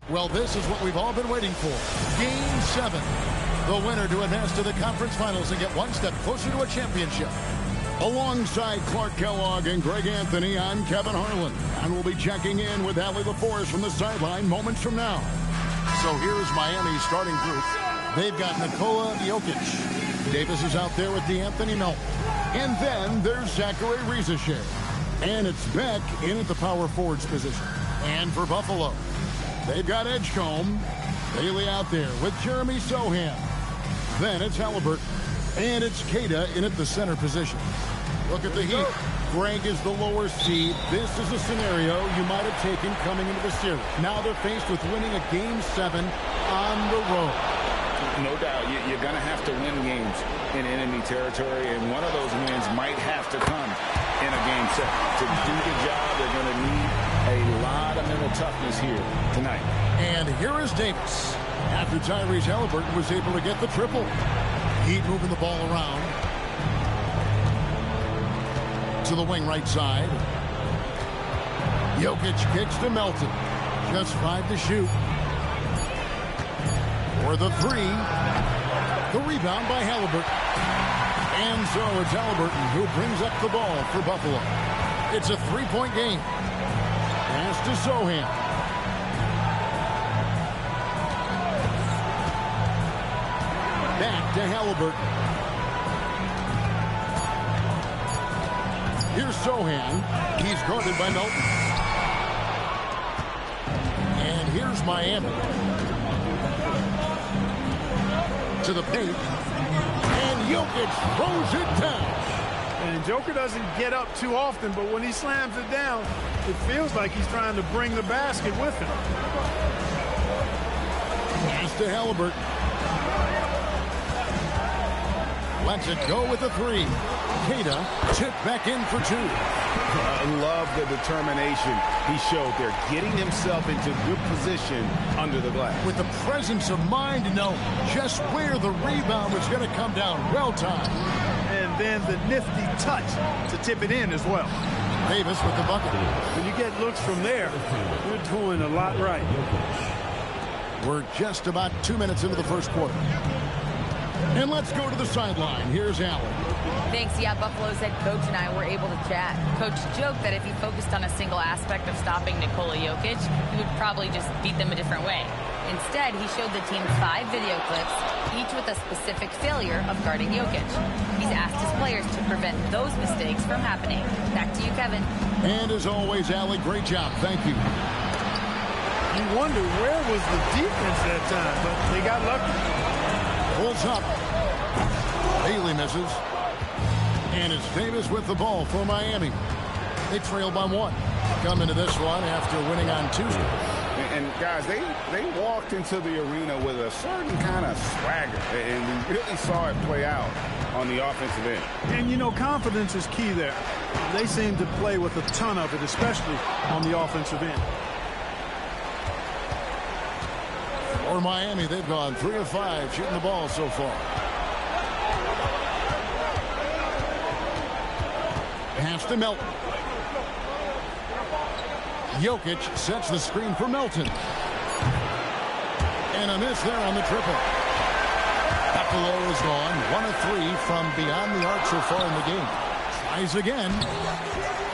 Well, this is what we've all been waiting for. Game 7. The winner to advance to the conference finals and get one step closer to a championship. Alongside Clark Kellogg and Greg Anthony, I'm Kevin Harlan. And we'll be checking in with Allie LaForest from the sideline moments from now. So here's Miami's starting group. They've got Nikola Jokic. Davis is out there with DeAnthony Melton. And then there's Zachary Riesesheim. And it's Beck in at the power forwards position. And for Buffalo, they've got Edgecombe. Bailey out there with Jeremy Sohan. Then it's Halliburton. And it's Cada in at the center position. Look at the Heat. Greg is the lower seed. This is a scenario you might have taken coming into the series. Now they're faced with winning a Game 7 on the road. No doubt, you're going to have to win games in enemy territory, and one of those wins might have to come in a Game 7. To do the job, they're going to need a lot of mental toughness here tonight. And here is Davis. After Tyrese Halliburton was able to get the triple. Heat moving the ball around. To the wing right side. Jokic kicks to Melton. Just 5 to shoot. For the 3. The rebound by Halliburton. And so it's Halliburton who brings up the ball for Buffalo. It's a 3-point game. Pass to Sohan. Back to Halliburton. Here's Sohan. He's guarded by Melton. And here's Miami. To the paint. And Jokic throws it down. And Joker doesn't get up too often, but when he slams it down, it feels like he's trying to bring the basket with him. Pass to Halliburton. Lets it go with a 3. Cada tipped back in for 2. I love the determination he showed there, getting himself into good position under the glass. With the presence of mind to know just where the rebound was going to come down. Well timed. And then the nifty touch to tip it in as well. Davis with the bucket. When you get looks from there, you're doing a lot right. We're just about 2 minutes into the first quarter. And let's go to the sideline. Here's Allen. Thanks. Yeah, Buffalo's head coach and I were able to chat. Coach joked that if he focused on a single aspect of stopping Nikola Jokic, he would probably just beat them a different way. Instead, he showed the team 5 video clips, each with a specific failure of guarding Jokic. He's asked his players to prevent those mistakes from happening. Back to you, Kevin. And as always, Allie, great job. Thank you. You wonder where was the defense that time, but they got lucky. Pulls up. Bailey misses. And it's Davis with the ball for Miami. They trail by 1. Come into this one after winning on Tuesday. And guys, they walked into the arena with a certain kind of swagger, and we really saw it play out on the offensive end. And, you know, confidence is key there. They seem to play with a ton of it, especially on the offensive end. For Miami, they've gone 3 of 5 shooting the ball so far. Pass to Melton. Jokic sets the screen for Melton. And a miss there on the triple. Buffalo is gone 1 of 3 from beyond the arc so far in the game. Tries again.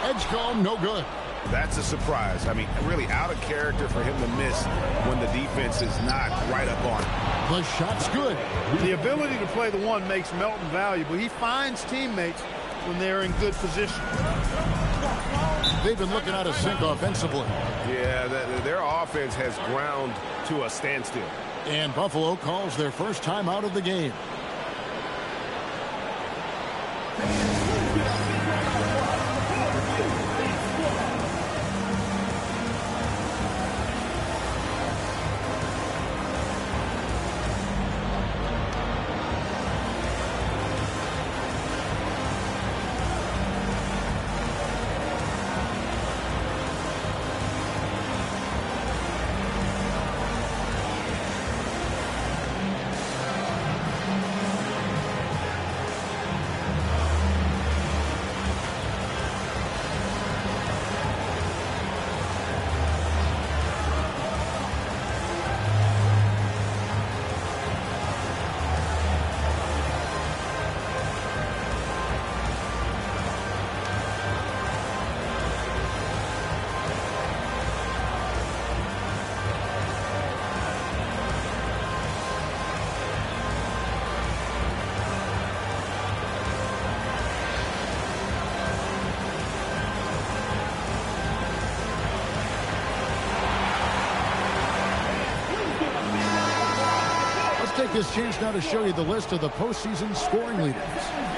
Edgecombe, no good. That's a surprise. I mean, really out of character for him to miss when the defense is not right up on him. The shot's good. The ability to play the 1 makes Melton valuable. He finds teammates when they're in good position. They've been looking out of sync offensively. Yeah, their offense has ground to a standstill. And Buffalo calls their first time out of the game. This chance now to show you the list of the postseason scoring leaders.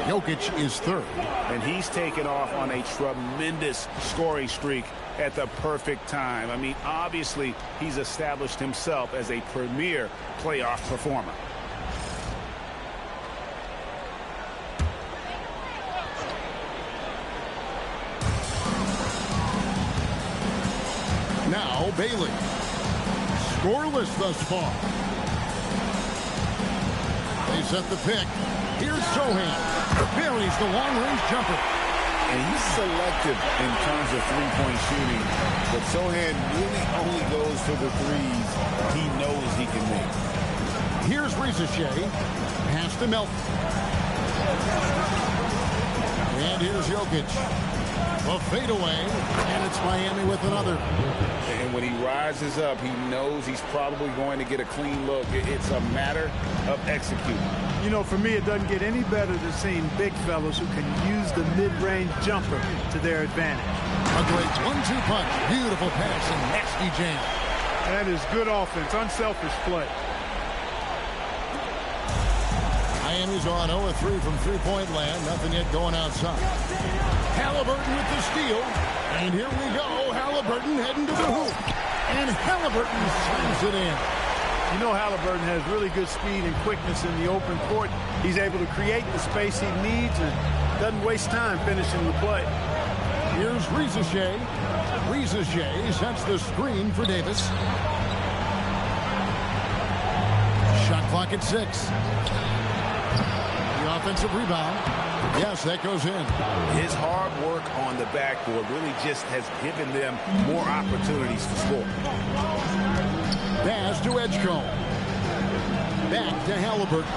Jokic is third. And he's taken off on a tremendous scoring streak at the perfect time. I mean, obviously, he's established himself as a premier playoff performer. Now Bailey. Scoreless thus far. They set the pick. Here's Sohan. Buries the long-range jumper. And he's selective in terms of three-point shooting. But Sohan really only goes for the threes he knows he can make. Here's Ricochet. Pass to Melton. And here's Jokic. A fadeaway, and it's Miami with another. And when he rises up, he knows he's probably going to get a clean look. It's a matter of executing. You know, for me, it doesn't get any better than seeing big fellas who can use the mid-range jumper to their advantage. A great 1-2 punch. Beautiful pass and nasty jam. That is good offense, unselfish play. Miami's on 0-3 from three-point land. Nothing yet going outside. Halliburton with the steal. And here we go. Halliburton heading to the hoop. And Halliburton slams it in. You know Halliburton has really good speed and quickness in the open court. He's able to create the space he needs and doesn't waste time finishing the play. Here's Ricochet. Ricochet sets the screen for Davis. Shot clock at 6. The offensive rebound. Yes, that goes in. His hard work on the backboard really just has given them more opportunities to score. Pass to Edgecombe. Back to Halliburton.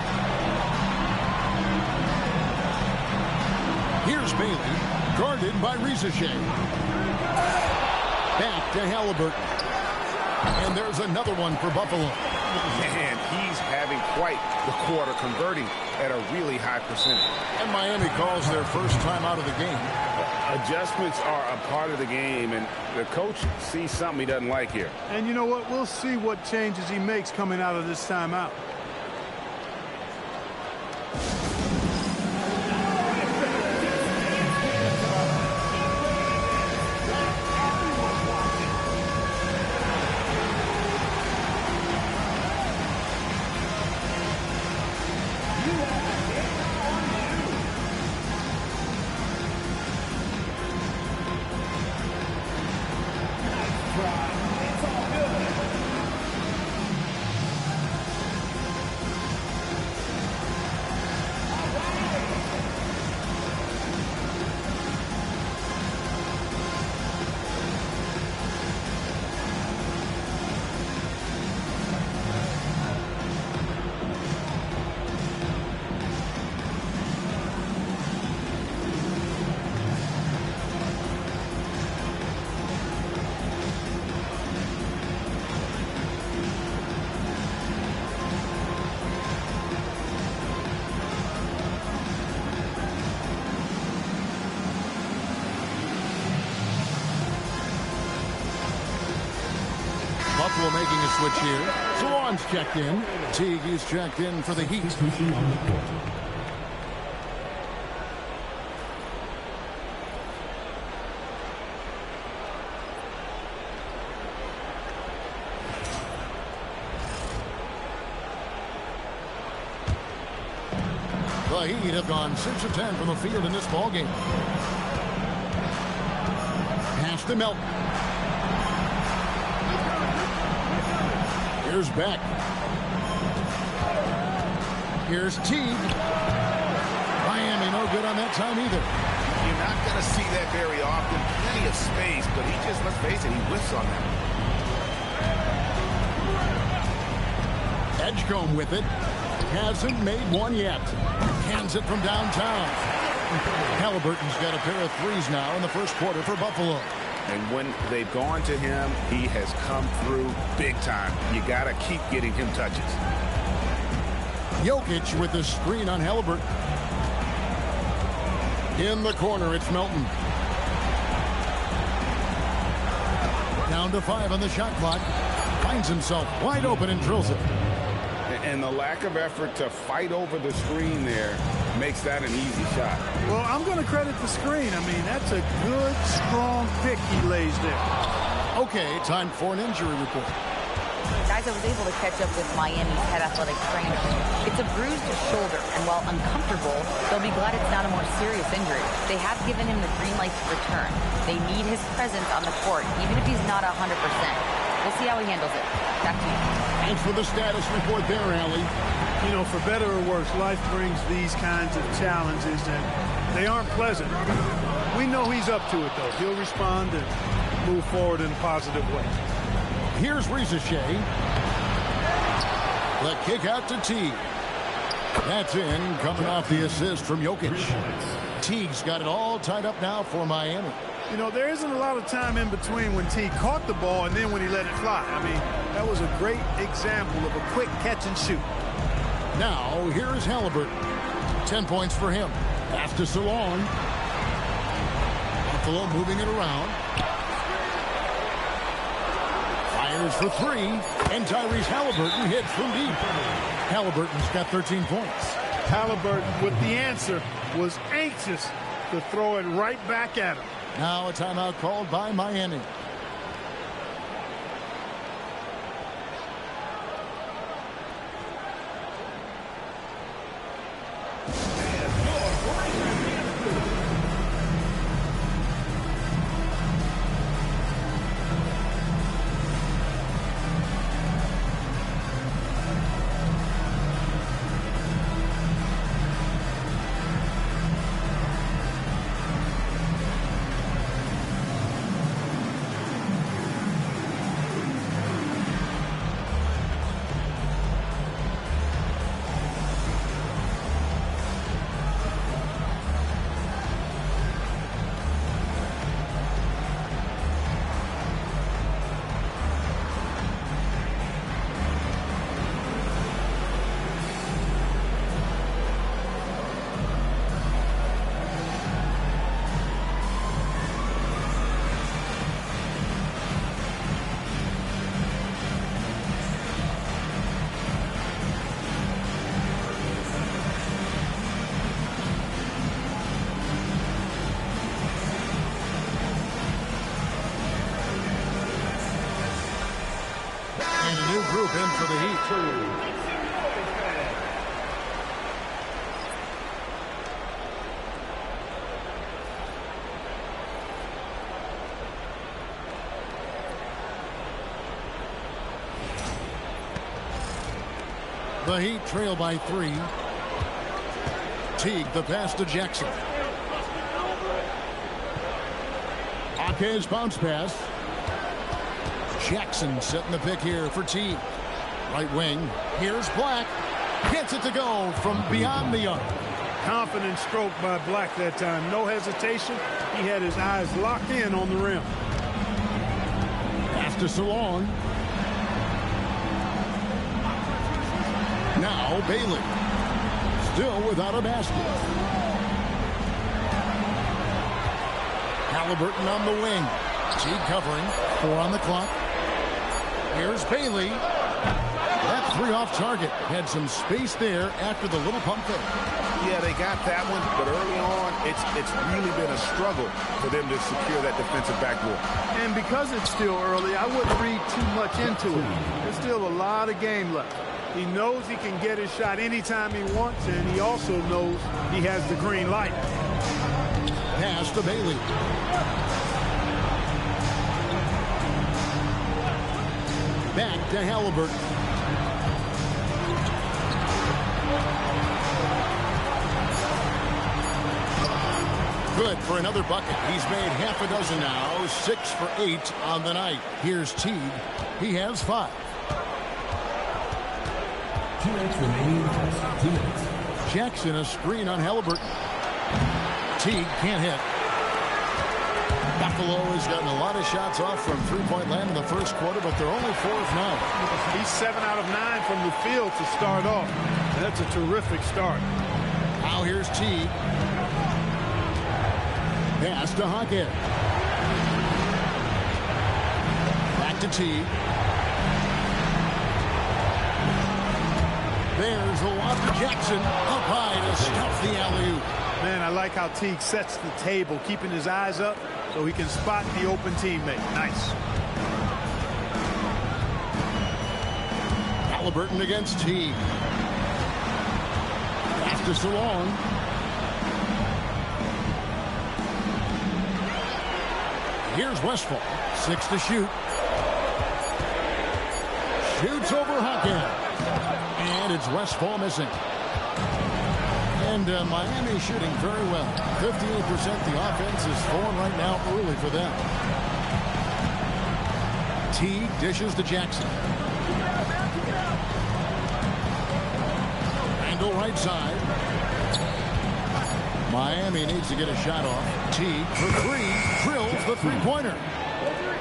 Here's Bailey, guarded by Ricochet. Back to Halliburton. And there's another one for Buffalo. Man, he's having quite the quarter, converting at a really high percentage. And Miami calls their first time out of the game. Adjustments are a part of the game, and the coach sees something he doesn't like here. And you know what? We'll see what changes he makes coming out of this timeout. Buffalo making a switch here. Swan's checked in. Teague is checked in for the Heat. The Heat have gone 6 of 10 from the field in this ballgame. Pass to Melton. Here's Beck. Here's Teague. Miami no good on that time either. You're not going to see that very often. Plenty of space, but he just, let's face it, he whiffs on that. Edgecombe with it. Hasn't made one yet. Hands it from downtown. Halliburton's got a pair of threes now in the first quarter for Buffalo. And when they've gone to him, he has come through big time. You got to keep getting him touches. Jokic with the screen on Halliburton. In the corner, it's Melton. Down to 5 on the shot clock. Finds himself wide open and drills it. And the lack of effort to fight over the screen there makes that an easy shot. Well, I'm going to credit the screen. I mean, that's a good, strong pick he lays there. Okay, time for an injury report. Guys, I was able to catch up with Miami's head athletic trainer. It's a bruised shoulder, and while uncomfortable, they'll be glad it's not a more serious injury. They have given him the green light to return. They need his presence on the court, even if he's not 100%. We'll see how he handles it. Back to you. Thanks for the status report there, Allie. You know, for better or worse, life brings these kinds of challenges, and they aren't pleasant. We know he's up to it, though. He'll respond and move forward in a positive way. Here's Shea. The kick out to Teague. That's in, coming off the assist from Jokic. Teague's got it all tied up now for Miami. You know, there isn't a lot of time in between when Teague caught the ball and then when he let it fly. I mean, that was a great example of a quick catch and shoot. Now, here is Halliburton. 10 points for him. Pass to Salon. Buffalo moving it around. Fires for three. And Tyrese Halliburton hits from deep. Halliburton's got 13 points. Halliburton, with the answer, was anxious to throw it right back at him. Now a timeout called by Miami. Group in for the Heat. The Heat trail by 3. Teague, the pass to Jackson. Ake's bounce pass. Jackson setting the pick here for Teague. Right wing. Here's Black. Hits it to go from beyond the arc. Confident stroke by Black that time. No hesitation. He had his eyes locked in on the rim. Pass to Salon. Now Bailey. Still without a basket. Halliburton on the wing. Teague covering. 4 on the clock. Here's Bailey. That 3 off target. Had some space there after the little pump fake. Yeah, they got that one, but early on, it's really been a struggle for them to secure that defensive backboard. And because it's still early, I wouldn't read too much into it. There's still a lot of game left. He knows he can get his shot anytime he wants, and he also knows he has the green light. Pass to Bailey. Back to Halliburton. Good for another bucket. He's made half a dozen now. 6 for 8 on the night. Here's Teague. He has 5. 2 minutes remaining. 2 minutes. Jackson a screen on Halliburton. Teague can't hit. Buffalo has gotten a lot of shots off from three-point land in the first quarter, but they're only 4 of 9. He's 7 out of 9 from the field to start off. That's a terrific start. Now here's Teague. Pass to Hockett. Back to Teague. There's the lob to Jackson. Up high to stuff the alley-oop. Man, I like how Teague sets the table, keeping his eyes up so he can spot the open teammate. Nice. Halliburton against Teague. Pass to Salon. Here's Westphal. 6 to shoot. Shoots over Hawkins. And it's Westphal missing. And Miami shooting very well. 58%. The offense is falling right now early for them. Teague dishes to Jackson. Randall right side. Miami needs to get a shot off. Teague for three. Drills the three-pointer.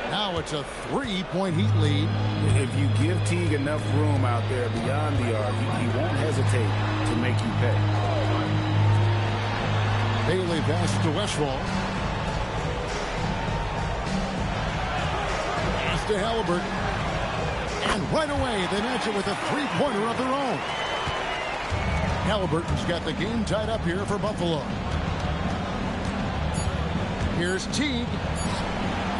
Now it's a 3-point Heat lead. If you give Teague enough room out there beyond the arc, he won't hesitate to make you pay. Bailey passes to Westphal. Pass to Halliburton. And right away, they match it with a three-pointer of their own. Halliburton's got the game tied up here for Buffalo. Here's Teague.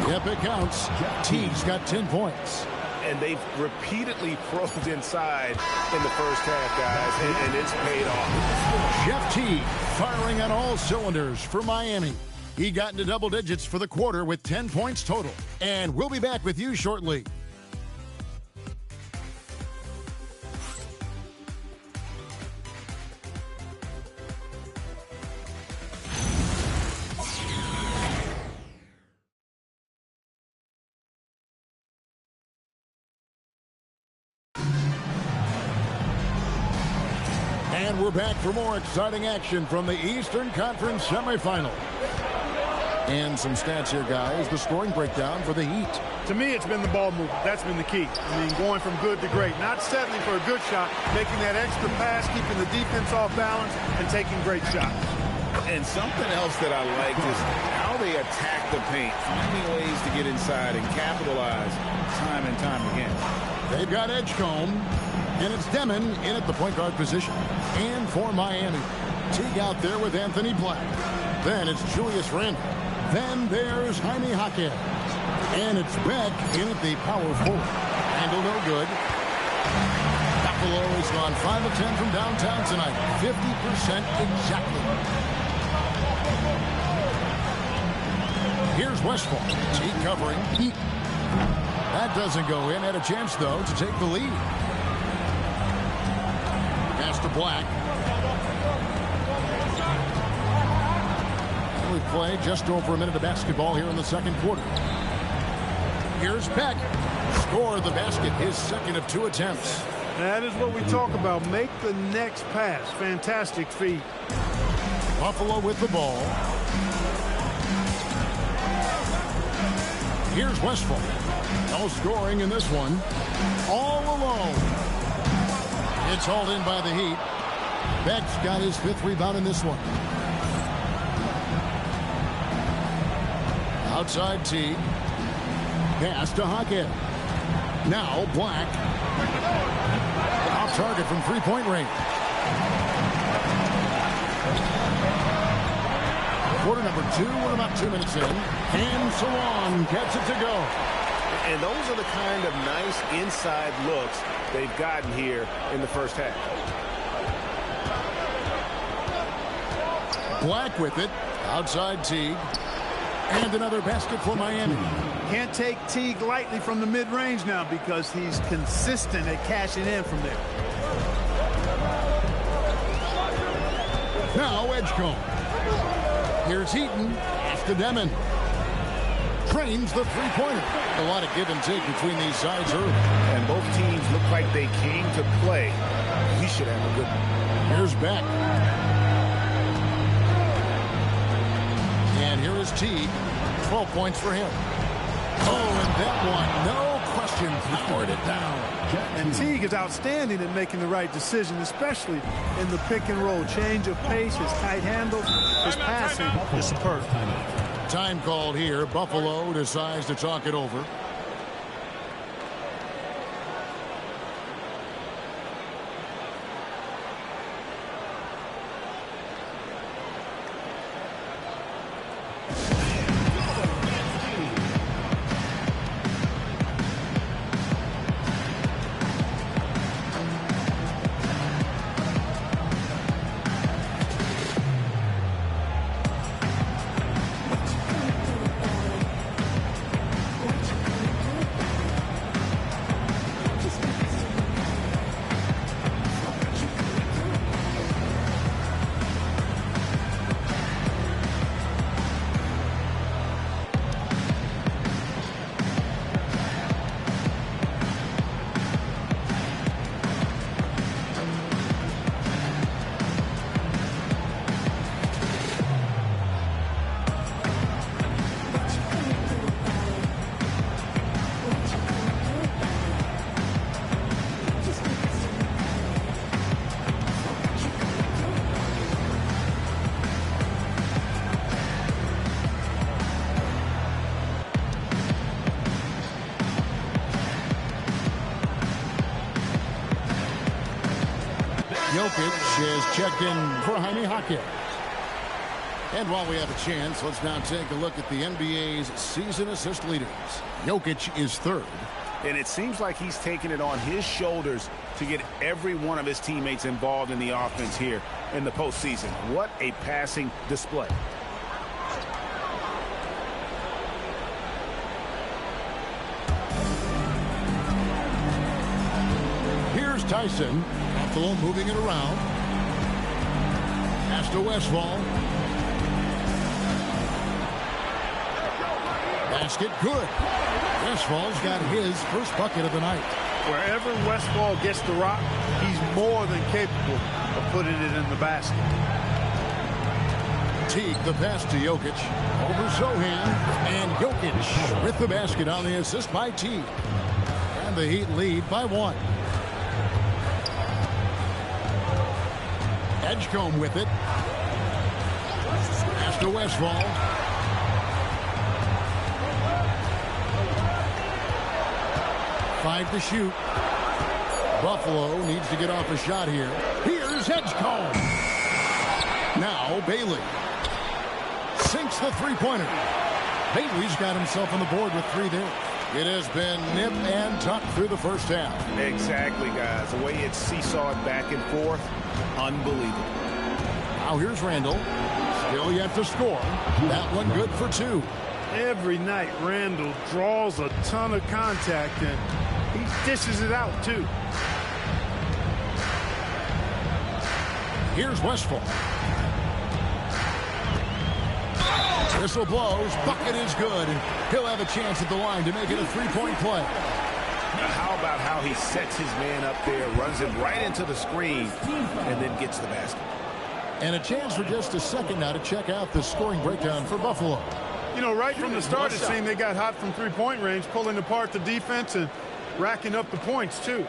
Yep, it counts. Teague's got 10 points. And they've repeatedly probed inside in the first half, guys, and it's paid off. Jeff Teague firing on all cylinders for Miami. He got into double digits for the quarter with 10 points total. And we'll be back with you shortly. And we're back for more exciting action from the Eastern Conference semifinal. And some stats here, guys. The scoring breakdown for the Heat. To me, it's been the ball movement. That's been the key. I mean, going from good to great. Not settling for a good shot, making that extra pass, keeping the defense off balance, and taking great shots. And something else that I like is how they attack the paint, finding ways to get inside and capitalize time and time again. They've got Edgecombe, and it's Demon in at the point guard position. And for Miami, Teague out there with Anthony Black. Then it's Julius Randle. Then there's Jaime Jaquez. And it's Beck in at the power forward. Randle no good. Buffalo has gone 5 of 10 from downtown tonight. 50% exactly. Here's Westphal. Teague covering. That doesn't go in. Had a chance, though, to take the lead. Pass to Black. We play just over a minute of basketball here in the second quarter. Here's Beck. Scored the basket, his second of 2 attempts. That is what we talk about. Make the next pass. Fantastic feed. Buffalo with the ball. Here's Westphal. No scoring in this one. All alone. It's hauled in by the Heat. Beck's got his 5th rebound in this one. Outside Teague. Pass to Hackett. Now Black. Off target from 3-point range. Quarter number 2. We're about 2 minutes in. And Salon gets it to go. And those are the kind of nice inside looks they've gotten here in the first half. Black with it. Outside Teague. And another basket for Miami. Can't take Teague lightly from the mid-range now because he's consistent at cashing in from there. Now Edgecombe. Here's Heaton. After Demon. Trains the three-pointer. A lot of give and take between these sides early. And both teams look like they came to play. We should have a good one. Here's Beck. And here is Teague. 12 points for him. Oh, and that one, no question, powered it down. And Teague is outstanding at making the right decision, especially in the pick and roll. Change of pace, his tight handle, his passing is superb. Time called here. Buffalo decides to talk it over. Jokic is checked in for Jaime Jaquez. And while we have a chance, let's now take a look at the NBA's season assist leaders. Jokic is third. And it seems like he's taking it on his shoulders to get every one of his teammates involved in the offense here in the postseason. What a passing display. Here's Tyson. Buffalo moving it around. Pass to Westfall. Basket good. Westfall's got his first bucket of the night. Wherever Westfall gets the rock, he's more than capable of putting it in the basket. Teague the pass to Jokic. Over Sohan. And Jokic with the basket on the assist by Teague. And the Heat lead by 1. Edgecombe with it. Pass to Westfall. Five to shoot. Buffalo needs to get off a shot here. Here's Edgecombe. Now Bailey sinks the three-pointer. Bailey's got himself on the board with 3 there. It has been nip and tuck through the first half. Exactly, guys. The way it's seesawed back and forth, unbelievable. Now here's Randall. Still yet to score. That one good for 2. Every night, Randall draws a ton of contact, and he dishes it out, too. Here's Westfall. Whistle blows. Bucket is good. He'll have a chance at the line to make it a 3-point play. How about how he sets his man up there, runs him right into the screen, and then gets the basket. And a chance for just a second now to check out the scoring breakdown for Buffalo. You know, right from the start, it seemed they got hot from three-point range, pulling apart the defense and racking up the points, too.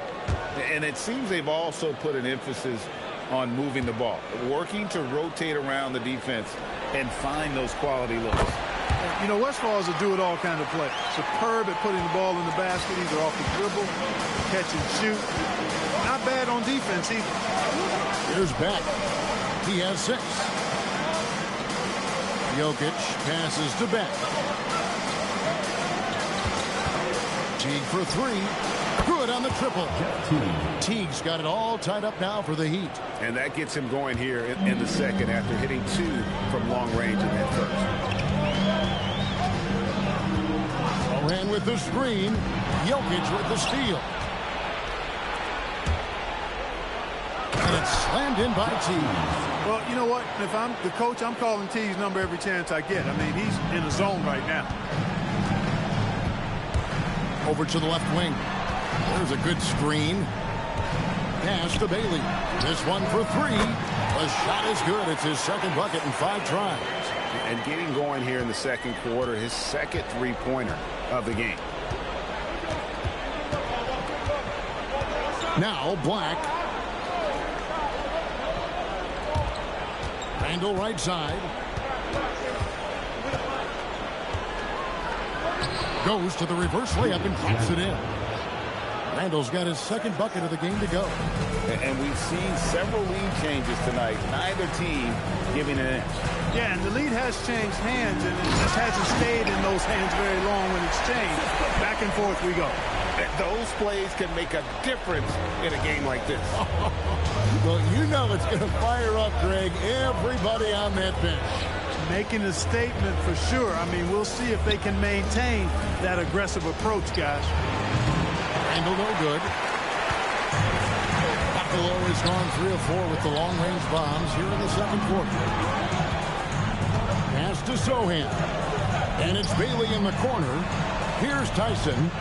And it seems they've also put an emphasis on moving the ball, working to rotate around the defense and find those quality looks. You know, Westfall is a do-it-all kind of player. Superb at putting the ball in the basket, either off the dribble, catch and shoot. Not bad on defense either. Here's Beck. He has 6. Jokic passes to Beck. Teague for 3. Good on the triple. Teague's got it all tied up now for the Heat. And that gets him going here in the second after hitting 2 from long range in that first. Moran with the screen. Jokic with the steal. And it's slammed in by Teague. Well, you know what? If I'm the coach, I'm calling Teague's number every chance I get. I mean, he's in the zone right now. Over to the left wing. There's a good screen. Pass to Bailey. This one for 3. The shot is good. It's his second bucket in 5 tries. And getting going here in the second quarter, his second three-pointer of the game. Now Black. Randall right side. Goes to the reverse layup and drops it in. Randall's got his second bucket of the game to go. And we've seen several lead changes tonight. Neither team giving an inch. Yeah, and the lead has changed hands, and it just hasn't stayed in those hands very long when it's changed. Back and forth we go. Those plays can make a difference in a game like this. Well, you know it's going to fire up, Greg, everybody on that bench. Making a statement for sure. I mean, we'll see if they can maintain that aggressive approach, guys. Randall no good. Buffalo has gone 3 of 4 with the long-range bombs here in the second quarter. Pass to Sohan. And it's Bailey in the corner. Here's Tyson.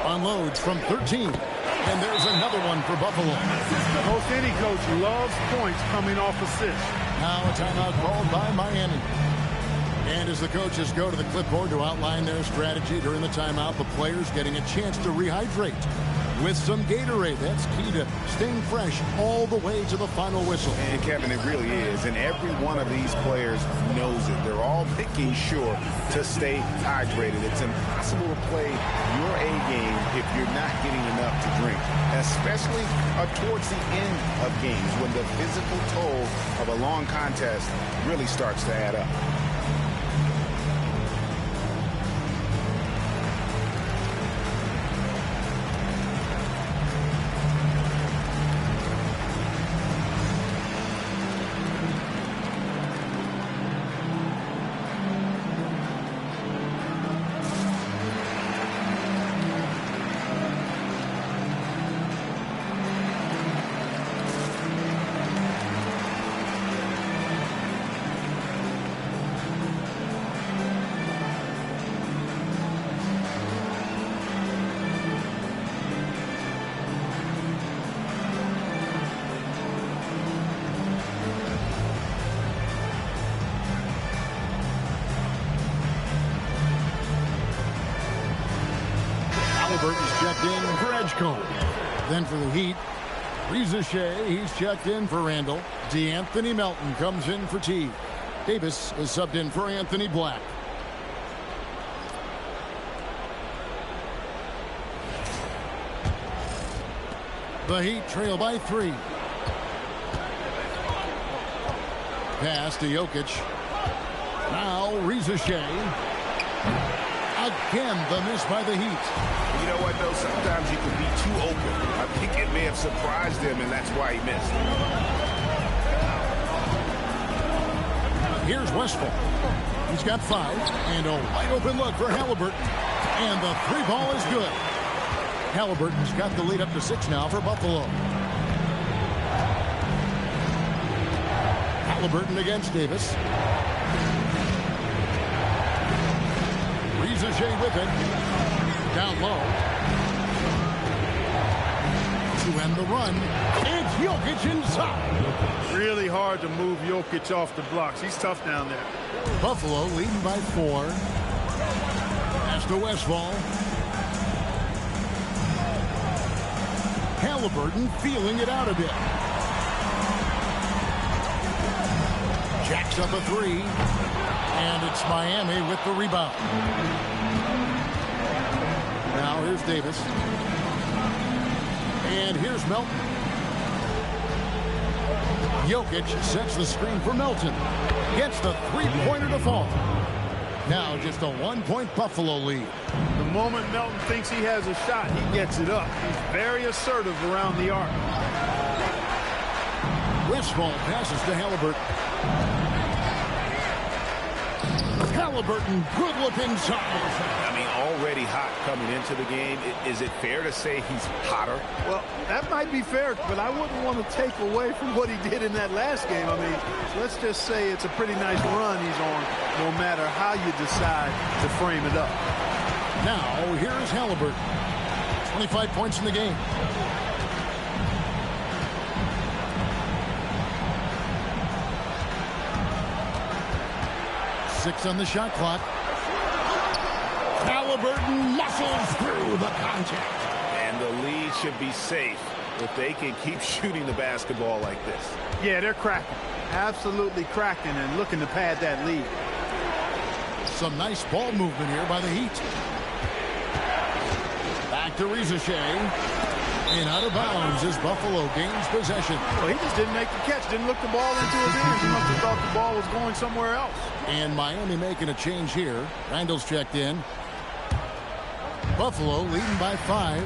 Unloads from 13. And there's another one for Buffalo. Most any coach loves points coming off assists. Now a timeout called by Miami. And as the coaches go to the clipboard to outline their strategy during the timeout, the players getting a chance to rehydrate. with some Gatorade. That's key to staying fresh all the way to the final whistle. And Kevin, it really is. And every one of these players knows it. They're all making sure to stay hydrated. It's impossible to play your A game if you're not getting enough to drink, especially towards the end of games when the physical toll of a long contest really starts to add up. Halliburton's checked in for Edgecombe. Then for the Heat, Shea, he's checked in for Randall. DeAnthony Melton comes in for T. Davis is subbed in for Anthony Black. The Heat trail by 3. Pass to Jokic. Now Shea. Again, the miss by the Heat. You know what, though? Sometimes you can be too open. I think it may have surprised him, and that's why he missed. Here's Westphal. He's got 5, and a wide open look for Halliburton. And the 3 ball is good. Halliburton's got the lead up to 6 now for Buffalo. Halliburton against Davis. Shea with it. Down low. To end the run, it's Jokic inside. Really hard to move Jokic off the blocks. He's tough down there. Buffalo leading by 4. Pass to Westphal. Halliburton feeling it out a bit. Jacks up a 3. And it's Miami with the rebound. Now here's Davis. And here's Melton. Jokic sets the screen for Melton. Gets the 3-pointer to fall. Now just a 1-point Buffalo lead. The moment Melton thinks he has a shot, he gets it up. He's very assertive around the arc. Westphal passes to Halliburton. Halliburton, good look inside. I mean, already hot coming into the game. Is it fair to say he's hotter? Well, that might be fair, but I wouldn't want to take away from what he did in that last game. I mean, let's just say it's a pretty nice run he's on, no matter how you decide to frame it up. Now, here's Halliburton. 25 points in the game. Six on the shot clock. Halliburton muscles through the contact. And the lead should be safe if they can keep shooting the basketball like this. Yeah, they're cracking. Absolutely cracking and looking to pad that lead. Some nice ball movement here by the Heat. Back to Shea. And out of bounds as Buffalo gains possession. Well, he just didn't make the catch. Didn't look the ball into his ears. He must have thought the ball was going somewhere else. And Miami making a change here. Randall's checked in. Buffalo leading by 5.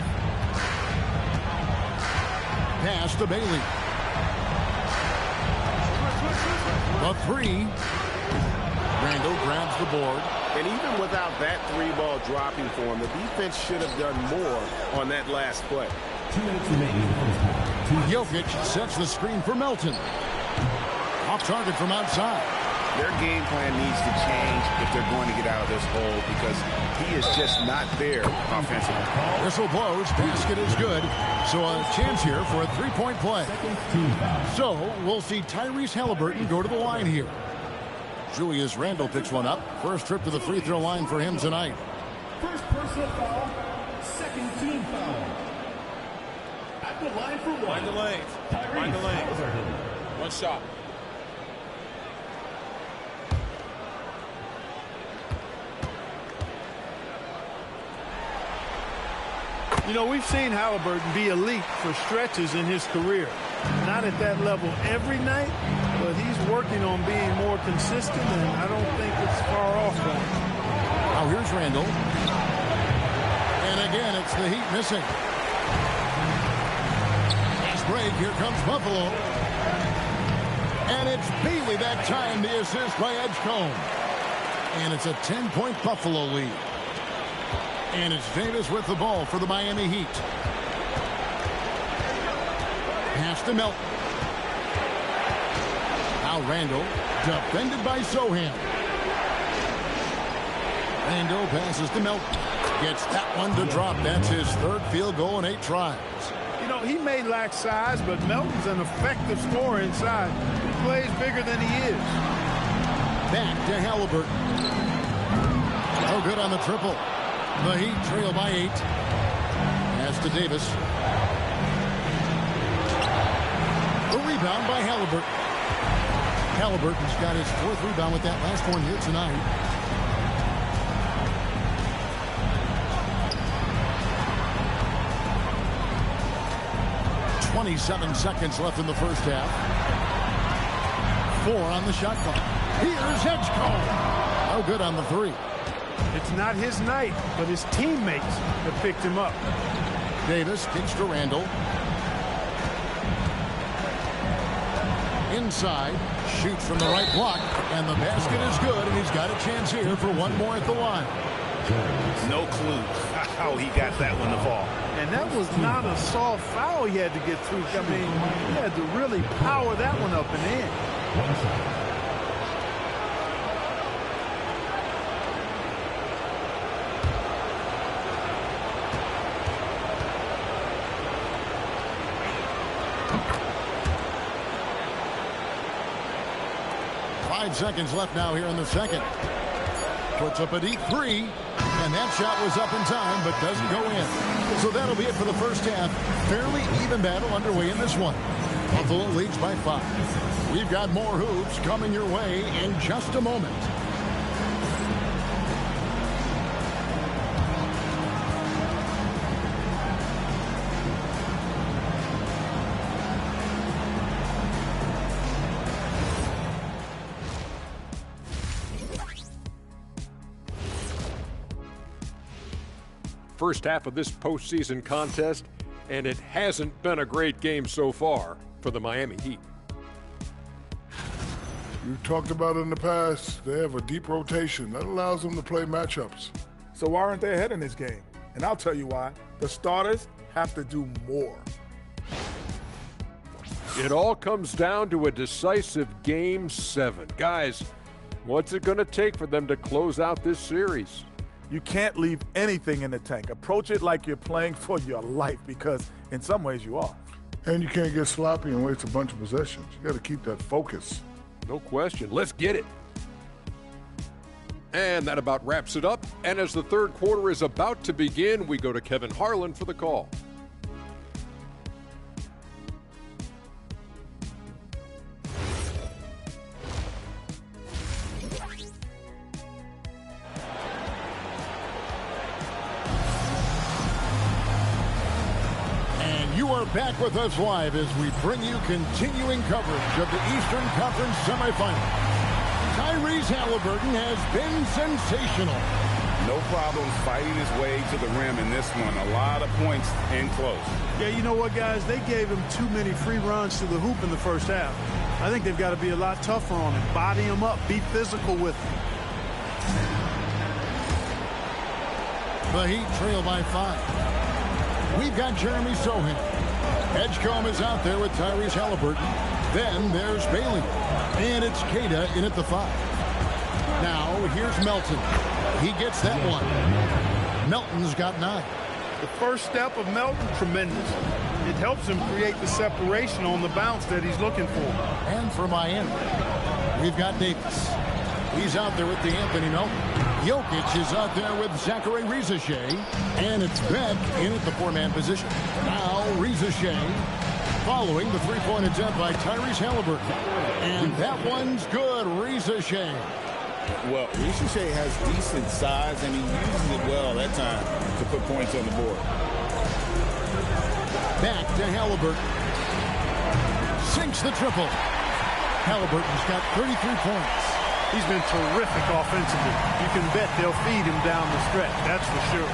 Pass to Bailey. A 3. Randall grabs the board. And even without that 3-ball dropping for him, the defense should have done more on that last play. 2 minutes remaining in the first half. Jokic sets the screen for Melton. Off target from outside. Their game plan needs to change if they're going to get out of this hole because he is just not there offensively. Whistle blows. Basket is good. So a chance here for a 3-point play. So we'll see Tyrese Halliburton go to the line here. Julius Randle picks one up. First trip to the free throw line for him tonight. First personal foul, second team foul. Find the lanes. Find the lanes. One shot. You know, we've seen Halliburton be elite for stretches in his career. Not at that level every night, but he's working on being more consistent, and I don't think it's far off from him. Now here's Randall. And again, it's the Heat missing. Nice break. Here comes Buffalo. And it's Bailey that time, the assist by Edgecombe. And it's a 10-point Buffalo lead. And it's Davis with the ball for the Miami Heat. Pass to Melton. Now Randall, defended by Sohan. Randall passes to Melton. Gets that one to drop. That's his third field goal in 8 tries. You know, he may lack size, but Melton's an effective scorer inside. He plays bigger than he is. Back to Halliburton. No good on the triple. The Heat trail by 8. Pass to Davis. A rebound by Halliburton. Halliburton's got his 4th rebound with that last one here tonight. .27 seconds left in the first half. 4 on the shot clock. Here's Edgecombe. No good on the 3. It's not his night, but his teammates have picked him up. Davis kicks to Randall. Inside, shoots from the right block, and the basket is good, and he's got a chance here for one more at the line. No clue how he got that one to fall. And that was not a soft foul he had to get through. I mean, he had to really power that one up and in. 5 seconds left now here in the second. Puts up a deep 3, and that shot was up in time, but doesn't go in. So that'll be it for the first half. Fairly even battle underway in this one. Buffalo leads by 5. We've got more hoops coming your way in just a moment. First half of this postseason contest, and it hasn't been a great game so far for the Miami Heat. You talked about it in the past. They have a deep rotation. That allows them to play matchups. So why aren't they ahead in this game? And I'll tell you why. The starters have to do more. It all comes down to a decisive Game 7. Guys, what's it going to take for them to close out this series? You can't leave anything in the tank. Approach it like you're playing for your life, because in some ways you are. And you can't get sloppy and waste a bunch of possessions. You got to keep that focus. No question. Let's get it. And that about wraps it up. And as the third quarter is about to begin, we go to Kevin Harlan for the call. Back with us live as we bring you continuing coverage of the Eastern Conference semifinals. Tyrese Halliburton has been sensational. No problem fighting his way to the rim in this one. A lot of points in close. Yeah, you know what, guys? They gave him too many free runs to the hoop in the first half. I think they've got to be a lot tougher on him. Body him up. Be physical with him. The Heat trail by 5. We've got Jeremy Sohan. Edgecombe is out there with Tyrese Halliburton. Then there's Bailey. And it's Cada in at the 5. Now here's Melton. He gets that one. Melton's got 9. The first step of Melton, tremendous. It helps him create the separation on the bounce that he's looking for. And for Miami, we've got Davis. He's out there with the Anthony Melton. Jokic is out there with Zachary Rizashea. And it's Beck in at the four-man position. Now Rizashea following the three-point attempt by Tyrese Halliburton. And that one's good. Rizashea. Well, Rizashea has decent size, and he uses it well that time to put points on the board. Back to Halliburton. Sinks the triple. Halliburton's got 33 points. He's been terrific offensively. You can bet they'll feed him down the stretch. That's for sure.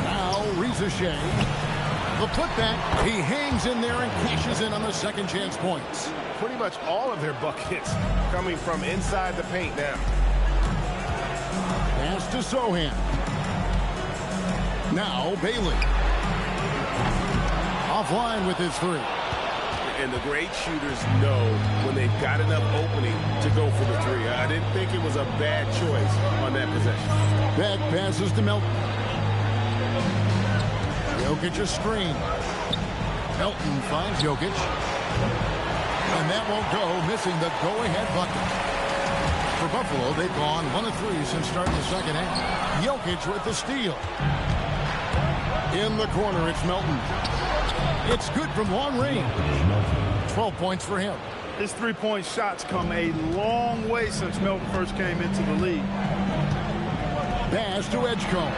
Now Rizashea. The putback. He hangs in there and cashes in on the second chance points. Pretty much all of their buckets coming from inside the paint now. Pass to Sohan. Now Bailey. Offline with his three. And the great shooters know when they've got enough opening to go for the three. I didn't think it was a bad choice on that possession. Beck passes to Melton. Jokic a screen. Melton finds Jokic. And that won't go, missing the go-ahead bucket. For Buffalo, they've gone 1 of 3 since starting the second half. Jokic with the steal. In the corner, it's Melton. It's good from long range. 12 points for him. His three-point shots come a long way since Melton first came into the league. Pass to Edgecombe.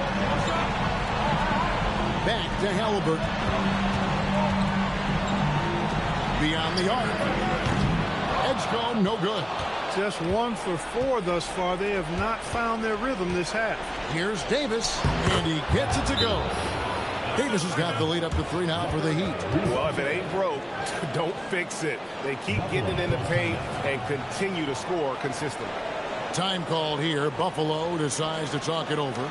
Back to Halliburton. Beyond the arc. Edgecombe, no good. Just 1 for 4 thus far. They have not found their rhythm this half. Here's Davis, and he gets it to go. Davis has got the lead up to 3 now for the Heat. Well, if it ain't broke, don't fix it. They keep getting it in the paint and continue to score consistently. Time called here. Buffalo decides to talk it over.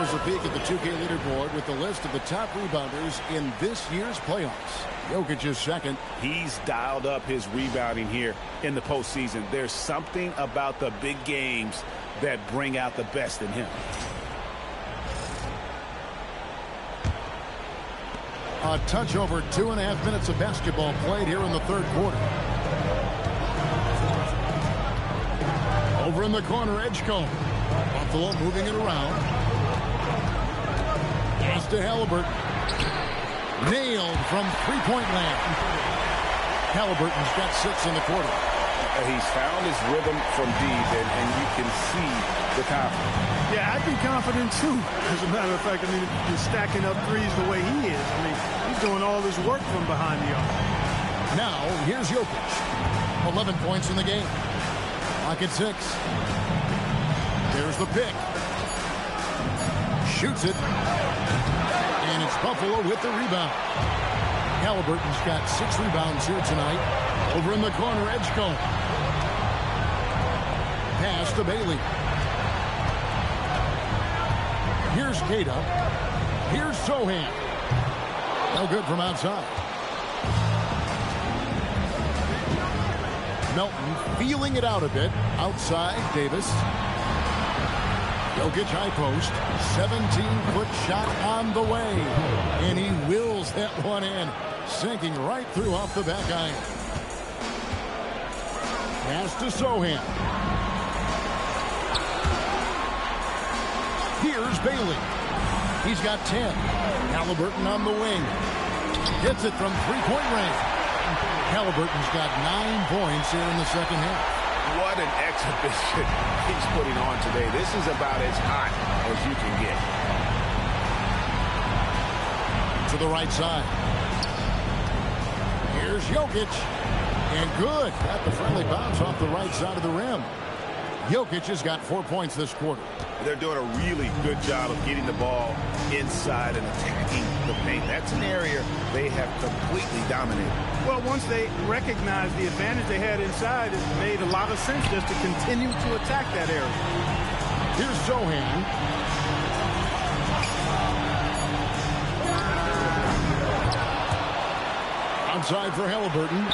A peek at the 2K leaderboard with the list of the top rebounders in this year's playoffs. Jokic is second. He's dialed up his rebounding here in the postseason. There's something about the big games that bring out the best in him. A touch over 2.5 minutes of basketball played here in the third quarter. Over in the corner, Edgecombe. Buffalo moving it around. Pass to Halliburton. Nailed from three-point land. Halliburton's got 6 in the quarter. He's found his rhythm from deep, and you can see the confidence. Yeah, I'd be confident too. As a matter of fact, I mean, he's stacking up threes the way he is. I mean, he's doing all his work from behind the arc. Now, here's Jokic. 11 points in the game. Clock at 6. There's the pick. Shoots it. And it's Buffalo with the rebound. Halliburton's got 6 rebounds here tonight. Over in the corner, Edgecombe. Pass to Bailey. Here's Gata. Here's Sohan. No good from outside. Melton feeling it out a bit. Outside, Davis. Jokic high post. 17-foot shot on the way. And he wills that one in. Sinking right through off the back iron. Pass to Sohan. Here's Bailey. He's got 10. Halliburton on the wing. Hits it from three-point range. Halliburton's got 9 points here in the second half. What an exhibition he's putting on today. This is about as hot as you can get. To the right side. Here's Jokic. And good. Got the friendly bounce off the right side of the rim. Jokic has got 4 points this quarter. They're doing a really good job of getting the ball inside and attacking the paint. That's an area they have completely dominated. Well, once they recognized the advantage they had inside, it made a lot of sense just to continue to attack that area. Here's Zohan. Outside for Halliburton.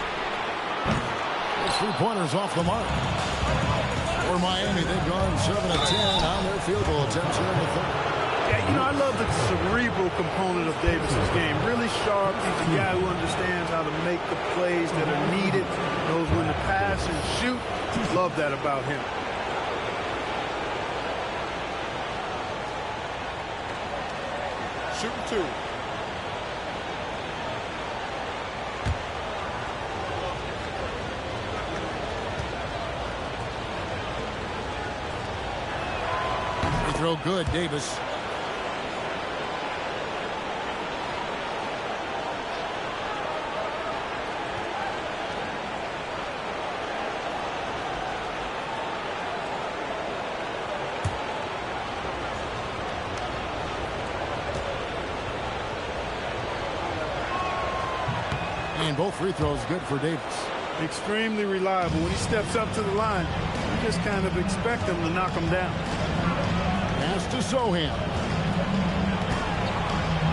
Those three-pointers off the mark. For Miami, they've gone 7 of 10 on their field goal attempts here in the third. Yeah, you know, I love the cerebral component of Davis's game. Really sharp. He's a guy who understands how to make the plays that are needed. Knows when to pass and shoot. Love that about him. Shooting 2. Throw good, Davis. And both free throws good for Davis. Extremely reliable. When he steps up to the line, you just kind of expect him to knock him down. Pass to Zohan.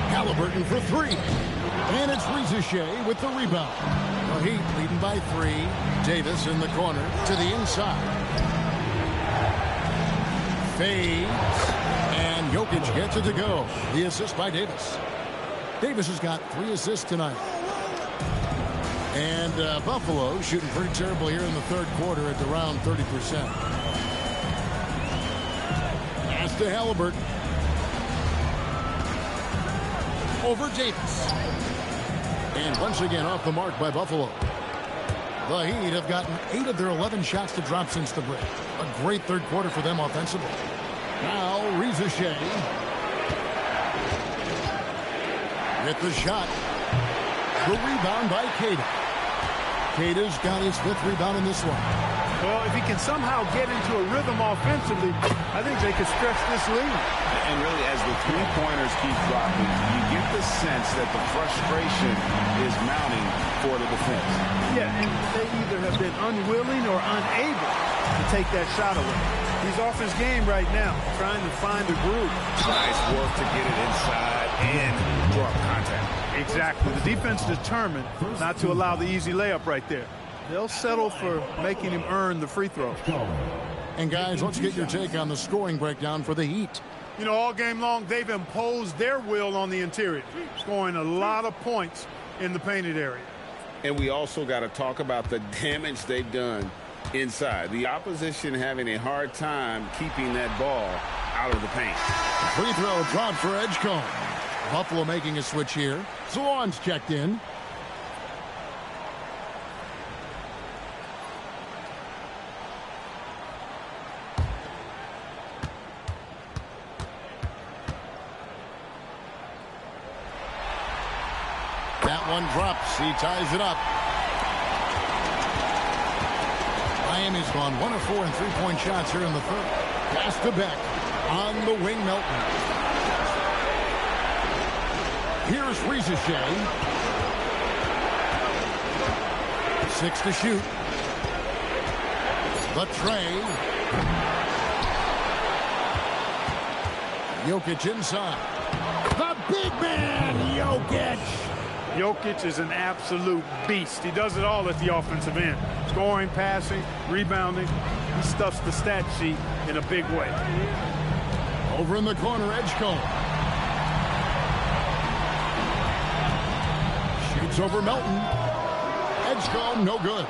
Halliburton for 3. And it's Rizachet with the rebound. The Heat leading by 3. Davis in the corner to the inside. Fades. And Jokic gets it to go. The assist by Davis. Davis has got 3 assists tonight. And Buffalo shooting pretty terrible here in the third quarter at around 30%. To Halliburton. Over Davis. And once again off the mark by Buffalo. The Heat have gotten 8 of their 11 shots to drop since the break. A great third quarter for them offensively. Now Rizachet. With the shot. The rebound by Cada. Cada's got his 5th rebound in this one. Well, if he can somehow get into a rhythm offensively, I think they could stretch this lead. And really, as the three-pointers keep dropping, you get the sense that the frustration is mounting for the defense. Yeah, and they either have been unwilling or unable to take that shot away. He's off his game right now, trying to find a groove. Nice work to get it inside and draw contact. Exactly. The defense determined not to allow the easy layup right there. They'll settle for making him earn the free throw. And guys, let's get your take on the scoring breakdown for the Heat. You know, all game long, they've imposed their will on the interior, scoring a lot of points in the painted area. And we also got to talk about the damage they've done inside. The opposition having a hard time keeping that ball out of the paint. Free throw dropped for Edgecombe. Buffalo making a switch here. Salon's checked in. That one drops. He ties it up. Miami's gone 1 of 4 in three-point shots here in the third. Pass to Beck. On the wing, Melton. Here's Rizachet. 6 to shoot. The tray. Jokic inside. The big man, Jokic. Jokic is an absolute beast. He does it all at the offensive end. Scoring, passing, rebounding. He stuffs the stat sheet in a big way. Over in the corner, Edgecombe. Shoots over Melton. Edgecombe, no good.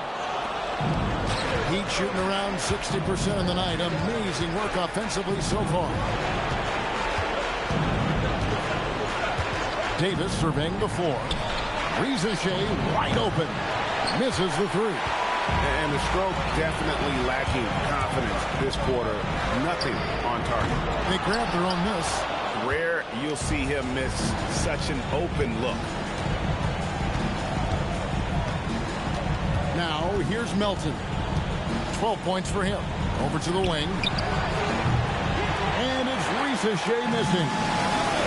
Heat shooting around 60% in the night. Amazing work offensively so far. Davis surveying the floor. Rizachet wide open. Misses the three. And the stroke definitely lacking confidence this quarter. Nothing on target. They grab their own miss. Rare you'll see him miss such an open look. Now here's Melton. 12 points for him. Over to the wing. And it's Rizachet missing.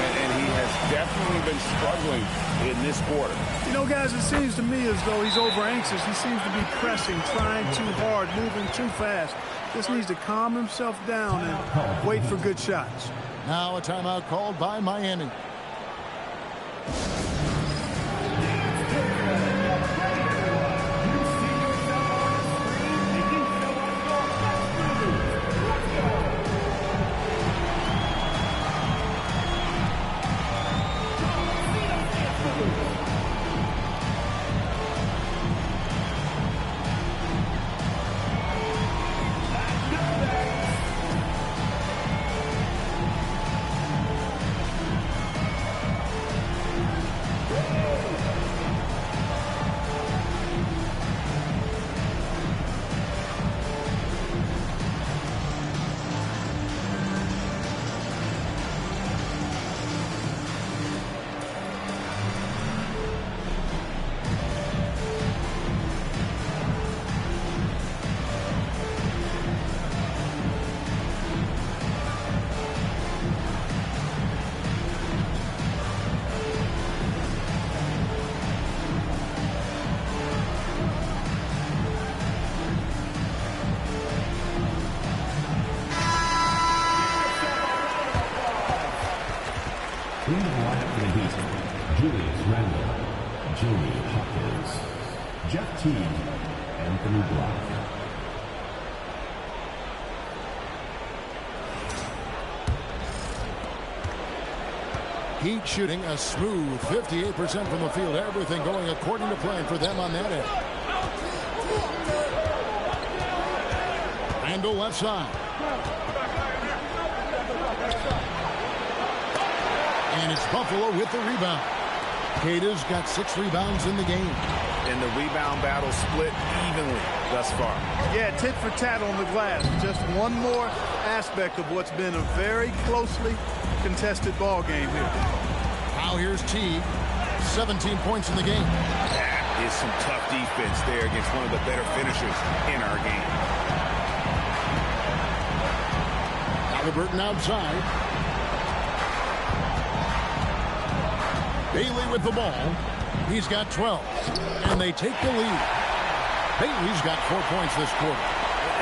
And he has definitely been struggling in this quarter. You know, guys, it seems to me as though he's over anxious. He seems to be pressing, trying too hard, moving too fast. Just needs to calm himself down and wait for good shots. Now a timeout called by Miami. In the lineup for the Heat, Julius Randle, Jamie Hopkins, Jeff Teague, Anthony Block. Heat shooting a smooth 58% from the field. Everything going according to plan for them on that end. Randle left side. And it's Buffalo with the rebound. Cada's got 6 rebounds in the game. And the rebound battle split evenly thus far. Yeah, tit for tat on the glass. Just one more aspect of what's been a very closely contested ball game here. Now here's Teague. 17 points in the game. That is some tough defense there against one of the better finishers in our game. Halliburton outside. Bailey with the ball. He's got 12. And they take the lead. Bailey's got 4 points this quarter.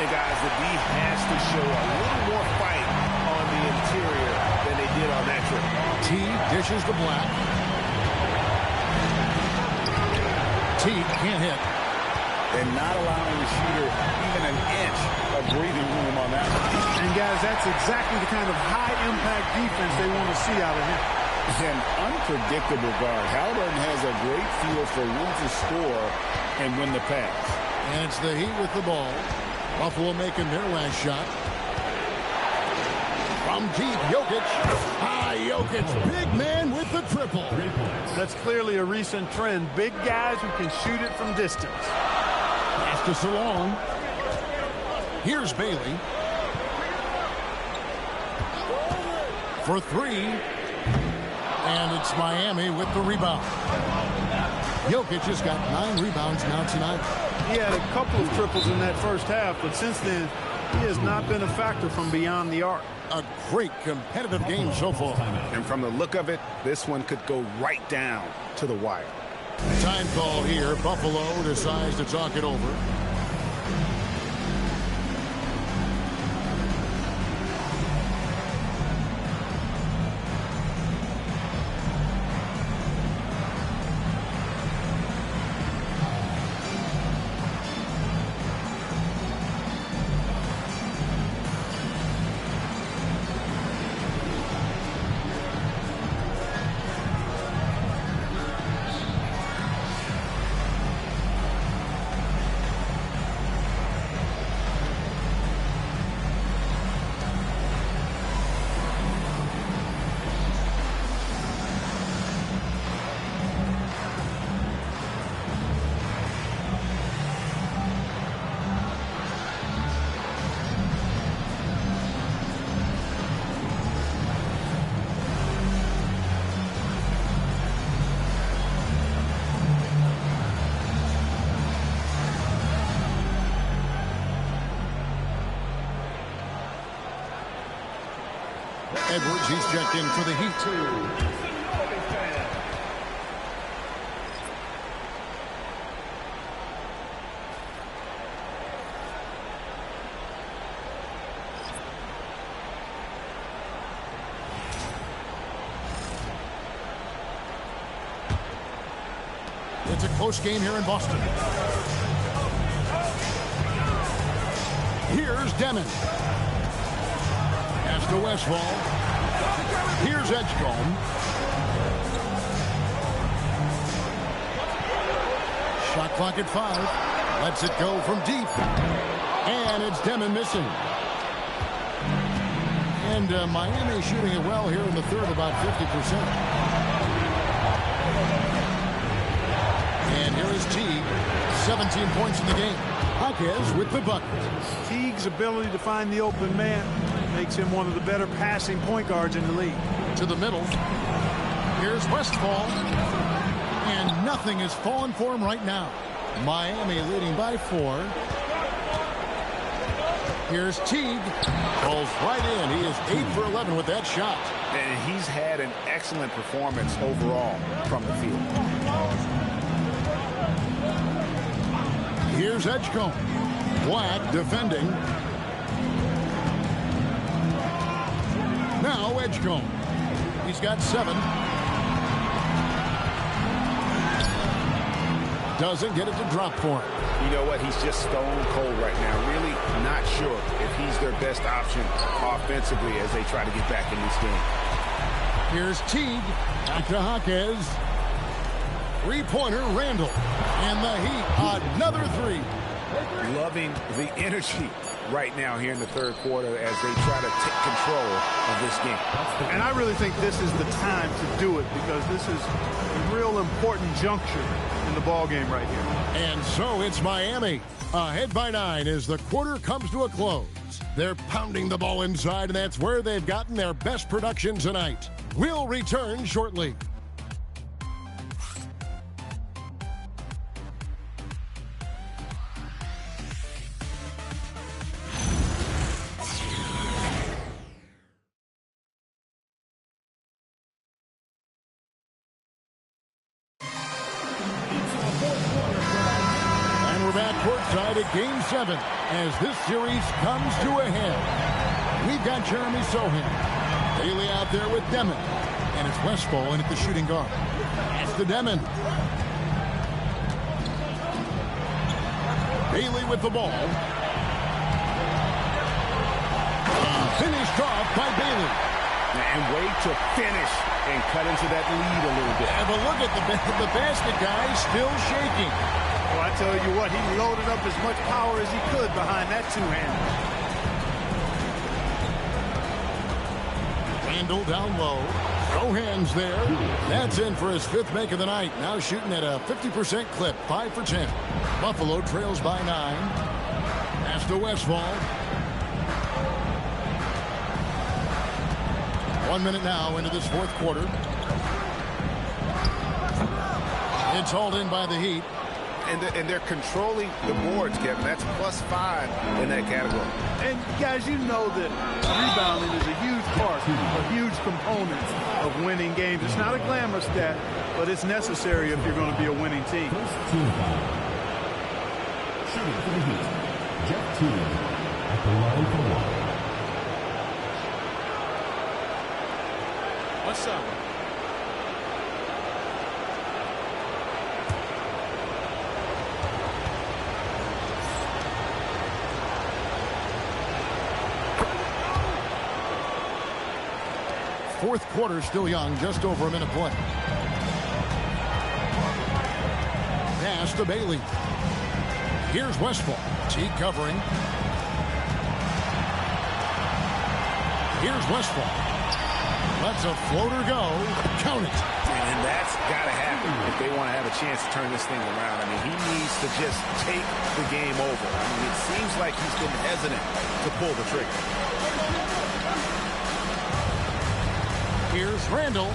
And guys, the D has to show a little more fight on the interior than they did on that trip. T dishes to Black. T can't hit. And not allowing the shooter even an inch of breathing room on that one. And guys, that's exactly the kind of high-impact defense they want to see out of him. An unpredictable guard. Halliburton has a great feel for when to score and when to pass. And it's the Heat with the ball. Buffalo making their last shot. From deep, Jokic. Jokic, big man with the triple. That's clearly a recent trend. Big guys who can shoot it from distance. Pass to Salon. Here's Bailey. For 3. And it's Miami with the rebound. Jokic has got 9 rebounds now tonight. He had a couple of triples in that first half, but since then, he has not been a factor from beyond the arc. A great competitive game so far. And from the look of it, this one could go right down to the wire. Time call here. Buffalo decides to talk it over. Edwards, he's checked in for the Heat. It's a close game here in Boston. Here's Demon. Pass to Westfall. Here's Edgecombe. Shot clock at 5. Lets it go from deep. And it's Demon missing. And Miami shooting it well here in the third, about 50%. And here is Teague, 17 points in the game. Jaquez with the bucket. Teague's ability to find the open man makes him one of the better passing point guards in the league. To the middle. Here's Westfall. And nothing is falling for him right now. Miami leading by 4. Here's Teague. Falls right in. He is 8 for 11 with that shot. And he's had an excellent performance overall from the field. Here's Edgecombe. Black defending. Now Edgecombe. He's got 7. Doesn't get it to drop for him. You know what? He's just stone cold right now. Really not sure if he's their best option offensively as they try to get back in this game. Here's Teague. Back to Jaquez. Three-pointer, Randall. And the Heat, another 3. Loving the energy right now here in the third quarter as they try to take control of this game. And I really think this is the time to do it because this is a real important juncture in the ball game right here. And so it's Miami ahead by 9 as the quarter comes to a close. They're pounding the ball inside, and that's where they've gotten their best production tonight. We'll return shortly. Courtside at Game 7 as this series comes to a head. We've got Jeremy Sohan. Bailey out there with Demon. And it's Westfall in at the shooting guard. That's the Demon. Bailey with the ball. Finished off by Bailey. And wait to finish and cut into that lead a little bit. But look at the basket guy still shaking. Well, I tell you what, he loaded up as much power as he could behind that two-hander. Randall down low. No hands there. That's in for his 5th make of the night. Now shooting at a 50% clip, 5 for 10. Buffalo trails by 9. Pass to Westfall. 1 minute now into this fourth quarter. It's hauled in by the Heat. And they're controlling the boards, Kevin. That's +5 in that category. And, guys, you know that rebounding is a huge part, a huge component of winning games. It's not a glamour stat, but it's necessary if you're going to be a winning team. First team foul. Shooting for the Heat, Jeff Teague at the line for 1. What's up? Fourth quarter still young, just over a minute play. Pass to Bailey. Here's Westfall. Teague covering. Here's Westfall. Lets a floater go. Count it. And that's got to happen if they want to have a chance to turn this thing around. I mean, he needs to just take the game over. I mean, it seems like he's been hesitant to pull the trigger. Here's Randall.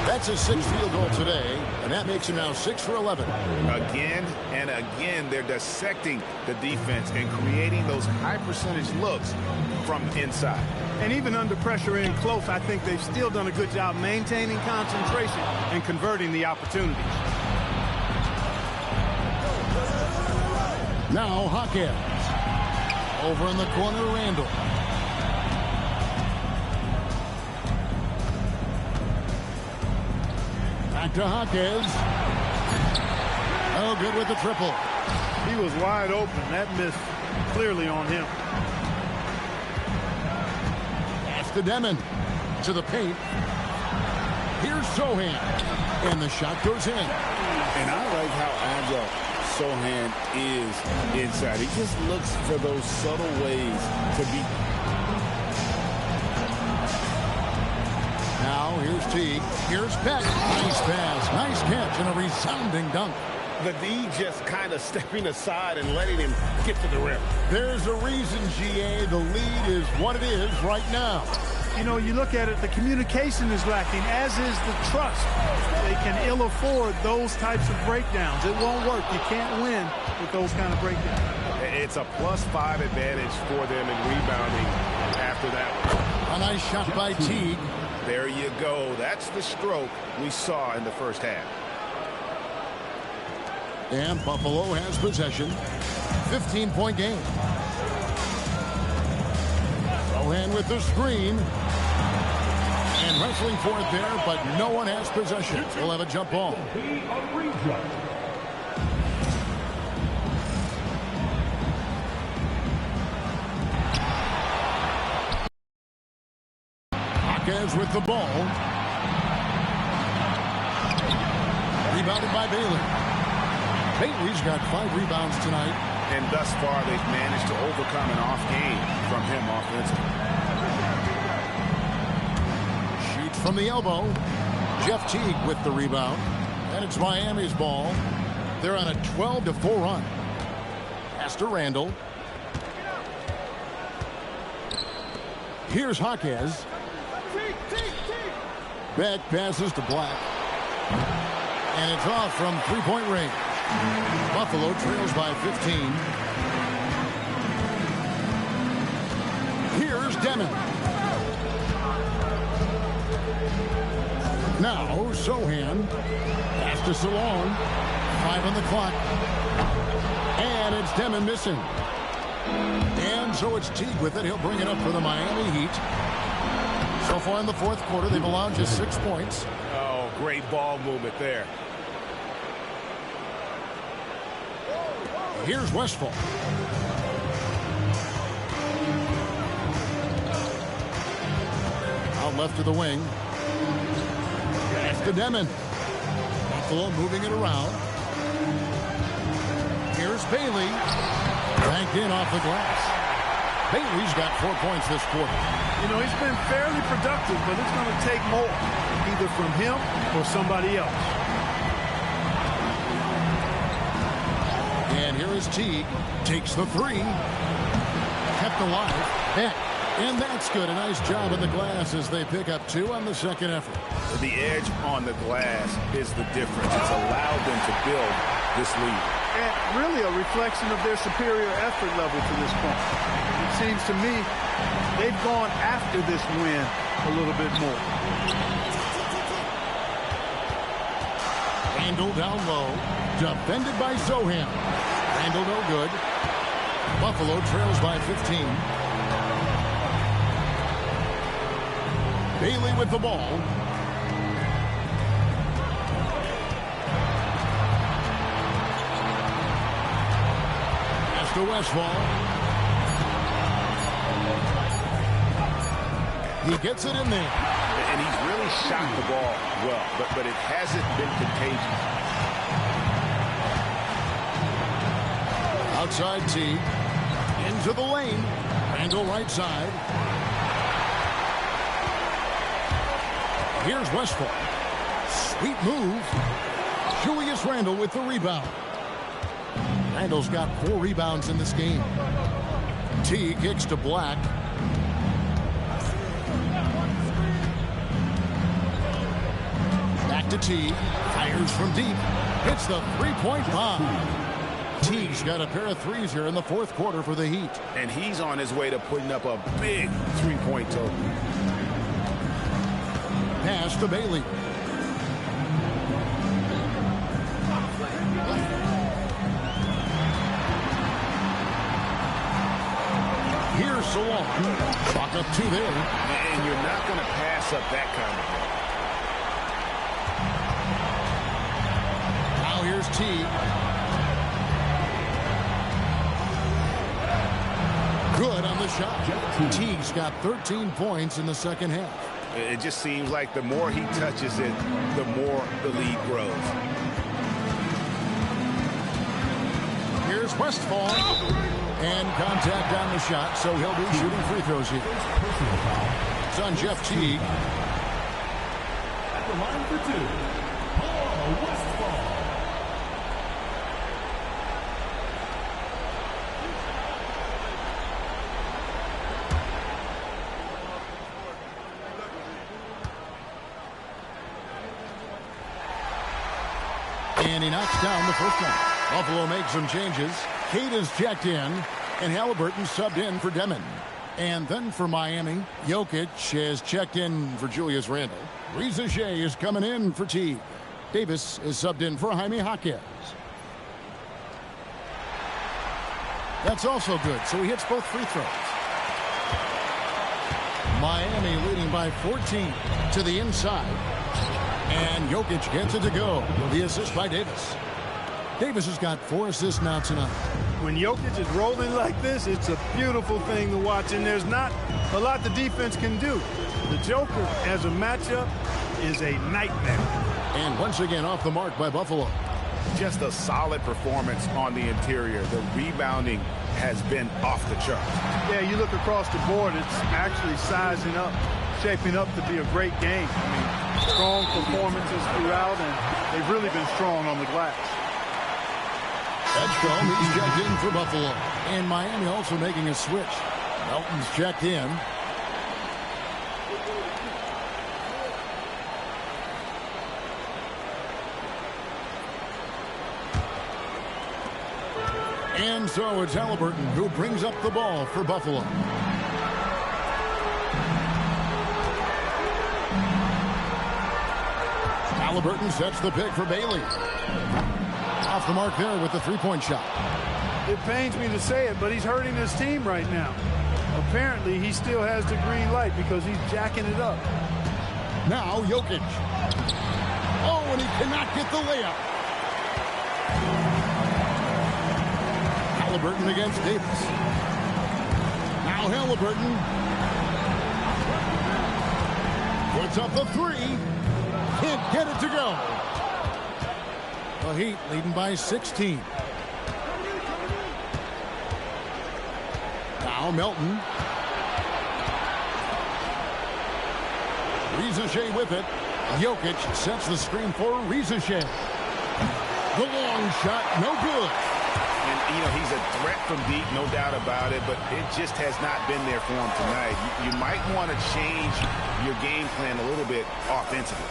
That's his 6th field goal today, and that makes him now 6 for 11. Again and again, they're dissecting the defense and creating those high percentage looks from inside. And even under pressure in close, I think they've still done a good job maintaining concentration and converting the opportunities. Now Hawkins. Over in the corner, Randall. Back to Hawkins. Oh, good with the triple. He was wide open. That missed clearly on him. Pass to Demon. To the paint. Here's Sohan. And the shot goes in. And I like how agile Sohan is inside. He just looks for those subtle ways to be. Now here's Teague. Here's Peck. Nice pass. Nice catch and a resounding dunk. The D just kind of stepping aside and letting him get to the rim. There's a reason, GA, the lead is what it is right now. You know, you look at it, the communication is lacking, as is the trust. They can ill afford those types of breakdowns. It won't work. You can't win with those kind of breakdowns. It's a +5 advantage for them in rebounding after that one. A nice shot by Teague. There you go. That's the stroke we saw in the first half. And Buffalo has possession. 15-point game. Sohan with the screen. And wrestling for it there, but no one has possession. We'll have a jump ball. Hawkins with the ball. Rebounded by Bailey. Bailey's got 5 rebounds tonight. And thus far, they've managed to overcome an off game from him offensively. Shoots from the elbow. Jeff Teague with the rebound. And it's Miami's ball. They're on a 12-4 run. Pass to Randall. Here's Hawkins. Beck passes to Black. And it's off from three-point range. Buffalo trails by 15. Here's Demon. Now Sohan. Pass to Salon. 5 on the clock. And it's Demon missing. And so it's Teague with it. He'll bring it up for the Miami Heat. So far in the fourth quarter, they've allowed just 6 points. Oh, great ball movement there. Here's Westphal. Out left to the wing. Pass to Demon. Buffalo moving it around. Here's Bailey. Banked in off the glass. Bailey's got 4 points this quarter. You know, he's been fairly productive, but it's going to take more, either from him or somebody else. And here is Teague. Takes the 3. Kept alive. And that's good. A nice job in the glass as they pick up 2 on the second effort. The edge on the glass is the difference. It's allowed them to build this lead. And really a reflection of their superior effort level to this point. It seems to me they've gone after this win a little bit more. Randall down low. Defended by Sohan. Randall no good. Buffalo trails by 15. Bailey with the ball. Pass to Westphal. He gets it in there. And he's really shot the ball well, but it hasn't been contagious. Outside Teague. Into the lane. Randall right side. Here's Westphal. Sweet move. Julius Randall with the rebound. Randall's got 4 rebounds in this game. Teague kicks to Black. Back to Teague. Fires from deep. Hits the 3-point bomb. Teague's got a pair of threes here in the fourth quarter for the Heat. And he's on his way to putting up a big three-point total. Pass to Bailey. Here's Salon. Chalk up 2 there. And you're not going to pass up that kind of ball. Now here's Teague. Good on the shot. Teague's got 13 points in the second half. It just seems like the more he touches it, the more the lead grows. Here's Westfall. And contact on the shot, so he'll be shooting free throws here. It's on Jeff Teague. At the line for 2, Paul Westfall. And he knocks down the first one. Buffalo makes some changes. Cade is checked in, and Halliburton subbed in for Demon. And then for Miami, Jokic is checked in for Julius Randle. Reza Shea is coming in for Teague. Davis is subbed in for Jaime Jaquez. That's also good, so he hits both free throws. Miami leading by 14 to the inside. And Jokic gets it to go with the assist by Davis. Davis has got 4 assists now tonight. When Jokic is rolling like this, it's a beautiful thing to watch, and there's not a lot the defense can do. The Joker, as a matchup, is a nightmare. And once again off the mark by Buffalo. Just a solid performance on the interior. The rebounding has been off the charts. Yeah, you look across the board, it's actually sizing up, shaping up to be a great game. I mean, strong performances throughout, and they've really been strong on the glass. Edgecombe, he's checked in for Buffalo. And Miami also making a switch. Melton's checked in. And so it's Halliburton who brings up the ball for Buffalo. Halliburton sets the pick for Bailey. Off the mark there with the three-point shot. It pains me to say it, but he's hurting his team right now. Apparently, he still has the green light because he's jacking it up. Now, Jokic. Oh, and he cannot get the layup. Halliburton against Davis. Now Halliburton puts up the 3. Can't get it to go. The Heat leading by 16. Now Melton. Reza Shea with it. Jokic sets the screen for Reza Shea. The long shot, no good. And, you know, he's a threat from deep, no doubt about it, but it just has not been there for him tonight. You might want to change your game plan a little bit offensively.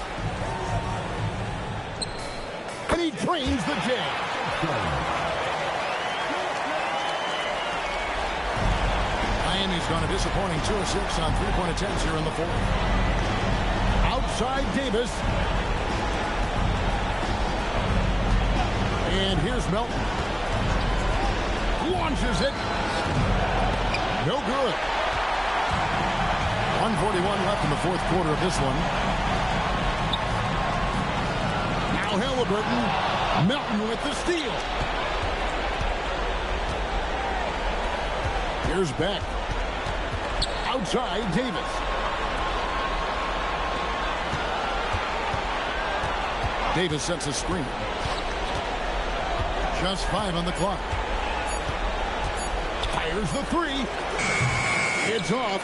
And he trains the jam. Miami's gone a disappointing 2 of 6 on three-point attempts here in the fourth. Outside Davis. And here's Melton. Launches it. No good. 1:41 left in the fourth quarter of this one. Now Halliburton. Melton with the steal. Here's Beck. Outside Davis. Davis sets a screen. Just 5 on the clock. Fires the 3. It's off.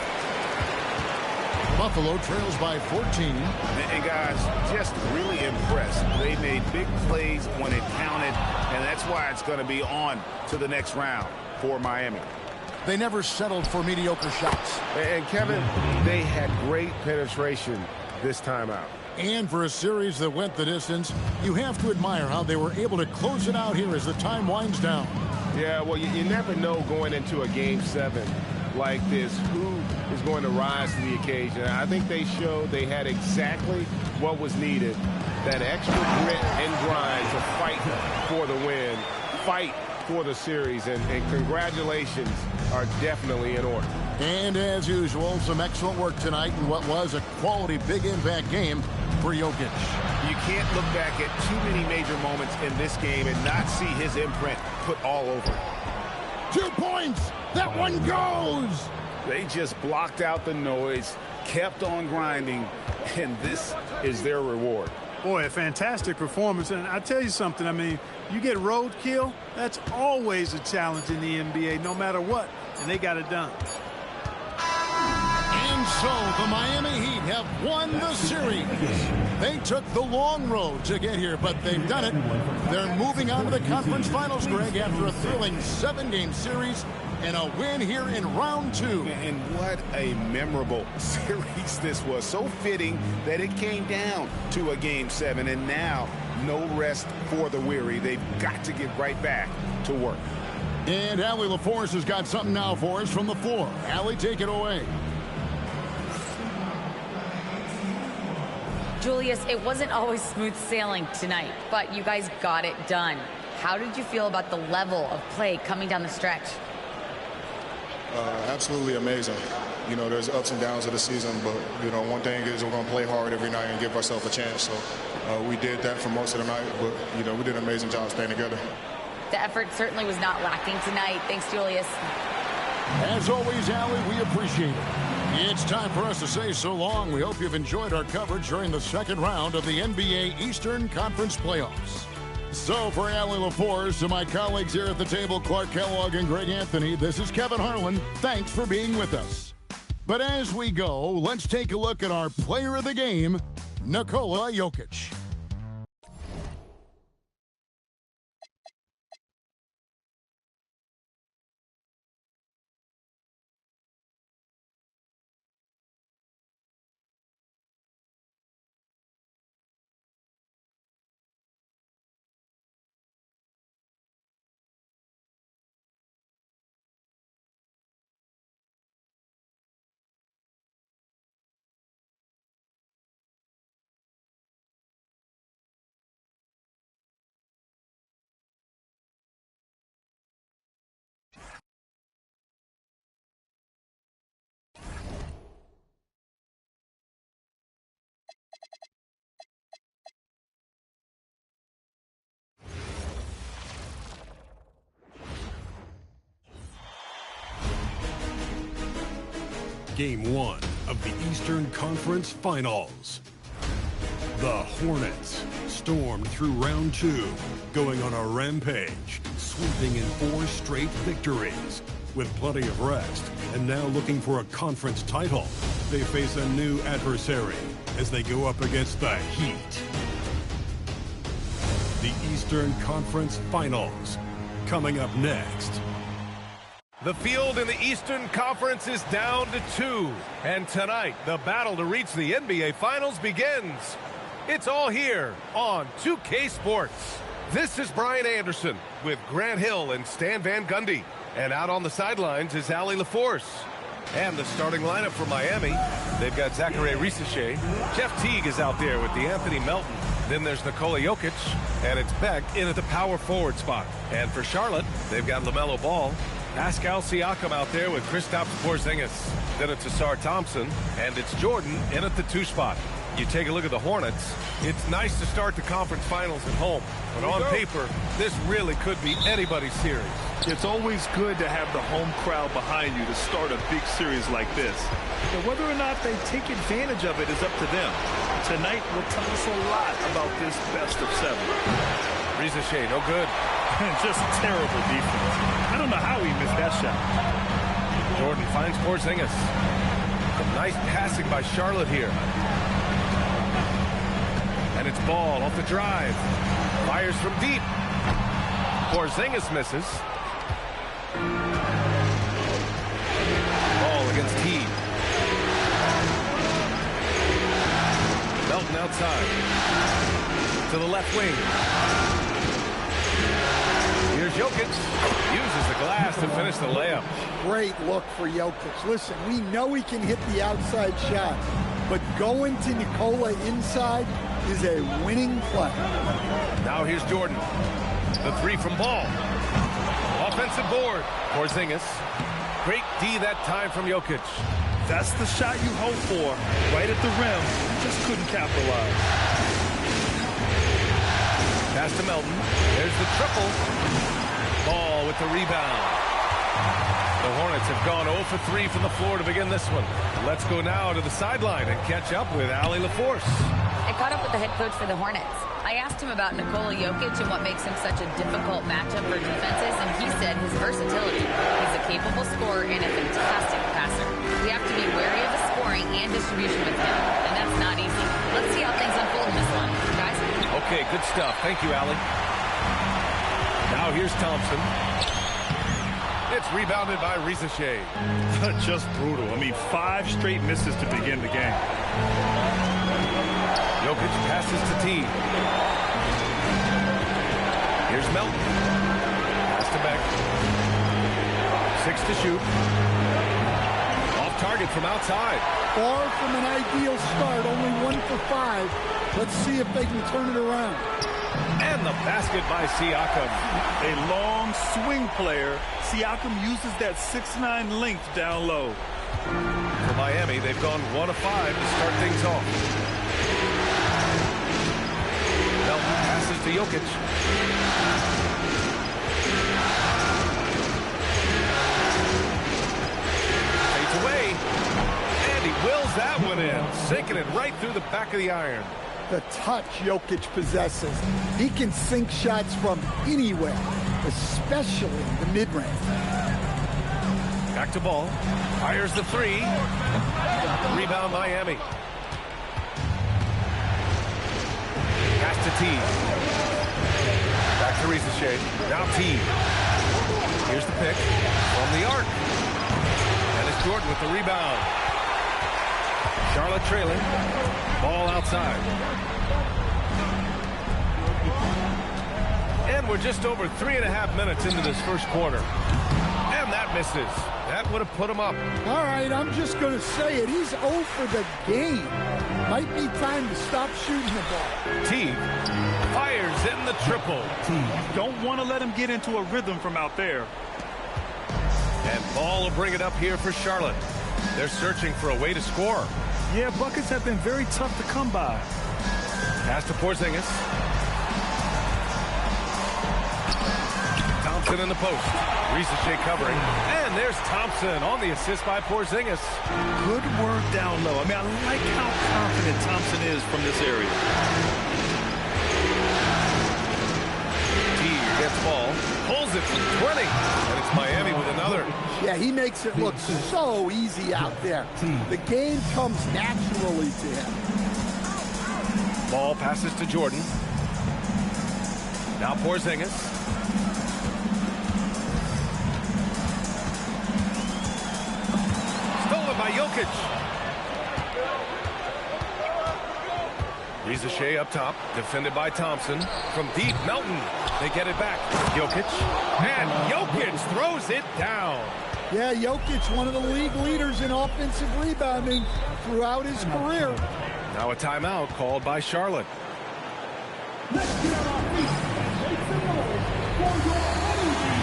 Buffalo trails by 14. And guys, just really impressed. They made big plays when it counted, and that's why it's going to be on to the next round for Miami. They never settled for mediocre shots. And Kevin, they had great penetration this time out. And for a series that went the distance, you have to admire how they were able to close it out here as the time winds down. Yeah, well, you never know going into a Game 7 like this who is going to rise to the occasion. I think they showed they had exactly what was needed, that extra grit and grind to fight for the win, fight for the series, and congratulations are definitely in order. And as usual, some excellent work tonight in what was a quality big impact game for Jokic. You can't look back at too many major moments in this game and not see his imprint put all over it. 2 points! That one goes! They just blocked out the noise, kept on grinding, and this is their reward. Boy, a fantastic performance. And I tell you something, I mean, you get roadkill, that's always a challenge in the NBA, no matter what, and they got it done. And so the Miami Heat have won the series. They took the long road to get here, but they've done it. They're moving on to the conference finals, Greg, after a thrilling 7-game series and a win here in round 2. And what a memorable series this was. So fitting that it came down to a Game 7, and now no rest for the weary. They've got to get right back to work. And Allie LaForce has got something now for us from the floor. Allie, take it away. Julius, it wasn't always smooth sailing tonight, but you guys got it done. How did you feel about the level of play coming down the stretch? Absolutely amazing. You know, there's ups and downs of the season, but, you know, one thing is we're going to play hard every night and give ourselves a chance. So we did that for most of the night, but, you know, we did an amazing job staying together. The effort certainly was not lacking tonight. Thanks, Julius. As always, Allie, we appreciate it. It's time for us to say so long. We hope you've enjoyed our coverage during the second round of the NBA Eastern Conference Playoffs. So for Allie LaForce, to my colleagues here at the table, Clark Kellogg and Greg Anthony, this is Kevin Harlan. Thanks for being with us. But as we go, let's take a look at our player of the game, Nikola Jokic. Game 1 of the Eastern Conference Finals. The Hornets stormed through round 2, going on a rampage, sweeping in 4 straight victories. With plenty of rest, and now looking for a conference title, they face a new adversary as they go up against the Heat. The Eastern Conference Finals, coming up next. The field in the Eastern Conference is down to 2. And tonight, the battle to reach the NBA Finals begins. It's all here on 2K Sports. This is Brian Anderson with Grant Hill and Stan Van Gundy. And out on the sidelines is Allie LaForce. And the starting lineup for Miami, they've got Zachary Rissache. Jeff Teague is out there with DeAnthony Melton. Then there's Nikola Jokic, and it's Beck in at the power forward spot. And for Charlotte, they've got LaMelo Ball, Pascal Siakam out there with Kristaps Porzingis. Then it's Asar Thompson, and it's Jordan in at the 2 spot. You take a look at the Hornets, it's nice to start the conference finals at home. But on paper, this really could be anybody's series. It's always good to have the home crowd behind you to start a big series like this. But whether or not they take advantage of it is up to them. Tonight will tell us a lot about this best of 7. Rissache, no good. Just terrible defense. I don't know how he missed that shot. Jordan finds Porzingis. Some nice passing by Charlotte here. And it's Ball off the drive. Fires from deep. Porzingis misses. Ball against Teague. Melton Jordan outside. To the left wing. Here's Jokic. Uses the glass to finish the layup. Great look for Jokic. Listen, we know he can hit the outside shot, but going to Nikola inside is a winning play. Now here's Jordan. The three from Ball. Offensive board. Porzingis. Great D that time from Jokic. That's the shot you hope for. Right at the rim. Just couldn't capitalize. Pass to Melton. There's the triple. Ball with the rebound. The Hornets have gone 0 for 3 from the floor to begin this one. Let's go now to the sideline and catch up with Allie LaForce. I caught up with the head coach for the Hornets. I asked him about Nikola Jokic and what makes him such a difficult matchup for defenses, and he said his versatility. He's a capable scorer and a fantastic passer. We have to be wary of his scoring and distribution with him, and that's not easy. Let's see how things unfold in this one. Guys? Okay, good stuff. Thank you, Allie. Now here's Thompson. It's rebounded by Rizachet. Just brutal. I mean, 5 straight misses to begin the game. Jokic passes to T. Here's Melton. Pass to Beck. 6 to shoot. Off target from outside. Far from an ideal start, only 1 for 5. Let's see if they can turn it around. And the basket by Siakam. A long swing player. Siakam uses that 6'9" length down low. For Miami, they've gone 1 of 5 to start things off. Melton passes to Jokic. Fades away. And he wills that one in. Sinking it right through the back of the iron. The touch Jokic possesses. He can sink shots from anywhere, especially the mid-range. Back to Ball. Fires the 3. Rebound Miami. Pass to T. Back to Rizachet. Now T. Here's the pick from the arc. And it's Jordan with the rebound. Charlotte trailing. Ball outside. And we're just over 3.5 minutes into this first quarter. And that misses. That would have put him up. All right, I'm just going to say it. He's 0 for the game. Might be time to stop shooting the ball. T fires in the triple. Don't want to let him get into a rhythm from out there. And Ball will bring it up here for Charlotte. They're searching for a way to score. Yeah, buckets have been very tough to come by. Pass to Porzingis. Thompson in the post. Rizachet covering. And there's Thompson on the assist by Porzingis. Good work down low. I mean, I like how confident Thompson is from this area. T gets Ball. Pulls it from 20. And it's Miami with another. Yeah, he makes it look so easy out there. The game comes naturally to him. Ball passes to Jordan. Now Porzingis. Stolen by Jokic. Rizachet up top, defended by Thompson. From deep, Melton. They get it back. Jokic. And Jokic throws it down. Yeah, Jokic, one of the league leaders in offensive rebounding throughout his career. Now a timeout called by Charlotte. Let's get on our feet. Make some noise for your energy.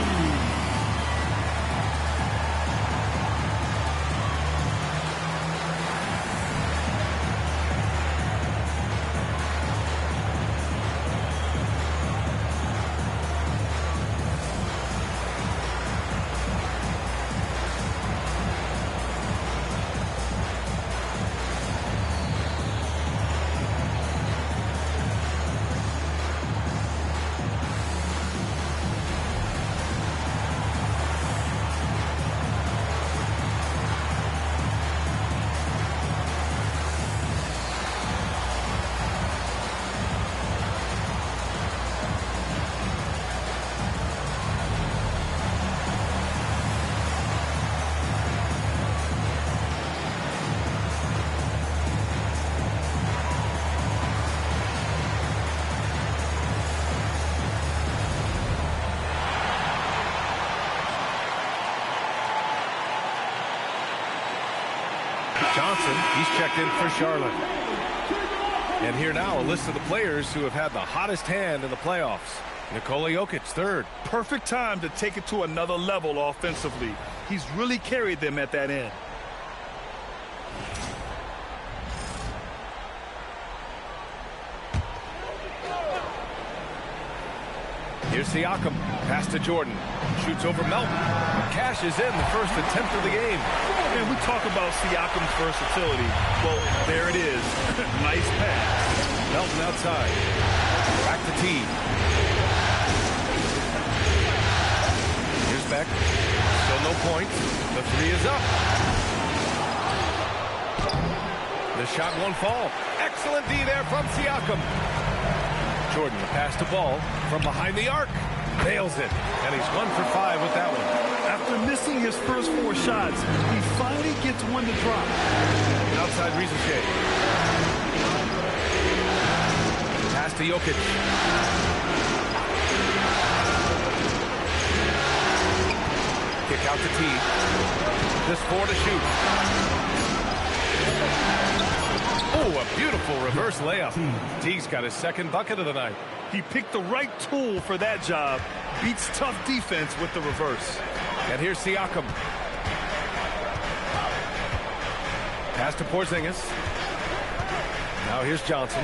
Johnson. He's checked in for Charlotte. And here now, a list of the players who have had the hottest hand in the playoffs. Nikola Jokic, third. Perfect time to take it to another level offensively. He's really carried them at that end. Here's Siakam. Pass to Jordan. Shoots over Melton. Cashes in the first attempt of the game. And we talk about Siakam's versatility. Well, there it is. Nice pass. Melton outside. Back to T. Here's Beck. Still no points. The three is up. The shot won't fall. Excellent D there from Siakam. Jordan, the pass to Ball from behind the arc. Nails it. And he's 1 for 5 with that one. After missing his first 4 shots, he finally gets one to drop. Outside Rizichet. Pass to Jokic. Kick out to T. Just 4 to shoot. Oh, a beautiful reverse layup. T's got his second bucket of the night. He picked the right tool for that job. Beats tough defense with the reverse. And here's Siakam. Pass to Porzingis. Now here's Johnson.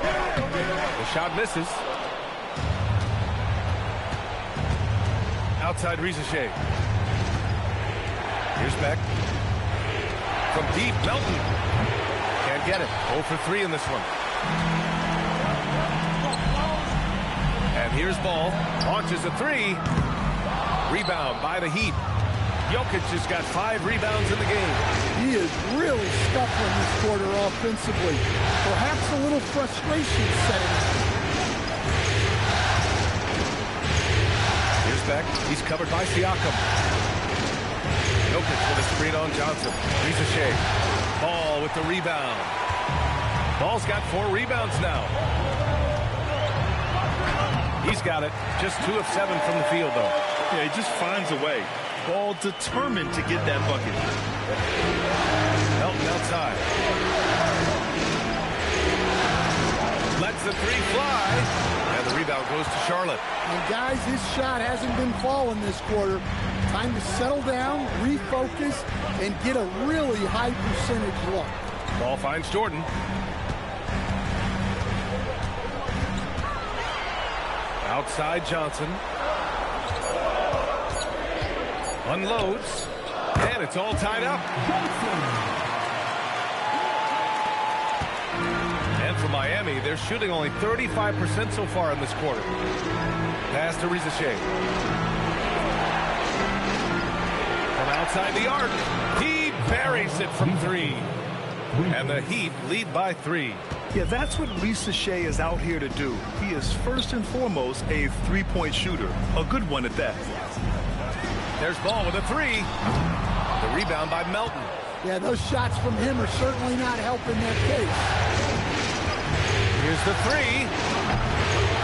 The shot misses. Outside Rizichet. Here's Beck. From deep, Melton. Can't get it. 0 for 3 in this one. And here's Ball. Launches a 3. Rebound by the Heat. Jokic has got 5 rebounds in the game. He is really scuffling this quarter offensively. Perhaps a little frustration setting in. Here's Beck. He's covered by Siakam. Jokic with a screen on Johnson. Rizichet. Ball with the rebound. Ball's got 4 rebounds now. He's got it. Just 2 of 7 from the field, though. Yeah, he just finds a way. Ball determined to get that bucket. Melton outside. Lets the 3 fly. And the rebound goes to Charlotte. And guys, his shot hasn't been falling this quarter. Time to settle down, refocus, and get a really high percentage look. Ball finds Jordan. Outside Johnson. Unloads. And it's all tied up. And for Miami, they're shooting only 35% so far in this quarter. Pass to Rizichet. From outside the arc, he buries it from 3. And the Heat lead by 3. Yeah, that's what Rizichet is out here to do. He is first and foremost a three-point shooter. A good one at that. There's Ball with a 3. The rebound by Melton. Yeah, those shots from him are certainly not helping their case. Here's the 3.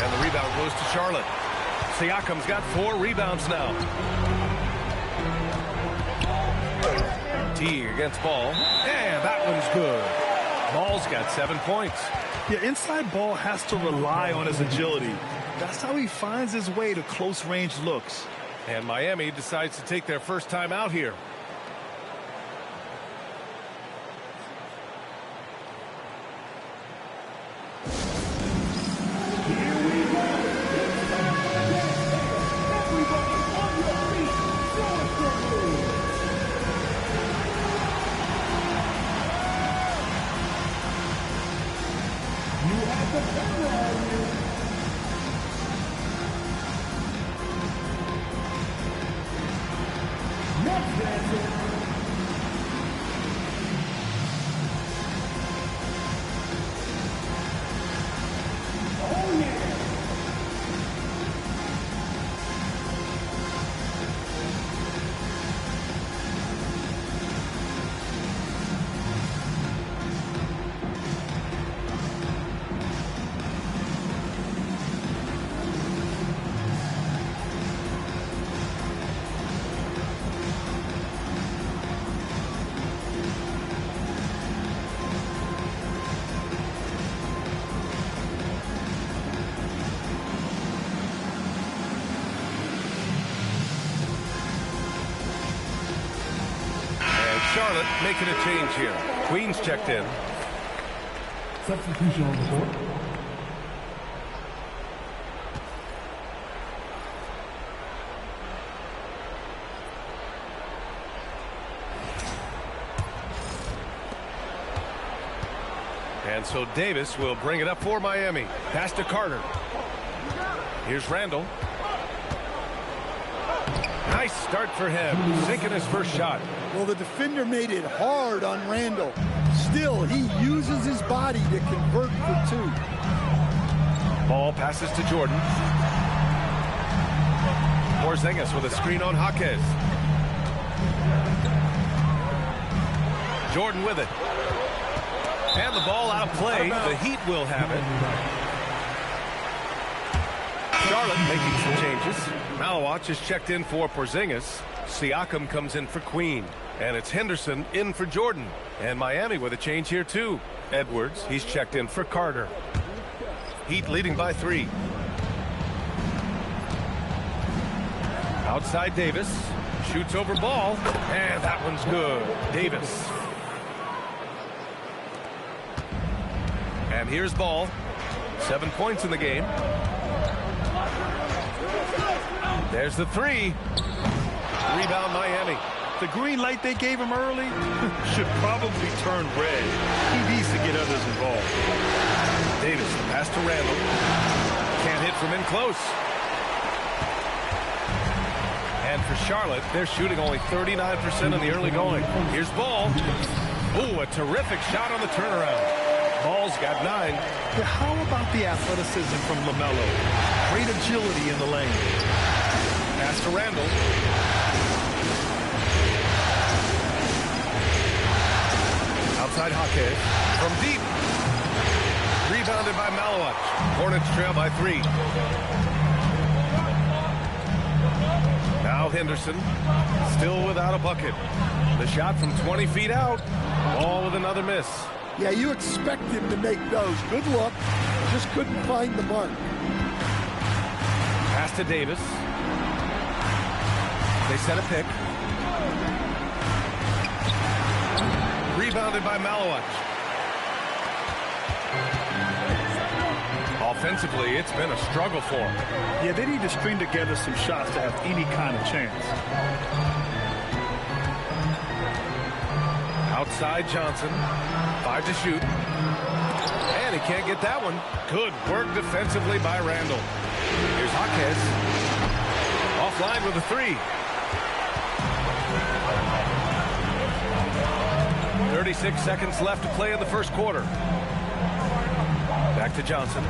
And the rebound goes to Charlotte. Siakam's got 4 rebounds now. T against Ball. And that one's good. Ball's got 7 points. Yeah, inside Ball has to rely on his agility. That's how he finds his way to close-range looks. And Miami decides to take their first time out here. Next Charlotte making a change here. Queen's checked in. Substitution on the board. And so Davis will bring it up for Miami. Pass to Carter. Here's Randall. Nice start for him. Sinking his first shot. Well, the defender made it hard on Randall. Still, he uses his body to convert for two. Ball passes to Jordan. Porzingis with a screen on Jaquez. Jordan with it. And the ball out of play. The Heat will have it. Charlotte making some changes. Malawach is checked in for Porzingis. Siakam comes in for Queen. And it's Henderson in for Jordan. And Miami with a change here too. Edwards, he's checked in for Carter. Heat leading by 3. Outside Davis. Shoots over ball. And that one's good. Davis. And here's Ball. 7 points in the game. There's the 3. Rebound Miami. The green light they gave him early should probably turn red. He needs to get others involved. Davis, the pass to Randall. Can't hit from in close. And for Charlotte, they're shooting only 39% in the early going. Here's Ball. Ooh, a terrific shot on the turnaround. Ball's got 9. Yeah, how about the athleticism from LaMelo? Great agility in the lane. Pass to Randall. Outside Jaquez. From deep. Rebounded by Malawach. Hornets trail by 3. Now Henderson. Still without a bucket. The shot from 20 feet out. Ball with another miss. Yeah, you expect him to make those. Good luck. Just couldn't find the mark. Pass to Davis. They set a pick. Rebounded by Malawach. Offensively, it's been a struggle for him. Yeah, they need to string together some shots to have any kind of chance. Outside Johnson. 5 to shoot. And he can't get that one. Good work defensively by Randall. Here's Jaquez. Offline with a 3. 36 seconds left to play in the first quarter. Back to Johnson.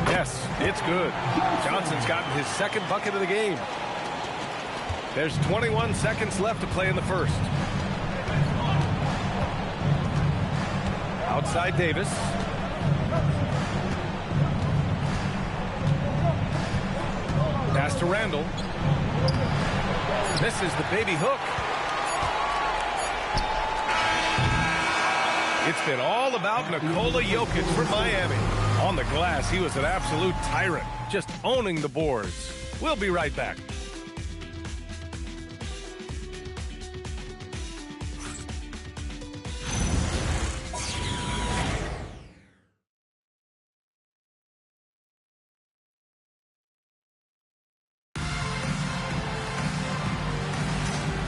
Yes, it's good. Johnson's gotten his second bucket of the game. There's 21 seconds left to play in the first. Outside Davis. Pass to Randall. Misses the baby hook. It's been all about Nikola Jokic for Miami. On the glass, he was an absolute tyrant, just owning the boards. We'll be right back.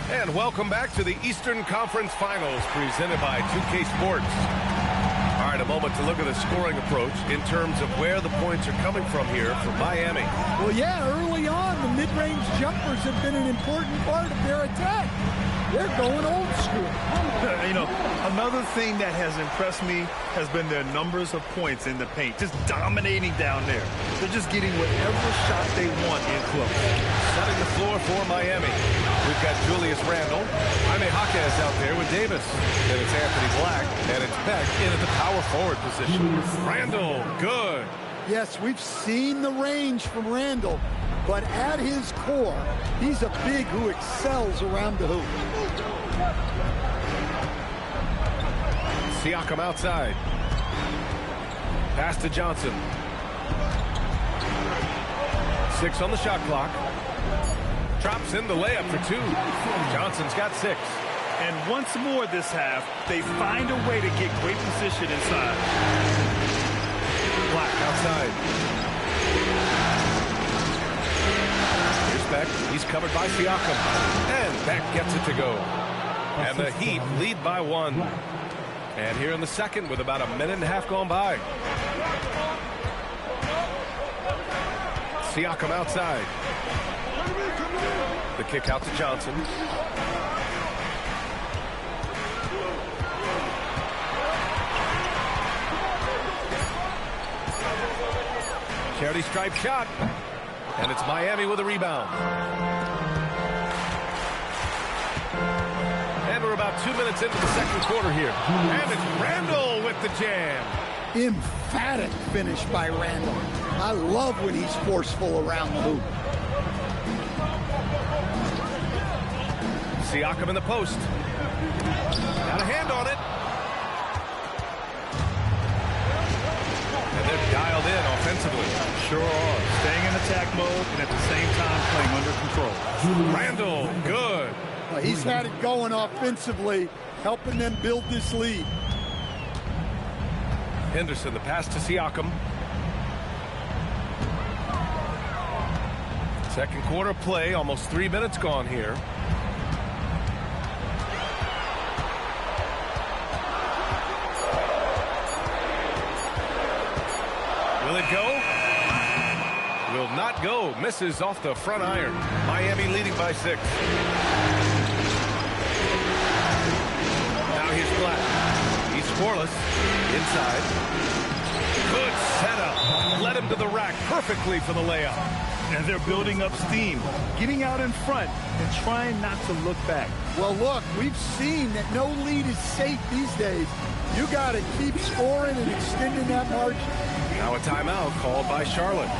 And welcome back to the Eastern Conference Finals presented by 2K Sports. All right, a moment to look at the scoring approach in terms of where the points are coming from here for Miami. Well, yeah, early on, the mid-range jumpers have been an important part of their attack. They're going old school. You know, another thing that has impressed me has been their numbers of points in the paint, just dominating down there. They're just getting whatever shot they want in close. Setting the floor for Miami. We've got Julius Randle. Jaime Jaquez out there with Davis. Then it's Anthony Black, and it's Beck in at the power forward position. Randle, good. Yes, we've seen the range from Randle, but at his core, he's a big who excels around the hoop. Siakam outside. Pass to Johnson. 6 on the shot clock. Drops in the layup for 2. Johnson's got 6. And once more this half, they find a way to get great position inside. Black outside. Here's Beck. He's covered by Siakam. And Beck gets it to go. And the Heat lead by 1. And here in the second with about a minute and a half gone by. Siakam outside. The kick out to Johnson. Charity stripe shot. And it's Miami with a rebound. And we're about 2 minutes into the second quarter here. And it's Randall with the jam. Emphatic finish by Randall. I love when he's forceful around the hoop. Siakam in the post. Got a hand on it. And they're dialed in offensively. Sure are. Staying in attack mode and at the same time playing under control. Randall, good. Well, he's had it going offensively, helping them build this lead. Henderson, the pass to Siakam. Second quarter play, almost 3 minutes gone here. Will it go? Will not go. Misses off the front iron. Miami leading by 6. Now here's Black. He's scoreless. Inside. Good setup. Led him to the rack perfectly for the layup. And they're building up steam, getting out in front and trying not to look back. Well, look, we've seen that no lead is safe these days. You got to keep scoring and extending that margin. Now a timeout called by Charlotte.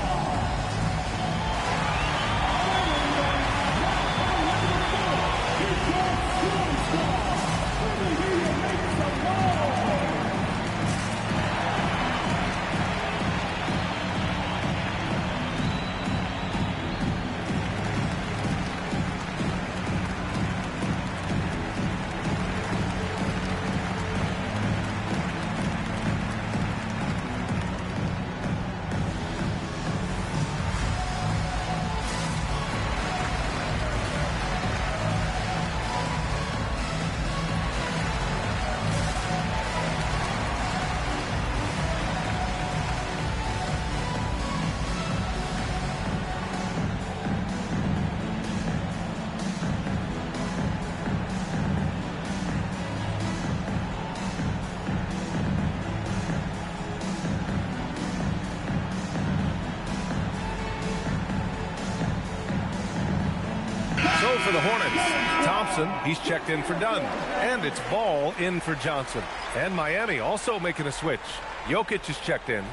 For the Hornets, Thompson, he's checked in for Dunn. And it's Ball in for Johnson. And Miami also making a switch. Jokic is checked in.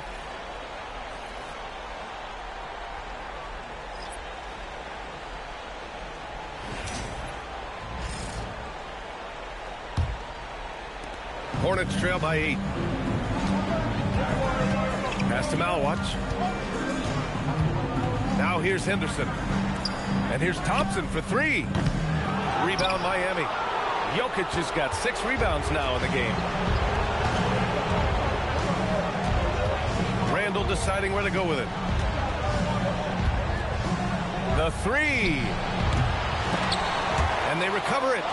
Hornets trail by 8. Pass to Malwatch. Now here's Henderson. And here's Thompson for 3. Rebound Miami. Jokic has got 6 rebounds now in the game. Randall deciding where to go with it. The 3. And they recover it.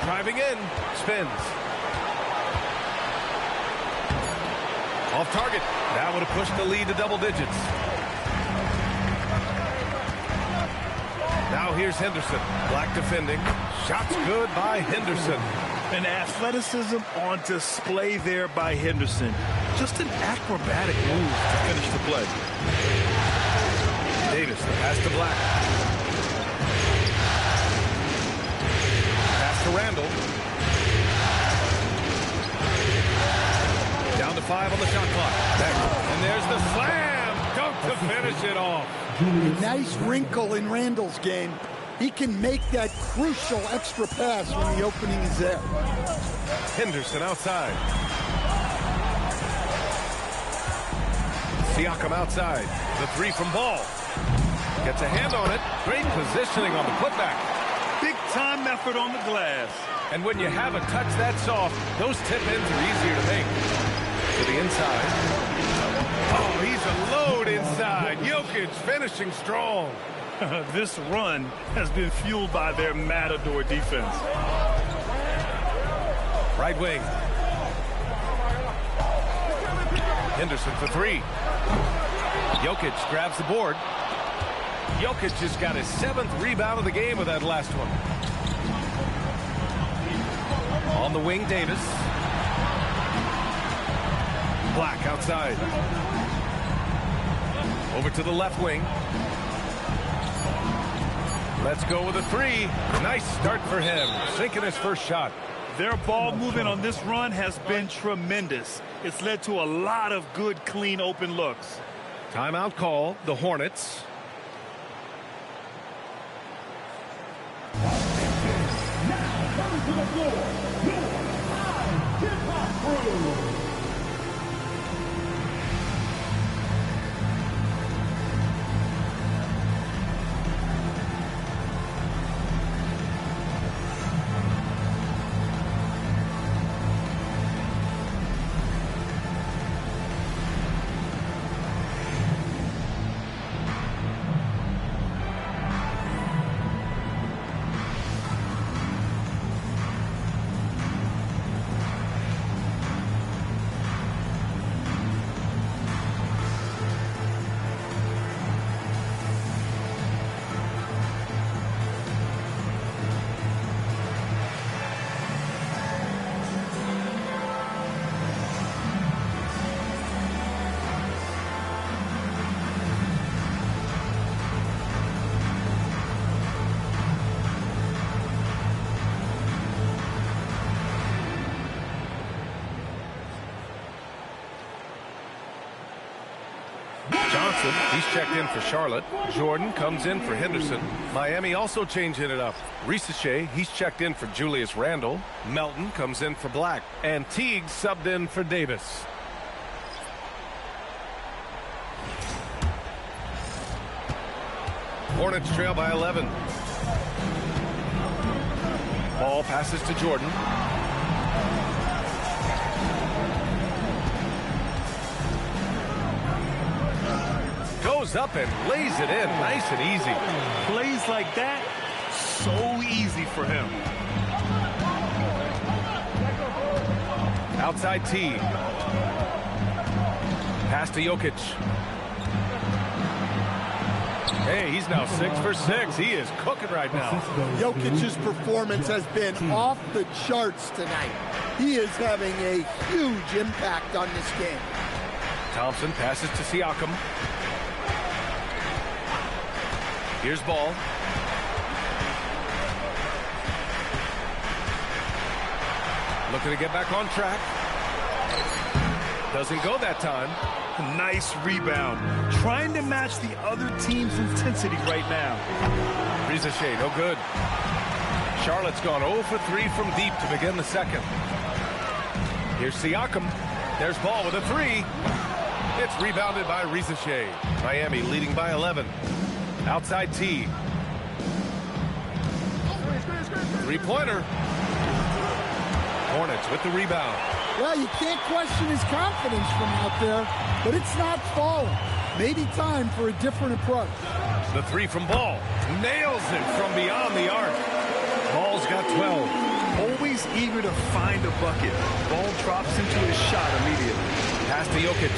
Driving in. Spins. Off target. That would have pushed the lead to double digits. Now here's Henderson. Black defending. Shots good by Henderson. And athleticism on display there by Henderson. Just an acrobatic move to finish the play. Davis, the pass to Black. Pass to Randall. Down to 5 on the shot clock. And there's the slam. Dunk to finish it off. Nice wrinkle in Randall's game. He can make that crucial extra pass when the opening is there. Henderson outside. Siakam outside. The three from Ball. Gets a hand on it. Great positioning on the putback. Big-time effort on the glass. And when you have a touch that soft, those tip-ins are easier to make. To the inside. Oh, he's a load inside. Jokic finishing strong. This run has been fueled by their Matador defense. Right wing. Henderson for three. Jokic grabs the board. Jokic just got his 7th rebound of the game with that last one. On the wing, Davis. Black outside. Over to the left wing. Let's go with a three. Nice start for him. Sinking his first shot. Their ball movement on this run has been tremendous. It's led to a lot of good, clean, open looks. Timeout call, the Hornets. Now coming to the floor, your hip-hop crew. Johnson, he's checked in for Charlotte. Jordan comes in for Henderson. Miami also changing it up. Risache, he's checked in for Julius Randle. Melton comes in for Black. And Teague subbed in for Davis. Hornets trail by 11. Ball passes to Jordan. Goes up and lays it in nice and easy. Plays like that, so easy for him. Outside T. Pass to Jokic. Hey, he's now 6 for 6. He is cooking right now. Jokic's performance has been off the charts tonight. He is having a huge impact on this game. Thompson passes to Siakam. Here's Ball. Looking to get back on track. Doesn't go that time. Nice rebound. Trying to match the other team's intensity right now. Risache, no good. Charlotte's gone 0 for 3 from deep to begin the second. Here's Siakam. There's Ball with a three. It's rebounded by Risache. Miami leading by 11. Outside T. Three-pointer. Hornets with the rebound. Well, you can't question his confidence from out there, but it's not falling. Maybe time for a different approach. The three from Ball. Nails it from beyond the arc. Ball's got 12. Always eager to find a bucket. Ball drops into his shot immediately. Pass to Jokic.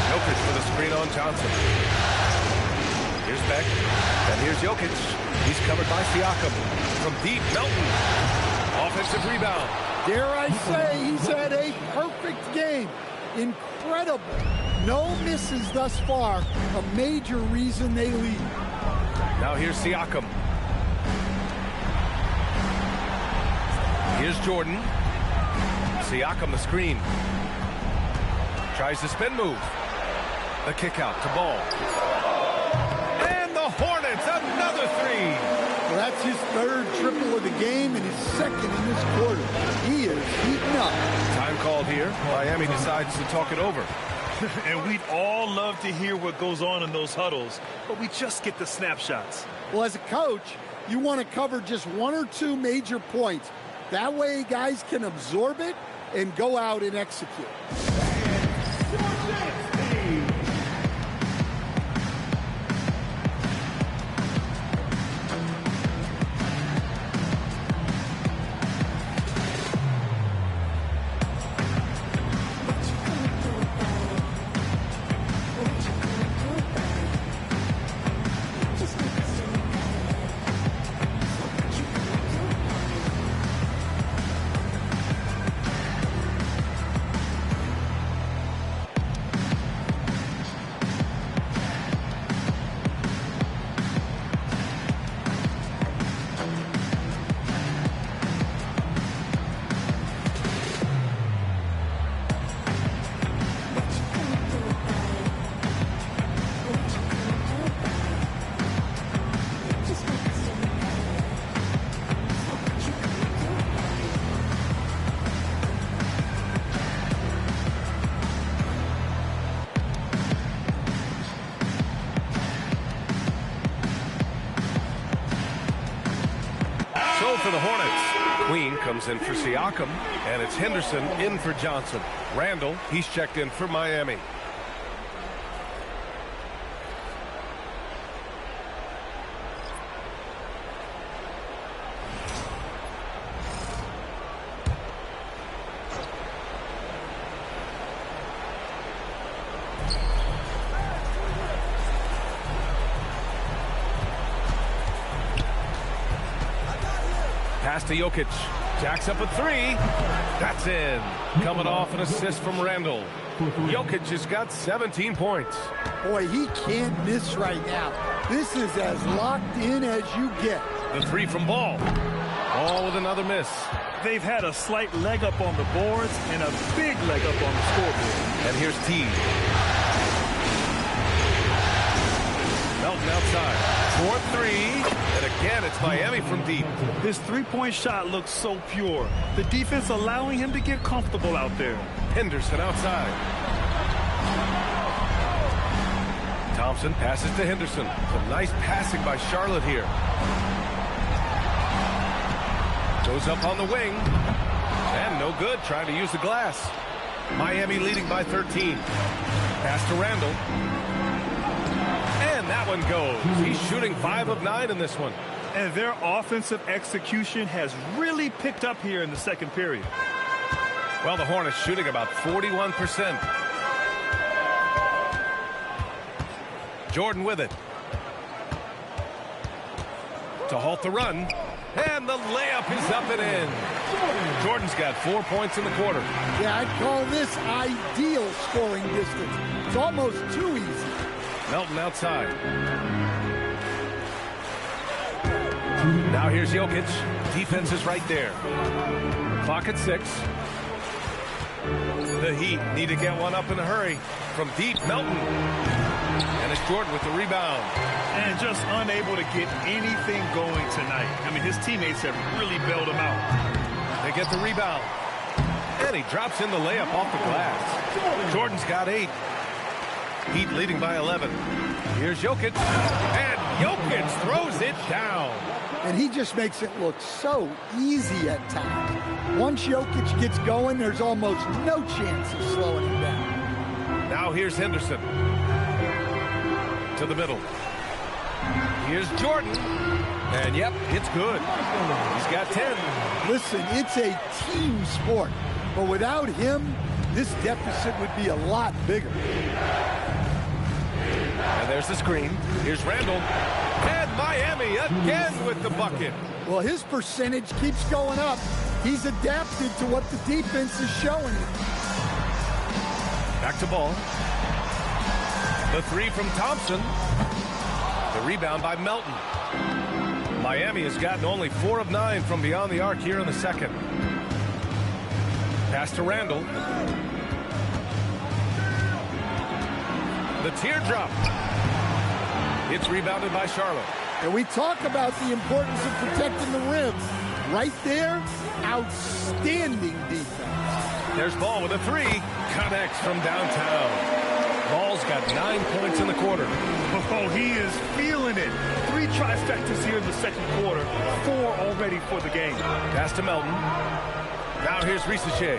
Jokic for the screen on Johnson. Here's Beck. And here's Jokic. He's covered by Siakam. From deep, Melton. Offensive rebound. Dare I say he's had a perfect game. Incredible. No misses thus far. A major reason they lead. Now here's Siakam. Here's Jordan. Siakam the screen. Tries the spin move. The kick out to Ball. And the Hornets, another three. Well, that's his third triple of the game and his second in this quarter. He is heating up. Time called here. Miami decides to talk it over. And we'd all love to hear what goes on in those huddles, but we just get the snapshots. Well, as a coach, you want to cover just one or two major points. That way guys can absorb it and go out and execute. For the Hornets, Queen comes in for Siakam, and it's Henderson in for Johnson. Randall, he's checked in for Miami. Pass to Jokic. Jacks up a three. That's in. Coming off an assist from Randall. Jokic has got 17 points. Boy, he can't miss right now. This is as locked in as you get. The three from Ball. Ball with another miss. They've had a slight leg up on the boards and a big leg up on the scoreboard. And here's T. Melton outside. 4-3. And again, it's Miami from deep. His three-point shot looks so pure. The defense allowing him to get comfortable out there. Henderson outside. Thompson passes to Henderson. Some nice passing by Charlotte here. Goes up on the wing. And no good, trying to use the glass. Miami leading by 13. Pass to Randall. And that one goes. He's shooting 5 of 9 in this one. And their offensive execution has really picked up here in the second period. Well, the Hornets shooting about 41%. Jordan with it. To halt the run. And the layup is up and in. Jordan's got 4 points in the quarter. Yeah, I'd call this ideal scoring distance. It's almost too easy. Melton outside. Now here's Jokic. Defense is right there. Clock at 6. The Heat need to get one up in a hurry. From deep, Melton. And it's Jordan with the rebound. And just unable to get anything going tonight. I mean, his teammates have really bailed him out. They get the rebound. And he drops in the layup off the glass. Jordan's got 8. Heat leading by 11. Here's Jokic. And Jokic throws it down. And he just makes it look so easy at times. Once Jokic gets going, there's almost no chance of slowing him down. Now here's Henderson. To the middle. Here's Jordan. And yep, it's good. He's got 10. Listen, it's a team sport. But without him, this deficit would be a lot bigger. And there's the screen. Here's Randall. And Miami again with the bucket. Well, his percentage keeps going up. He's adapted to what the defense is showing him. Back to Ball. The three from Thompson. The rebound by Melton. Miami has gotten only 4 of 9 from beyond the arc here in the second. Pass to Randall. The teardrop. It's rebounded by Charlotte. And we talk about the importance of protecting the rim. Right there, outstanding defense. There's Ball with a 3. Connects from downtown. Ball's got 9 points in the quarter. Oh, he is feeling it. 3 trifectas here in the second quarter. 4 already for the game. Pass to Melton. Now here's Risacher.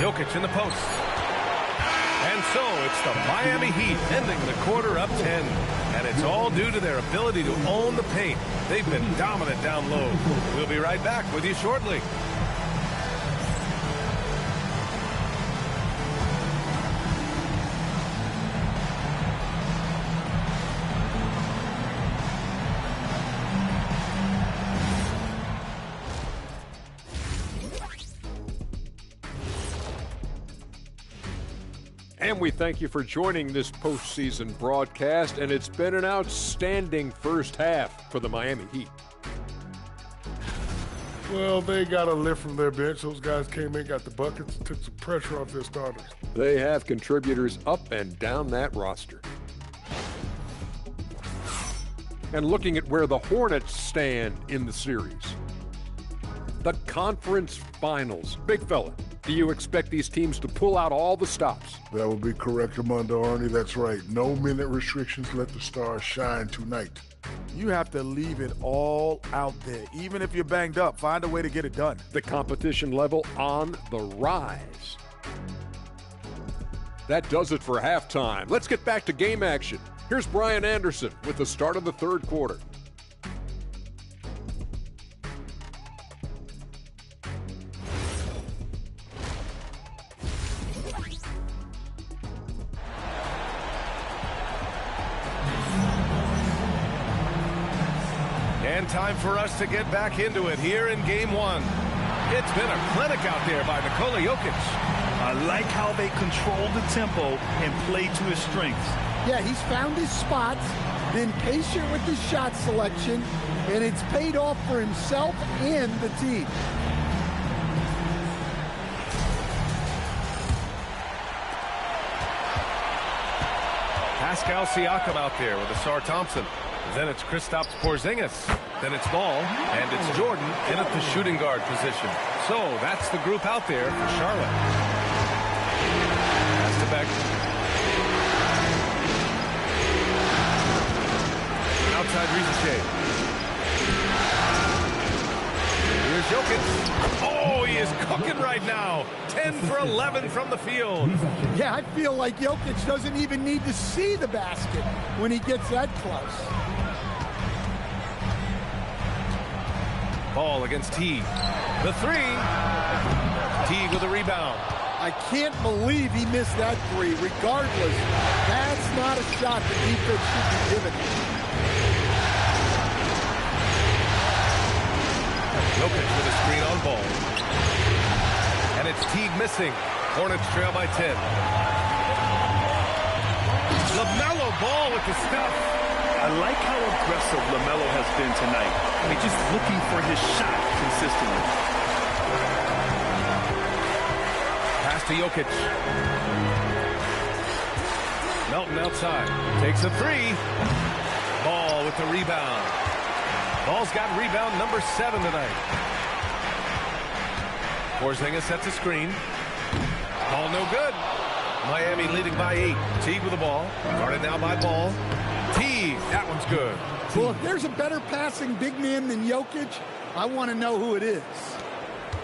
Jokic in the post. And so it's the Miami Heat ending the quarter up 10. And it's all due to their ability to own the paint. They've been dominant down low. We'll be right back with you shortly. And we thank you for joining this postseason broadcast, and it's been an outstanding first half for the Miami Heat. Well, they got a lift from their bench. Those guys came in, got the buckets, took some pressure off their starters. They have contributors up and down that roster. And looking at where the Hornets stand in the series, the conference finals. Big fella, do you expect these teams to pull out all the stops? That would be correct, Armando Arnie. That's right. No minute restrictions. Let the stars shine tonight. You have to leave it all out there. Even if you're banged up, find a way to get it done. The competition level on the rise. That does it for halftime. Let's get back to game action. Here's Brian Anderson with the start of the third quarter. And time for us to get back into it here in game one. It's been a clinic out there by Nikola Jokic. I like how they control the tempo and play to his strengths. Yeah, he's found his spots, been patient with his shot selection, and it's paid off for himself and the team. Pascal Siakam out there with Asar Thompson. Then it's Kristaps Porzingis. Then it's Ball, and it's Jordan in at the shooting guard position. So that's the group out there for Charlotte. Pass to Beck. Outside Risacher. Here's Jokic. Oh, he is cooking right now. 10 for 11 from the field. Yeah, I feel like Jokic doesn't even need to see the basket when he gets that close. Ball against Teague. The three. Teague with a rebound. I can't believe he missed that three. Regardless, that's not a shot the defense should be giving. Jokic with a screen on Ball. And it's Teague missing. Hornets trail by 10. LaMelo Ball with the stuff. I like how aggressive LaMelo has been tonight. I mean, just looking for his shot consistently. Pass to Jokic. Melton outside. Takes a three. Ball with the rebound. Ball's got rebound number 7 tonight. Porzingis sets a screen. Ball no good. Miami leading by 8. Teague with the ball. Guarded now by Ball. Teague, that one's good. Well, if there's a better passing big man than Jokic, I want to know who it is.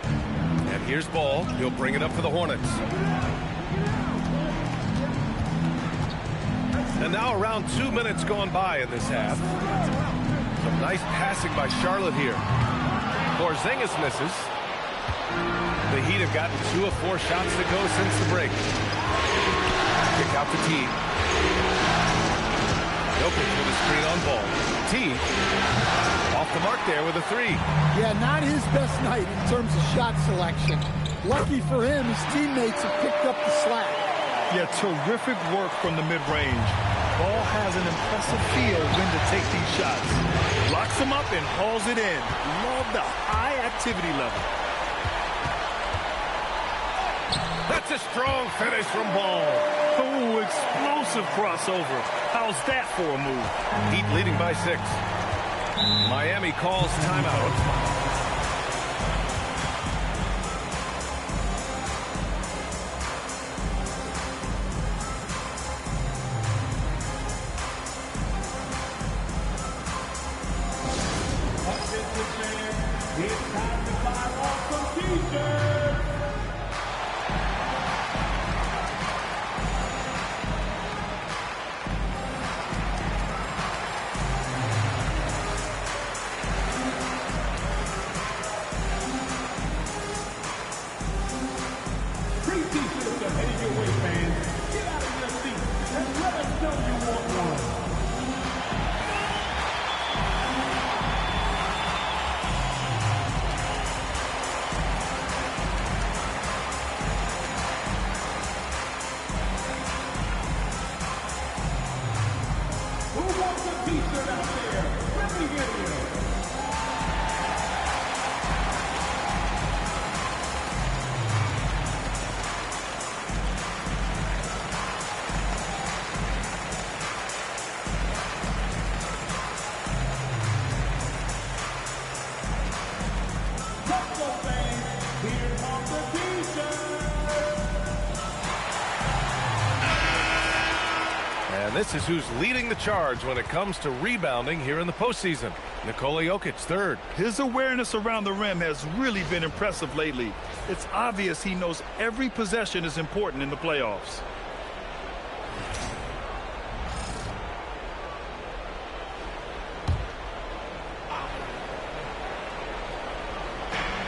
And here's Ball. He'll bring it up for the Hornets. And now around 2 minutes gone by in this half. Some nice passing by Charlotte here. Porzingis misses. The Heat have gotten 2 of 4 shots to go since the break. Kick out to Teague. Jokic with a screen on Ball. Teague off the mark there with a 3. Yeah, not his best night in terms of shot selection. Lucky for him, his teammates have picked up the slack. Yeah, terrific work from the mid-range. Ball has an impressive feel when to take these shots. Locks them up and hauls it in. Love the high activity level. That's a strong finish from Ball. Oh, explosive crossover. How's that for a move? Heat leading by 6. Miami calls timeout. And this is who's leading the charge when it comes to rebounding here in the postseason. Nikola Jokic, third. His awareness around the rim has really been impressive lately. It's obvious he knows every possession is important in the playoffs.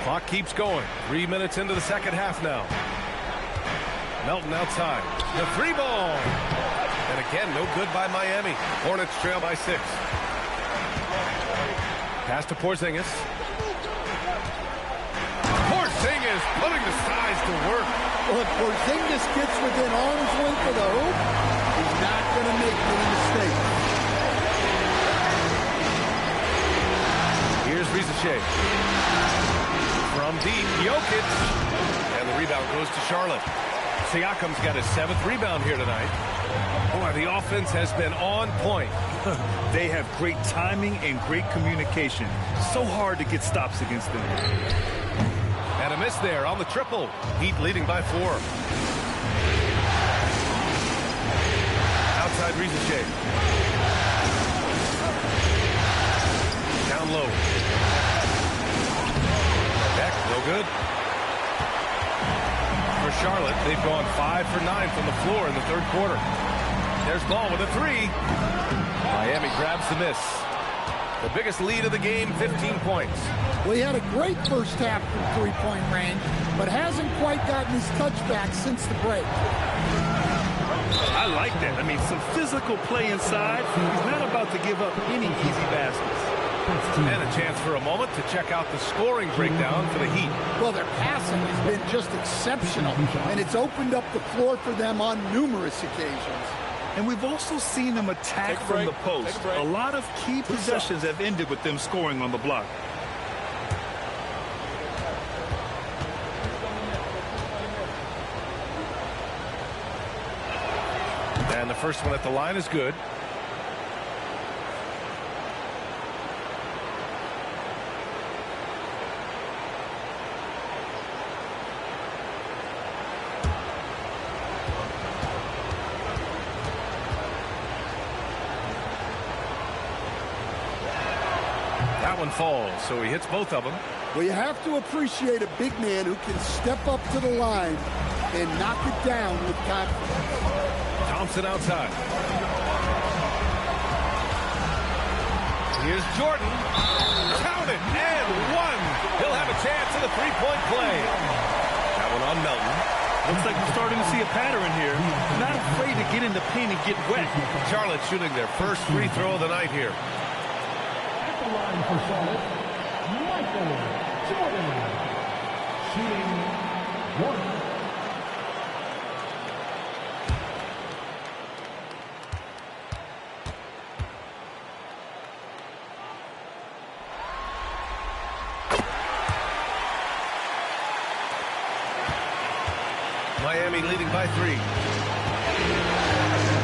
Clock keeps going. 3 minutes into the second half now. Melton outside. The three ball. And again, no good by Miami. Hornets trail by 6. Pass to Porzingis. Porzingis putting the size to work. Well, if Porzingis gets within arm's length of the hoop, he's not going to make any mistakes. Here's Rizachet. From deep, Jokic. And the rebound goes to Charlotte. Siakam's got his 7th rebound here tonight. Boy, the offense has been on point. They have great timing and great communication. So hard to get stops against them. And a miss there on the triple. Heat leading by 4. Outside Rizachet. Down low. Beck, no good. For Charlotte, they've gone 5 for 9 from the floor in the third quarter. There's Ball with a 3. Miami grabs the miss. The biggest lead of the game, 15 points. Well, he had a great first half from three-point range, but hasn't quite gotten his touchback since the break. I like that. I mean, some physical play inside. He's not about to give up any easy baskets. And a chance for a moment to check out the scoring breakdown for the Heat. Well, their passing has been just exceptional, and it's opened up the floor for them on numerous occasions. And we've also seen them attack from the post. A lot of key possessions have ended with them scoring on the block. And the first one at the line is good. That one falls, so he hits both of them. Well, you have to appreciate a big man who can step up to the line and knock it down with confidence. Thompson outside. Here's Jordan. Count it, and 1. He'll have a chance in the three-point play. That one on Melton. Looks like we're starting to see a pattern here. Not afraid to get in the paint and get wet. Charlotte shooting their first free throw of the night here. At the line for Charlotte, Michael Jordan, shooting 1. Miami leading by 3.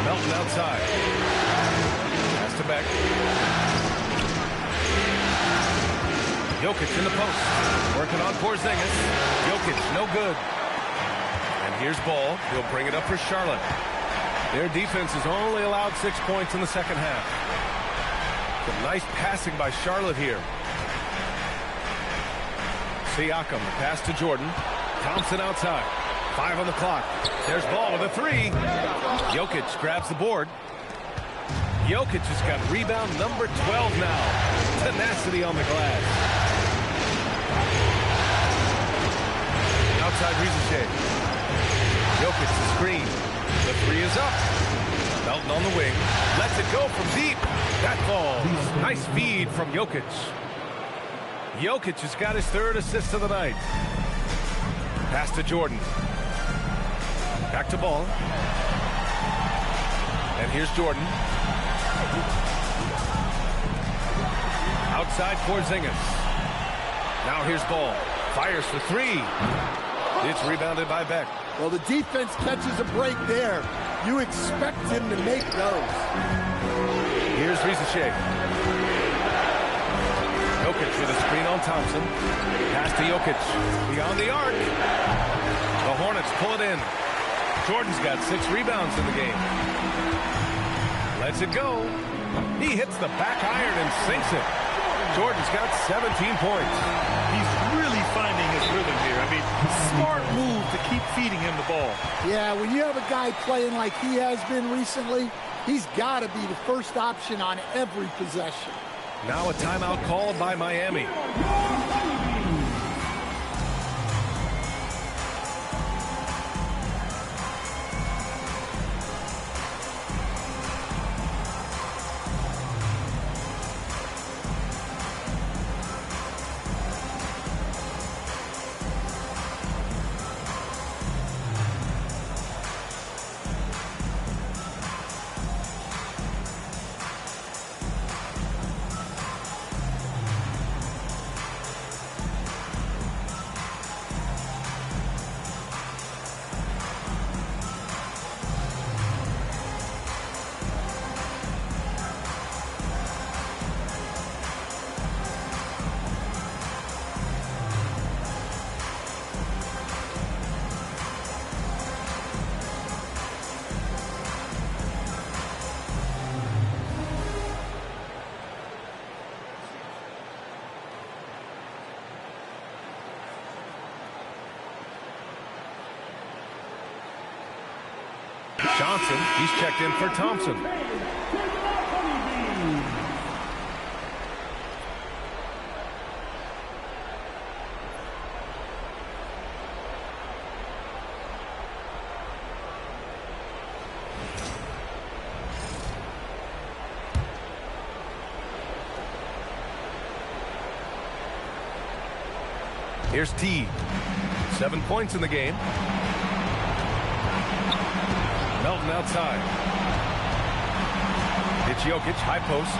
Melton outside. Pass to Beck. Jokic in the post. Working on Porzingis. Jokic, no good. And here's Ball. He'll bring it up for Charlotte. Their defense has only allowed 6 points in the second half. Some nice passing by Charlotte here. Siakam, pass to Jordan. Thompson outside. 5 on the clock. There's ball with a 3. Jokic grabs the board. Jokic has got rebound number 12 now. Tenacity on the glass. Outside Rizichet. Jokic the screen. The 3 is up. Melton on the wing. Lets it go from deep. That falls. Nice feed from Jokic. Jokic has got his 3rd assist of the night. Pass to Jordan. Back to Ball. And here's Jordan. Outside Porzingis. Now here's Ball. Fires for 3. It's rebounded by Beck. Well, the defense catches a break there. You expect him to make those. Here's Rizichet. Jokic with a screen on Thompson. Pass to Jokic. Beyond the arc. The Hornets pull it in. Jordan's got 6 rebounds in the game. Lets it go. He hits the back iron and sinks it. Jordan's got 17 points. He's really finding his rhythm here. I mean, smart move to keep feeding him the ball. Yeah, when you have a guy playing like he has been recently, he's got to be the first option on every possession. Now a timeout called by Miami. Johnson, he's checked in for Thompson. Here's T. 7 points in the game. Melton outside. It's Jokic, high post.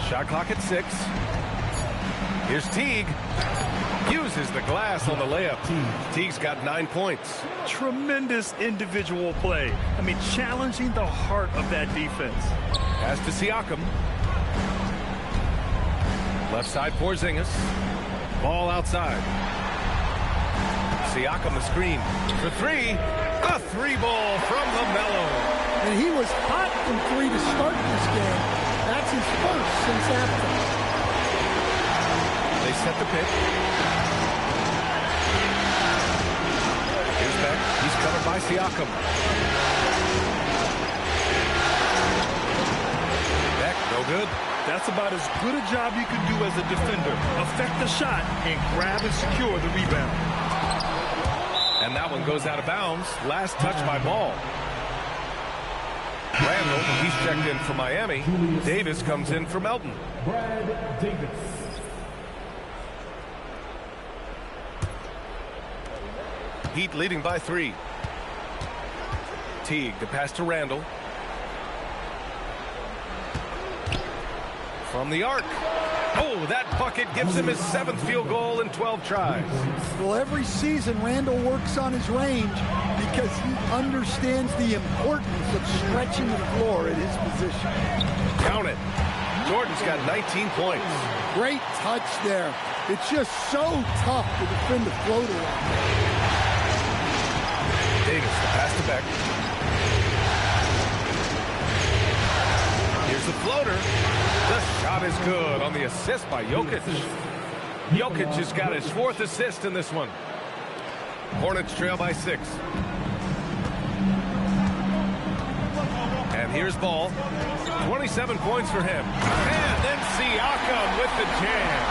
Shot clock at 6. Here's Teague. Uses the glass on the layup. Teague's got 9 points. Tremendous individual play. I mean, challenging the heart of that defense. Pass to Siakam. Left side Porzingis. Ball outside. Siakam the screen for 3. A 3-ball from LaMelo. And he was hot from 3 to start this game. That's his first since halftime. They set the pick. Here's Beck. He's covered by Siakam. Beck, no good. That's about as good a job you can do as a defender. Affect the shot and grab and secure the rebound. And that one goes out of bounds. Last touch by Ball. Randall, he's checked in for Miami. Davis comes in for Melton. Brad Davis. Heat leading by 3. Teague, the pass to Randall. From the arc. Oh, that bucket gives him his 7th field goal in 12 tries. Well, every season Randall works on his range because he understands the importance of stretching the floor at his position. Count it. Jordan's got 19 points. Great touch there. It's just so tough to defend the floater like that. Davis, the pass to Beck. Here's the floater. The shot is good on the assist by Jokic. Jokic has got his 4th assist in this one. Hornets trail by 6. And here's Ball. 27 points for him. And then Siakam with the jam.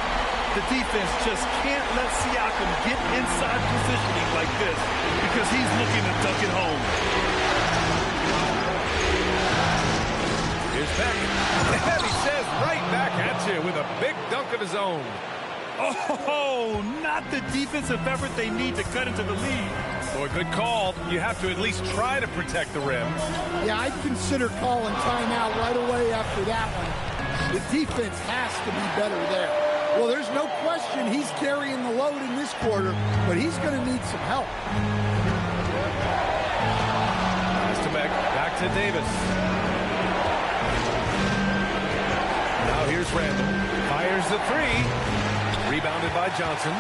The defense just can't let Siakam get inside positioning like this because he's looking to dunk it home. Here's Beck. And he says right back at you with a big dunk of his own. Oh, not the defensive effort they need to cut into the lead. Boy, good call. You have to at least try to protect the rim. Yeah, I'd consider calling timeout right away after that one. The defense has to be better there. Well, there's no question he's carrying the load in this quarter, but he's going to need some help. Pass to Beck. Back to Davis. Now here's Randall. Fires the 3. Rebounded by Johnson.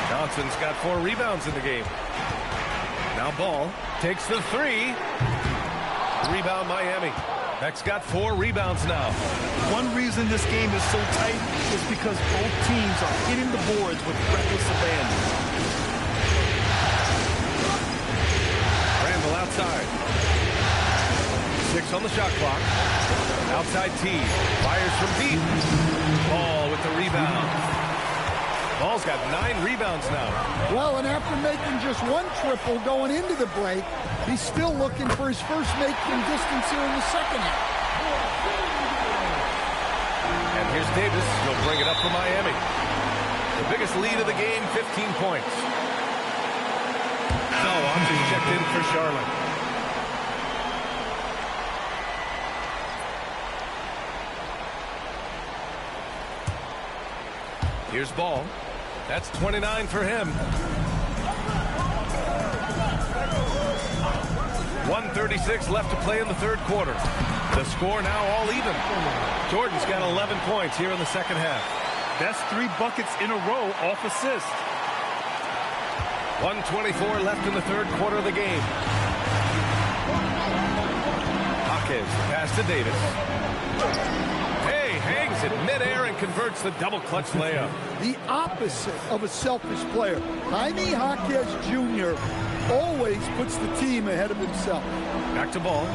Johnson's got 4 rebounds in the game. Now Ball takes the 3. Rebound Miami. Beck's got 4 rebounds now. One reason this game is so tight is because both teams are hitting the boards with reckless abandon. Randall outside. 6 on the shot clock. Outside T. Fires from deep. Ball with the rebound. Ball's got 9 rebounds now. Well, and after making just 1 triple going into the break, he's still looking for his first make from distance here in the second half. And here's Davis. He'll bring it up for Miami. The biggest lead of the game, 15 points. So, Andre checked in for Charlotte. Here's Ball. That's 29 for him. 1:36 left to play in the 3rd quarter. The score now all even. Jordan's got 11 points here in the second half. That's 3 buckets in a row off assist. 1:24 left in the 3rd quarter of the game. Hawkins pass to Davis. Hangs it midair and converts the double clutch layup. The opposite of a selfish player. Jaime Jaquez Jr. always puts the team ahead of himself. Back to Ball.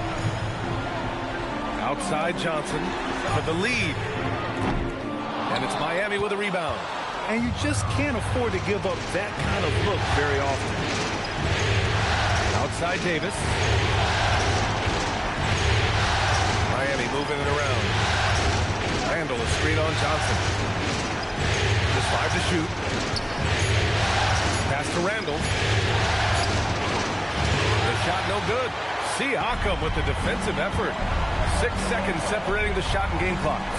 Outside Johnson for the lead. And it's Miami with a rebound. And you just can't afford to give up that kind of look very often. Outside Davis. Miami moving it around. Randall a screen on Johnson. Just 5 to shoot. Pass to Randall. The shot no good. Siakam with the defensive effort. 6 seconds separating the shot and game clocks.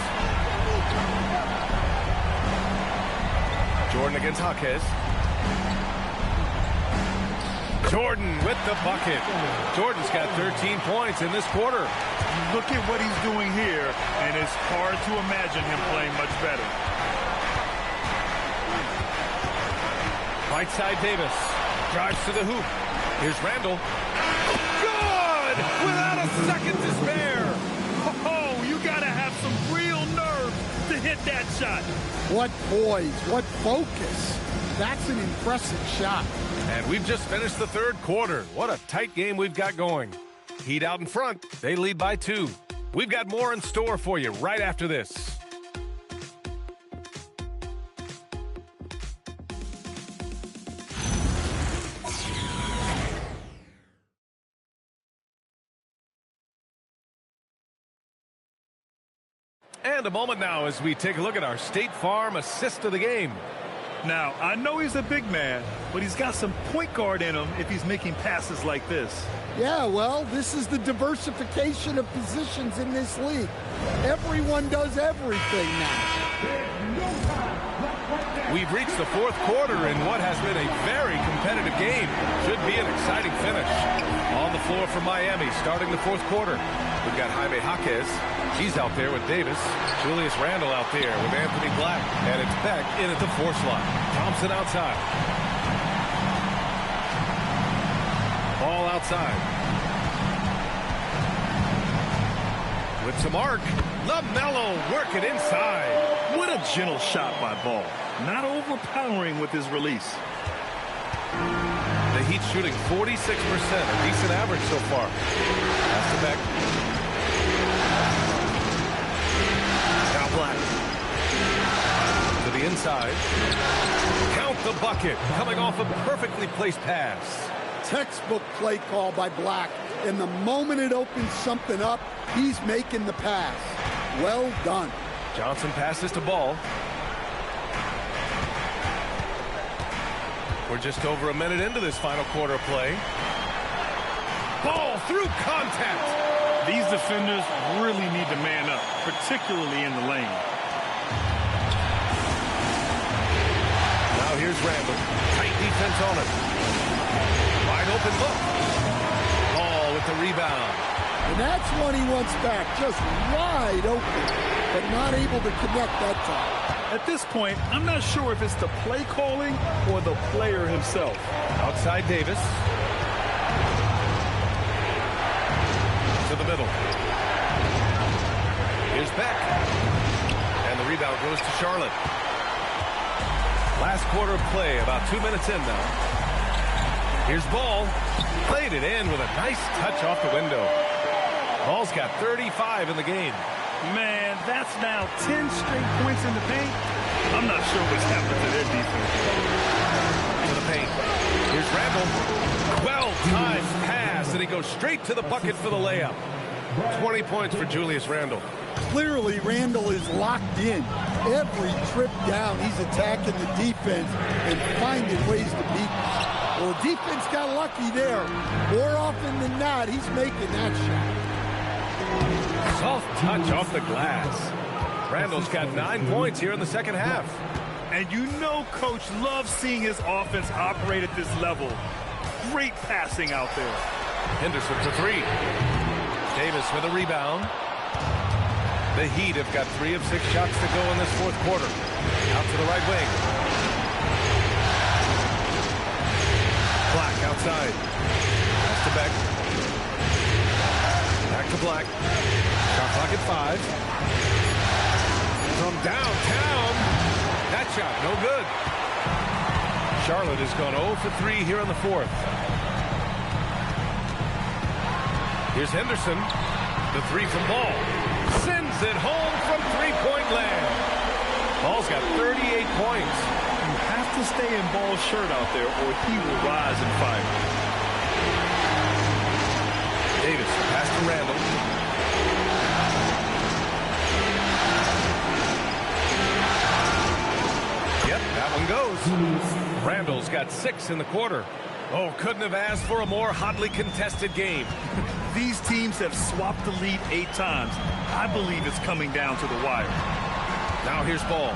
Jordan against Jaquez. Jordan with the bucket. Jordan's got 13 points in this quarter. Look at what he's doing here, and it's hard to imagine him playing much better. Right side Davis. Drives to the hoop. Here's Randall. Good! Without a second to spare. Oh, you got to have some real nerve to hit that shot. What poise, what focus. That's an impressive shot. And we've just finished the 3rd quarter. What a tight game we've got going. Heat out in front. They lead by 2. We've got more in store for you right after this. And a moment now as we take a look at our State Farm assist of the game. Now, I know he's a big man, but he's got some point guard in him if he's making passes like this. Yeah, well, this is the diversification of positions in this league. Everyone does everything now. We've reached the 4th quarter in what has been a very competitive game. Should be an exciting finish. On the floor for Miami, starting the 4th quarter. We've got Jaime Jaquez. She's out there with Davis. Julius Randle out there with Anthony Black. And it's Beck in at the 4 slot. Thompson outside. Ball outside. With some arc. LaMelo working inside. What a gentle shot by Ball. Not overpowering with his release. The Heat shooting 46%, a decent average so far. Pass to Beck. Now Black. To the inside. Count the bucket. Coming off a perfectly placed pass. Textbook play call by Black. And the moment it opens something up, he's making the pass. Well done. Johnson passes to Ball. We're just over a minute into this final quarter play. Ball through contact. These defenders really need to man up, particularly in the lane. Now here's Randall. Tight defense on it. Wide open look. Ball with the rebound. And that's one he wants back, just wide open, but not able to connect that time. At this point, I'm not sure if it's the play calling or the player himself. Outside Davis. To the middle. Here's Beck. And the rebound goes to Charlotte. Last quarter of play, about 2 minutes in now. Here's Ball. Played it in with a nice touch off the window. Ball's got 35 in the game. Man, that's now 10 straight points in the paint. I'm not sure what's happened to their defense. To the paint. Here's Randall. Well-timed pass, and he goes straight to the bucket for the layup. 20 points for Julius Randle. Clearly, Randall is locked in. Every trip down, he's attacking the defense and finding ways to beat them. Well, the defense got lucky there. More often than not, he's making that shot. Soft touch off the glass. Randall's got 9 points here in the second half. And you know Coach loves seeing his offense operate at this level. Great passing out there. Henderson for three. Davis with a rebound. The Heat have got 3 of 6 shots to go in this fourth quarter. Out to the right wing. Black outside. Pass to Beck. Back to Black. Shot clock at 5. From downtown. That shot, no good. Charlotte has gone 0 for 3 here in the fourth. Here's Henderson. The 3 from Ball. Sends it home from three-point land. Ball's got 38 points. You have to stay in Ball's shirt out there or he will rise and fight. Davis, pass to Randall. Yep, that one goes. Randall's got 6 in the quarter. Oh, couldn't have asked for a more hotly contested game. These teams have swapped the lead 8 times. I believe it's coming down to the wire. Now here's Ball.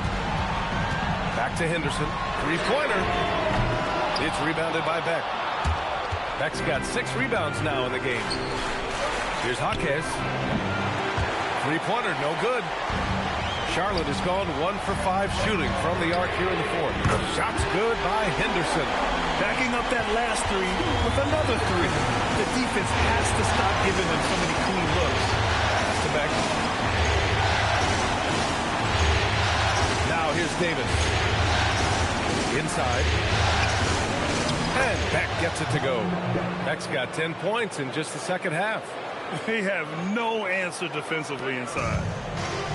Back to Henderson. Three-pointer. It's rebounded by Beck. Beck's got 6 rebounds now in the game. Here's Jaquez. Three-pointer, no good. Charlotte has gone 1 for 5 shooting from the arc here in the fourth. Shots good by Henderson. Backing up that last 3 with another 3. The defense has to stop giving them so many clean looks. Pass to Beck. Now here's Davis. Inside. And Beck gets it to go. Beck's got 10 points in just the second half. They have no answer defensively inside.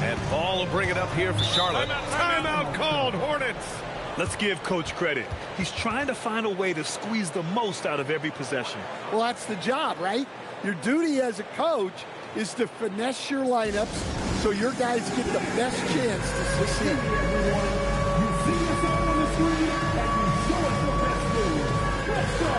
And Ball will bring it up here for Charlotte. Timeout called, Hornets. Let's give Coach credit. He's trying to find a way to squeeze the most out of every possession. Well, that's the job, right? Your duty as a coach is to finesse your lineups so your guys get the best chance to succeed. You see us all on the screen and you show us the best move. Let's go.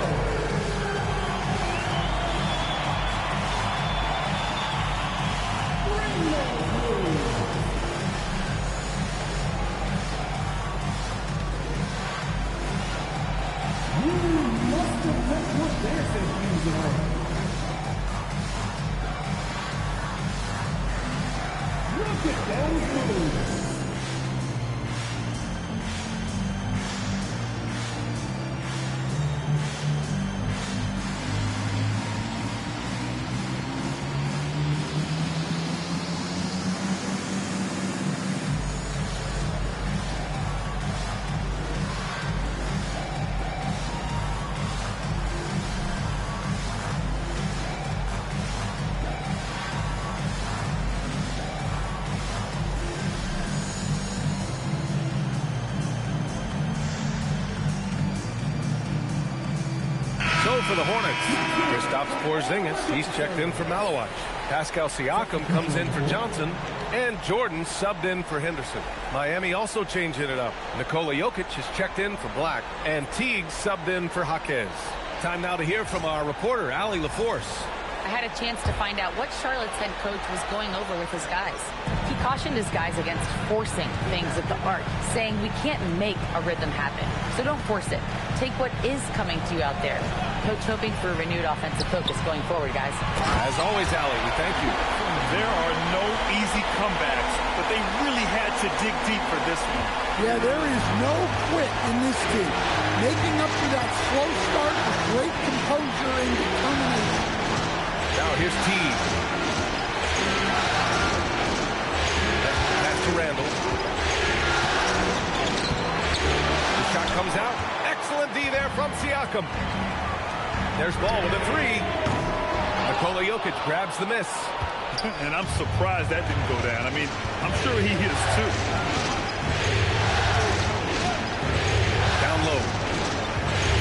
for the Hornets. Kristaps Porzingis, he's checked in for Malawach. Pascal Siakam comes in for Johnson. And Jordan subbed in for Henderson. Miami also changing it up. Nikola Jokic is checked in for Black. And Teague subbed in for Jaquez. Time now to hear from our reporter, Allie LaForce. I had a chance to find out what Charlotte's head coach was going over with his guys. He cautioned his guys against forcing things at the arc, saying we can't make a rhythm happen, so don't force it. Take what is coming to you out there. Coach hoping for a renewed offensive focus going forward, guys. As always, Allie, we thank you. There are no easy comebacks, but they really had to dig deep for this one. Yeah, there is no quit in this team. Making up for that slow start with great composure and determination. Now here's Teague. Pass to Randall. The shot comes out. Excellent D there from Siakam. There's Ball with a three. Nikola Jokic grabs the miss. And I'm surprised that didn't go down. I mean, I'm sure he is too. Down low.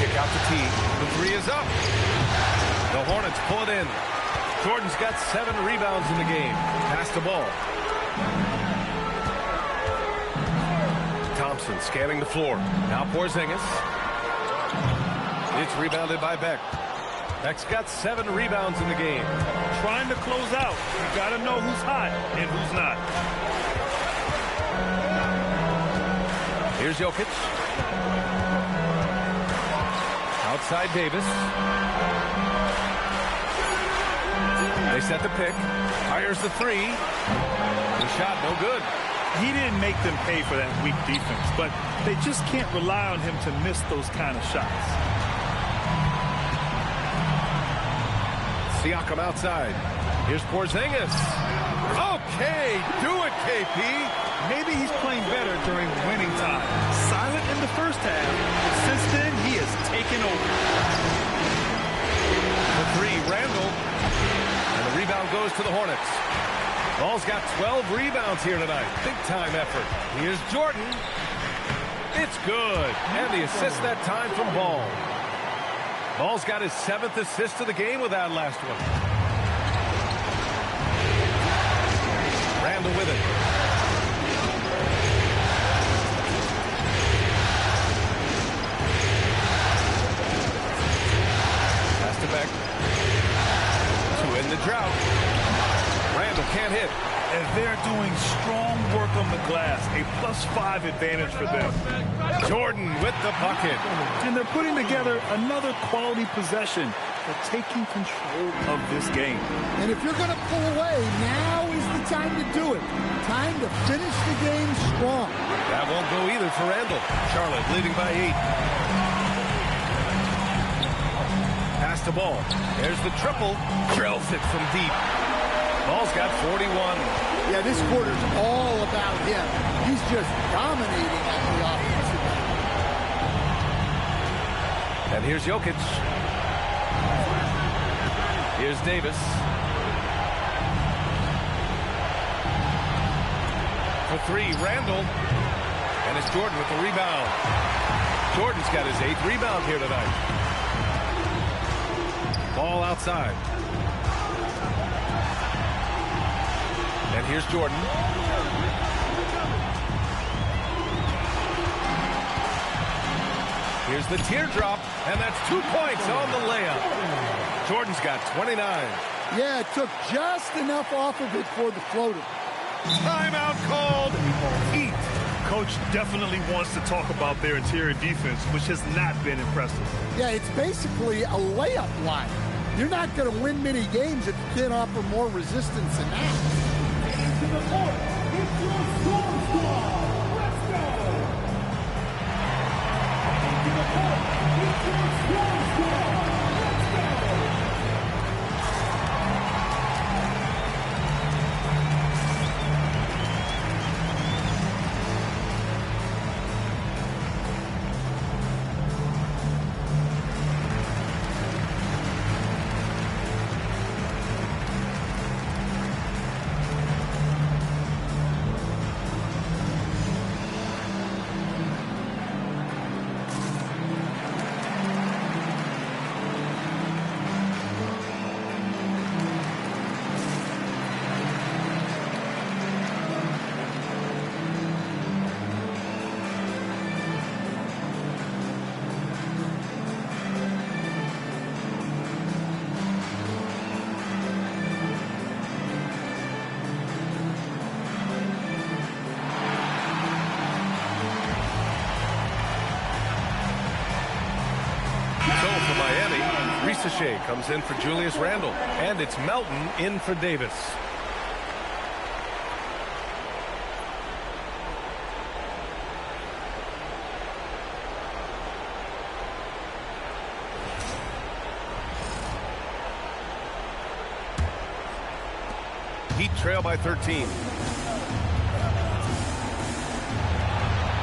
Kick out to Teague. The three is up. The Hornets pull it in. Jordan's got 7 rebounds in the game. Pass the ball. Thompson scanning the floor. Now Porzingis. It's rebounded by Beck. Beck's got 7 rebounds in the game. Trying to close out. You got to know who's hot and who's not. Here's Jokic. Outside Davis. They set the pick. Fires the three. The shot no good. He didn't make them pay for that weak defense, but they just can't rely on him to miss those kind of shots. Siakam outside. Here's Porzingis. Okay, do it, KP. Maybe he's playing better during winning time. Silent in the first half, but since then he has taken over. The three, Randall. And the rebound goes to the Hornets. Ball's got 12 rebounds here tonight. Big time effort. Here's Jordan. It's good. And the assist that time from Ball. Ball's got his 7th assist of the game with that last one. Randall with it. Pass to Beck. To end the drought. Randall can't hit. And they're doing strong work on the glass. A +5 advantage for them. Jordan with the bucket. And they're putting together another quality possession for taking control of this game. And if you're going to pull away, now is the time to do it. Time to finish the game strong. That won't go either for Randall. Charlotte leading by 8. Pass the ball. There's the triple. Drills it from deep. Ball's got 41. Yeah, this quarter's all about him. He's just dominating at the offensive end. And here's Jokic. Here's Davis. For 3, Randall. And it's Jordan with the rebound. Jordan's got his 8th rebound here tonight. Ball outside. And here's Jordan. Here's the teardrop, and that's 2 points on the layup. Jordan's got 29. Yeah, it took just enough off of it for the floater. Timeout called. Heat. Coach definitely wants to talk about their interior defense, which has not been impressive. Yeah, it's basically a layup line. You're not going to win many games if you can't offer more resistance than that. To the court, it's your Storm Squad. Let's go! To the court, it's your Storm Squad. Let's go! Risache comes in for Julius Randle. And it's Melton in for Davis. Heat trail by 13.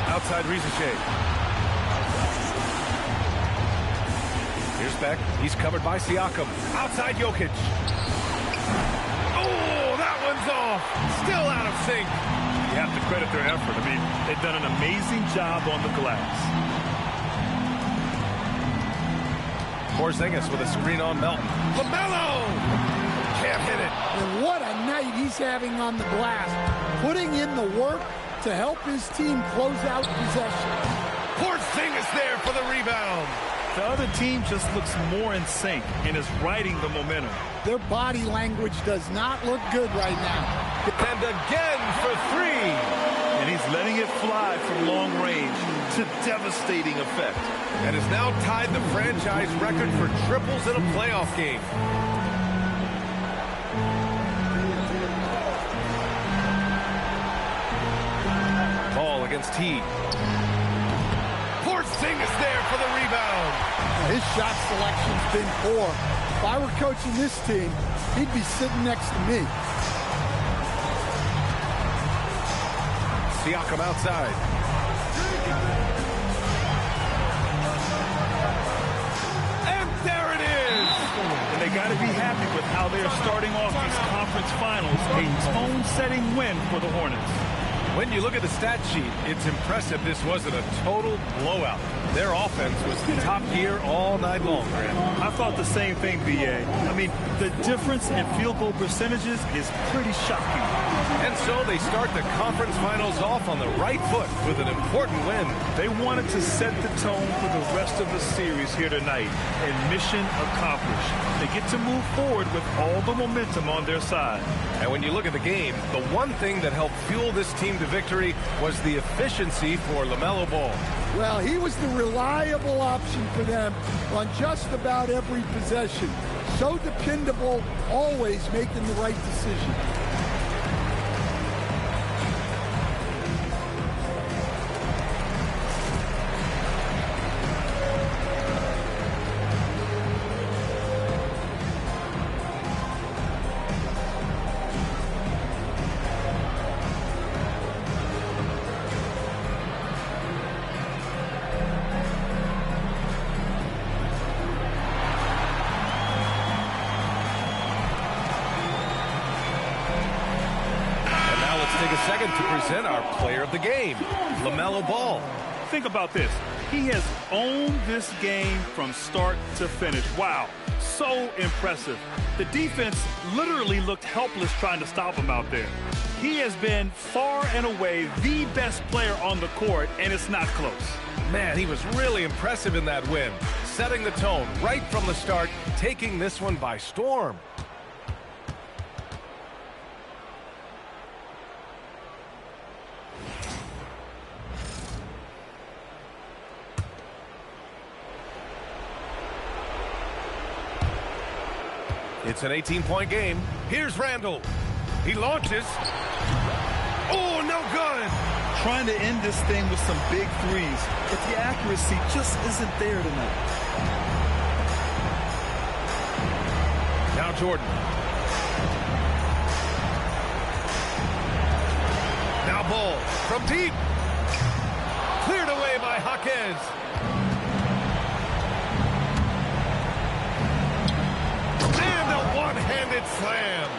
Outside Risache. Here's Beck. He's covered by Siakam. Outside Jokic. Oh, that one's off. Still out of sync. You have to credit their effort. I mean, they've done an amazing job on the glass. Porzingis with a screen on Melton. LaMelo! Can't hit it. And what a night he's having on the glass. Putting in the work to help his team close out possession. Porzingis there for the rebound. The other team just looks more in sync and is riding the momentum. Their body language does not look good right now. And again for three. And he's letting it fly from long range to devastating effect. And has now tied the franchise record for triples in a playoff game. Ball against T. Porzingis there for the rebound. His shot selection's been poor. If I were coaching this team, he'd be sitting next to me. Siakam outside. And there it is. And they got to be happy with how they are starting off these conference finals. A tone-setting win for the Hornets. When you look at the stat sheet, it's impressive this wasn't a total blowout. Their offense was top gear all night long, Grant. I thought the same thing, B.A. I mean, the difference in field goal percentages is pretty shocking. And so they start the conference finals off on the right foot with an important win. They wanted to set the tone for the rest of the series here tonight, and mission accomplished. They get to move forward with all the momentum on their side. And when you look at the game, the one thing that helped fuel this team to victory was the efficiency for LaMelo Ball. Well, he was the reliable option for them on just about every possession. So dependable, always making the right decision. Our player of the game, LaMelo Ball. Think about this. He has owned this game from start to finish. Wow, so impressive. The defense literally looked helpless trying to stop him out there. He has been far and away the best player on the court, and it's not close. Man, he was really impressive in that win, setting the tone right from the start, taking this one by storm. It's an 18-point game. Here's Randle. He launches. Oh, no good. Trying to end this thing with some big threes, but the accuracy just isn't there tonight. Now Jordan. Now Ball from deep. Cleared away by Jaquez. One-handed slam.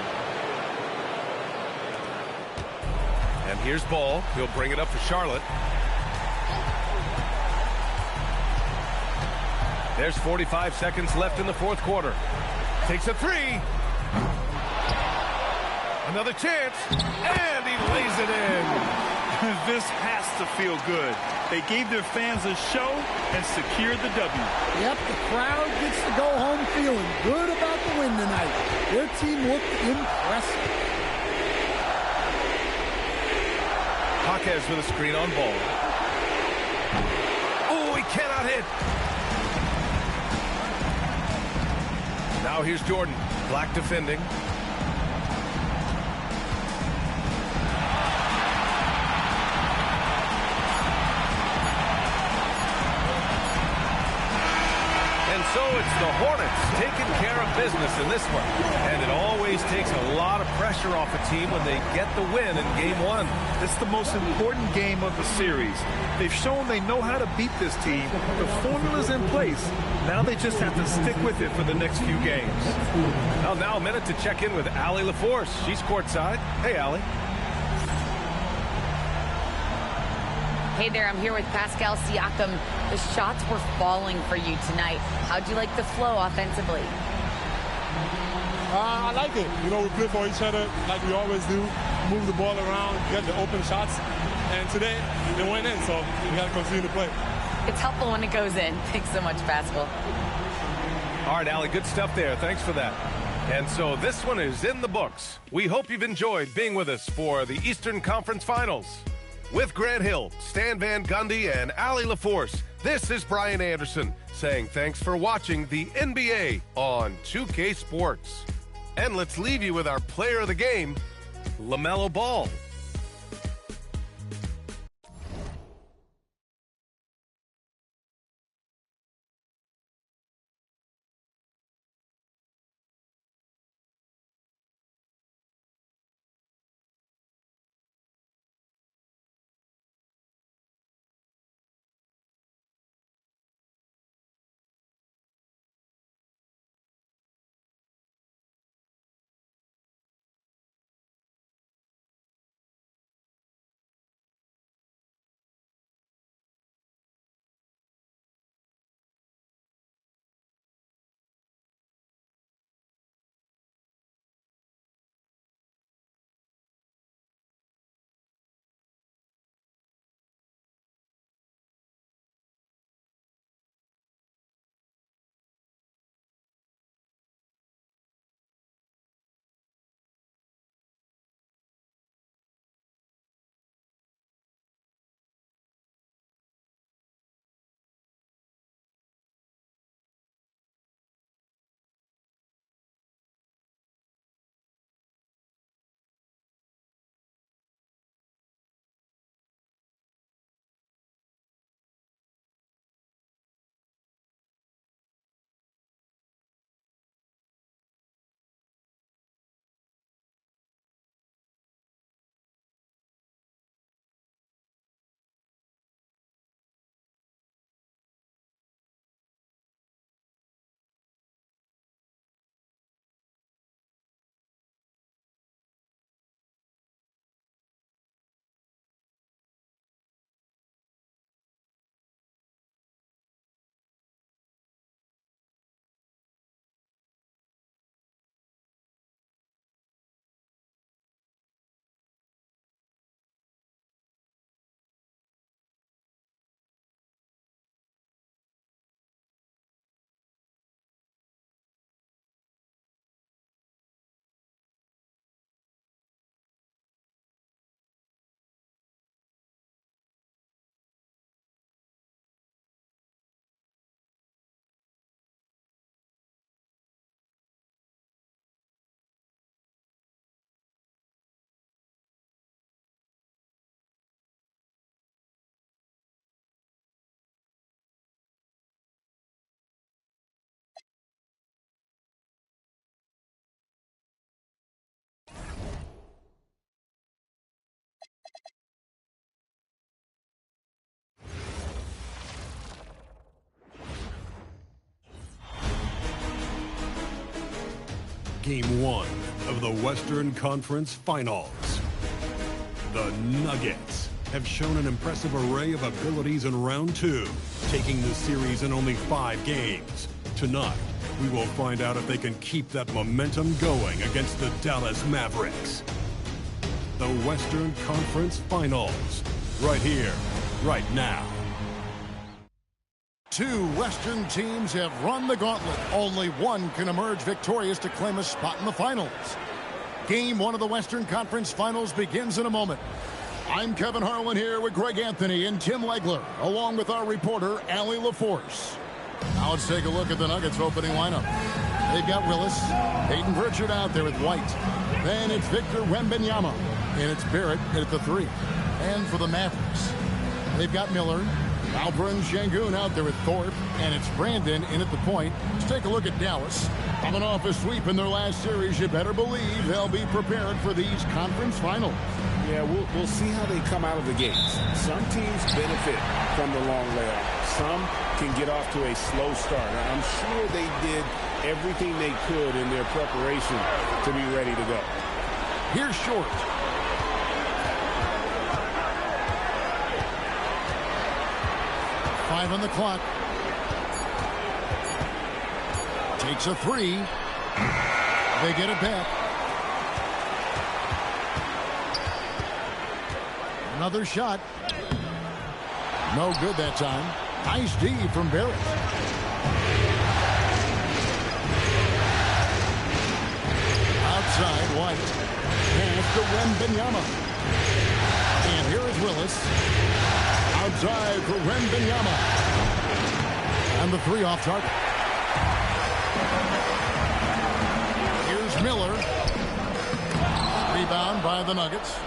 And here's Ball. He'll bring it up for Charlotte. There's 45 seconds left in the fourth quarter. Takes a three. Another chance. And he lays it in. This has to feel good. They gave their fans a show and secured the W. Yep, the crowd gets to go home feeling good about the win tonight. Their team looked impressive. Jaquez with a screen on Ball. Oh, he cannot hit. Now here's Jordan. Black defending. And so it's the Hornets taking care of business in this one. And it always takes a lot of pressure off a team when they get the win in game one. It's the most important game of the series. They've shown they know how to beat this team. The formula's in place. Now they just have to stick with it for the next few games. Well, now a minute to check in with Allie LaForce. She's courtside. Hey, Allie. Hey there, I'm here with Pascal Siakam. The shots were falling for you tonight. How'd you like the flow offensively? I like it. You know, we play for each other like we always do. Move the ball around, get the open shots. And today, they went in, so we got to continue to play. It's helpful when it goes in. Thanks so much, Pascal. All right, Allie, good stuff there. Thanks for that. And so this one is in the books. We hope you've enjoyed being with us for the Eastern Conference Finals. With Grant Hill, Stan Van Gundy, and Allie LaForce, this is Brian Anderson saying thanks for watching the NBA on 2K Sports. And let's leave you with our player of the game, LaMelo Ball. Game 1 of the Western Conference Finals. The Nuggets have shown an impressive array of abilities in round 2, taking the series in only 5 games. Tonight, we will find out if they can keep that momentum going against the Dallas Mavericks. The Western Conference Finals, right here, right now. Two Western teams have run the gauntlet. Only one can emerge victorious to claim a spot in the finals. Game 1 of the Western Conference Finals begins in a moment. I'm Kevin Harlan here with Greg Anthony and Tim Legler, along with our reporter, Allie LaForce. Now let's take a look at the Nuggets opening lineup. They've got Willis. Peyton Pritchard out there with White. Then it's Victor Wembanyama. And it's Barrett at the 3. And for the Mavericks, they've got Miller. Alperen Şengün out there with Thorpe. And it's Brandon in at the point. Let's take a look at Dallas. Coming off a sweep in their last series, you better believe they'll be prepared for these conference finals. Yeah, we'll see how they come out of the gates. Some teams benefit from the long layoff. Some can get off to a slow start. I'm sure they did everything they could in their preparation to be ready to go. Here's Short. Five on the clock. Takes a 3. They get it back. Another shot. No good that time. Nice D from Barrett. Outside, White. Pass to Wembanyama. And here is Willis. Outside for Wembanyama. And the 3 off target. Here's Miller. Rebound by the Nuggets.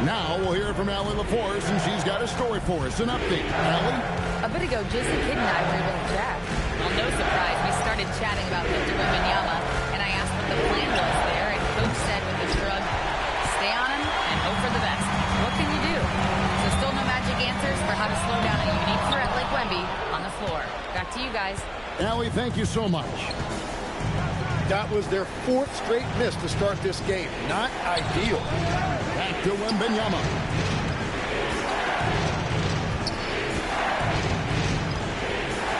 Now we'll hear from Allie LaForce, and she's got a story for us. An update. Allie? A bit ago, Jason Kidd and I were able to chat. Well, no surprise, we started chatting about Victor Wembanyama, and I asked what the plan was there, and Coach said with a shrug, stay on him and hope for the best. What can you do? So still no magic answers for how to slow down a unique threat like Wemby on the floor. Back to you guys. Allie, thank you so much. That was their 4th straight miss to start this game. Not ideal. Back to Wembanyama.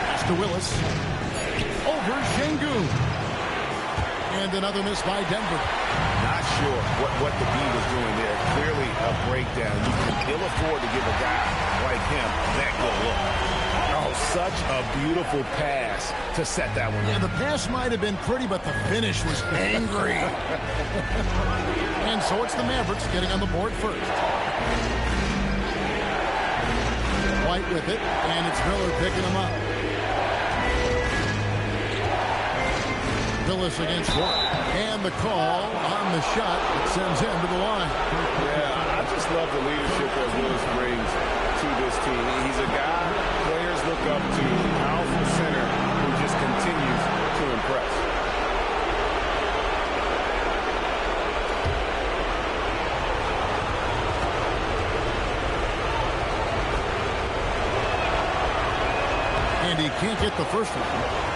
Pass to Willis. Over Şengün. And another miss by Denver. Not sure what the D was doing there. Clearly a breakdown. You can ill afford to give a guy like him that good look. Oh, such a beautiful pass to set that one. Yeah, the pass might have been pretty, but the finish was angry. And so it's the Mavericks getting on the board first. White with it, and it's Miller picking him up. Willis against Thorpe. And the call on the shot that sends him to the line. Yeah, I just love the leadership that Willis brings to this team. He's a guy players look up to, a powerful center who just continues to impress. And he can't get the first one.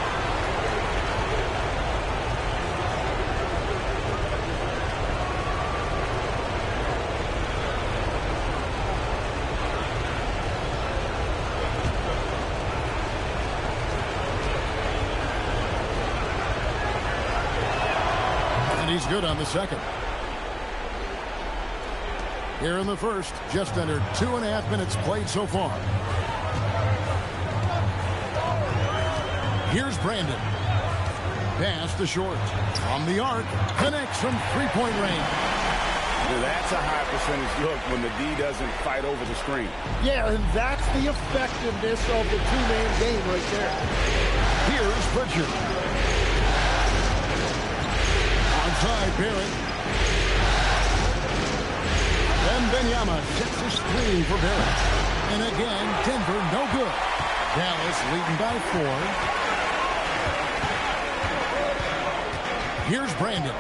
He's good on the second. Here in the first, just under 2.5 minutes played so far. Here's Brandon. Pass to Short. From the arc, connects from three-point range. That's a high percentage look when the D doesn't fight over the screen. Yeah, and that's the effectiveness of the two-man game right there. Here's Pritchard. Onside Barrett. Wembanyama sets the screen for Barrett. And again, Denver no good. Dallas leading by 4. Here's Brandon.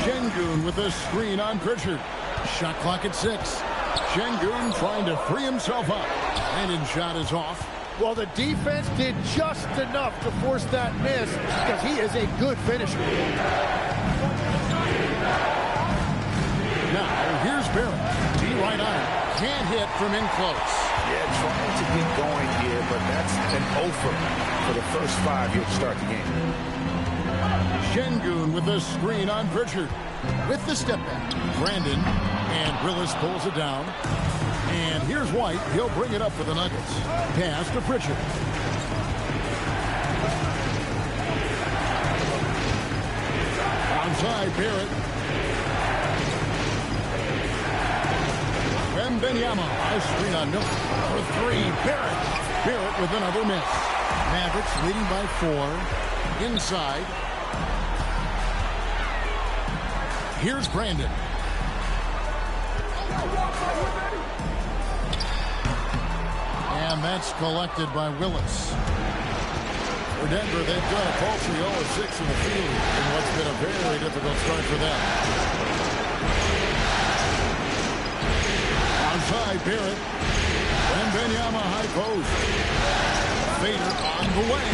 Şengün with a screen on Pritchard. Shot clock at 6. Şengün trying to free himself up. Brandon's shot is off. Well, the defense did just enough to force that miss because he is a good finisher. Now, here's Barrett. D right on him. Can't hit from in close. Yeah, trying to get going here, but that's an offer for the first 5 here to start the game. Şengün with a screen on Pritchard. With the step back. Brandon and Willis pulls it down. And here's White. He'll bring it up for the Nuggets. Pass to Pritchard. Onside Barrett. Wembanyama has screen on Miller. For three, Barrett with another miss. Mavericks leading by 4. Inside. Here's Brandon. And that's collected by Willis. For Denver, they've got a paltry 0-6 in the field in what's been a very difficult start for them. Outside, Barrett. Wembanyama high post. Fader on the way.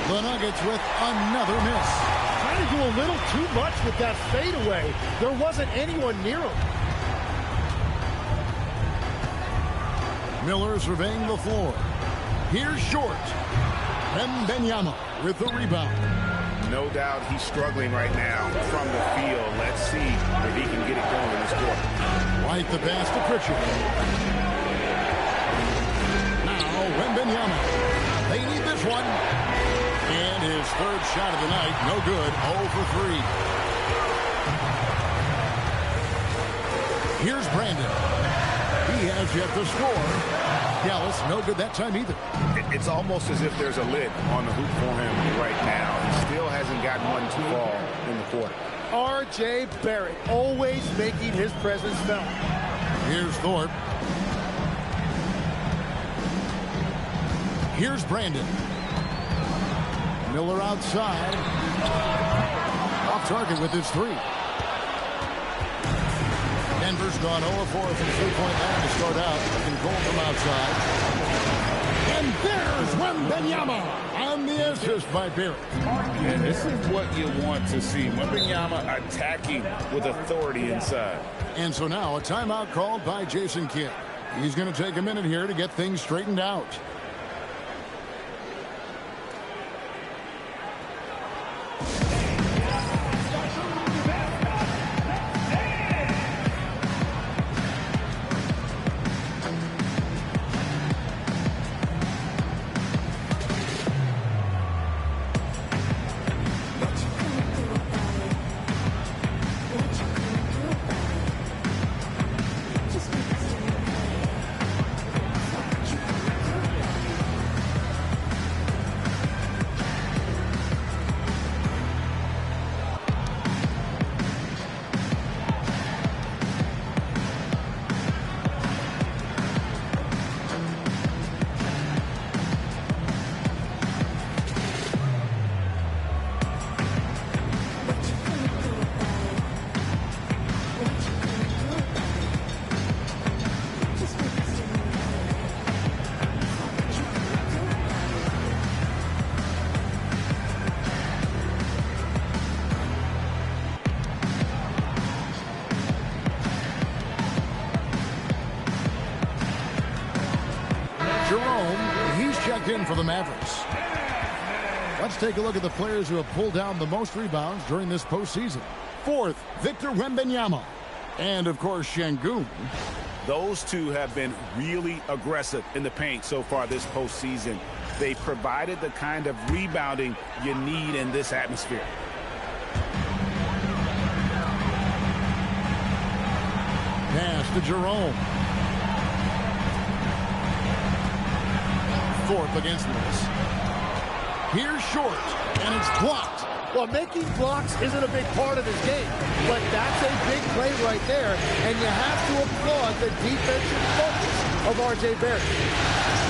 The Nuggets with another miss. Trying to do a little too much with that fadeaway. There wasn't anyone near him. Miller surveying the floor. Here's Short. Wembanyama with the rebound. No doubt he's struggling right now from the field. Let's see if he can get it going in this quarter. White the pass to Pritchard. Now Wembanyama. They need this one. And his third shot of the night, no good, 0 for 3. Here's Brandon. He has yet to score. Dallas, no good that time either. It's almost as if there's a lid on the hoop for him right now. He still hasn't gotten one to fall in the quarter. R.J. Barrett always making his presence felt. Here's Thorpe. Here's Brandon. Miller outside. Off target with his 3. Denver's gone 0-4 from three-point line to start out. And goal from outside. And there's Wembanyama on the assist by Barrett. And this is what you want to see. Wembanyama attacking with authority inside. And so now a timeout called by Jason Kidd. He's going to take a minute here to get things straightened out. In for the Mavericks. Let's take a look at the players who have pulled down the most rebounds during this postseason. 4th, Victor Wembanyama. And, of course, Şengün. Those two have been really aggressive in the paint so far this postseason. They provided the kind of rebounding you need in this atmosphere. Pass to Jerome. Thorpe against Lewis. Here's Short, and it's blocked. Well, making blocks isn't a big part of his game, but that's a big play right there, and you have to applaud the defensive focus of R.J. Barrett.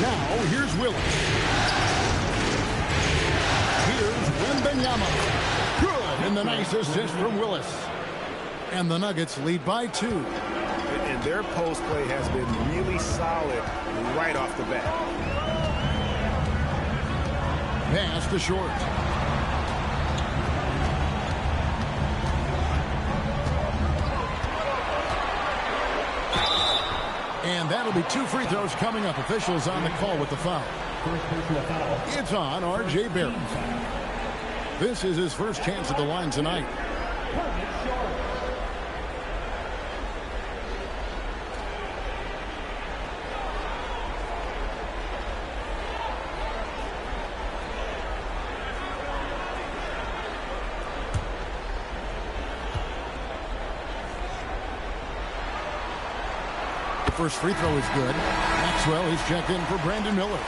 Now, here's Willis. Here's Wembanyama. Good, and the nice assist from Willis. And the Nuggets lead by 2. And their post play has been really solid right off the bat. Pass to Short. And that'll be 2 free throws coming up. Officials on the call with the foul. It's on R.J. Barrett. This is his first chance at the line tonight. first free throw is good. Maxwell is checked in for Brandon Miller.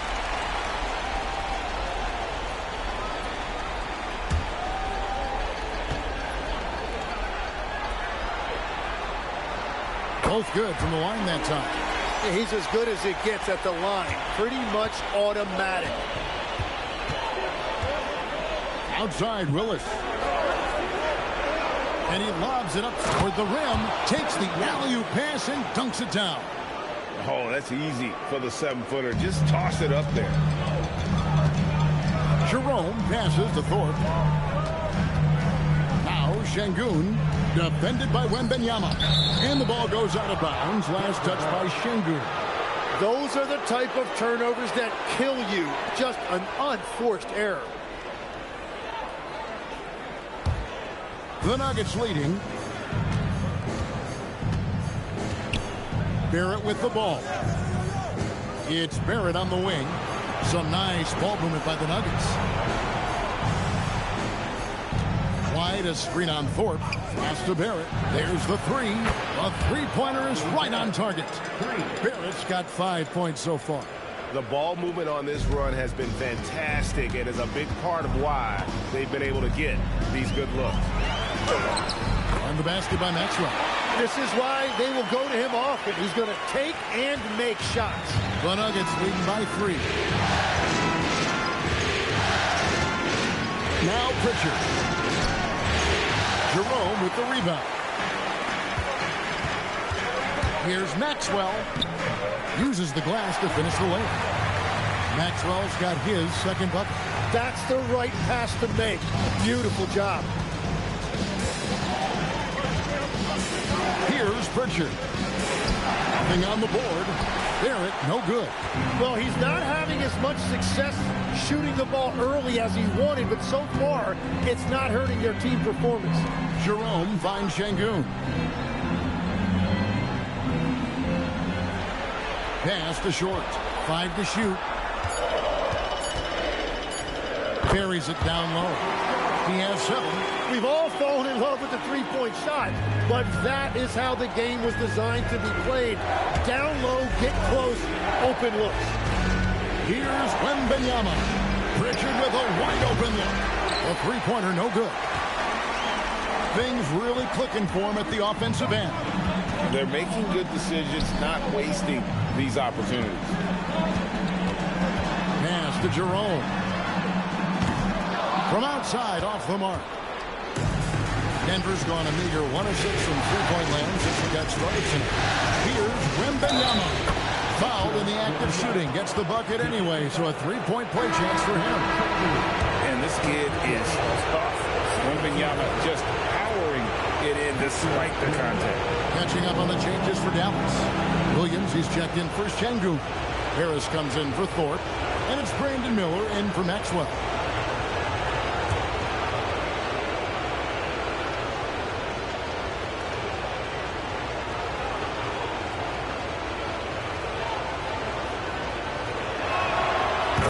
Both good from the line that time. He's as good as it gets at the line. Pretty much automatic. Outside Willis. And he lobs it up toward the rim. Takes the alley-oop pass and dunks it down. Oh, that's easy for the 7-footer. Just toss it up there. Jerome passes to Thorpe. Now Şengün, defended by Wembanyama. And the ball goes out of bounds. Last touch by Şengün. Those are the type of turnovers that kill you. Just an unforced error. The Nuggets leading. Barrett with the ball. It's Barrett on the wing. Some nice ball movement by the Nuggets. Wide, a screen on Thorpe. Pass to Barrett. There's the three. A three-pointer is right on target. Barrett's got 5 points so far. The ball movement on this run has been fantastic and is a big part of why they've been able to get these good looks. On the basket by Maxwell. This is why they will go to him often. He's going to take and make shots. The Nuggets leading by 3. Now Pritchard. Jerome with the rebound. Here's Maxwell. Uses the glass to finish the layup. Maxwell's got his second bucket. That's the right pass to make. Beautiful job. Here's Pritchard. Nothing on the board. Barrett, no good. Well, he's not having as much success shooting the ball early as he wanted, but so far, it's not hurting their team performance. Jerome finds Şengün. Pass to Short. 5 to shoot. Carries it down low. He has 7. We've all fallen in love with the three-point shot, but that is how the game was designed to be played. Down low, get close, open looks. Here's Wembanyama. Pritchard with a wide-open look. A three-pointer, no good. Things really clicking for him at the offensive end. They're making good decisions, not wasting these opportunities. Pass to Jerome. From outside, off the mark. Denver's gone a meager 1 of 6 from three-point land since we got started tonight. Here's Wembanyama. Fouled in the act of shooting. Gets the bucket anyway, so a three-point play chance for him. And this kid is tough. Wembanyama just powering it in despite the contact. Catching up on the changes for Dallas. Williams, he's checked in for Şengün. Harris comes in for Thorpe. And it's Brandon Miller in for Maxwell.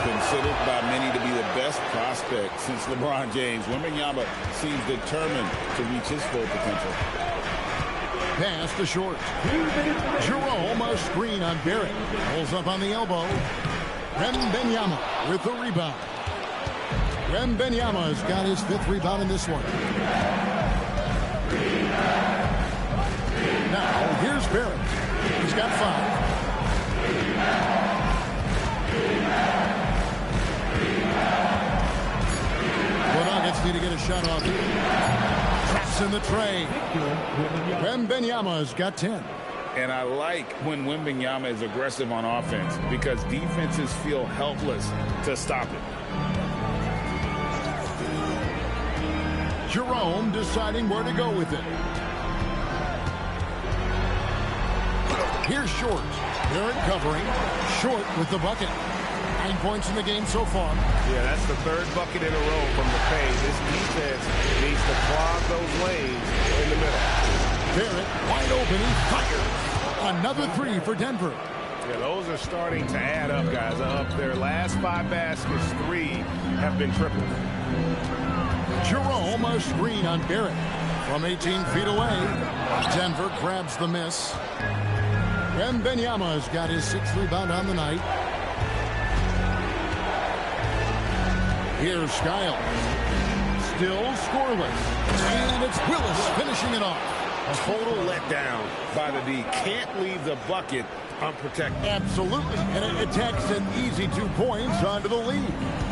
Considered by many to be the best prospect since LeBron James. Wembanyama seems determined to reach his full potential. Pass to Short. Jerome, a screen on Barrett. Pulls up on the elbow. Wembanyama with the rebound. Wembanyama's got his 5th rebound in this one. Now, here's Barrett. He's got 5. The Nuggets need to get a shot off here. Traps in the tray. Wembanyama's got 10. And I like when Wembanyama is aggressive on offense because defenses feel helpless to stop it. Jerome deciding where to go with it. Here's Short. Barrett covering. Short with the bucket. 9 points in the game so far. Yeah, that's the 3rd bucket in a row from the paint. This defense needs to clog those lanes in the middle. Barrett wide open. He fires. Another 3 for Denver. Yeah, those are starting to add up, guys. Up their last 5 baskets, 3 have been tripled. Jerome, a screen on Barrett. From 18 feet away, Denver grabs the miss. Wembanyama's got his 6th rebound on the night. Here's Skiles. Still scoreless. And it's Willis finishing it off. A total letdown by the D. Can't leave the bucket unprotected. Absolutely. And it takes an easy 2 points onto the lead.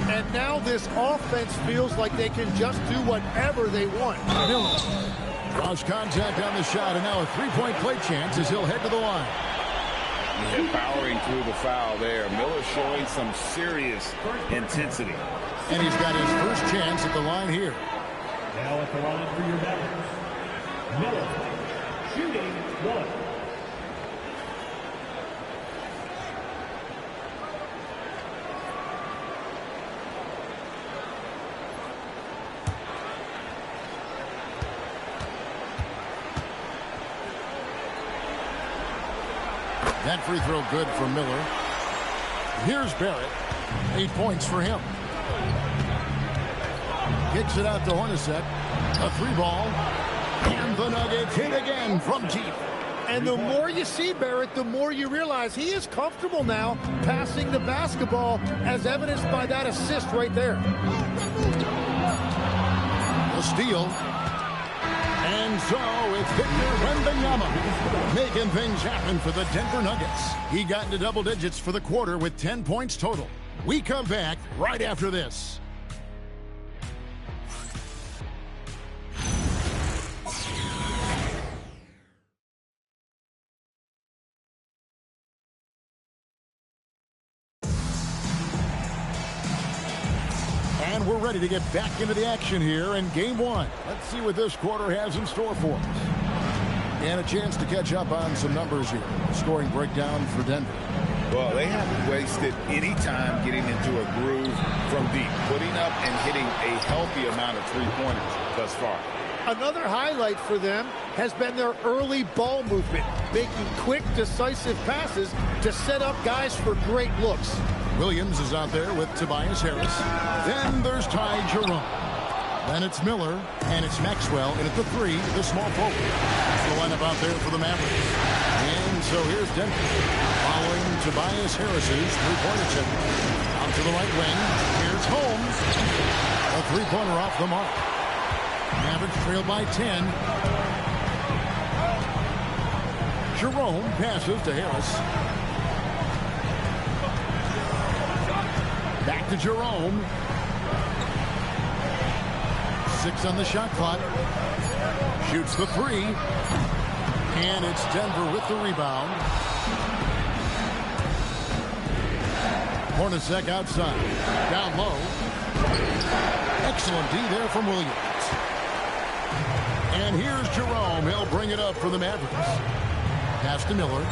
And now this offense feels like they can just do whatever they want. Miller draws contact on the shot, and now a 3-point play chance as he'll head to the line. Yeah, powering through the foul there. Miller showing some serious intensity. And he's got his first chance at the line here. Now at the line for your batters, Miller, shooting 1. That free throw good for Miller. Here's Barrett. 8 points for him. Kicks it out to Hornacek. A 3-ball. And the Nuggets hit again from deep. And the more you see Barrett, the more you realize he is comfortable now passing the basketball, as evidenced by that assist right there. A steal. And so it's Victor Wembanyama making things happen for the Denver Nuggets. He got into double digits for the quarter with 10 points total. We come back right after this. And we're ready to get back into the action here in Game 1. Let's see what this quarter has in store for us. And a chance to catch up on some numbers here. Scoring breakdown for Denver. Well, they haven't wasted any time getting into a groove from deep, putting up and hitting a healthy amount of three-pointers thus far. Another highlight for them has been their early ball movement, making quick, decisive passes to set up guys for great looks. Williams is out there with Tobias Harris. Then there's Ty Jerome. Then it's Miller, and it's Maxwell, and at the 3, the small forward. That's the lineup out there for the Mavericks. And so here's Denver, following Tobias Harris's three-point attempt. Out to the right wing. Here's Holmes. A three-pointer off the mark. Mavericks trail by 10. Jerome passes to Harris. Back to Jerome. 6 on the shot clock. Shoots the 3. And it's Denver with the rebound. Hornacek outside. Down low. Excellent D there from Williams. And here's Jerome. He'll bring it up for the Mavericks. Pass to Miller.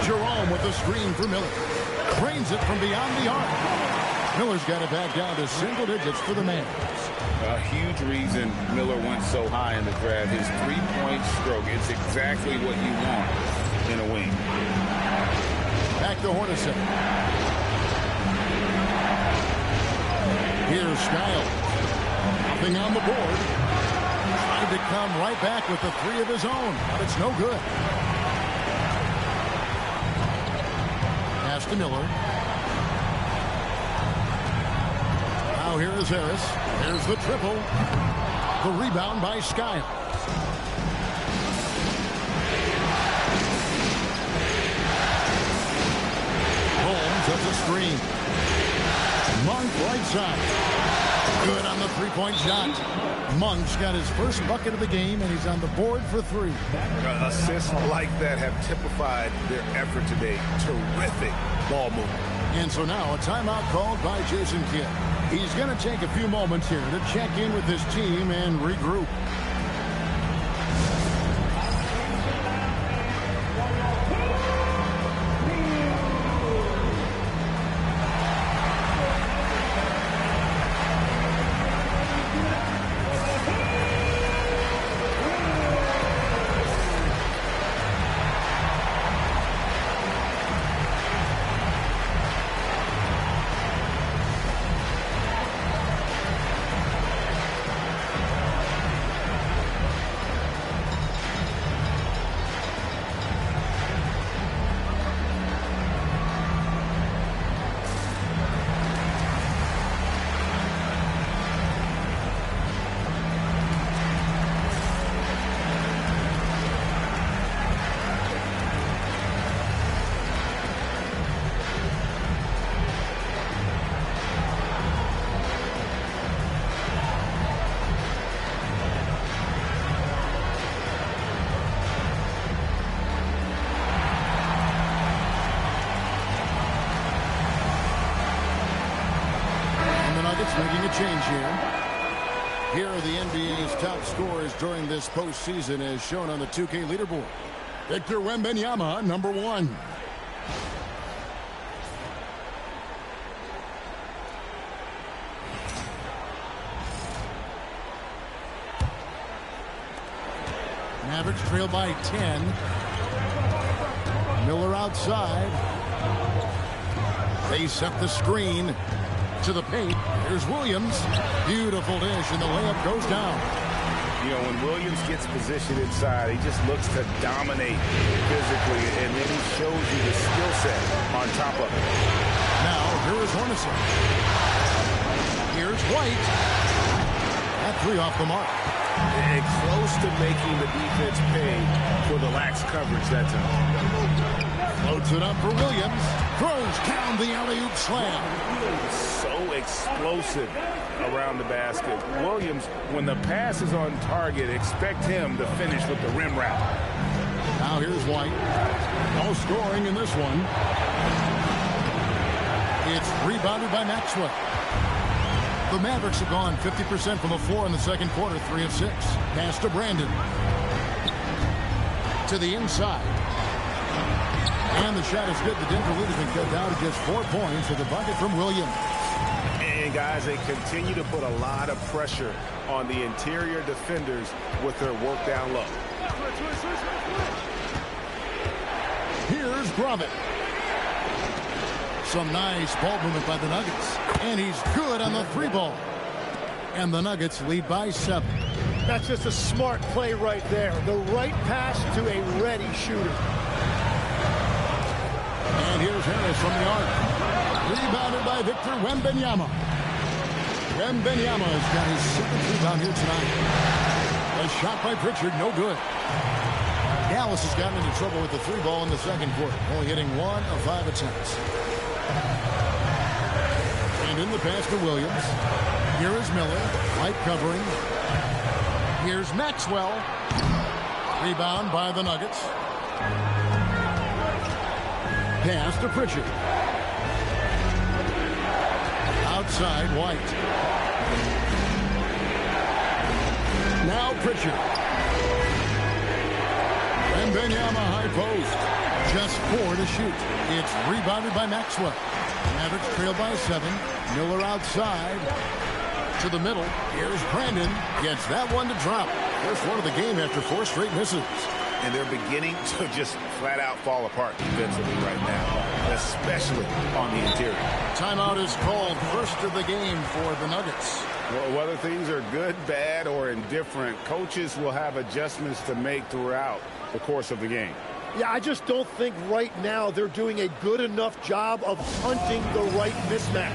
Jerome with the screen for Miller. Drains it from beyond the arc. Miller's got it back down to single digits for the Mavericks. A huge reason Miller went so high in the draft. His three-point stroke. It's exactly what you want in a wing. Back to Hornacek. Here's Skiles. Nothing on the board. Tried to come right back with the 3 of his own, but it's no good. Pass to Miller. Now here is Harris. There's the triple. The rebound by Skiles. Holmes at the screen. Monk right side. Good on the three-point shot. Monk's got his first bucket of the game, and he's on the board for 3. Assists like that have typified their effort today. Terrific ball movement. And so now a timeout called by Jason Kidd. He's going to take a few moments here to check in with his team and regroup. change here. Here are the NBA's top scorers during this postseason as shown on the 2K leaderboard. Victor Wembanyama, number 1. Mavericks trail by 10. Miller outside. They set the screen to the paint. Here's Williams. Beautiful dish, and the layup goes down. You know, when Williams gets positioned inside, he just looks to dominate physically, and then he shows you the skill set on top of it. Now, here is Hornacek. Here's White. That 3 off the mark. And close to making the defense pay for the lax coverage that time. Floats it up for Williams. Throws down the alley-oop slam. So explosive around the basket. Williams, when the pass is on target, expect him to finish with the rim wrap. Now here's White. No scoring in this one. It's rebounded by Maxwell. The Mavericks have gone 50% from the floor in the second quarter, 3 of 6. Pass to Brandon. To the inside. And the shot is good. The Denver lead has been cut down to just 4 points with a bucket from Williams. And guys, they continue to put a lot of pressure on the interior defenders with their work down low. Here's Gravett. Some nice ball movement by the Nuggets. And he's good on the 3-ball. And the Nuggets lead by 7. That's just a smart play right there. The right pass to a ready shooter. And here's Harris from the arc. Rebounded by Victor Wembanyama. Wembanyama has got his 7th rebound here tonight. A shot by Pritchard, no good. Dallas has gotten into trouble with the 3-ball in the second quarter, only hitting 1 of 5 attempts. And in the pass to Williams. Here is Miller. Light covering. Here's Maxwell. Rebound by the Nuggets. Pass to Pritchard. Outside, White. Now Pritchard. And Wembanyama high post. Just 4 to shoot. It's rebounded by Maxwell. Mavericks trail by 7. Miller outside. To the middle. Here's Brandon. Gets that one to drop. First one of the game after 4 straight misses. And they're beginning to just flat out fall apart defensively right now, especially on the interior. Timeout is called, first of the game for the Nuggets. Well, whether things are good, bad, or indifferent, coaches will have adjustments to make throughout the course of the game. Yeah, I just don't think right now they're doing a good enough job of hunting the right mismatch.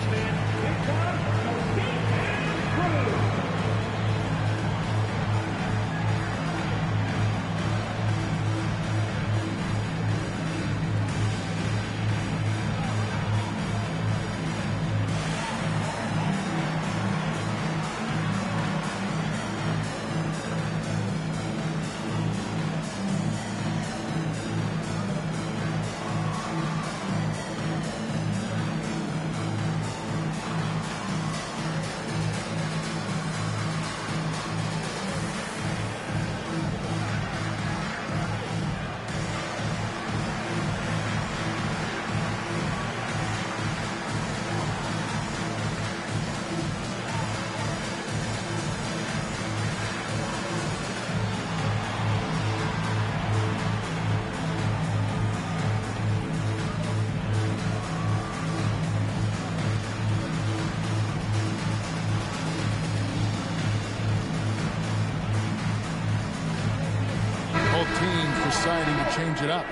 Deciding to change it up.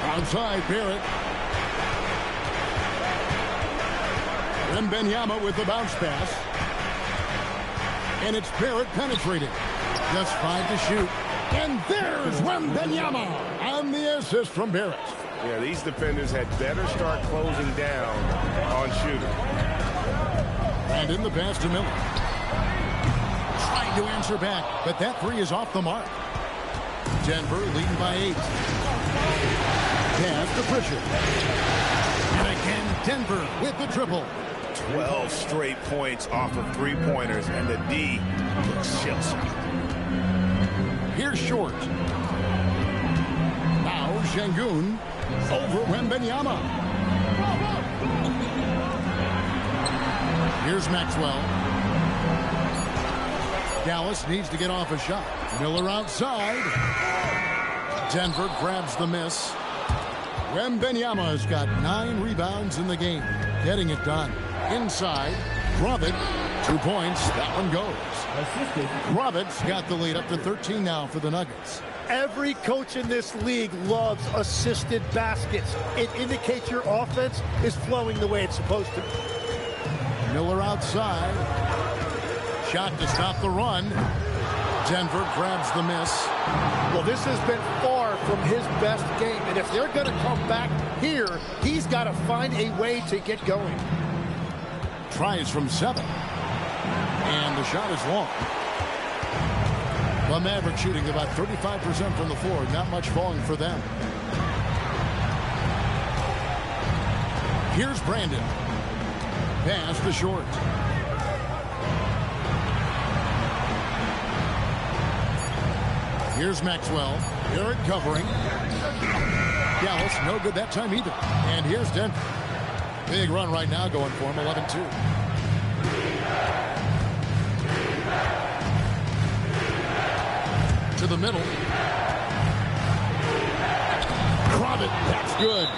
Outside, Barrett. Wembanyama with the bounce pass. And it's Barrett penetrating. Just 5 to shoot. And there's Wembanyama on the assist from Barrett. Yeah, these defenders had better start closing down on shooting. And in the pass to Miller. Trying to answer back, but that three is off the mark. Denver leading by 8. Pass to Pritchard. And again, Denver with the triple. 12 straight points off of three-pointers, and the D looks shell-shocked. Here's Short. Now Şengün over Wembanyama. Here's Maxwell. Dallas needs to get off a shot. Miller outside. Denver grabs the miss. Wembanyama has got 9 rebounds in the game. Getting it done. Inside. Robert, 2 points. That one goes. Roberts got the lead up to 13 now for the Nuggets. Every coach in this league loves assisted baskets. It indicates your offense is flowing the way it's supposed to. Miller outside. Shot to stop the run. Denver grabs the miss. Well, this has been far from his best game, and if they're going to come back here, he's got to find a way to get going. Tries from 7. And the shot is long. The Mavericks shooting about 35% from the floor. Not much falling for them. Here's Brandon. Pass to Short. Here's Maxwell. Barrett covering. Dallas, no good that time either. And here's Denver. Big run right now going for him, 11-2. To the middle. Robert, that's good.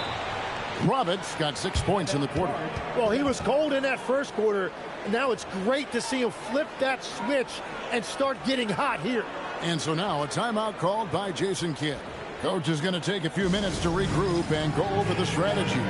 Roberts got 6 points in the quarter. Well, he was cold in that first quarter. Now it's great to see him flip that switch and start getting hot here. And so now a timeout called by Jason Kidd. Coach is going to take a few minutes to regroup and go over the strategy.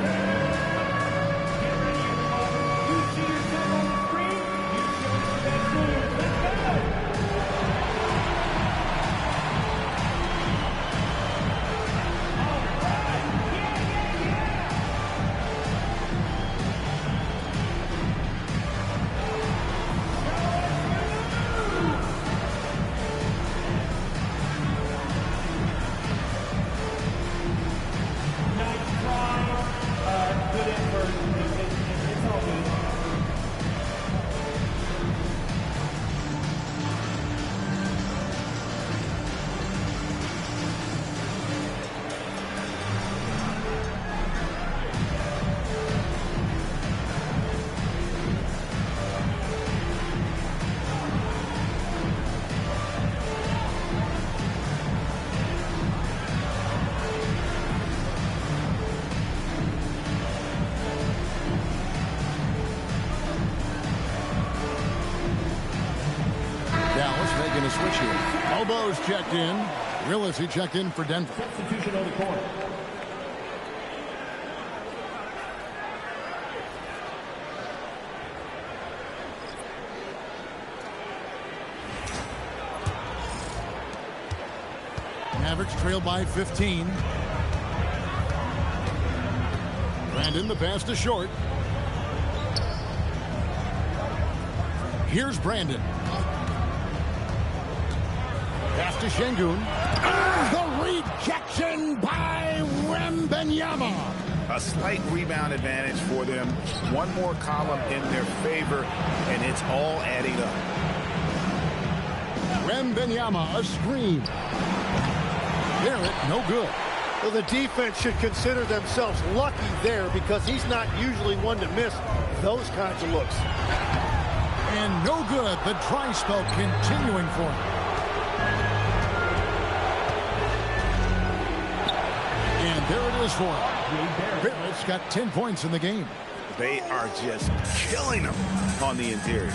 A switch here. Elbows checked in. Willis, he checked in for Denver. Substitution on the court. Mavericks trail by 15. Brandon, the pass to Short. Here's Brandon. Pass to Şengün. The rejection by Wembanyama. A slight rebound advantage for them. One more column in their favor, and it's all adding up. Wembanyama, a screen. Barrett, no good. Well, the defense should consider themselves lucky there because he's not usually one to miss those kinds of looks. And no good. The dry spell continuing for him. And there it is for him. Barrett's got 10 points in the game. They are just killing them on the interior.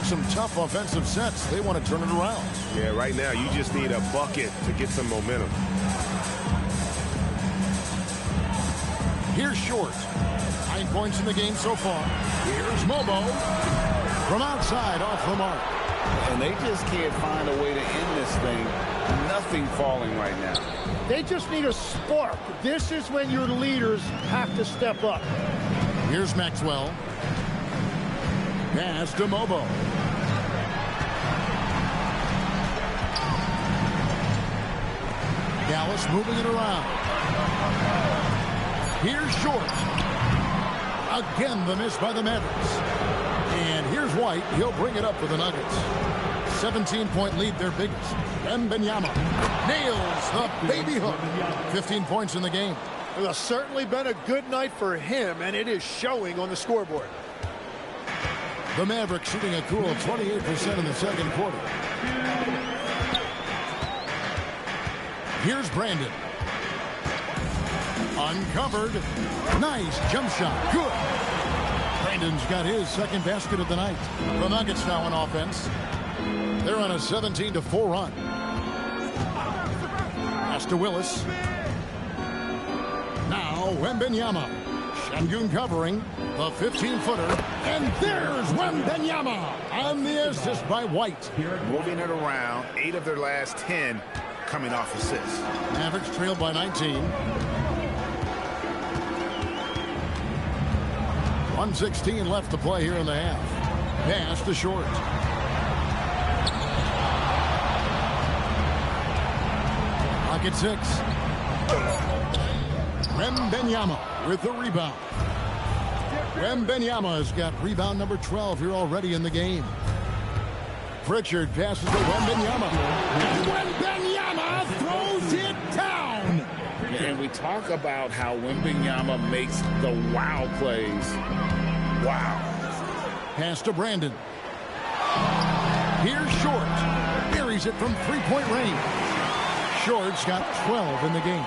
Some tough offensive sets. They want to turn it around. Yeah, right now you just need a bucket to get some momentum. Here's Short. 9 points in the game so far. Here's Mobo. From outside, off the mark. And they just can't find a way to end this thing nothing falling right now. They just need a spark. This is when your leaders have to step up. Here's Maxwell. Pass to Mobo. Dallas moving it around. Here's Short. Again, the miss by the Mavericks. And here's White. He'll bring it up for the Nuggets. 17-point lead, their biggest. Wembanyama nails the baby hook. 15 points in the game. It has certainly been a good night for him, and it is showing on the scoreboard. The Mavericks shooting a cool 28% in the second quarter. Here's Brandon. Uncovered. Nice jump shot. Good. Brandon's got his second basket of the night. The Nuggets now on offense. They're on a 17-4 run. Pass to Willis. Now Wembanyama. Şengün covering the 15-footer. And there's Wembanyama on the assist by White. Moving it around, 8 of their last 10 coming off assists. Mavericks trailed by 19. 1:16 left to play here in the half. Pass to Short. Pocket 6. Wembanyama with the rebound. Wembanyama has got rebound number 12 here already in the game. Pritchard passes to Wembanyama. And Wembanyama throws it down. And we talk about how Wembanyama makes the wow plays. Wow. Pass to Brandon. Here's Short. Buries it from three-point range. Short's got 12 in the game.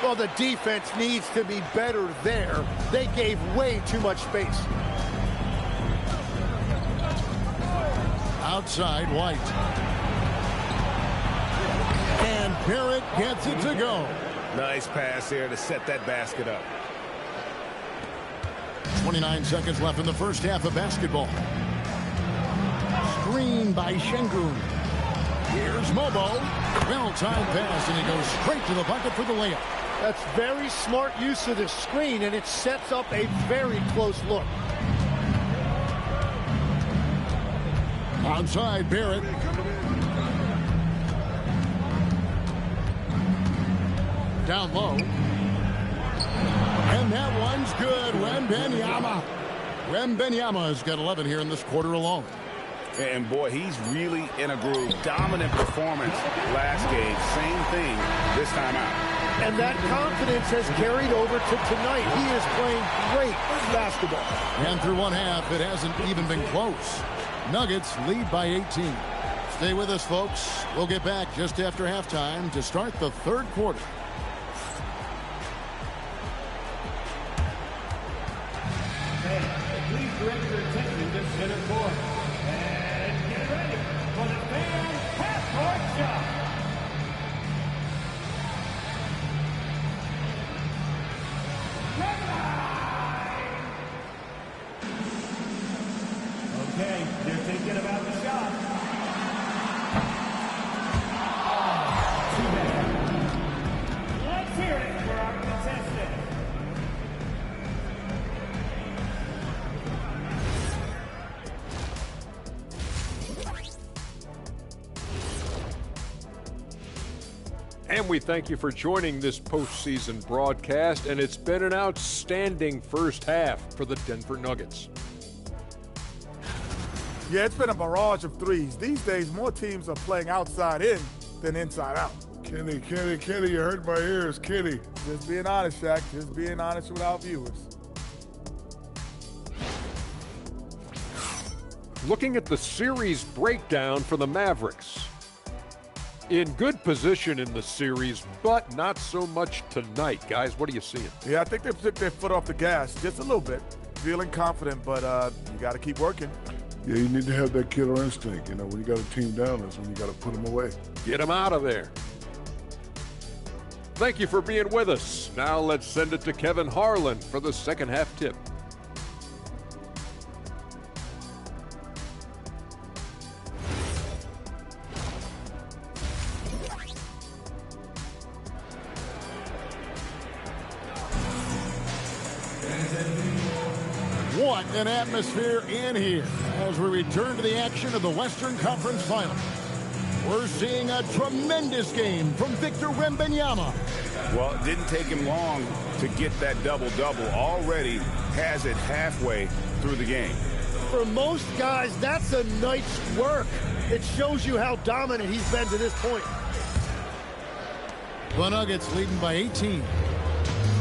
Well, the defense needs to be better there. They gave way too much space. Outside, White. And Barrett gets it to go. Nice pass there to set that basket up. 29 seconds left in the first half of basketball. Screen by Şengün. Here's Mobo. Well-timed pass, and he goes straight to the bucket for the layup. That's very smart use of the screen, and it sets up a very close look. Outside, Barrett. Down low. And that one's good. Wembanyama. Wembanyama's got 11 here in this quarter alone. And boy, he's really in a groove. Dominant performance last game. Same thing this time out. And that confidence has carried over to tonight. He is playing great basketball. And through one half, it hasn't even been close. Nuggets lead by 18. Stay with us, folks. We'll get back just after halftime to start the third quarter. Please direct your attention to center court. And get ready for the fan half-court shot. Okay, they're thinking about the shot. Let's hear it for our contestant. And we thank you for joining this postseason broadcast, and it's been an outstanding first half for the Denver Nuggets. Yeah, it's been a barrage of threes. These days, more teams are playing outside in than inside out. Kenny, you hurt my ears, Kenny. Just being honest, Shaq. Just being honest with our viewers. Looking at the series breakdown for the Mavericks. In good position in the series, but not so much tonight. Guys, what are you seeing? Yeah, I think they took their foot off the gas just a little bit. Feeling confident, but you got to keep working. Yeah, you need to have that killer instinct. You know, when you got a team down, that's when you got to put them away. Get them out of there. Thank you for being with us. Now let's send it to Kevin Harlan for the second half tip. What an atmosphere in here as we return to the action of the Western Conference Finals. We're seeing a tremendous game from Victor Wembanyama. Well, it didn't take him long to get that double-double. Already has it halfway through the game. For most guys, that's a night's work. It shows you how dominant he's been to this point. The Nuggets leading by 18.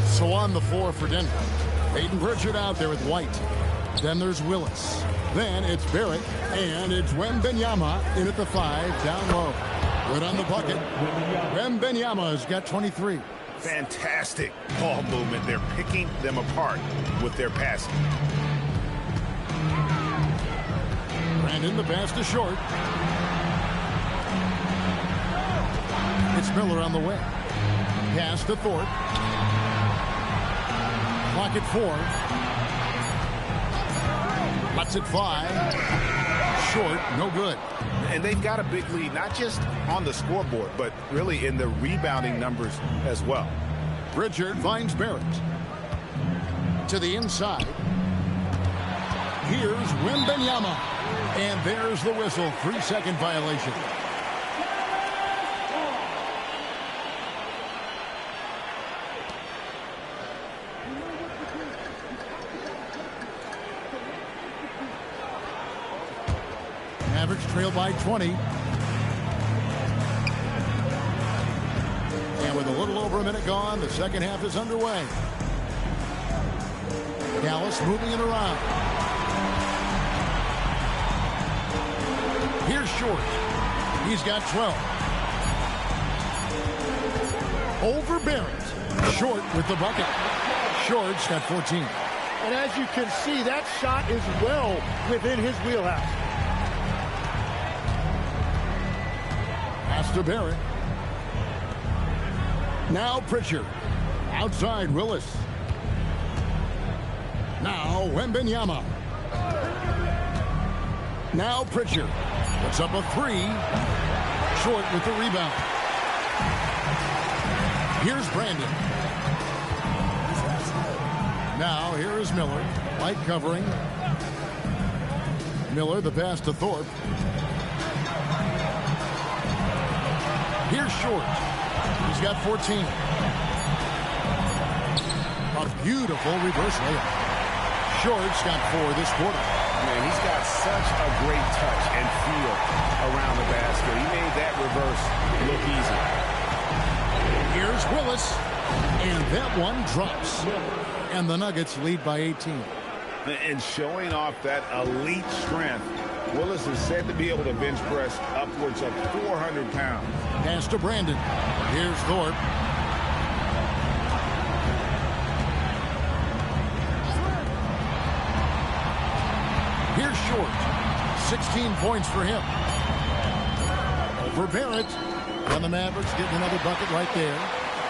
So on the floor for Denver. Peyton Pritchard out there with White. Then there's Willis. Then it's Barrett. And it's Wembanyama in at the 5, down low. Good on the bucket. Wembanyama's got 23. Fantastic ball movement. They're picking them apart with their passing. Brandon, the pass to Short. It's Miller on the way. Pass to Thorpe. Clock at 4. Butts at 5. Short, no good. And they've got a big lead, not just on the scoreboard, but really in the rebounding numbers as well. Pritchard finds Barrett. To the inside. Here's Wembanyama. And there's the whistle. 3-second violation. Mavericks trail by 20. And with a little over a minute gone, the second half is underway. Dallas moving it around. Here's Short. He's got 12. Over Barrett. Short with the bucket. Short's got 14. And as you can see, that shot is well within his wheelhouse. Pass to Barrett. Now Pritchard. Outside Willis. Now Wembanyama. Now Pritchard. Puts up a 3. Short with the rebound. Here's Brandon. Now here is Miller. Light covering. Miller, the pass to Thorpe. Here's Short. He's got 14. A beautiful reverse layup. Short's got 4 this quarter. Man, he's got such a great touch and feel around the basket. He made that reverse look easy. Here's Willis. And that one drops. And the Nuggets lead by 18. And showing off that elite strength, Willis is said to be able to bench press upwards of 400 pounds. Pass to Brandon. Here's Thorpe. Here's Short. 16 points for him. Over Barrett. And the Mavericks getting another bucket right there.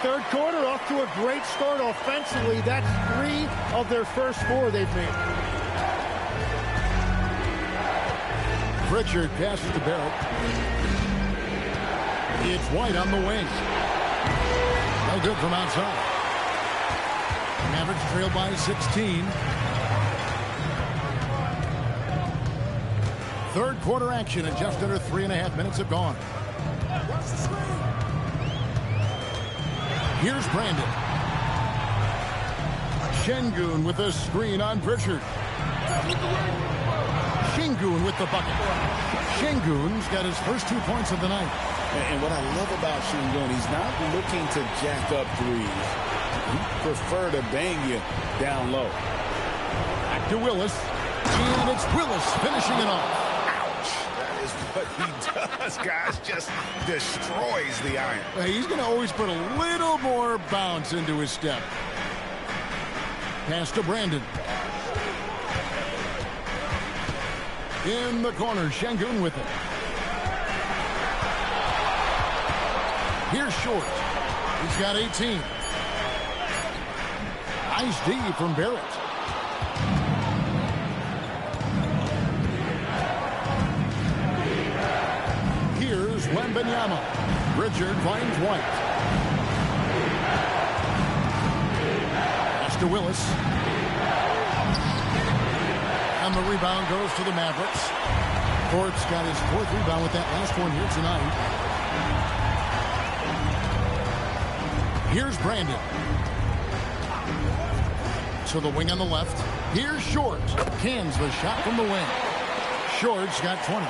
Third quarter off to a great start offensively. That's 3 of their first 4 they've made. Pritchard passes to Barrett. It's White on the wing. No good from outside. Mavericks trail by 16. Third quarter action and just under 3.5 minutes have gone. Here's Brandon. Şengün with a screen on Pritchard. Şengün with the bucket. Şengün's got his first 2 points of the night. And what I love about Şengün, he's not looking to jack up threes. He prefer to bang you down low. Back to Willis. And it's Willis finishing it off. What he does, guys, just destroys the iron. He's going to always put a little more bounce into his step. Pass to Brandon. In the corner, Şengün with it. Here's Short. He's got 18. Nice D from Barrett. Wembanyama. Pritchard finds White. Pass to Willis. rebound goes to the Mavericks. Fort's got his 4th rebound with that last one here tonight. Here's Brandon. To the wing on the left. Here's Short. Cans the shot from the wing. Short's got 20.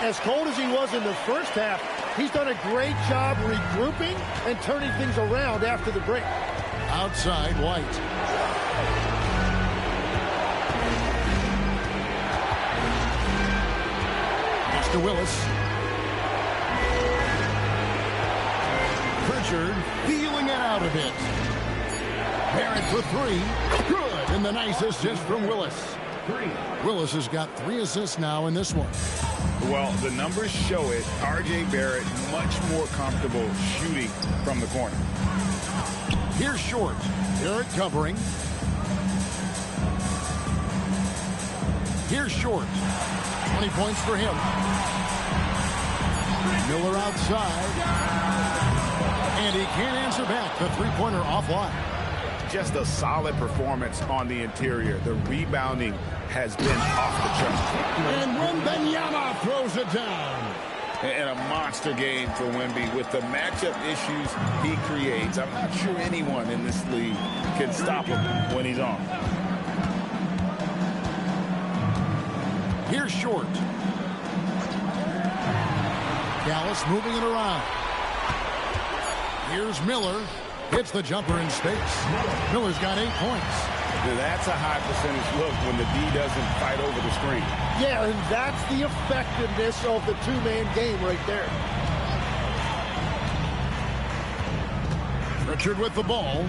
As cold as he was in the first half, he's done a great job regrouping and turning things around after the break. Outside, White. It's to Willis. Pritchard feeling it out a bit. Barrett for 3. Good. And the nice assist from Willis. Willis has got 3 assists now in this one. Well, the numbers show it. R.J. Barrett much more comfortable shooting from the corner. Here's Short. Barrett covering. Here's Short. 20 points for him. Miller outside. And he can't answer back. The three-pointer offline. Just a solid performance on the interior. The rebounding has been off the chart. And Wembanyama throws it down. And a monster game for Wemby with the matchup issues he creates. I'm not sure anyone in this league can stop him when he's on. Here's Short. Dallas moving it around. Here's Miller. Hits the jumper in space. Miller's got 8 points. That's a high percentage look when the D doesn't fight over the screen. Yeah, and that's the effectiveness of the two-man game right there. Richard with the ball.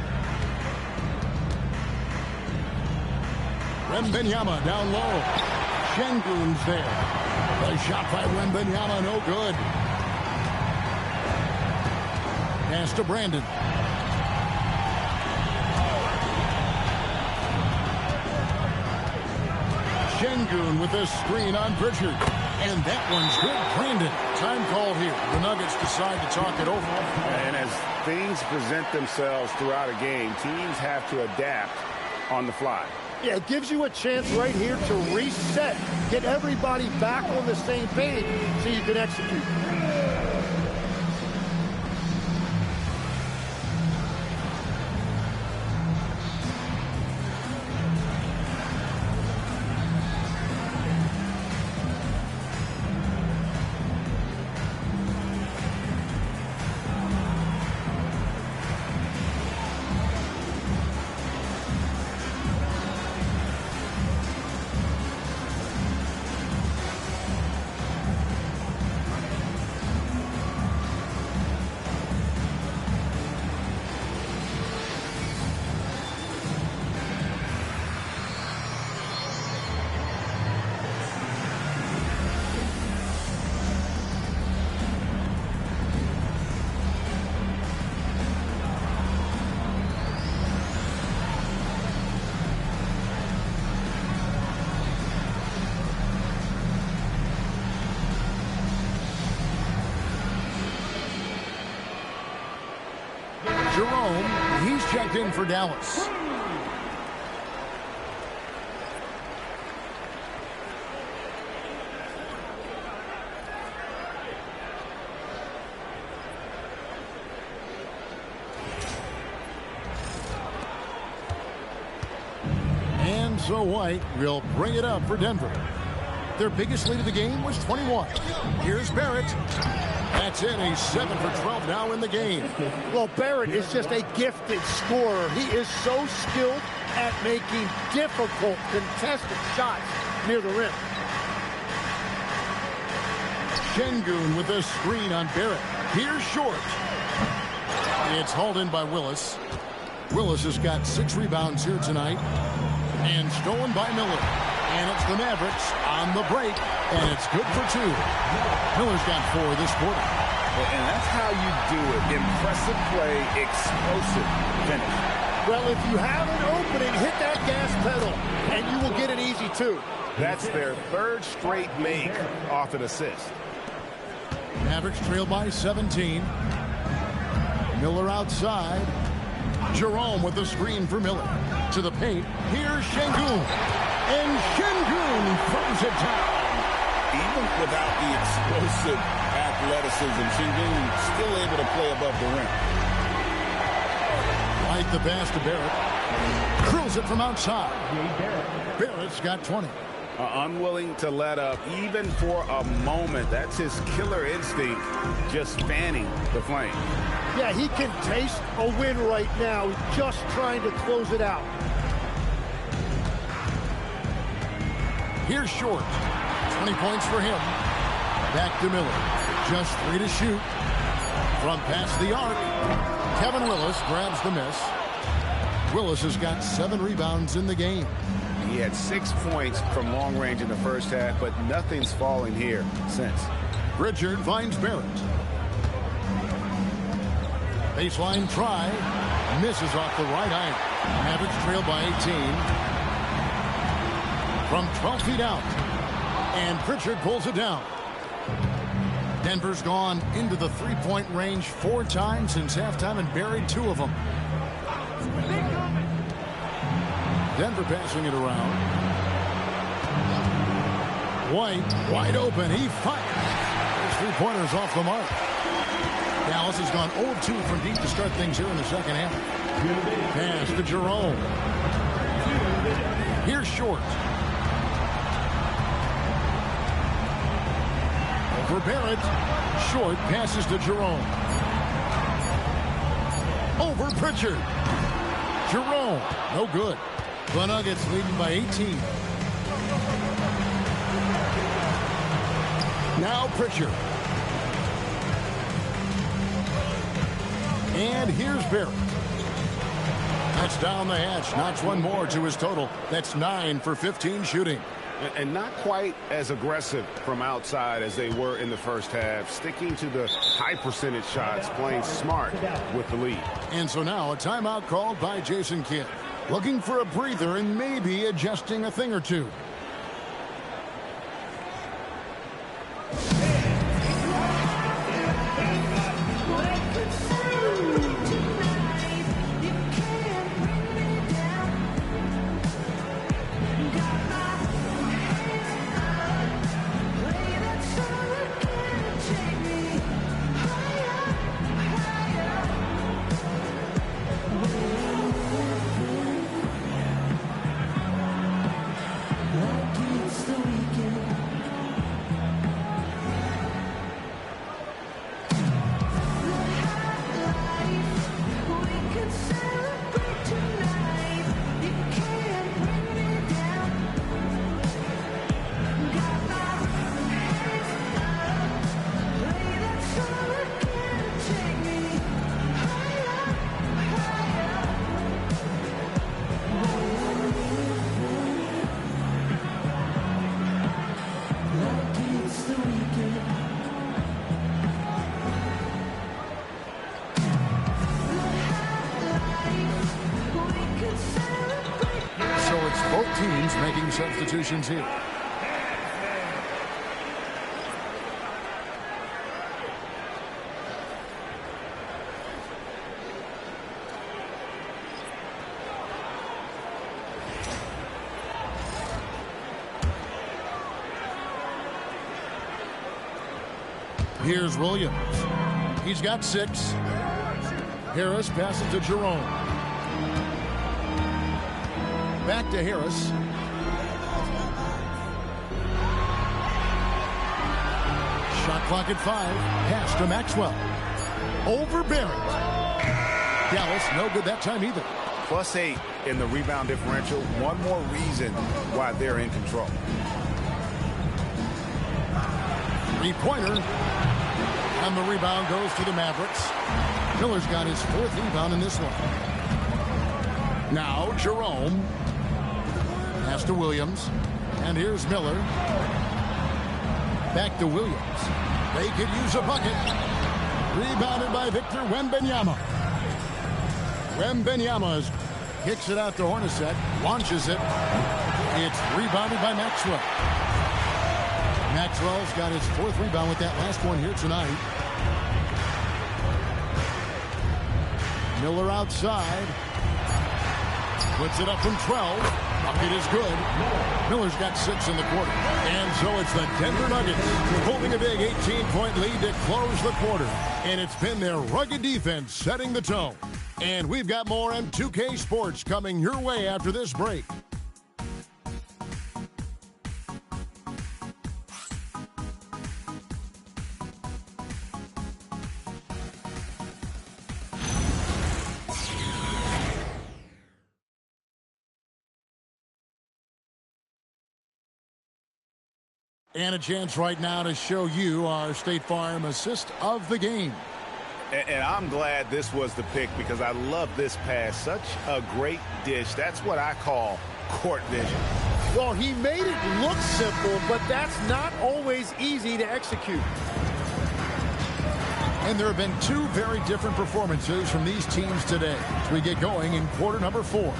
Wembanyama down low. Şengün's there. The shot by Wembanyama, no good. Pass to Brandon. Şengün with a screen on Pritchard. And that one's good. Brandon. Time called here. The Nuggets decide to talk it over. And as things present themselves throughout a game, teams have to adapt on the fly. Yeah, it gives you a chance right here to reset. Get everybody back on the same page so you can execute. Jerome, he's checked in for Dallas. And so White will bring it up for Denver. Their biggest lead of the game was 21. Here's Barrett. That's it, a 7 for 12 now in the game. Well, Barrett is just a gifted scorer. He is so skilled at making difficult, contested shots near the rim. Şengün with a screen on Barrett. Here's Short. It's hauled in by Willis. Willis has got 6 rebounds here tonight. And stolen by Miller. And it's the Mavericks on the break. And it's good for 2. Miller's got 4 this quarter. And that's how you do it. Impressive play, explosive finish. Well, if you have an opening, hit that gas pedal, and you will get an easy 2. That's their 3rd straight make off an assist. Mavericks trail by 17. Miller outside. Jerome with the screen for Miller. To the paint. Here's Şengün. And Şengün throws it down. Even without the explosive athleticism, Şengün still able to play above the rim. Right the pass to Barrett. Curls it from outside. Barrett's got 20. Unwilling to let up even for a moment. That's his killer instinct, just fanning the flame. Yeah, he can taste a win right now, just trying to close it out. Here's Short. 20 points for him. Back to Miller. Just 3 to shoot. From past the arc. Kevin Willis grabs the miss. Willis has got 7 rebounds in the game. He had 6 points from long range in the first half, but nothing's falling here since. Pritchard finds Barrett. Baseline try. Misses off the right eye. Mavericks trail by 18. From 12 feet out. And Pritchard pulls it down. Denver's gone into the three-point range 4 times since halftime and buried 2 of them. Denver passing it around. White, wide open. He fires. His three-pointers off the mark. Dallas has gone 0-2 from deep to start things here in the second half. Pass to Jerome. Here's Short. For Barrett. Short passes to Jerome. Over Pritchard. Jerome. No good. The Nuggets leading by 18. Now Pritchard. And here's Barrett. That's down the hatch. Knocks one more to his total. That's 9 for 15 shooting. And not quite as aggressive from outside as they were in the first half. Sticking to the high percentage shots, playing smart with the lead. And so now a timeout called by Jason Kidd. Looking for a breather and maybe adjusting a thing or two. Teams making substitutions here. Here's Williams. He's got 6. Harris passes to Jerome. Back to Harris. Shot clock at 5. Pass to Maxwell. Over Barrett. Dallas no good that time either. +8 in the rebound differential. One more reason why they're in control. Three-pointer. And the rebound goes to the Mavericks. Miller's got his 4th rebound in this one. Now Jerome. Pass to Williams. And here's Miller. Back to Williams. They could use a bucket. Rebounded by Victor Wembanyama. Wembanyama kicks it out to Hornacek. Launches it. It's rebounded by Maxwell. Maxwell's got his 4th rebound with that last one here tonight. Miller outside. Puts it up from 12. Bucket is good. Miller's got 6 in the quarter. And so it's the Denver Nuggets holding a big 18-point lead to close the quarter. And it's been their rugged defense setting the tone. And we've got more on 2K Sports coming your way after this break. And a chance right now to show you our State Farm assist of the game. And I'm glad this was the pick because I love this pass. Such a great dish. That's what I call court vision. Well, he made it look simple, but that's not always easy to execute. And there have been 2 very different performances from these teams today as we get going in quarter number 4.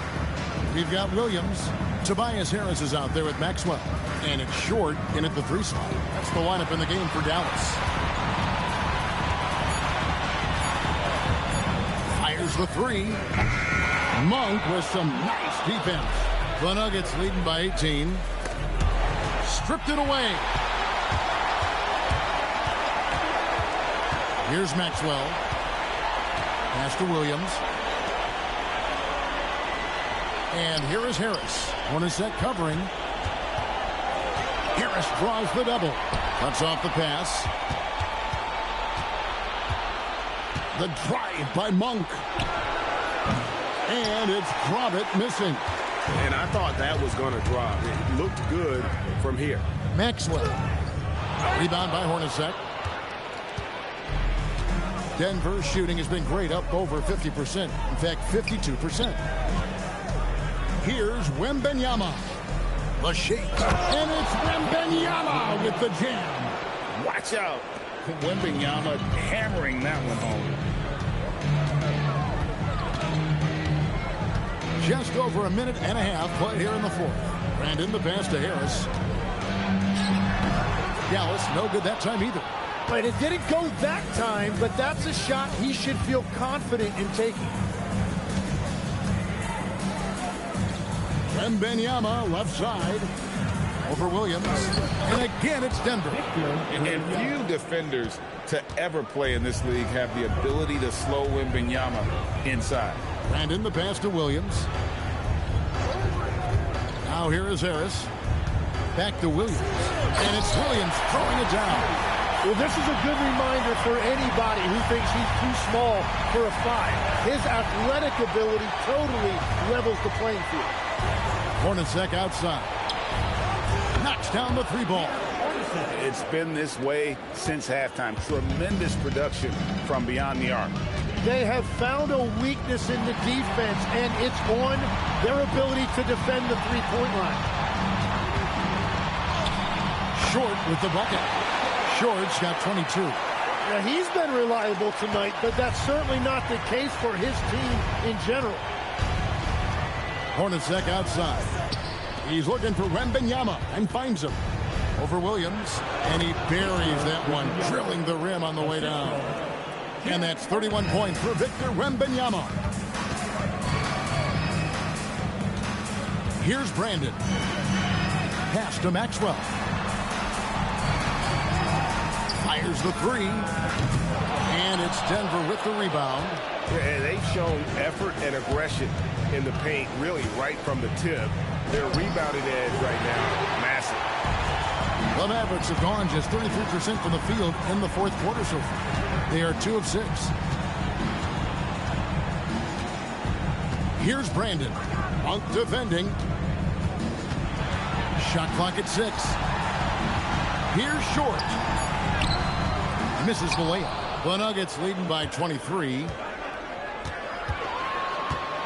We've got Williams. Tobias Harris is out there with Maxwell. And it's Short in at the 3 spot. That's the lineup in the game for Dallas. Fires the 3. Monk with some nice defense. The Nuggets leading by 18. Stripped it away. Here's Maxwell. Pass to Williams. And here is Harris. Hornacek covering. Harris draws the double. Cuts off the pass. The drive by Monk. And it's Probit missing. And I thought that was going to drop. It looked good from here. Maxwell. Rebound by Hornacek. Denver's shooting has been great, up over 50%. In fact, 52%. Here's Wembanyama. The shake. And it's Wembanyama with the jam. Watch out. Wembanyama hammering that one home. Just over a minute and a half played here in the 4th. Brandon, the pass to Harris. Dallas, no good that time either. But it didn't go that time, but that's a shot he should feel confident in taking. Wembanyama left side over Williams. And again, it's Denver. And few defenders to ever play in this league have the ability to slow Wembanyama inside. Brandon, the pass to Williams. Now here is Harris. Back to Williams. And it's Williams throwing it down. Well, this is a good reminder for anybody who thinks he's too small for a 5. His athletic ability totally levels the playing field. Hornacek outside. Knocks down the 3 ball. It's been this way since halftime. Tremendous production from beyond the arc. They have found a weakness in the defense, and it's on their ability to defend the 3-point line. Short with the bucket. Short's got 22. Now, he's been reliable tonight, but that's certainly not the case for his team in general. Hornacek outside. He's looking for Wembanyama and finds him. Over Williams, and he buries that one, drilling the rim on the way down. And that's 31 points for Victor Wembanyama. Here's Brandon. Pass to Maxwell. Fires the 3. And it's Denver with the rebound. And they've shown effort and aggression in the paint, really right from the tip. Their rebounding edge right now, massive. The Mavericks have gone just 33% from the field in the 4th quarter so far. They are 2 of 6. Here's Brandon. Monk defending. Shot clock at 6. Here's Short. Misses the layup. The Nuggets leading by 23.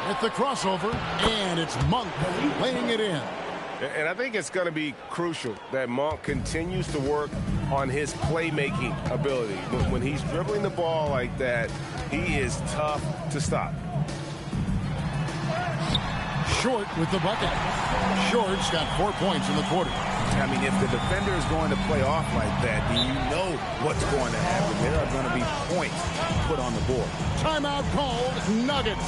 At the crossover, and it's Monk laying it in. And I think it's going to be crucial that Monk continues to work on his playmaking ability. When he's dribbling the ball like that, he is tough to stop. Short with the bucket. Short's got 4 points in the quarter. I mean, if the defender is going to play off like that, then you know what's going to happen. There are going to be points put on the board. Timeout called, Nuggets.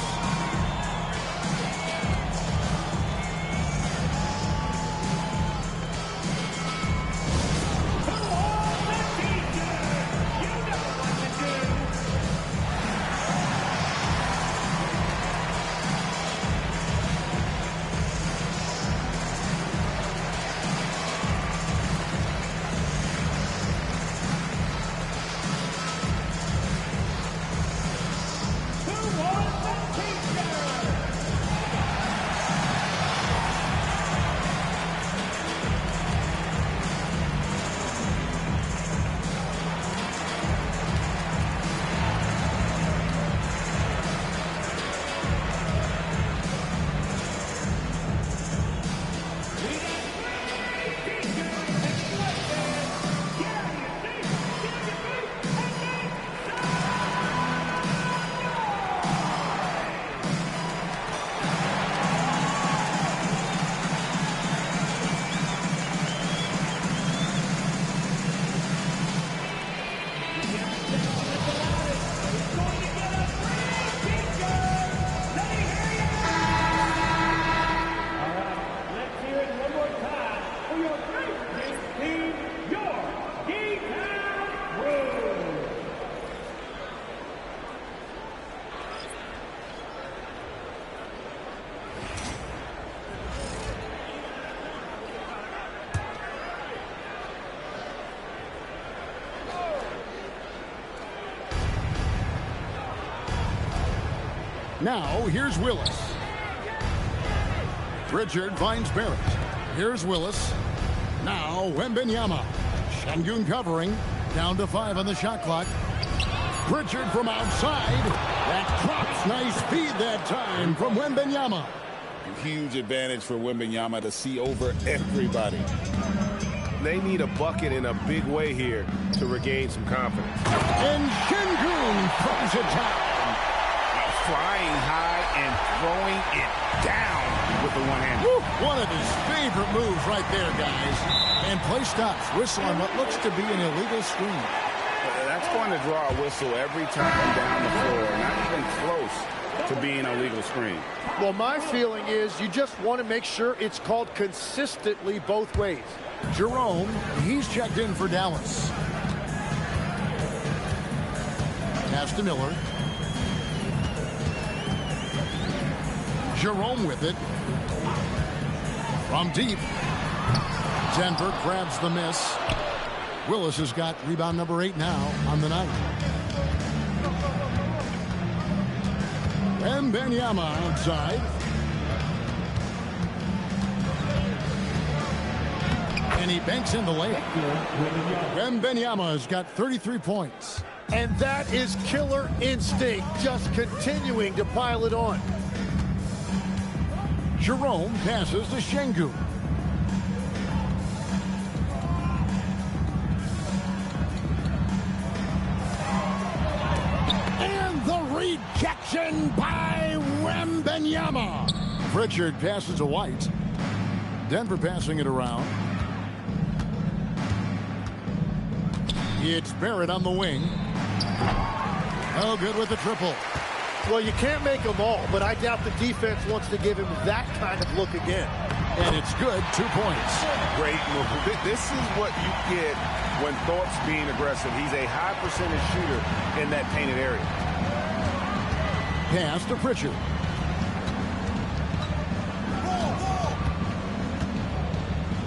Now, here's Willis. Pritchard finds Barrett. Here's Willis. Now, Wembanyama. Şengün covering. Down to 5 on the shot clock. Pritchard from outside. That drops. Nice feed that time from Wembanyama. Huge advantage for Wembanyama to see over everybody. They need a bucket in a big way here to regain some confidence. And Şengün throws it down. Flying high and throwing it down with the one-hand. One of his favorite moves right there, guys. And play stops. Whistle on what looks to be an illegal screen. That's going to draw a whistle every time down the floor. Not even close to being a legal screen. Well, my feeling is you just want to make sure it's called consistently both ways. Jerome, he's checked in for Dallas. Pass to Miller. Jerome with it. From deep. Denver grabs the miss. Willis has got rebound number 8 now on the night. Wembanyama outside. And he banks in the layup. Wembanyama has got 33 points. And that is killer instinct, just continuing to pile it on. Jerome passes to Şengün. And the rejection by Wembanyama. Pritchard passes to White. Denver passing it around. It's Barrett on the wing. Oh, good with the triple. Well, you can't make them all, but I doubt the defense wants to give him that kind of look again. And it's good, 2 points. Great move. This is what you get when Thorpe's being aggressive. He's a high percentage shooter in that painted area. Pass to Pritchard.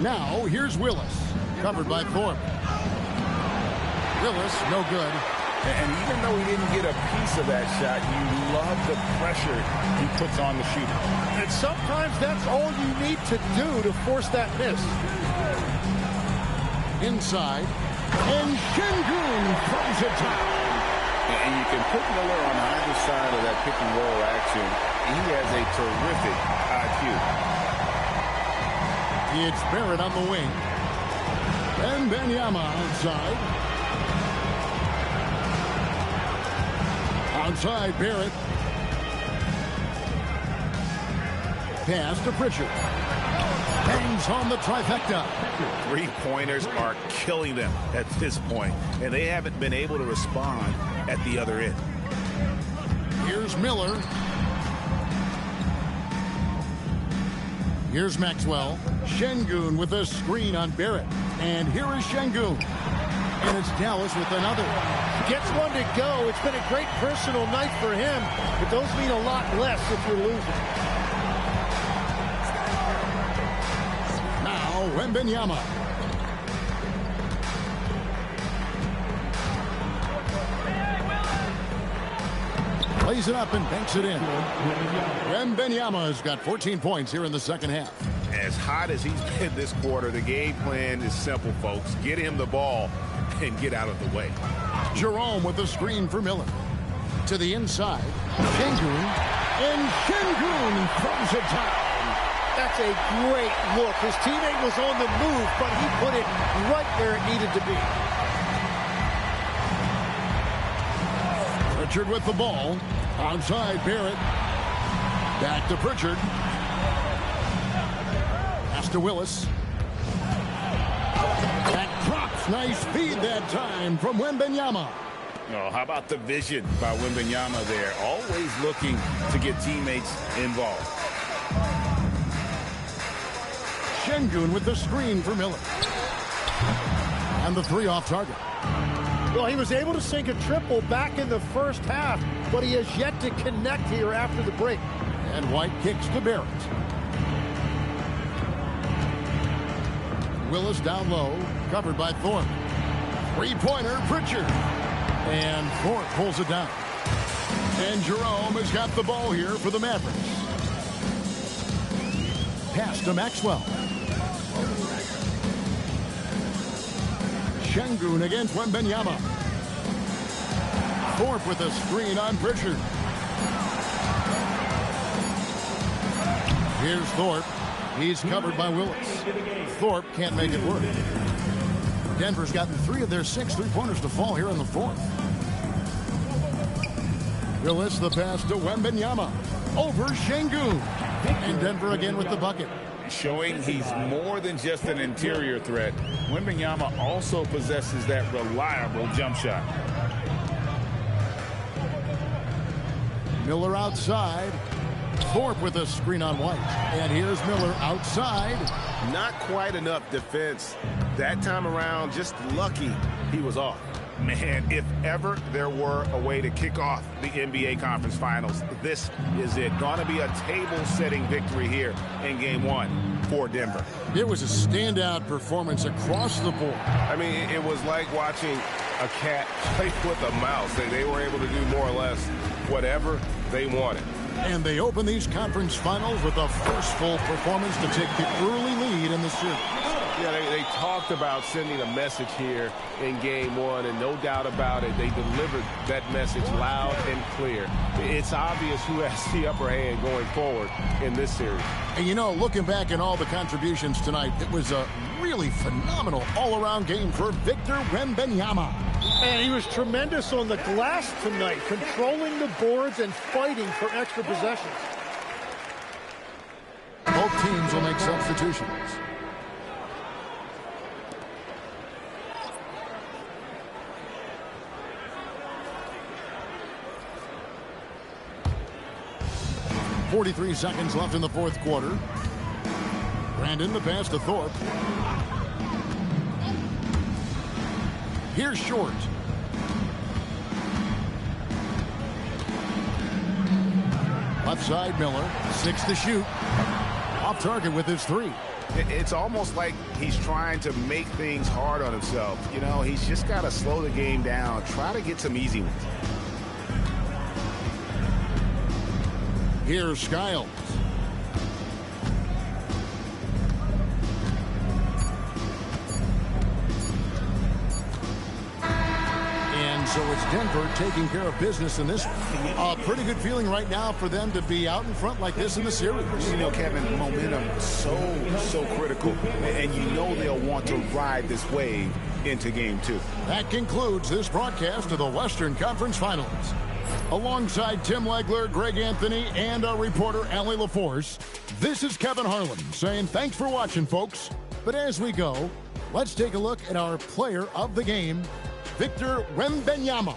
Now, here's Willis. Covered by Thorpe. Willis, no good. And even though he didn't get a piece of that shot, you love the pressure he puts on the shooter. And sometimes that's all you need to do to force that miss. Inside. And Şengün throws it down. And you can put Miller on either side of that pick and roll action. He has a terrific IQ. It's Barrett on the wing. And Wembanyama outside. Outside, Barrett. Pass to Pritchard. Bangs on the trifecta. Three-pointers are killing them at this point, and they haven't been able to respond at the other end. Here's Miller. Here's Maxwell. Şengün with a screen on Barrett. And here is Şengün. And it's Dallas with another. Gets one to go. It's been a great personal night for him, but those mean a lot less if you're losing. Now, Wembanyama. Plays it up and banks it in. Wembanyama has got 14 points here in the second half. As hot as he's been this quarter, the game plan is simple, folks. Get him the ball and get out of the way. Jerome with the screen for Miller. To the inside. Şengün. And Şengün throws it down. That's a great look. His teammate was on the move, but he put it right where it needed to be. Pritchard with the ball. Outside, Barrett. Back to Pritchard. Pass to Willis. That drops. Nice feed that time from Wembanyama. Oh, how about the vision by Wembanyama there? Always looking to get teammates involved. Şengün with the screen for Miller. And the three off target. Well, he was able to sink a triple back in the first half, but he has yet to connect here after the break. And White kicks to Barrett. Willis down low, covered by Thorpe. Three-pointer, Pritchard. And Thorpe pulls it down. And Jerome has got the ball here for the Mavericks. Pass to Maxwell. Şengün against Wembanyama. Thorpe with a screen on Pritchard. Here's Thorpe. He's covered by Willis. Thorpe can't make it work. Denver's gotten 3 of their 6 three-pointers to fall here in the fourth. Willis, the pass to Wembanyama. Over Şengün. And Denver again with the bucket. Showing he's more than just an interior threat. Wembanyama also possesses that reliable jump shot. Miller outside. Thorpe with a screen on White. And here's Miller outside. Not quite enough defense. That time around, just lucky he was off. Man, if ever there were a way to kick off the NBA Conference Finals, this is it. Going to be a table-setting victory here in Game 1 for Denver. It was a standout performance across the board. I mean, it was like watching a cat play with a mouse. They were able to do more or less whatever they wanted. And they open these conference finals with a forceful performance to take the early lead in the series. Yeah, they talked about sending a message here in Game 1, and no doubt about it, they delivered that message loud and clear. It's obvious who has the upper hand going forward in this series. And you know, looking back at all the contributions tonight, it was a really phenomenal all-around game for Victor Wembanyama. And he was tremendous on the glass tonight, controlling the boards and fighting for extra possessions. Both teams will make substitutions. .43 seconds left in the fourth quarter. Brandon, the pass to Thorpe. Here's Short. Left side, Miller. 6 to shoot. Off target with his 3. It's almost like he's trying to make things hard on himself. You know, he's just got to slow the game down, try to get some easy ones. Here's Skiles. And so it's Denver taking care of business in this one. A pretty good feeling right now for them to be out in front like this in the series. You know, Kevin, momentum so critical. And you know they'll want to ride this wave into Game 2. That concludes this broadcast of the Western Conference Finals. Alongside Tim Legler, Greg Anthony, and our reporter, Allie LaForce, this is Kevin Harlan saying thanks for watching, folks. But as we go, let's take a look at our player of the game, Victor Wembanyama.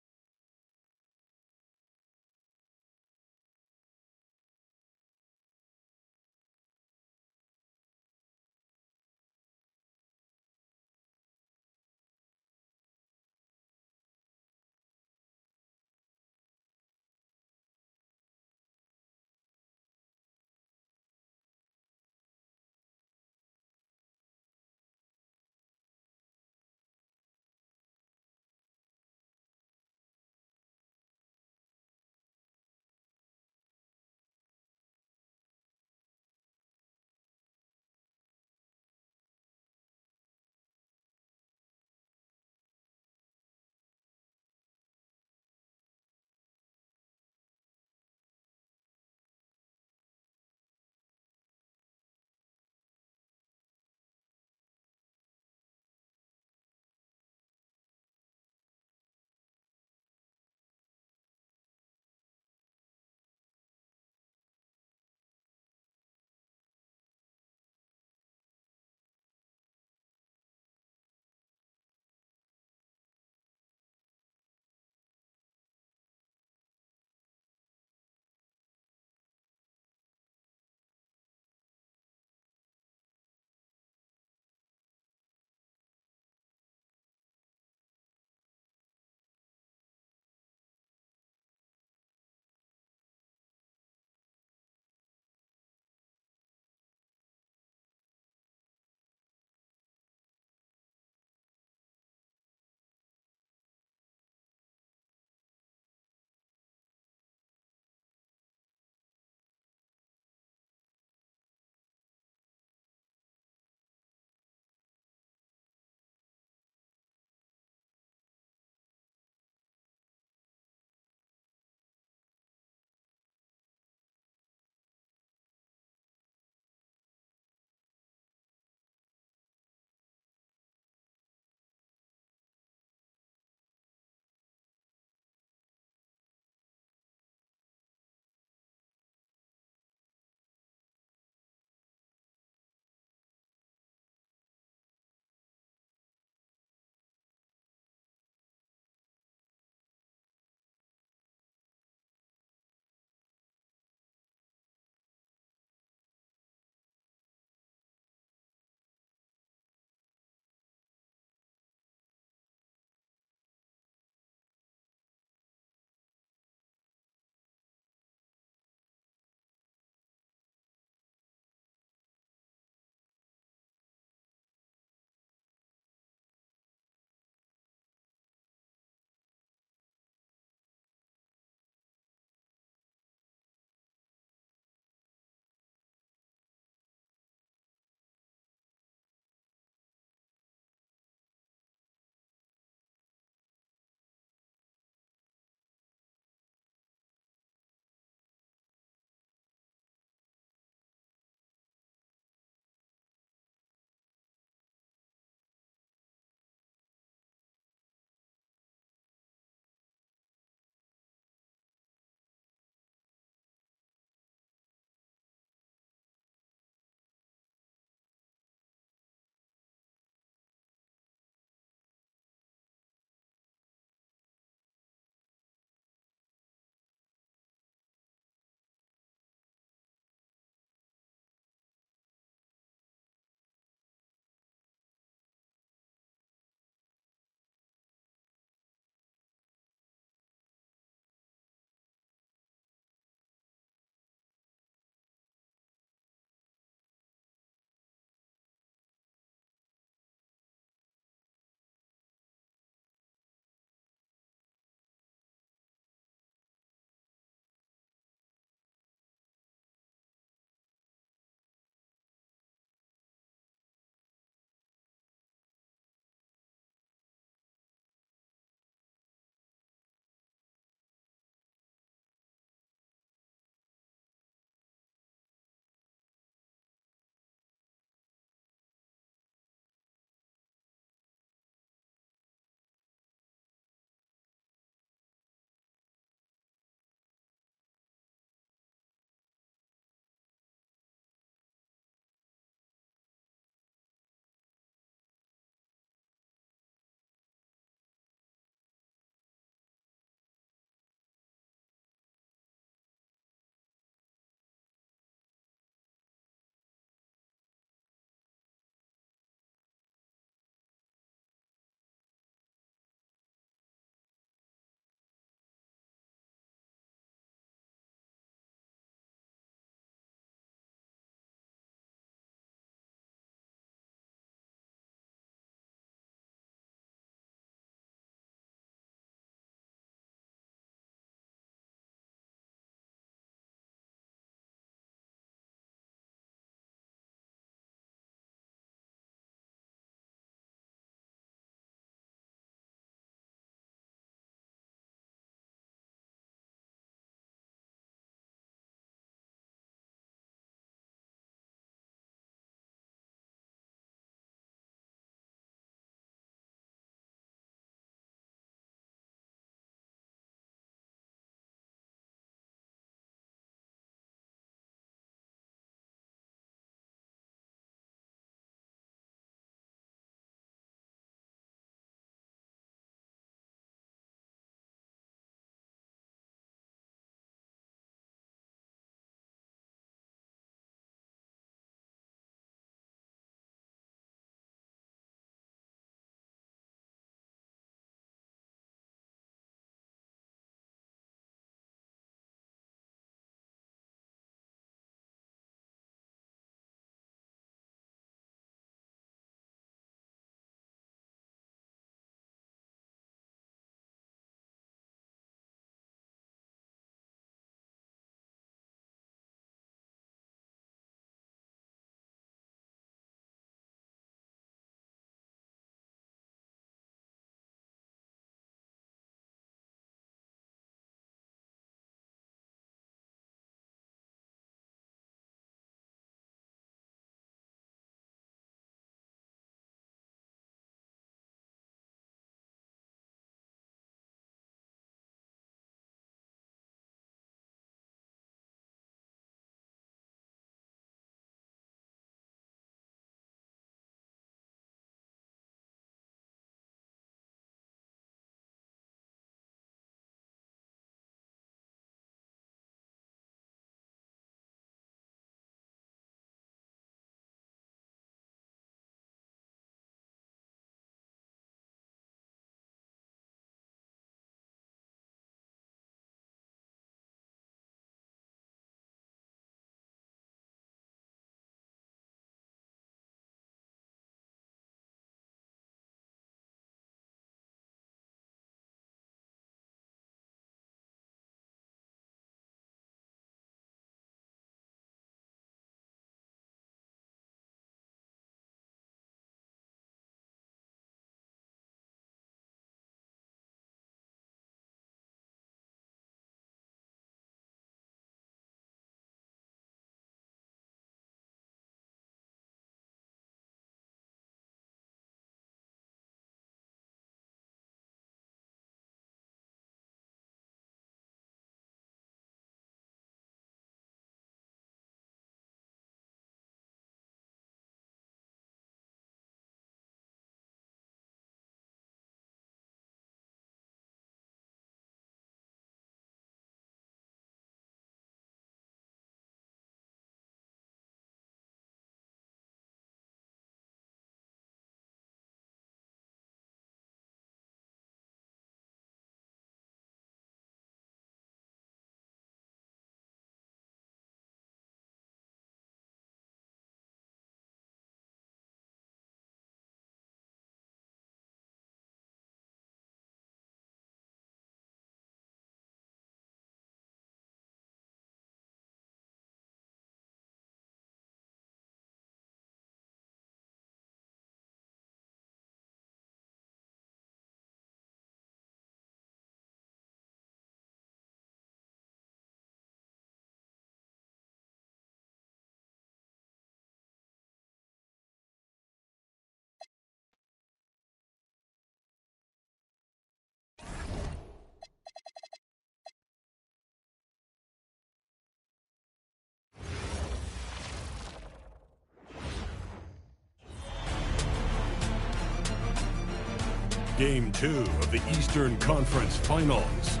Game 2 of the Eastern Conference Finals.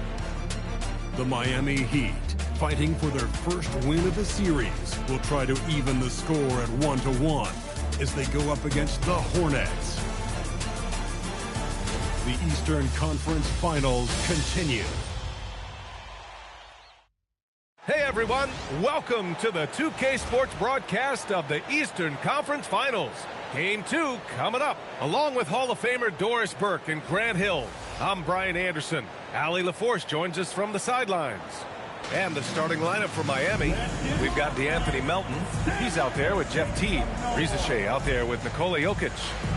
The Miami Heat, fighting for their first win of the series, will try to even the score at 1-1 as they go up against the Hornets. The Eastern Conference Finals continue. Hey everyone, welcome to the 2K Sports broadcast of the Eastern Conference Finals. Game 2 coming up, along with Hall of Famer Doris Burke and Grant Hill. I'm Brian Anderson. Allie LaForce joins us from the sidelines. And the starting lineup for Miami, we've got DeAnthony Melton. He's out there with Jeff Teague. Rizache out there with Nikola Jokic.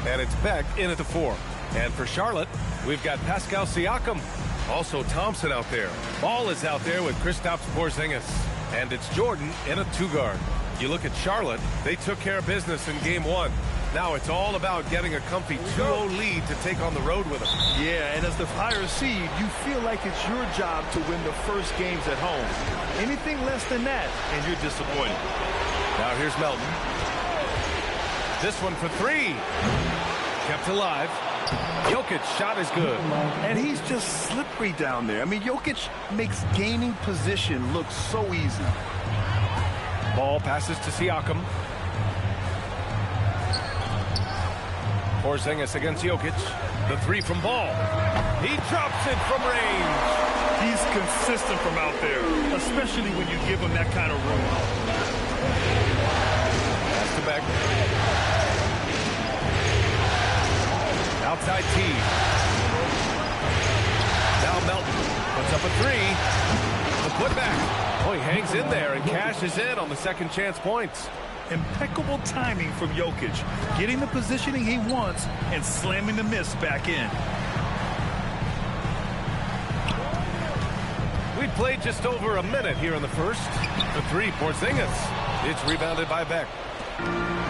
And it's Beck in at the 4. And for Charlotte, we've got Pascal Siakam. Also Thompson out there. Ball is out there with Kristaps Porzingis. And it's Jordan in a 2-guard. You look at Charlotte, they took care of business in Game 1. Now it's all about getting a comfy 2-0 lead to take on the road with them. Yeah, and as the higher seed, you feel like it's your job to win the first games at home. Anything less than that, and you're disappointed. Now here's Melton. This one for 3. Kept alive. Jokic shot is good. And he's just slippery down there. I mean, Jokic makes gaining position look so easy. Ball passes to Siakam. Porzingis against Jokic. The 3 from Ball. He drops it from range. He's consistent from out there, especially when you give him that kind of room. Pass to Beck. Outside T. Now Melton puts up a 3. The putback. Oh, he hangs in there and cashes in on the second chance points. Impeccable timing from Jokic, getting the positioning he wants and slamming the miss back in. We played just over a minute here in the first. The 3, Porzingis. It's rebounded by Beck.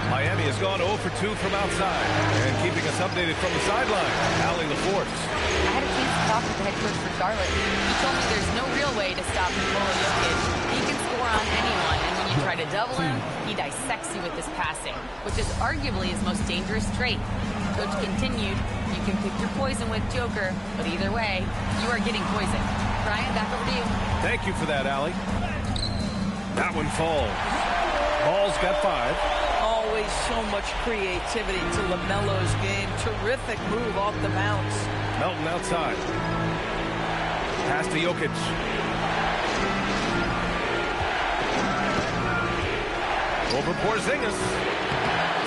Miami has gone 0 for 2 from outside. And keeping us updated from the sideline, Allie LaForce. I had a chance to talk with the head coach for Charlotte. He told me there's no real way to stop Nikola Jokic. He can score on anyone, and when you try to double him, he dissects you with his passing, which is arguably his most dangerous trait. Coach continued, you can pick your poison with Joker, but either way, you are getting poisoned. Brian, back over to you. Thank you for that, Allie. That one falls. Ball's got 5. Always so much creativity to LaMelo's game. Terrific move off the bounce. Melton outside. Pass to Jokic. Over Porzingis.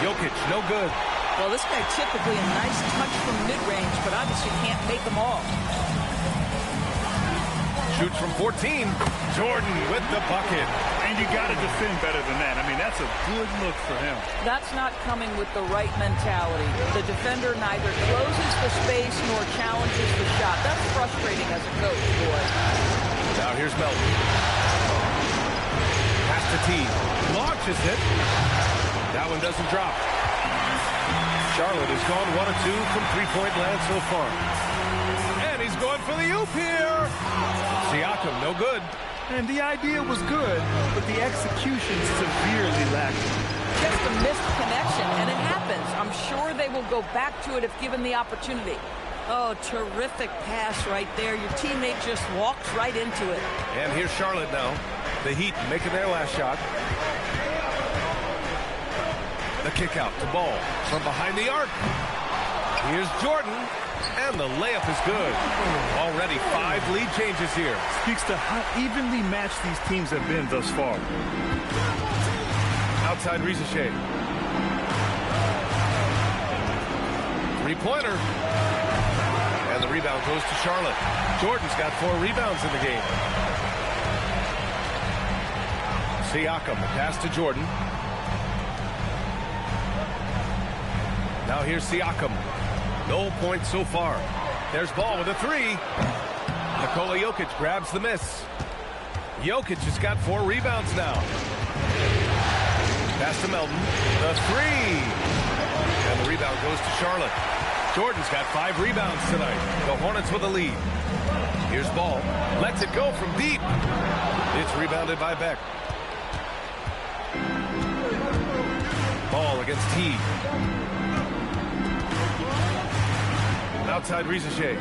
Jokic, no good. Well, this guy typically a nice touch from mid-range, but obviously can't make them all. Shoots from 14. Jordan with the bucket. And you got to defend better than that. I mean, that's a good look for him. That's not coming with the right mentality. The defender neither closes the space nor challenges the shot. That's frustrating as a coach, boy. Now here's Melton. Pass to T. Launches it. That one doesn't drop. Charlotte has gone 1 of 2 from three-point land so far. And he's going for the oop here. Siakam, no good. And the idea was good, but the execution severely lacking. Just a missed connection, and it happens. I'm sure they will go back to it if given the opportunity. Oh, terrific pass right there. Your teammate just walks right into it. And here's Charlotte now. The Heat making their last shot. The kick out to Ball from behind the arc. Here's Jordan. And the layup is good. Already 5 lead changes here. Speaks to how evenly matched these teams have been thus far. Outside Rizache. 3-pointer. And the rebound goes to Charlotte. Jordan's got 4 rebounds in the game. Siakam, the pass to Jordan. Now here's Siakam. No points so far. There's Ball with a 3. Nikola Jokic grabs the miss. Jokic has got 4 rebounds now. Pass to Melton. The 3. And the rebound goes to Charlotte. Jordan's got 5 rebounds tonight. The Hornets with a lead. Here's Ball. Lets it go from deep. It's rebounded by Beck. Ball against T. Outside Ricochet.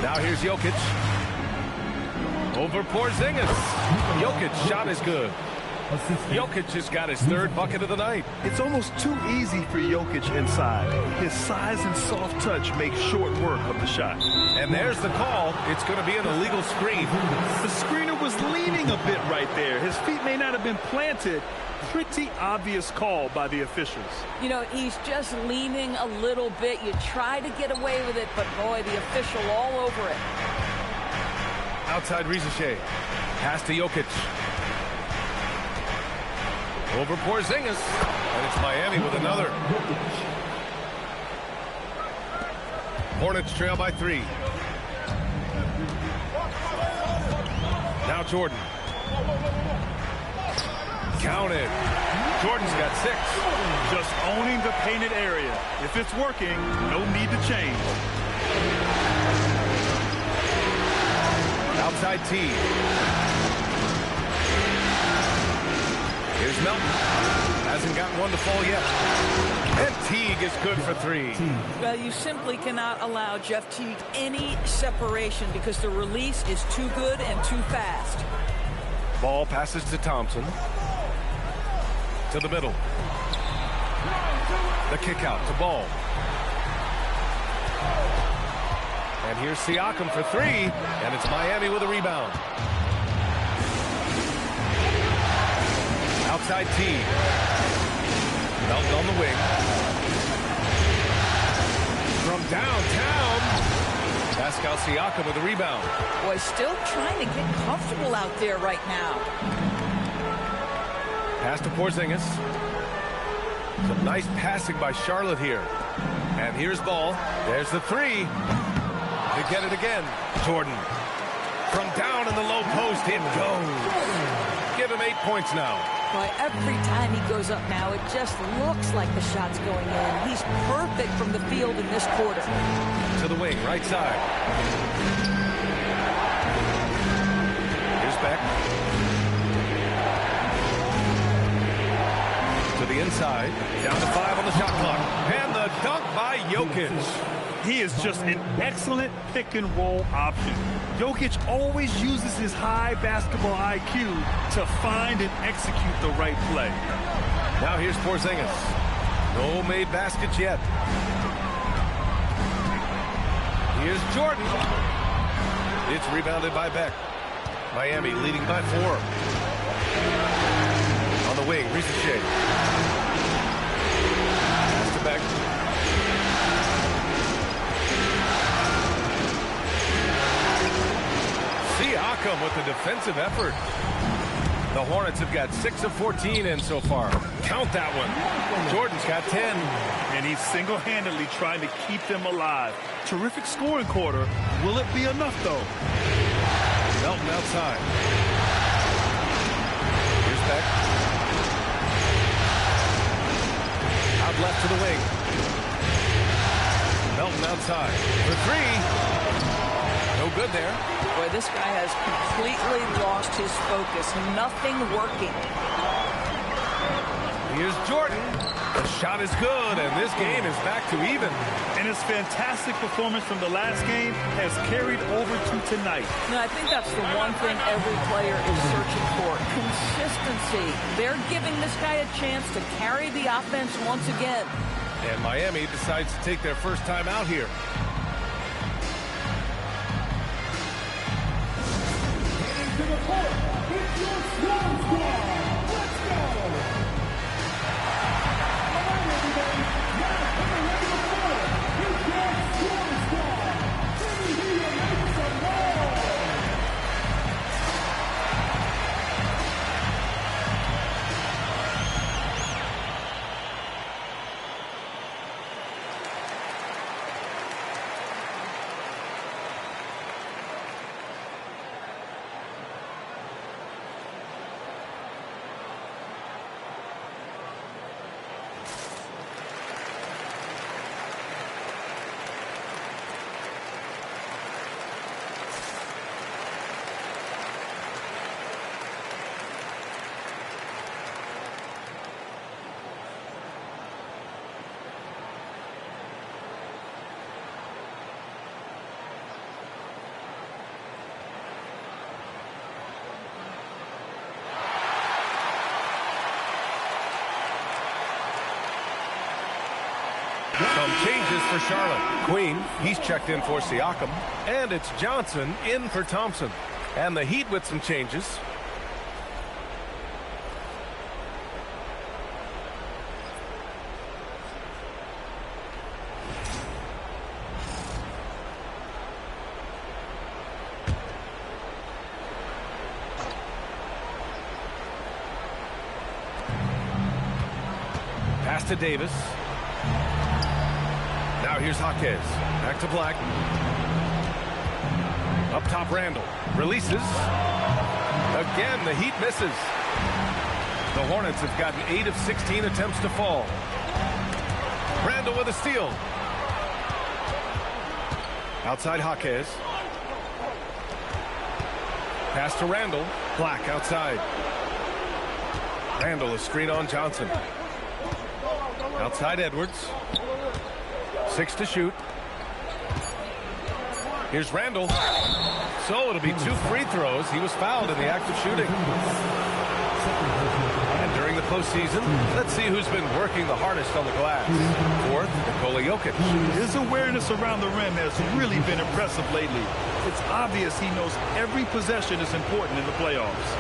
Now here's Jokic. Over Porzingis. Jokic shot is good. Jokic just got his third bucket of the night. It's almost too easy for Jokic inside. His size and soft touch make short work of the shot. And there's the call. It's going to be an illegal screen. The screener was leaning a bit right there. His feet may not have been planted. Pretty obvious call by the officials. You know, he's just leaning a little bit. You try to get away with it, but boy, the official all over it. Outside Ricochet. Pass to Jokic. Over Porzingis. And it's Miami with another. Hornets trail by 3. Now Jordan. Counted. Jordan's got 6. Just owning the painted area. If it's working, no need to change. Outside T. Here's Melton. Hasn't gotten one to fall yet. And Teague is good for 3. Well, you simply cannot allow Jeff Teague any separation because the release is too good and too fast. Ball passes to Thompson. To the middle. The kick out to Ball. And here's Siakam for 3. And it's Miami with a rebound. Outside T. Melton on the wing. From downtown. Pascal Siakam with a rebound. Boy, still trying to get comfortable out there right now. Pass to Porzingis. Some nice passing by Charlotte here. And here's Ball. There's the 3. To get it again. Jordan. From down in the low post, it goes. Give him 8 points now. Boy, every time he goes up now, it just looks like the shot's going in. He's perfect from the field in this quarter. To the wing, right side. Here's Beck. To the inside. Down to 5 on the shot clock. And the dunk by Jokic. He is just an excellent pick-and-roll option. Jokic always uses his high basketball IQ to find and execute the right play. Now here's Porzingis. No made baskets yet. Here's Jordan. It's rebounded by Beck. Miami leading by 4. On the wing, Ricochet. Pass to Beck. Siakam with the defensive effort. The Hornets have got 6 of 14 in so far. Count that one. Jordan's got 10. And he's single-handedly trying to keep them alive. Terrific scoring quarter. Will it be enough, though? Melton outside. Here's Beck. Out left to the wing. Melton outside. For 3. No good there. Boy, this guy has completely lost his focus. Nothing working. Here's Jordan. The shot is good, and this game is back to even. And his fantastic performance from the last game has carried over to tonight. No, I think that's the one thing every player is searching for. Consistency. They're giving this guy a chance to carry the offense once again. And Miami decides to take their first time out here. To the court, it's your strong squad. Let's go! All right, everybody. Now, coming ready to play. It's your strong squad. Let me hear you make some noise. Some changes for Charlotte. Queen, he's checked in for Siakam. And it's Johnson in for Thompson. And the Heat with some changes. Pass to Davis. Now here's Jaquez. Back to Black. Up top, Randall. Releases. Again, the Heat misses. The Hornets have gotten 8 of 16 attempts to fall. Randall with a steal. Outside Jaquez. Pass to Randall. Black outside. Randall, a screen on Johnson. Outside Edwards. 6 to shoot. Here's Randall. So it'll be 2 free throws. He was fouled in the act of shooting. And during the postseason, let's see who's been working the hardest on the glass. Fourth, Nikola Jokic. His awareness around the rim has really been impressive lately. It's obvious he knows every possession is important in the playoffs.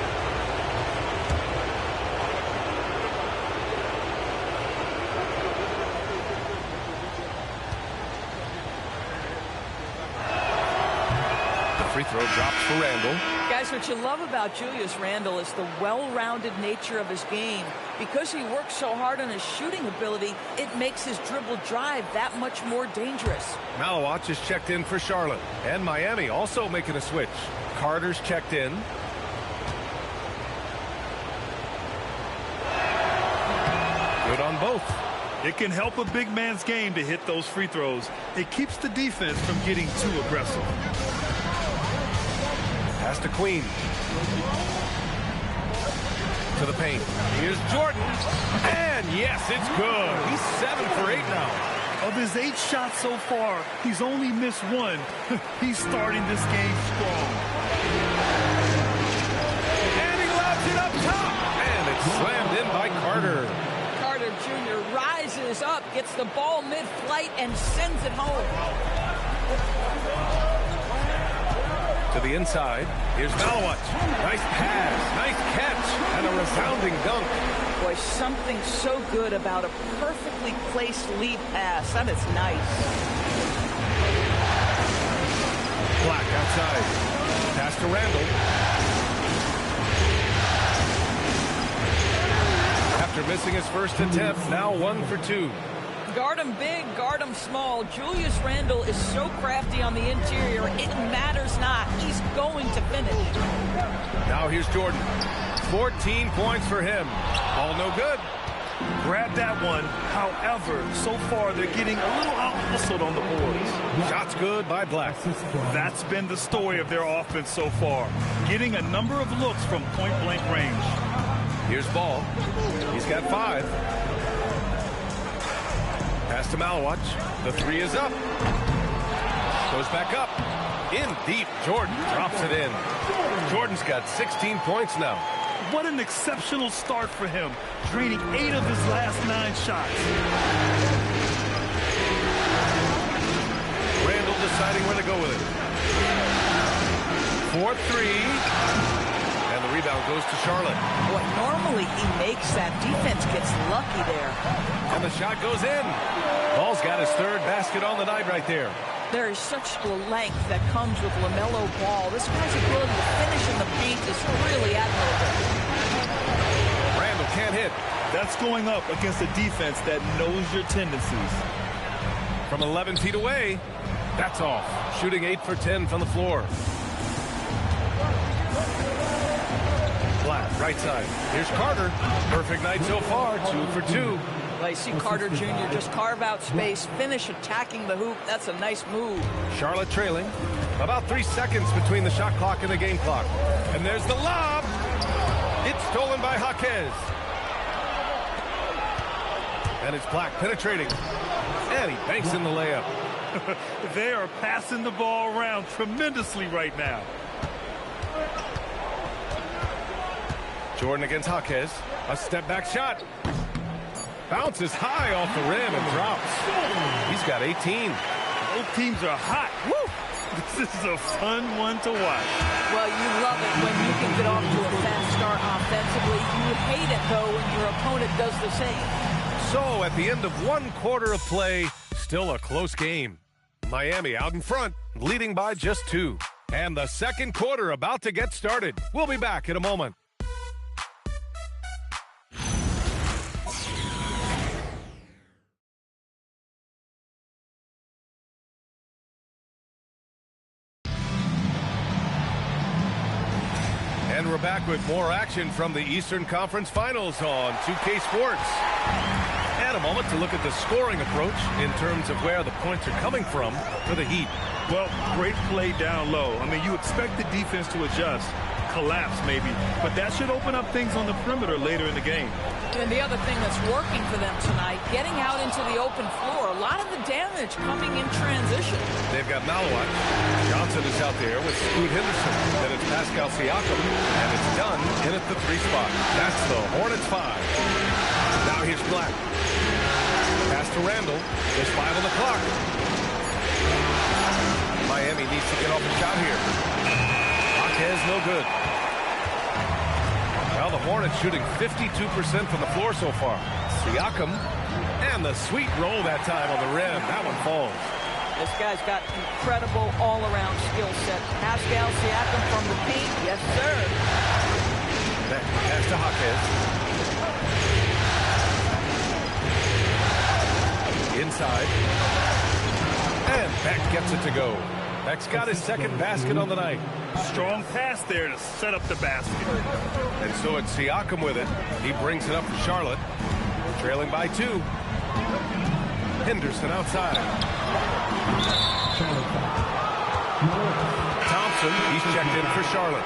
Free throw drops for Randall. Guys, what you love about Julius Randle is the well-rounded nature of his game. Because he works so hard on his shooting ability, it makes his dribble drive that much more dangerous. Malawach is checked in for Charlotte. And Miami also making a switch. Carter's checked in. Good on both. It can help a big man's game to hit those free throws. It keeps the defense from getting too aggressive. Pass to Queen. To the paint. Here's Jordan. And yes, it's good. He's 7 for 8 now. Of his 8 shots so far, he's only missed 1. He's starting this game strong. And he lobs it up top. And it's slammed in by Carter. Carter Jr. rises up, gets the ball mid-flight, and sends it home. To the inside. Here's Malawach. Nice pass. Nice catch. And a resounding dunk. Boy, something so good about a perfectly placed lead pass. That is nice. Black outside. Pass to Randall. After missing his first attempt, now 1 for 2. Guard him big, guard him small. Julius Randle is so crafty on the interior, it matters not. He's going to finish. Now here's Jordan. 14 points for him. All no good. Grab that one. However, so far they're getting a little out-hustled on the boards. Shots good by Black. That's been the story of their offense so far. Getting a number of looks from point-blank range. Here's Ball. He's got 5. Pass to Malawach. The 3 is up. Goes back up. In deep. Jordan drops it in. Jordan's got 16 points now. What an exceptional start for him. Draining 8 of his last 9 shots. Randall deciding where to go with it. 4-3. And the rebound goes to Charlotte. Boy, normally he makes that. Defense gets lucky there. And the shot goes in. Ball's got his 3rd basket on the night right there. There is such length that comes with LaMelo Ball. This guy's ability to finish in the paint is really admirable. Randall can't hit. That's going up against a defense that knows your tendencies. From 11 feet away, that's off. Shooting 8 for 10 from the floor. Black, right side. Here's Carter. Perfect night so far, 2 for 2. I see Carter Jr. just carve out space, finish attacking the hoop. That's a nice move. Charlotte trailing. About 3 seconds between the shot clock and the game clock. And there's the lob. It's stolen by Jaquez. And it's Black penetrating. And he banks in the layup. They are passing the ball around tremendously right now. Jordan against Jaquez. A step back shot. Bounces high off the rim and drops. He's got 18. Both teams are hot. Woo! This is a fun one to watch. Well, you love it when you can get off to a fast start offensively. You hate it, though, when your opponent does the same. So, at the end of one quarter of play, still a close game. Miami out in front, leading by just 2. And the second quarter about to get started. We'll be back in a moment. And we're back with more action from the Eastern Conference Finals on 2K Sports. And a moment to look at the scoring approach in terms of where the points are coming from for the Heat. Well, great play down low. I mean, you expect the defense to adjust, collapse maybe, but that should open up things on the perimeter later in the game. And the other thing that's working for them tonight, getting out into the open floor, a lot of the damage coming in transition. They've got Malawat. Johnson is out there with Scoot Henderson. Then it's Pascal Siakam, and it's done in at the 3 spot. That's the Hornets 5. Now here's Black. Pass to Randall. There's 5 on the clock. Miami needs to get off a shot here. Jaquez, no good. Well, the Hornets shooting 52% from the floor so far. Siakam, and the sweet roll that time on the rim. That one falls. This guy's got incredible all-around skill set. Pascal Siakam from the paint. Yes, sir. Pass to Jaquez. Inside. And Beck gets it to go. Beck's got his second basket on the night. Strong pass there to set up the basket. And so it's Siakam with it. He brings it up for Charlotte. Trailing by 2. Henderson outside. Thompson, he's checked in for Charlotte.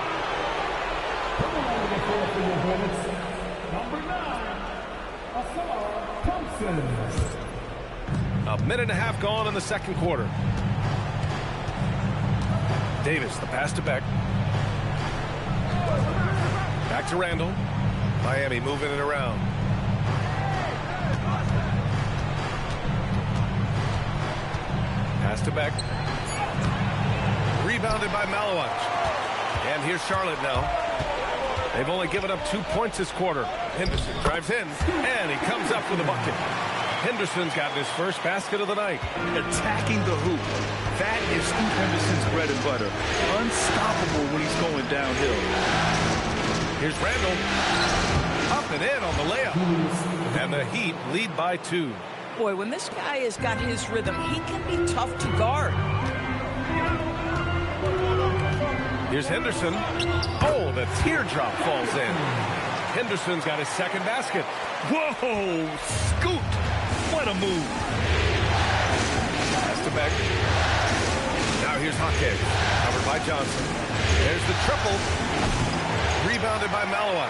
A minute and a half gone in the second quarter. Davis, the pass to Beck. Back to Randall. Miami moving it around. Pass to Beck. Rebounded by Malawat. And here's Charlotte now. They've only given up 2 points this quarter. Henderson drives in, and he comes up with a bucket. Henderson's gotten his first basket of the night. Attacking the hoop. That is Scoot Henderson's bread and butter. Unstoppable when he's going downhill. Here's Randall. Up and in on the layup. And the Heat lead by 2. Boy, when this guy has got his rhythm, he can be tough to guard. Here's Henderson. Oh, the teardrop falls in. Henderson's got his second basket. Whoa, Scoot. What a move. Pass to Beck. Now here's Jaquez. Covered by Johnson. There's the triple. Rebounded by Malawat.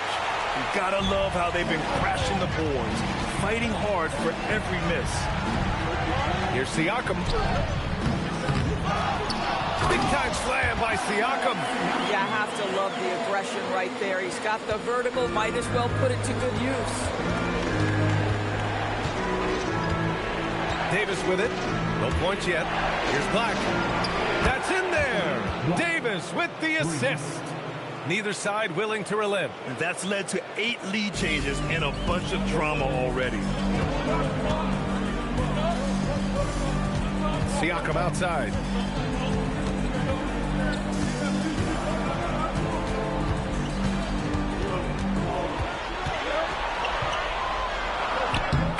You gotta love how they've been crashing the boards, fighting hard for every miss. Here's Siakam. Big time slam by Siakam. You have to love the aggression right there. He's got the vertical, might as well put it to good use. Davis with it. No points yet. Here's Black. That's in there. Davis with the assist. Neither side willing to relent. And that's led to 8 lead changes and a bunch of drama already. Siakam outside.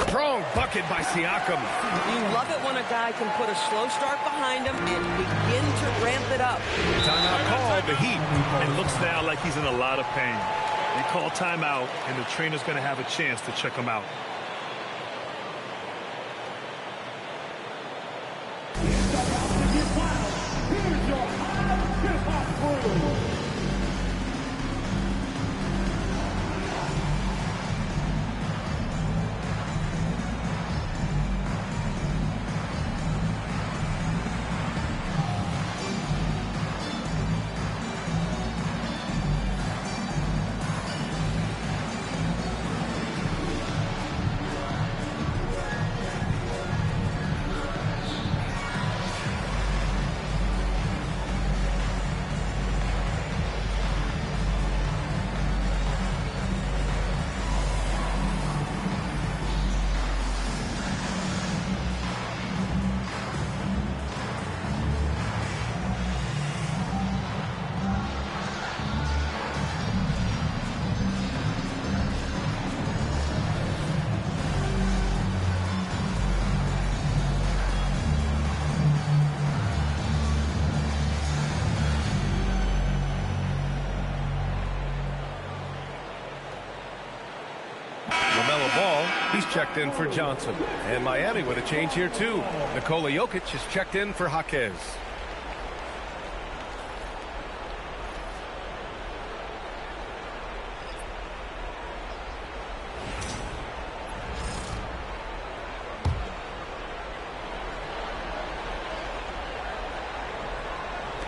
Strong bucket by Siakam. You love it when a guy can put a slow start behind him and begin to ramp it up. Timeout called, the Heat. It looks now like he's in a lot of pain. They call timeout, and the trainer's going to have a chance to check him out. Here's your hip-hop crew. checked in for Johnson. And Miami with a change here, too. Nikola Jokic is checked in for Jaquez.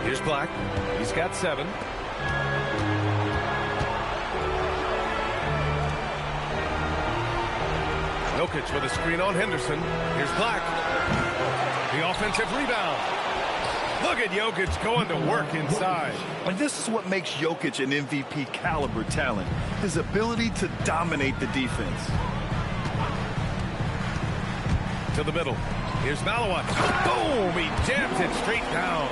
Here's Black. He's got 7. Jokic with a screen on Henderson. Here's Black. The offensive rebound. Look at Jokic going to work inside. And this is what makes Jokic an MVP caliber talent. His ability to dominate the defense. To the middle. Here's Malawat. Boom! He jams it straight down.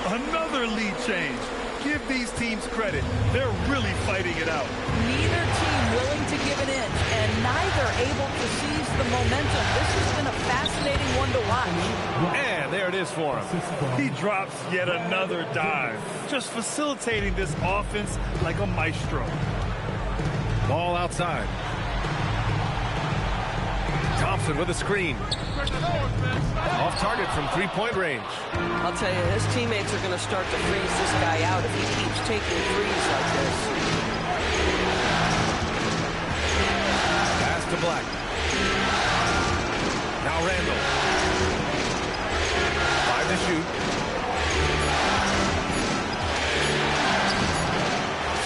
Another lead change. Give these teams credit. They're really fighting it out. Neither team willing to give an inch, and neither able to seize the momentum. This has been a fascinating one to watch. And there it is for him. He drops yet another dive, just facilitating this offense like a maestro. Ball outside. Thompson with a screen. Off target from three-point range. I'll tell you, his teammates are going to start to freeze this guy out if he keeps taking threes like this. Pass to Black. Now Randall. 5 to shoot.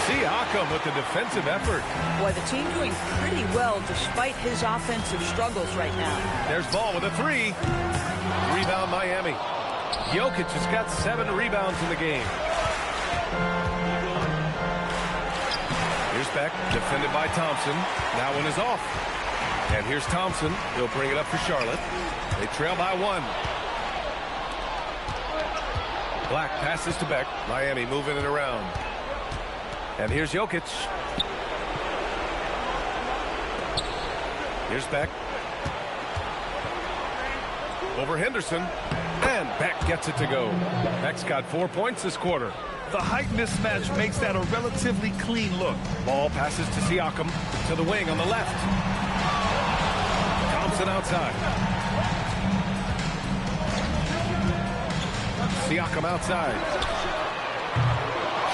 Siakam with the defensive effort. Boy, the team doing pretty well despite his offensive struggles right now. There's Ball with a 3. Rebound Miami. Jokic has got 7 rebounds in the game. Here's Beck, defended by Thompson. That one is off. And here's Thompson. He'll bring it up for Charlotte. They trail by 1. Black passes to Beck. Miami moving it around. And here's Jokic. Here's Beck. Over Henderson. And Beck gets it to go. Beck's got 4 points this quarter. The height mismatch makes that a relatively clean look. Ball passes to Siakam. To the wing on the left. Thompson outside. Siakam outside.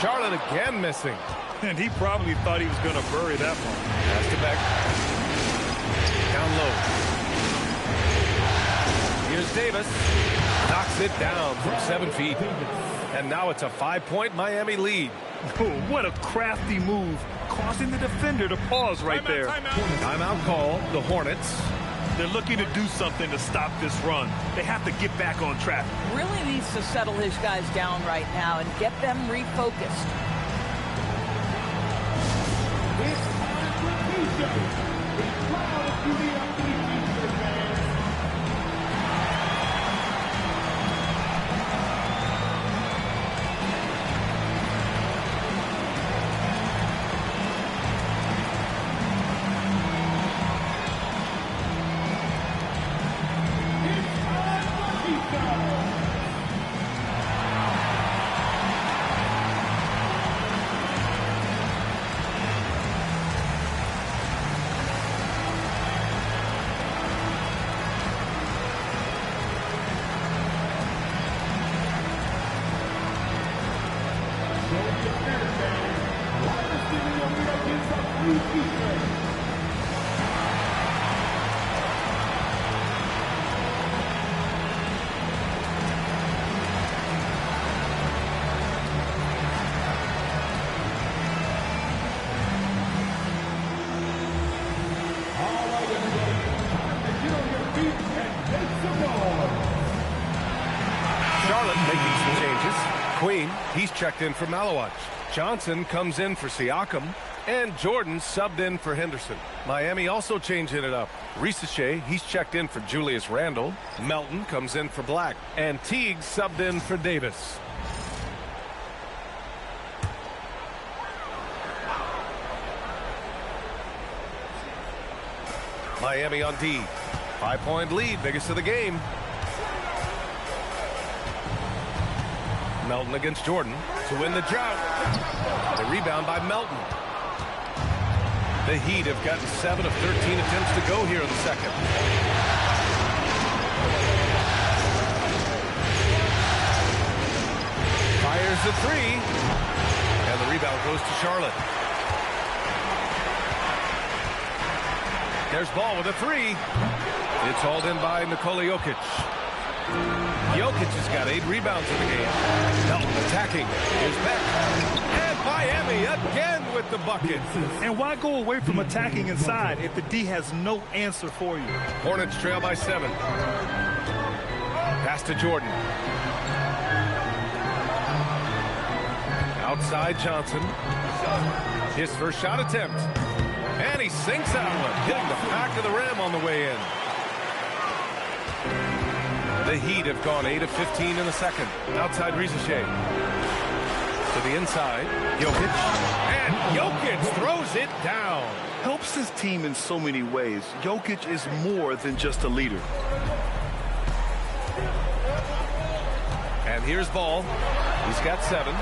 Charlotte again missing. And he probably thought he was going to bury that one. Pass to Beck. Down low. Here's Davis. Knocks it down from 7 feet. And now it's a 5-point Miami lead. Oh, what a crafty move. Causing the defender to pause right there. Timeout call. The Hornets. They're looking to do something to stop this run. They have to get back on track. Really needs to settle his guys down right now and get them refocused. It's time for T-shirt. It's proud to be a T-shirt fan. Charlotte making some changes. Queen, he's checked in for Malawat. Johnson comes in for Siakam. And Jordan subbed in for Henderson. Miami also changing it up. Risache, he's checked in for Julius Randle. Melton comes in for Black. And Teague subbed in for Davis. Miami on D. 5-point lead, biggest of the game. Melton against Jordan to win the drought. The rebound by Melton. The Heat have gotten 7 of 13 attempts to go here in the second. Fires the three. And the rebound goes to Charlotte. There's Ball with a three. It's hauled in by Nikola Jokic. Jokic has got 8 rebounds in the game. Melton attacking. Here's Beck. And Miami again with the bucket. And why go away from attacking inside if the D has no answer for you? Hornets trail by 7. Pass to Jordan. Outside Johnson. His first shot attempt. And he sinks that one, hitting the back of the rim on the way in. The Heat have gone 8 of 15 in the second. Outside Rizichet. To the inside. Jokic. And Jokic throws it down. Helps his team in so many ways. Jokic is more than just a leader. And here's Ball. He's got 7.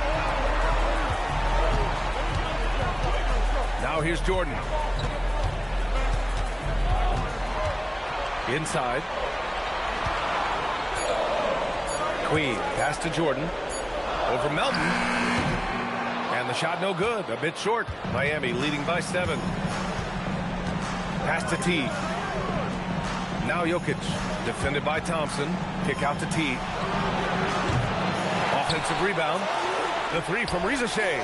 Now here's Jordan. Inside. Queen, pass to Jordan. Over Melton. And the shot no good. A bit short. Miami leading by 7. Pass to T. Now Jokic. Defended by Thompson. Kick out to T. Offensive rebound. The three from Rizichet.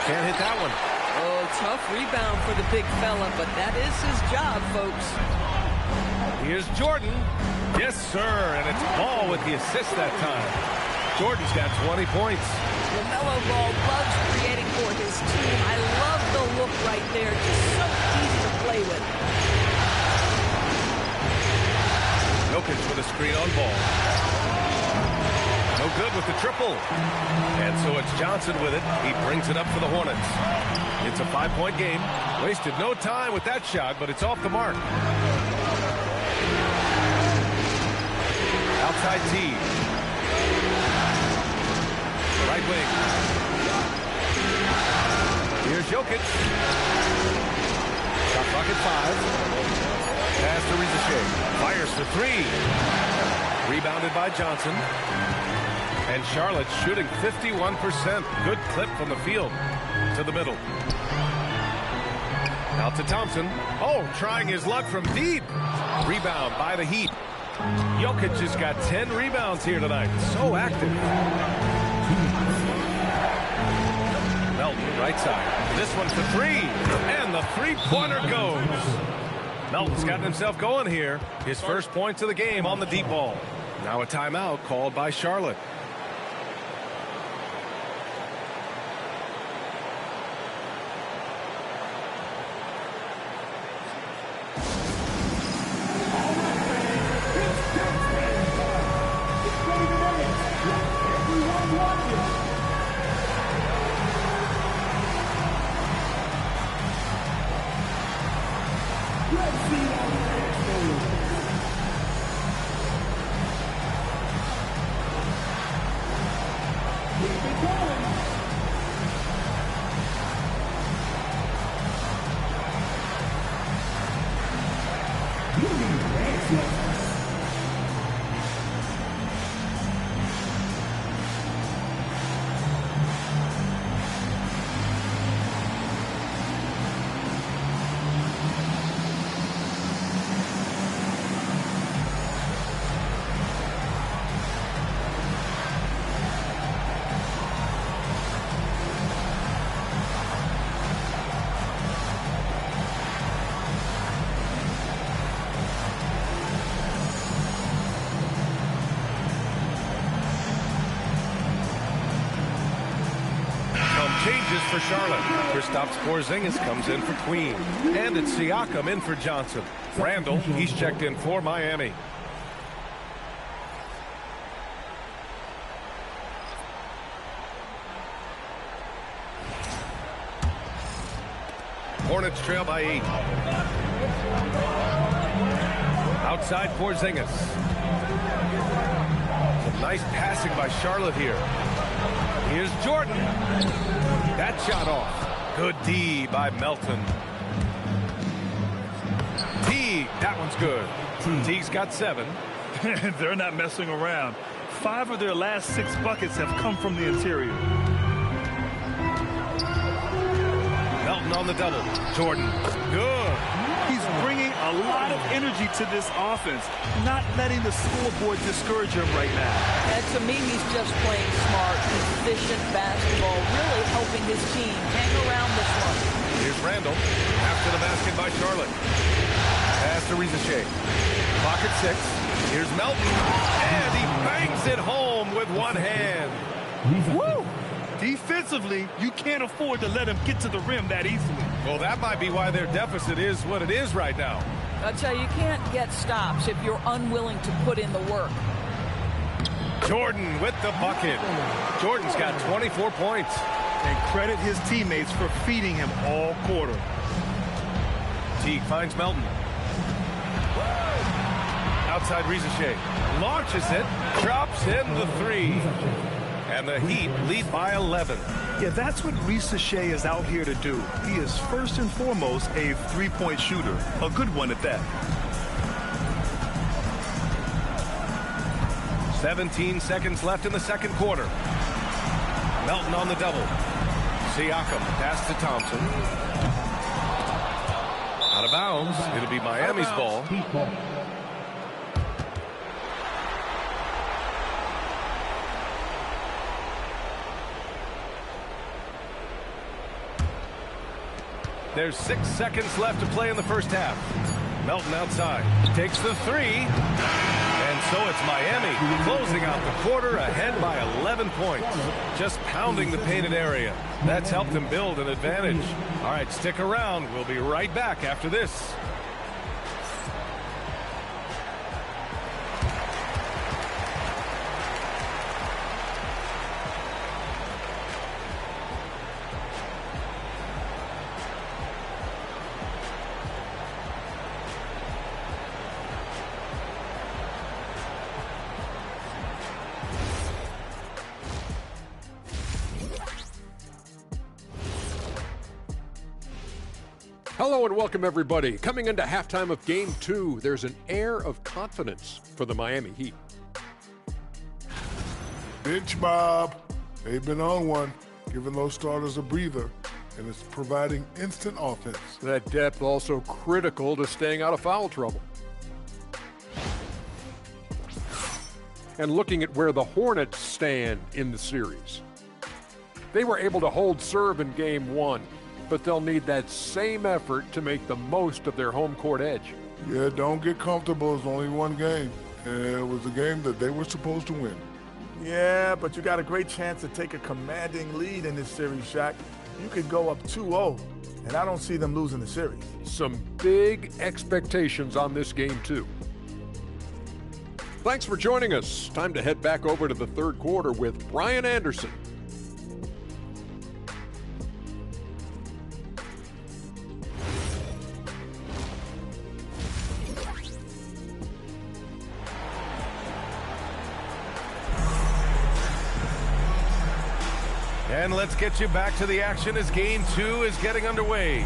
Can't hit that one. Oh, tough rebound for the big fella, but that is his job, folks. Here's Jordan. Yes, sir. And it's Ball with the assist that time. Jordan's got 20 points. LaMelo Ball loves creating for his team. I love the look right there. Just so easy to play with. Jokic with a screen on Ball. No good with the triple. And so it's Johnson with it. He brings it up for the Hornets. It's a 5-point game. Wasted no time with that shot, but it's off the mark. Outside T. Right wing. Here's Jokic. Shot clock at 5. Pass to Rizichet. Fires for 3. Rebounded by Johnson. And Charlotte shooting 51%. Good clip from the field. To the middle. Out to Thompson. Oh, trying his luck from deep. Rebound by the Heat. Jokic has got 10 rebounds here tonight. So active. Melton, right side. This one for 3. And the three-pointer goes. Melton's gotten himself going here. His first points of the game on the deep ball. Now a timeout called by Charlotte. Changes for Charlotte. Kristaps Porzingis comes in for Queen. And it's Siakam in for Johnson. Randall, he's checked in for Miami. Hornets trail by 8. Outside Porzingis. Some nice passing by Charlotte here. Here's Jordan. That shot off. Good D by Melton. Teague. That one's good. Teague's got 7. They're not messing around. 5 of their last 6 buckets have come from the interior. Melton on the double. Jordan. Good. He's bringing a lot of energy to this offense, not letting the scoreboard discourage him right now. And to me, he's just playing smart, efficient basketball, really helping his team hang around this one. Here's Randall. After the basket by Charlotte. Pass to Rizachet. Clock at 6. Here's Melton. And he bangs it home with one hand. Woo! Defensively, you can't afford to let him get to the rim that easily. Well, that might be why their deficit is what it is right now. I tell you, you can't get stops if you're unwilling to put in the work. Jordan with the bucket. Jordan's got 24 points. And credit his teammates for feeding him all quarter. Teague finds Melton. Outside Rizachet. Launches it. Drops in the 3. And the Heat lead by 11. Yeah, that's what Rizachet is out here to do. He is first and foremost a three-point shooter. A good one at that. 17 seconds left in the second quarter. Melton on the double. Siakam pass to Thompson. Out of bounds. It'll be Miami's ball. There's 6 seconds left to play in the first half. Melton outside. Takes the 3. And so it's Miami closing out the quarter ahead by 11 points. Just pounding the painted area. That's helped them build an advantage. All right, stick around. We'll be right back after this. Hello and welcome, everybody. Coming into halftime of Game 2, there's an air of confidence for the Miami Heat. Bench Bob. They've been on one, giving those starters a breather, and it's providing instant offense. That depth also critical to staying out of foul trouble. And looking at where the Hornets stand in the series. They were able to hold serve in Game 1. But they'll need that same effort to make the most of their home court edge. Yeah, don't get comfortable. It's only one game. It was a game that they were supposed to win. Yeah, but you got a great chance to take a commanding lead in this series, Shaq. You could go up 2-0, and I don't see them losing the series. Some big expectations on this game, too. Thanks for joining us. Time to head back over to the third quarter with Brian Anderson. And let's get you back to the action as Game 2 is getting underway.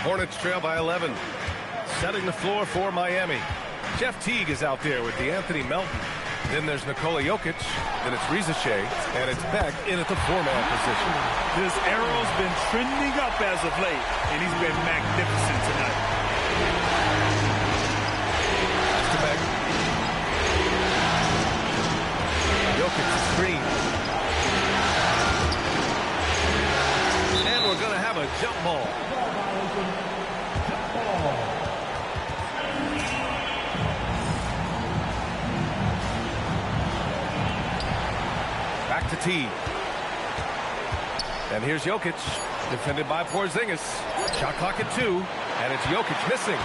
Hornets trail by 11. Setting the floor for Miami. Jeff Teague is out there with DeAnthony Melton. Then there's Nikola Jokic. Then it's Rizachet. And it's Beck in at the 4-man position. This arrow's been trending up as of late, and he's been magnificent tonight. Pass to Beck. Jokic screen. And we're going to have a jump ball. Back to Teague. And here's Jokic, defended by Porzingis. Shot clock at 2, and it's Jokic missing.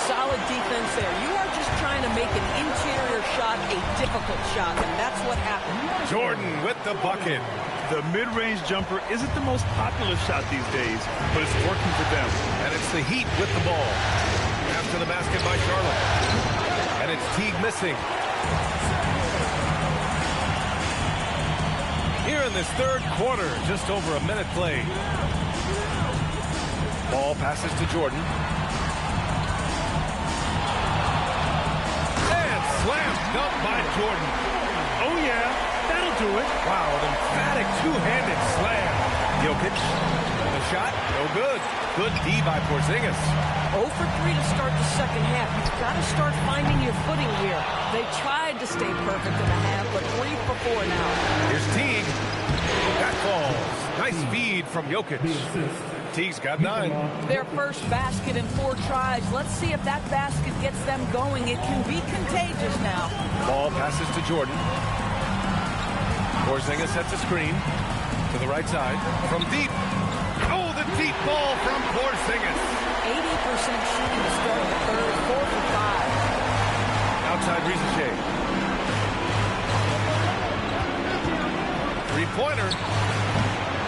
Solid defense there. You are just trying to make an interior shot a difficult shot, and that's what happened. Jordan with the bucket. The mid-range jumper isn't the most popular shot these days, but it's working for them. And it's the Heat with the ball. After the basket by Charlotte. And it's Teague missing. Here in this third quarter, just over a minute played. Ball passes to Jordan. And slam dunk by Jordan. Oh, yeah, that'll do it. Wow, an emphatic two-handed slam. Jokic, the shot, no good. Good D by Porzingis. 0 for 3 to start the second half. You've got to start finding your footing here. They tried to stay perfect in the half, but 3 for 4 now. Here's Teague. That falls. Nice feed from Jokic. Teague's got 9. Their first basket in 4 tries. Let's see if that basket gets them going. It can be contagious now. Ball passes to Jordan. Porzingis sets a screen to the right side. From deep. Oh, the deep ball from Porzingis. 80% shooting to start the third. 4 for 5. Outside Rizachet. Three-pointer.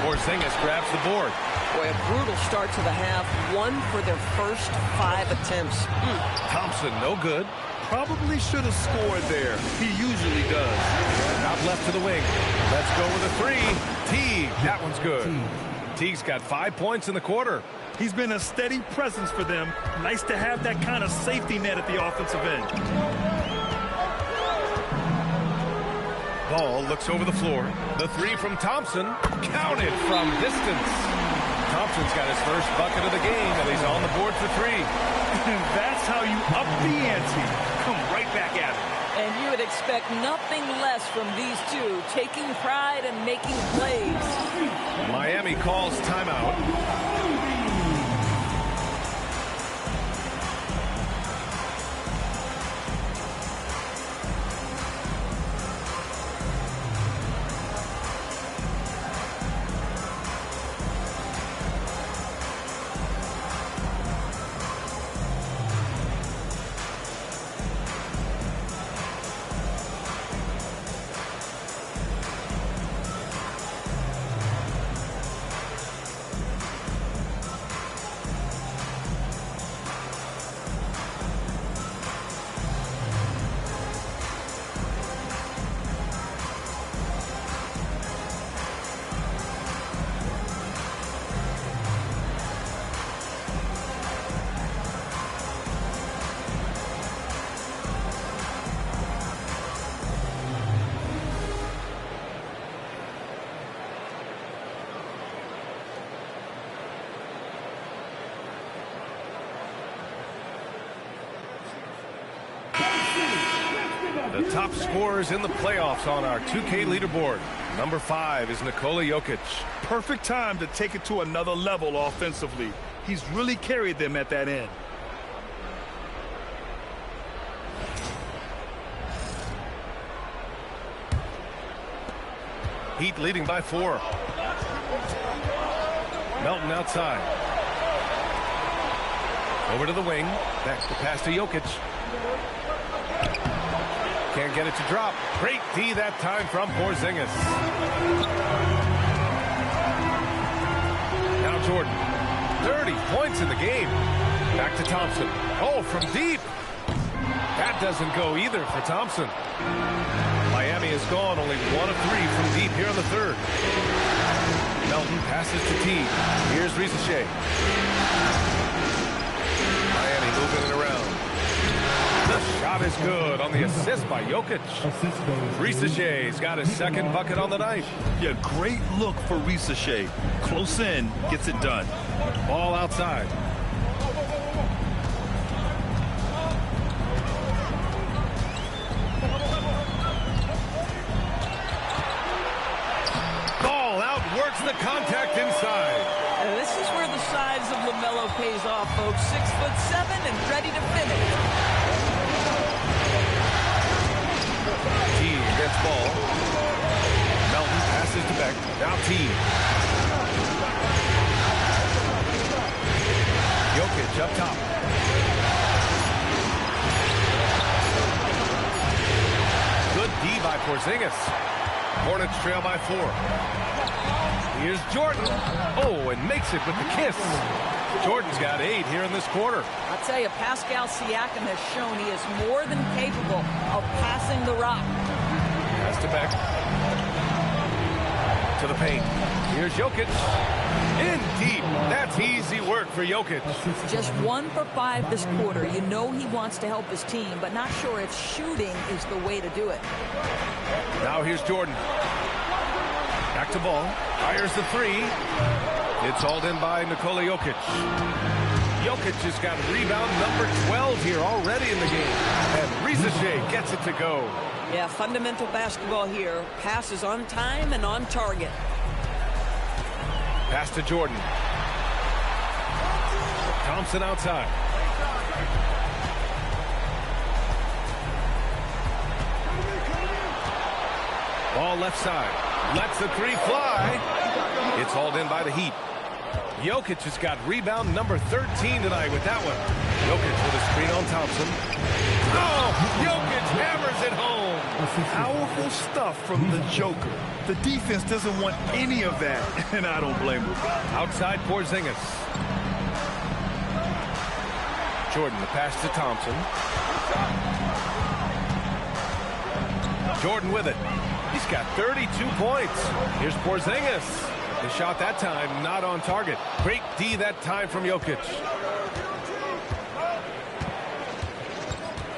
Porzingis grabs the board. Boy, a brutal start to the half. 1 for their first 5 attempts. Thompson, no good. Probably should have scored there. He usually does. Out left to the wing. Let's go with a 3. Teague, that one's good. Teague's got 5 points in the quarter. He's been a steady presence for them. Nice to have that kind of safety net at the offensive end. Ball looks over the floor. The 3 from Thompson. Counted from distance. Thompson's got his first bucket of the game, and he's on the board for 3. That's how you up the ante. Come right back at it. And you would expect nothing less from these two, taking pride and making plays. Miami calls timeout. The top scorers in the playoffs on our 2K leaderboard. Number 5 is Nikola Jokic. Perfect time to take it to another level offensively. He's really carried them at that end. Heat leading by 4. Melton outside. Over to the wing. Back to pass to Jokic. Can't get it to drop. Great D that time from Porzingis. Now Jordan. 30 points in the game. Back to Thompson. Oh, from deep. That doesn't go either for Thompson. Miami has gone only 1 of 3 from deep here in the third. Melton passes to Teague. Here's Rizachet. Miami moving it around. The shot is good on the assist by Jokic. Rizachet's got his second bucket on the night. Yeah, great look for Rizachet. Close in, gets it done. Ball outside. Ball outworks the contact inside. And this is where the size of LaMelo pays off, folks. 6'7" and ready to finish. Teague gets ball. Melton passes to Beck. Now Teague. Jokic up top. by Porzingis. Hornets trail by 4. Here's Jordan. Oh, and makes it with the kiss. Jordan's got 8 here in this quarter. I'll tell you, Pascal Siakam has shown he is more than capable of passing the rock. Pass to Beck. To the paint. Here's Jokic. In deep. That's easy work for Jokic. Just 1 for 5 this quarter. You know he wants to help his team, but not sure if shooting is the way to do it. Now here's Jordan. Back to Ball. Fires the 3. It's hauled in by Nikola Jokic. Jokic has got rebound number 12 here already in the game. And Rizachet gets it to go. Yeah, fundamental basketball here. Passes on time and on target. Pass to Jordan. Thompson outside. Ball left side. Lets the 3 fly. It's hauled in by the Heat. Jokic has got rebound number 13 tonight with that one. Jokic with a screen on Thompson. Oh, Jokic hammers it home. Powerful stuff from the Joker. The defense doesn't want any of that, and I don't blame him. Outside Porzingis. Jordan, the pass to Thompson. Jordan with it. He's got 32 points. Here's Porzingis. The shot that time not on target. Great D that time from Jokic.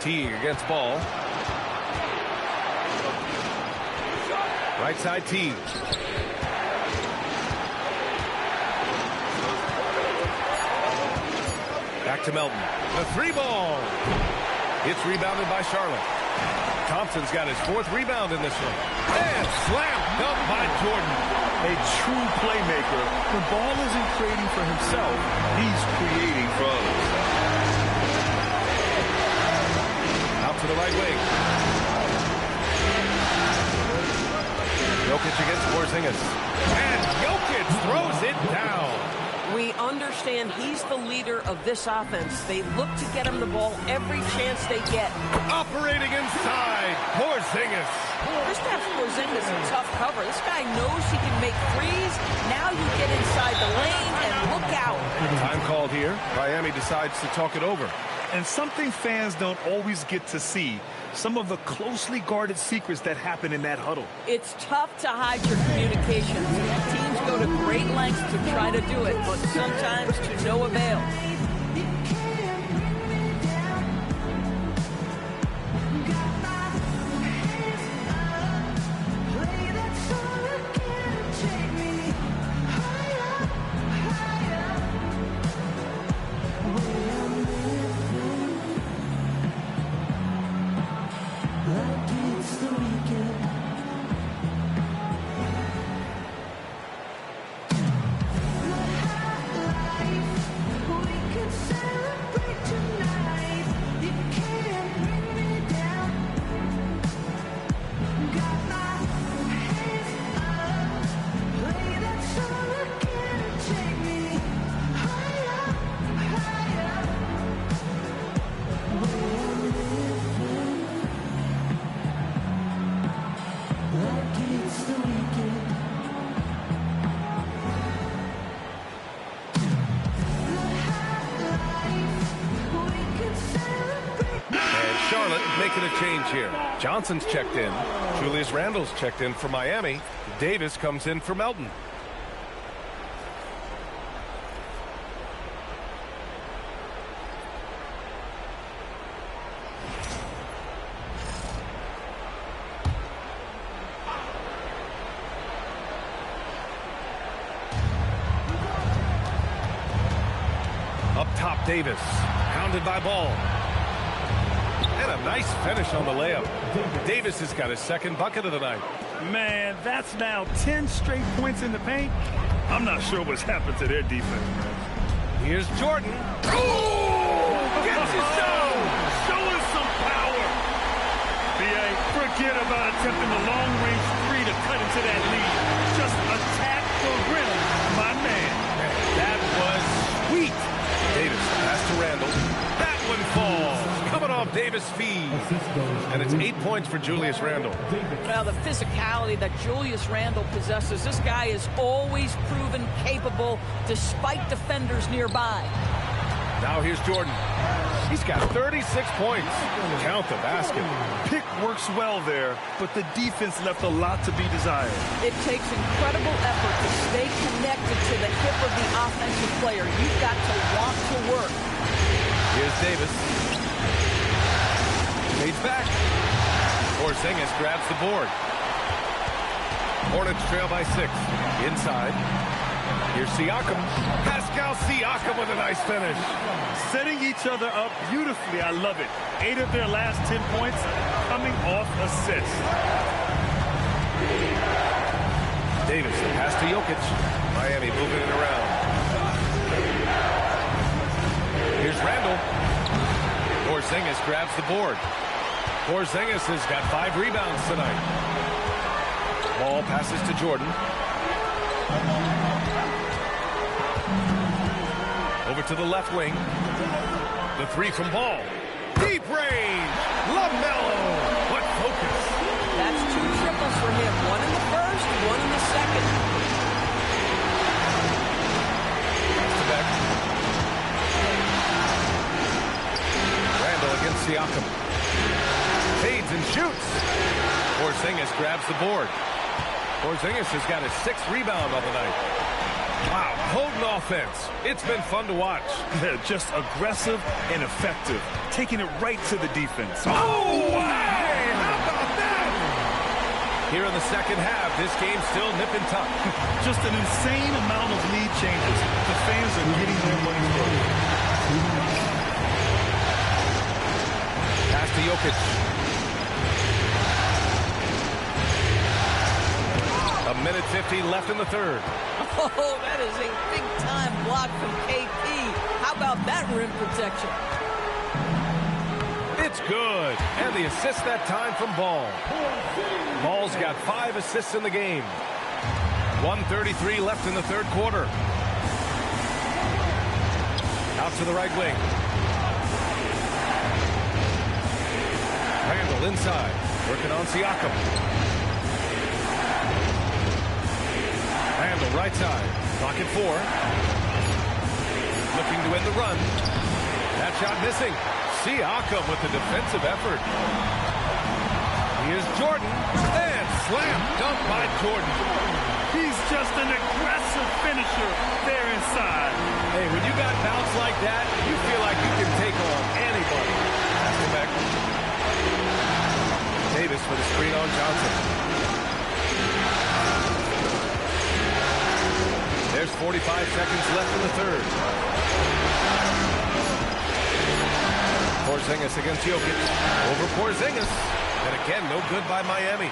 Teague against Ball. Right side Teague. Back to Melton. The 3 ball. It's rebounded by Charlotte. Thompson's got his 4th rebound in this one. And slam dunk by Jordan. A true playmaker. The ball isn't creating for himself. He's creating for others. Out to the right wing. Jokic against Porzingis. And Jokic throws it down. We understand he's the leader of this offense. They look to get him the ball every chance they get. Operating inside, Porzingis. Kristaps Porzingis is a tough cover. This guy knows he can make threes. Now you get inside the lane and look out. Time called here. Miami decides to talk it over. And something fans don't always get to see. Some of the closely guarded secrets that happen in that huddle. It's tough to hide your communications. Teams go to great lengths to try to do it, but sometimes to no avail. Making a change here. Johnson's checked in. Julius Randle's checked in for Miami. Davis comes in for Melton. Up top, Davis. Pounded by Ball. And a nice finish on the layup. Davis has got his 2nd bucket of the night. Man, that's now 10 straight points in the paint. I'm not sure what's happened to their defense. Here's Jordan. Oh! Gets his zone! Showing some power. B.A., forget about attempting the long-range 3 to cut into that lead. Just attack the rim, my man. That was sweet. Davis pass to Randle. That one falls. Coming off Davis feed. And it's 8 points for Julius Randle. Well, the physicality that Julius Randle possesses, this guy is always proven capable despite defenders nearby. Now here's Jordan. He's got 36 points. Count the basket. Pick works well there, but the defense left a lot to be desired. It takes incredible effort to stay connected to the hip of the offensive player. You've got to want to work. Here's Davis. Fades back. Porzingis grabs the board. Hornets trail by 6. Inside. Here's Siakam. Pascal Siakam with a nice finish. Setting each other up beautifully. I love it. 8 of their last 10 points coming off assists. Davis, the pass to Jokic. Miami moving it around. Here's Randle. Porzingis grabs the board. Porzingis has got 5 rebounds tonight. Ball passes to Jordan. Over to the left wing. The 3 from Ball. Deep range. LaMelo. What focus. That's 2 triples for him. 1 in the first, 1 in the second. Pass to Beck. Randle against Siakam. Fades and shoots. Porzingis grabs the board. Porzingis has got his 6th rebound of the night. Wow, potent offense. It's been fun to watch. They're just aggressive and effective, taking it right to the defense. Oh, hey! How about that? Here in the second half, this game's still nip and tuck. Just an insane amount of lead changes. The fans are getting their money's worth. Pass to Jokic. A minute 50 left in the third. Oh, that is a big-time block from KP. How about that rim protection? It's good. And the assist that time from Ball. Ball's got 5 assists in the game. 1:33 left in the third quarter. Out to the right wing. Randle inside. Working on Siakam. Randle right side. Clock at 4. Looking to end the run. That shot missing. Siakam with the defensive effort. Here's Jordan. And slam dunk by Jordan. He's just an aggressive finisher there inside. Hey, when you got bounce like that, you feel like you can take on anybody. Pass it back. Davis with a screen on Johnson. There's 45 seconds left in the third. Porzingis against Jokic. Over Porzingis. And again, no good by Miami.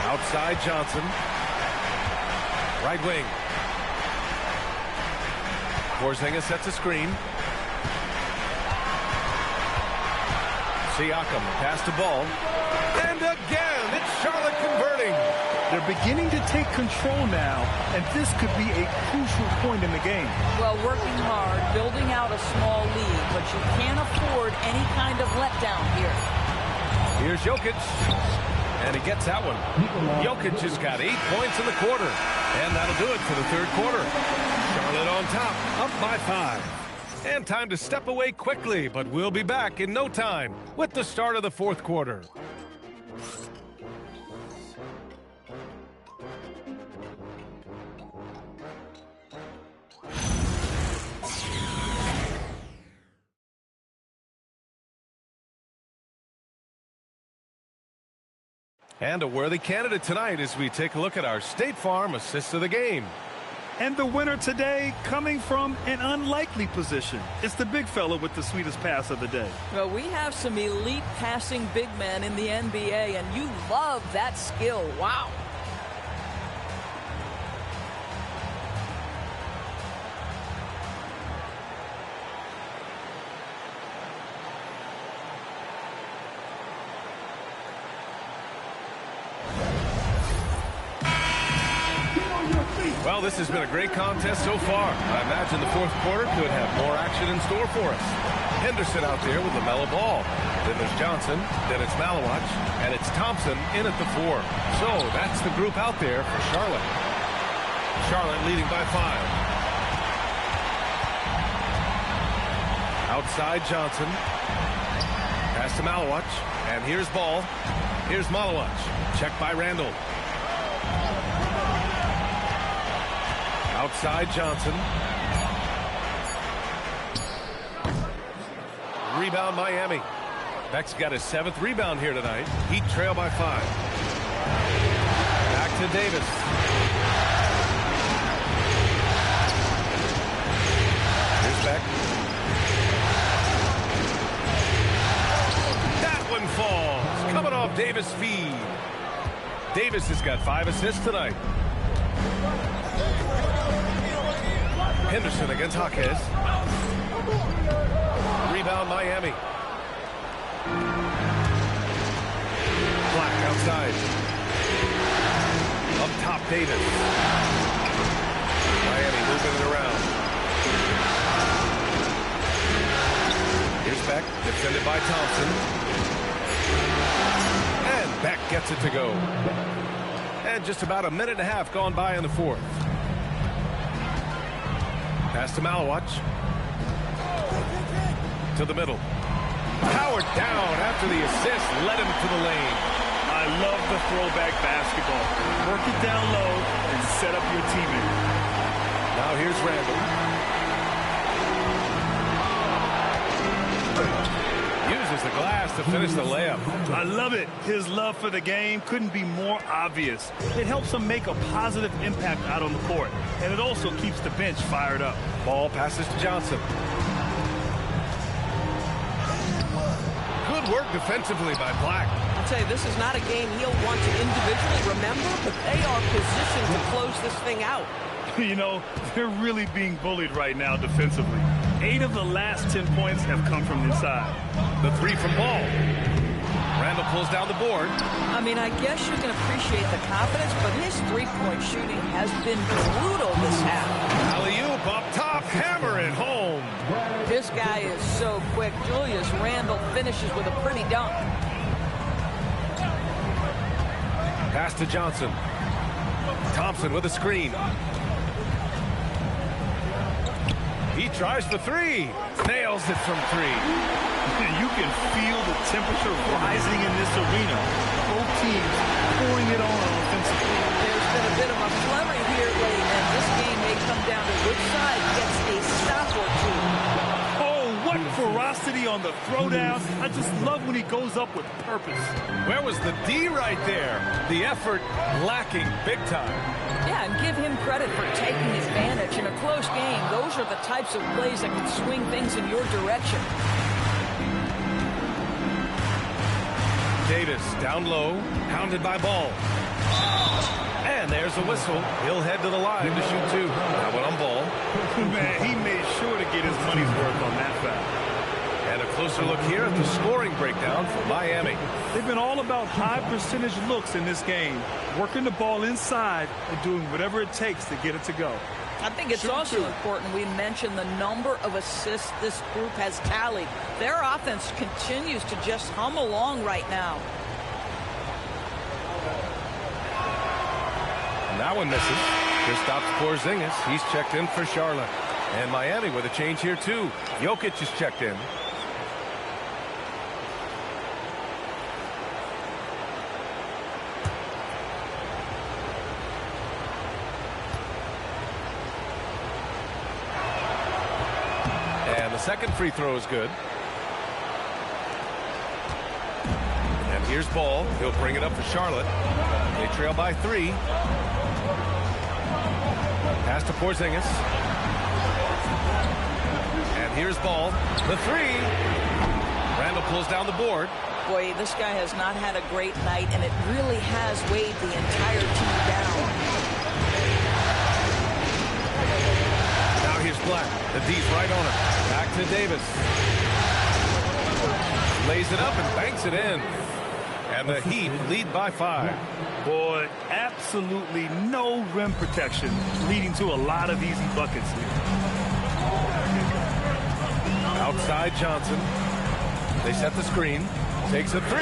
Outside Johnson. Right wing. Porzingis sets a screen. Siakam pass to Ball. And again, it's Charlotte converting. They're beginning to take control now, and this could be a crucial point in the game. Well, working hard, building out a small lead, but you can't afford any kind of letdown here. Here's Jokic, and he gets that one. Jokic has got 8 points in the quarter, and that'll do it for the third quarter. Charlotte on top, up by 5. And time to step away quickly, but we'll be back in no time with the start of the fourth quarter. And a worthy candidate tonight as we take a look at our State Farm assist of the game. And the winner today coming from an unlikely position. It's the big fella with the sweetest pass of the day. Well, we have some elite passing big men in the NBA, and you love that skill. Wow. Well, this has been a great contest so far. I imagine the fourth quarter could have more action in store for us. Henderson out there with LaMelo Ball. Then there's Johnson. Then it's Malawach. And it's Thompson in at the 4. So that's the group out there for Charlotte. Charlotte leading by 5. Outside Johnson. Pass to Malawach. And here's Ball. Here's Malawach. Check by Randall. Outside Johnson. Rebound Miami. Beck's got his 7th rebound here tonight. Heat trail by 5. Back to Davis. Here's Beck. That one falls. Coming off Davis' feed. Davis has got 5 assists tonight. Henderson against Jaquez. Rebound Miami. Black outside. Up top Davis. Miami moving it around. Here's Beck. Defended by Thompson. And Beck gets it to go. And just about a minute and a half gone by in the fourth. Pass to Malawach. To the middle. Powered down after the assist. Led him to the lane. I love the throwback basketball. Work it down low and set up your teammate. Now here's Randall. Uses the glass to finish the layup. I love it. His love for the game couldn't be more obvious. It helps him make a positive impact out on the court. And it also keeps the bench fired up. Ball passes to Johnson. Good work defensively by Black. I'll tell you, this is not a game he'll want to individually remember, but they are positioned to close this thing out. You know, they're really being bullied right now defensively. 8 of the last 10 points have come from inside. The 3 from Ball. Randall pulls down the board. I mean, I guess you can appreciate the confidence, but his three-point shooting has been brutal this half. Alley-oop up top, hammer it home. This guy is so quick. Julius Randle finishes with a pretty dunk. Pass to Johnson. Thompson with a screen. He tries the 3. Nails it from 3. You can feel the temperature rising in this arena. Both teams pouring it on offensively. There's been a bit of a flurry here late, and this game may come down to which side gets a stop or 2. Oh, what ferocity on the throwdown. I just love when he goes up with purpose. Where was the D right there? The effort lacking big time. Yeah, and give him credit for taking advantage in a close game. Those are the types of plays that can swing things in your direction. Davis down low, pounded by Ball. And there's a whistle. He'll head to the line to shoot 2. That one on Ball. Man, he made sure to get his money's worth on that foul. And a closer look here at the scoring breakdown for Miami. They've been all about high percentage looks in this game, working the ball inside and doing whatever it takes to get it to go. I think it's also important we mention the number of assists this group has tallied. Their offense continues to just hum along right now. And that one misses. Kristaps Porzingis, he's checked in for Charlotte. And Miami with a change here too. Jokic is checked in. Second free throw is good. And here's Ball. He'll bring it up for Charlotte. They trail by 3. Pass to Porzingis. And here's Ball. The 3. Randall pulls down the board. Boy, this guy has not had a great night, and it really has weighed the entire team down. Now here's Black. The D's right on him. Back to Davis. Lays it up and banks it in. And the Heat lead by 5. Boy, absolutely no rim protection, leading to a lot of easy buckets here. Outside Johnson. They set the screen. Takes a 3.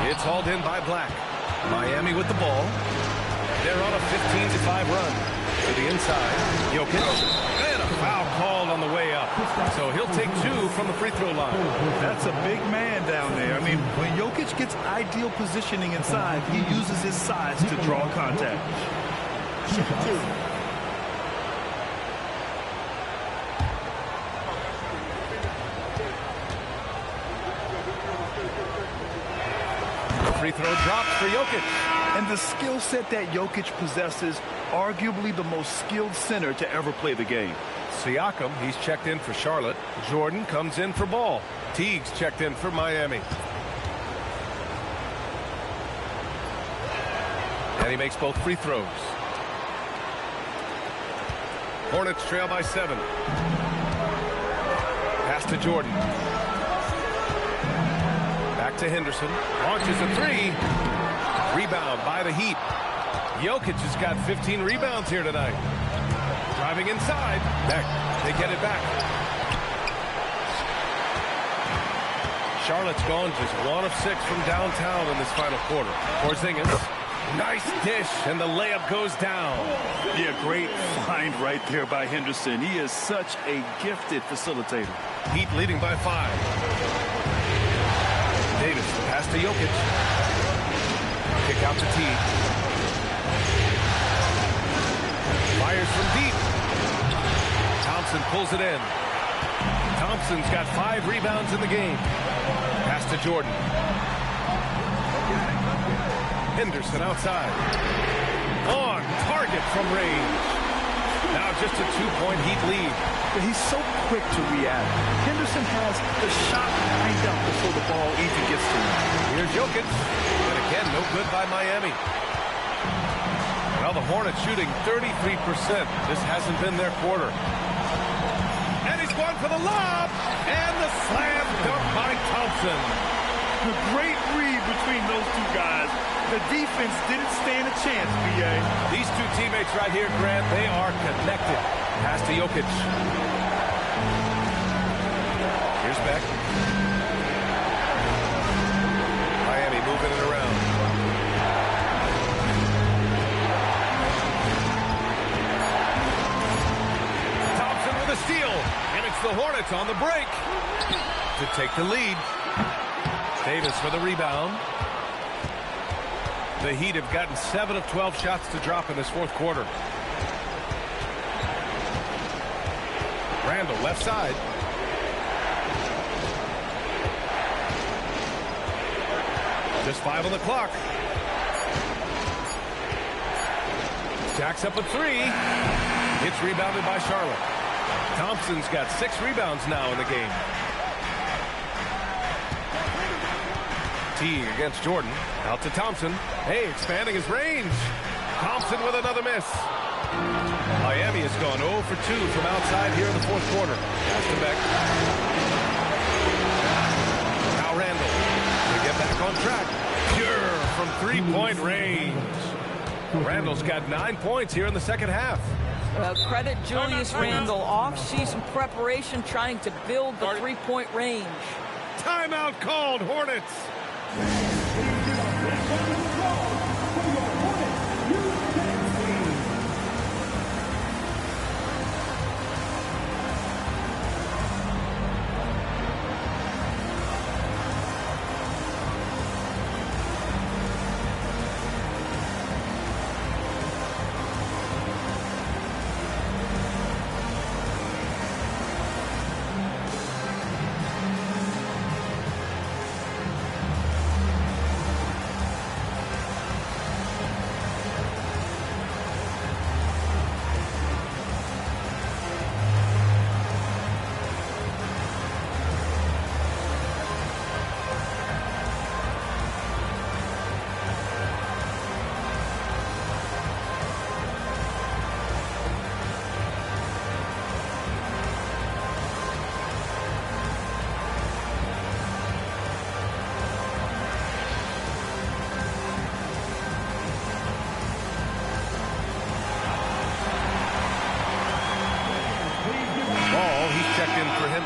It's hauled in by Black. Miami with the ball. They're on a 15-5 run. To the inside. Jokic. And a foul called on the way up. So he'll take 2 from the free throw line. That's a big man down there. I mean, when Jokic gets ideal positioning inside, he uses his size to draw contact. Free throw drops for Jokic. And the skill set that Jokic possesses, arguably the most skilled center to ever play the game. Siakam, he's checked in for Charlotte. Jordan comes in for Ball. Teague's checked in for Miami. And he makes both free throws. Hornets trail by 7. Pass to Jordan. Back to Henderson. Launches a 3. Rebound by the Heat. Jokic has got 15 rebounds here tonight. Driving inside. Back. They get it back. Charlotte's gone just 1 of 6 from downtown in this final quarter. Porzingis. Nice dish, and the layup goes down. Yeah, great find right there by Henderson. He is such a gifted facilitator. Heat leading by 5. Davis, pass to Jokic. Kick out to Teague. Fires from deep. Thompson pulls it in. Thompson's got 5 rebounds in the game. Pass to Jordan. Henderson outside. On target from range. Now just a 2-point Heat lead. But he's so quick to react. Henderson has the shot lined up before the ball even gets to him. Here's Jokic. And again, no good by Miami. Well, the Hornets shooting 33%. This hasn't been their quarter. And he's going for the lob. And the slam dunk by Thompson. A great read between those two guys. The defense didn't stand a chance, B.A. These two teammates right here, Grant, they are connected. Pass to Jokic. Here's Beck. Miami moving it around. Thompson with a steal. And it's the Hornets on the break to take the lead. Davis for the rebound. The Heat have gotten 7 of 12 shots to drop in this fourth quarter. Randall, left side. Just 5 on the clock. Jacks up a 3. It's rebounded by Charlotte. Thompson's got 6 rebounds now in the game. Teague against Jordan. Out to Thompson. Hey, expanding his range. Thompson with another miss. Miami has gone 0 for 2 from outside here in the fourth quarter. Pass to Beck. Now Randall. They get back on track. Pure from 3-point range. Randall's got 9 points here in the second half. Credit Julius Randall. Off-season preparation trying to build the 3-point range. Timeout called, Hornets.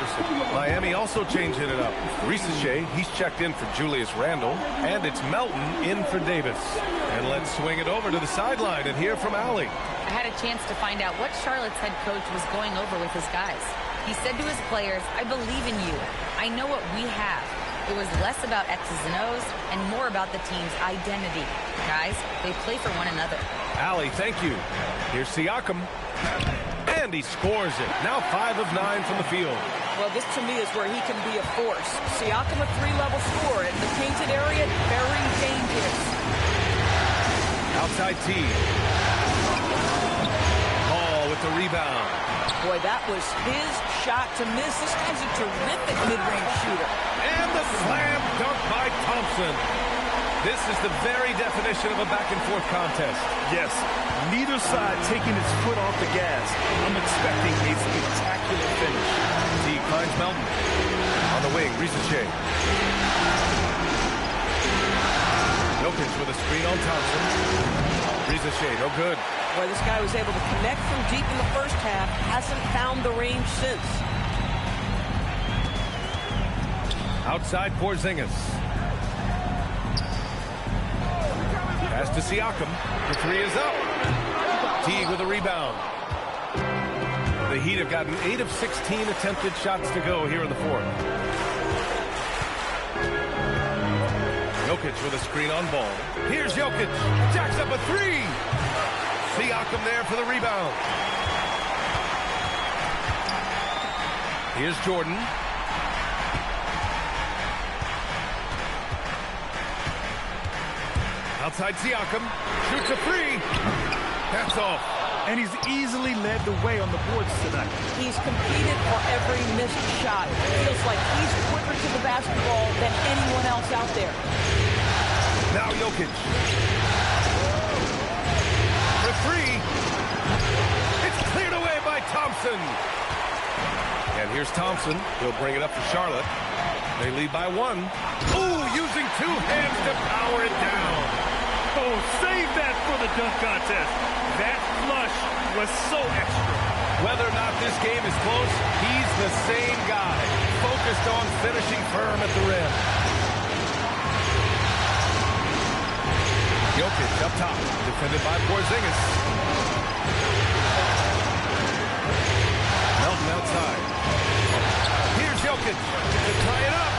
Anderson. Miami also changing it up. Risache, he's checked in for Julius Randle. And it's Melton in for Davis. And let's swing it over to the sideline and hear from Allie. I had a chance to find out what Charlotte's head coach was going over with his guys. He said to his players, I believe in you. I know what we have. It was less about X's and O's and more about the team's identity. Guys, they play for one another. Allie, thank you. Here's Siakam. And he scores it. Now 5 of 9 from the field. Well, this to me is where he can be a force. Siakam, a 3-level scorer in the painted area, very dangerous. Outside T. Hall with the rebound. Boy, that was his shot to miss. This guy's a terrific mid-range shooter. And the slam dunk by Thompson. This is the very definition of a back-and-forth contest. Yes, neither side taking its foot off the gas. I'm expecting a spectacular finish. T finds Melton. On the wing, Risache. Jokic with a screen on Thompson. Risache, no good. Boy, this guy was able to connect from deep in the first half. Hasn't found the range since. Outside Porzingis. Pass to Siakam. The 3 is up. Teague with a rebound. The Heat have gotten 8 of 16 attempted shots to go here in the fourth. Jokic with a screen on ball. Here's Jokic. Jacks up a 3. Siakam there for the rebound. Here's Jordan. Outside Siakam. Shoots a 3. That's off. And he's easily led the way on the boards tonight. He's competed for every missed shot. Feels like he's quicker to the basketball than anyone else out there. Now Jokic. For 3. It's cleared away by Thompson. And here's Thompson. He'll bring it up for Charlotte. They lead by 1. Ooh, using 2 hands to power it down. Oh, save that for the dunk contest. That flush was so extra. Whether or not this game is close, he's the same guy, focused on finishing firm at the rim. Jokic up top, defended by Porzingis. Melton outside. Here's Jokic to tie it up.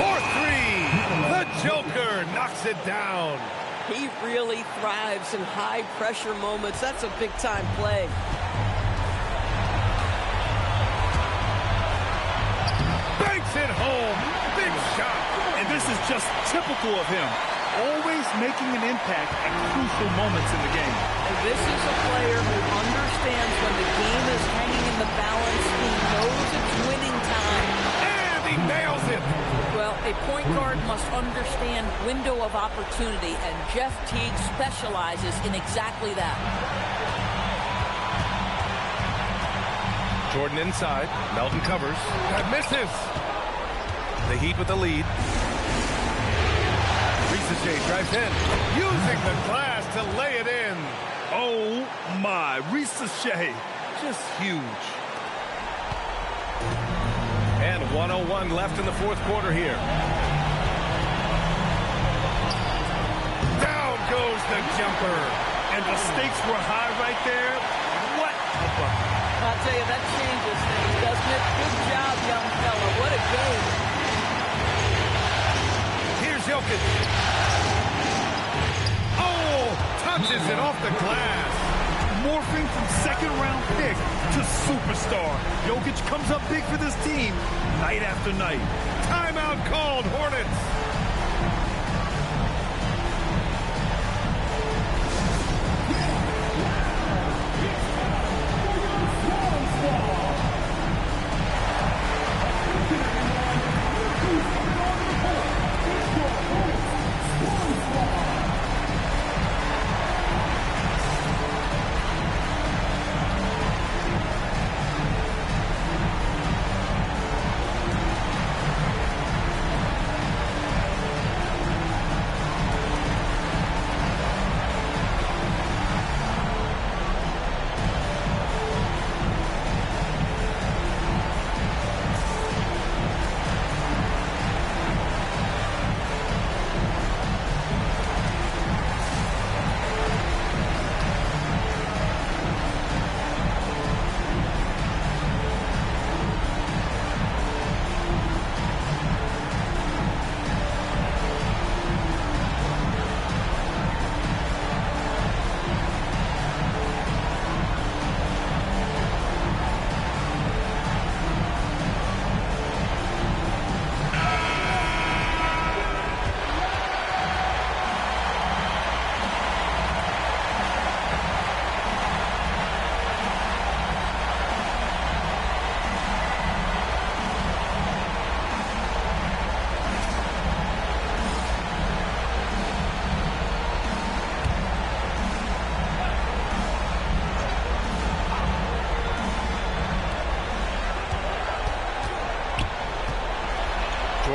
For 3. The Joker knocks it down. He really thrives in high-pressure moments. That's a big-time play. Banks it home. Big shot. And this is just typical of him. Always making an impact at crucial moments in the game. And this is a player who understands when the game is hanging in the balance. He knows it's winning time. And he nails it. Well, a point guard must understand window of opportunity, and Jeff Teague specializes in exactly that. Jordan inside. Melton covers. That misses. The Heat with the lead. Risache drives in. Using the glass to lay it in. Oh, my. Risache. Just huge. And 1:01 left in the fourth quarter here. Down goes the jumper. And the stakes were high right there. What a bucket. I'll tell you, that changes things, doesn't it? Good job, young fella. What a game. Here's Jokic. Oh, touches it off the glass. Morphing from second-round pick to superstar. Jokic comes up big for this team night after night. Timeout called, Hornets.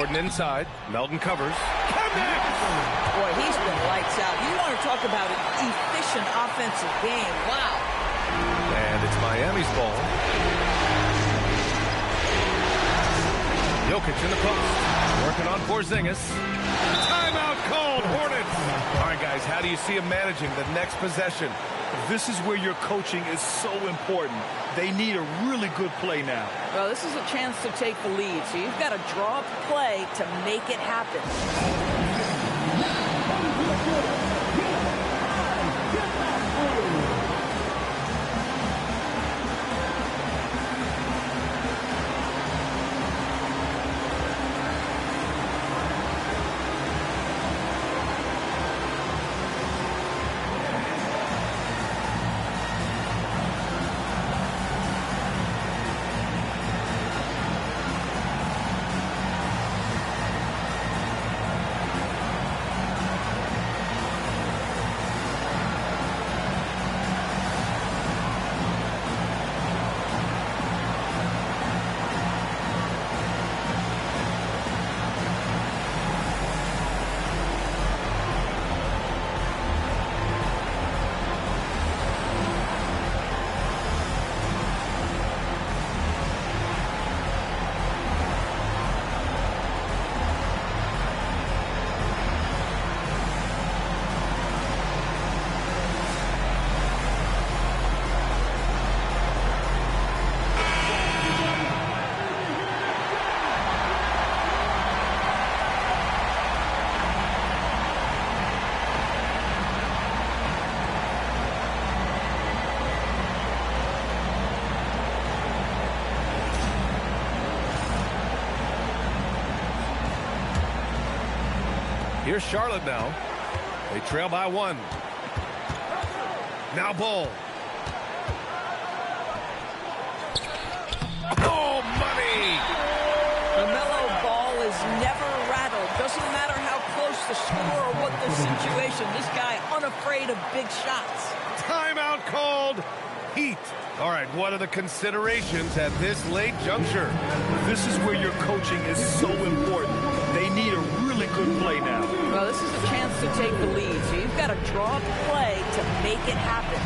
Jordan inside. Melton covers. Boy, he's been lights out. You want to talk about an efficient offensive game. Wow. And it's Miami's ball. Jokic in the post. Working on Porzingis. Timeout called, Hornets. All right, guys, how do you see him managing the next possession? This is where your coaching is so important. They need a really good play now. Well, this is a chance to take the lead, so you've got to draw up a play to make it happen. Here's Charlotte now. They trail by 1. Now Ball. Oh, money! LaMelo Ball is never rattled. Doesn't matter how close the score or what the situation. This guy unafraid of big shots. Timeout called. Heat. All right, what are the considerations at this late juncture? This is where your coaching is so important. They need a really good play now. Well, this is a chance to take the lead, so you've got to draw up a play to make it happen.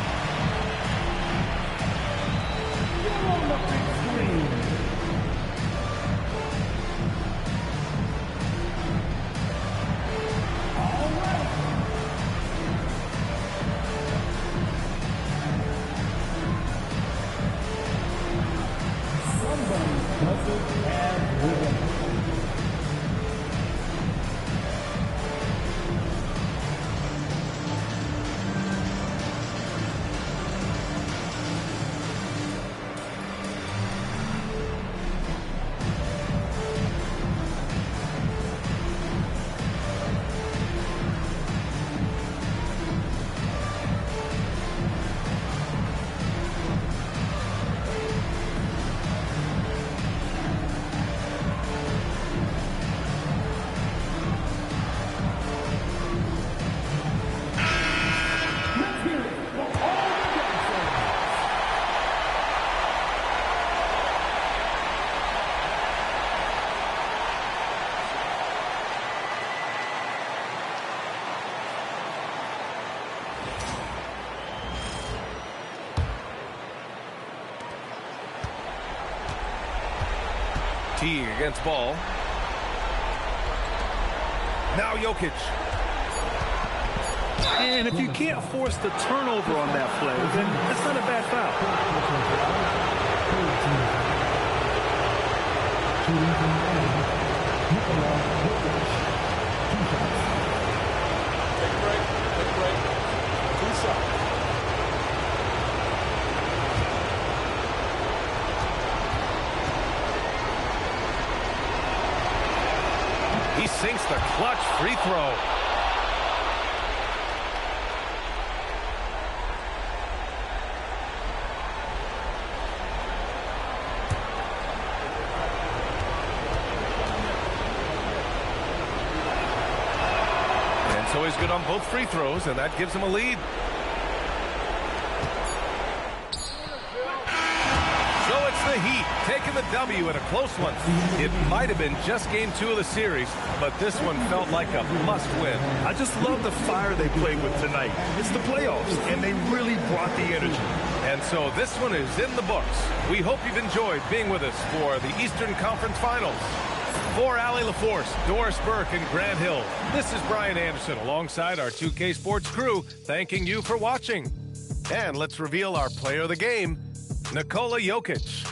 Teague against Ball. Now Jokic. And if you can't force the turnover on that play, then it's not a bad foul. Take a break. Take a break. 2 shots. He sinks the clutch free throw. And so he's good on both free throws, and that gives him a lead. So it's the Heat taking the W in a close one. It might have been just game 2 of the series, but this one felt like a must-win. I just love the fire they played with tonight. It's the playoffs, and they really brought the energy. And so this one is in the books. We hope you've enjoyed being with us for the Eastern Conference Finals. For Allie LaForce, Doris Burke, and Grant Hill, this is Brian Anderson alongside our 2K Sports crew, thanking you for watching. And let's reveal our player of the game, Nikola Jokic.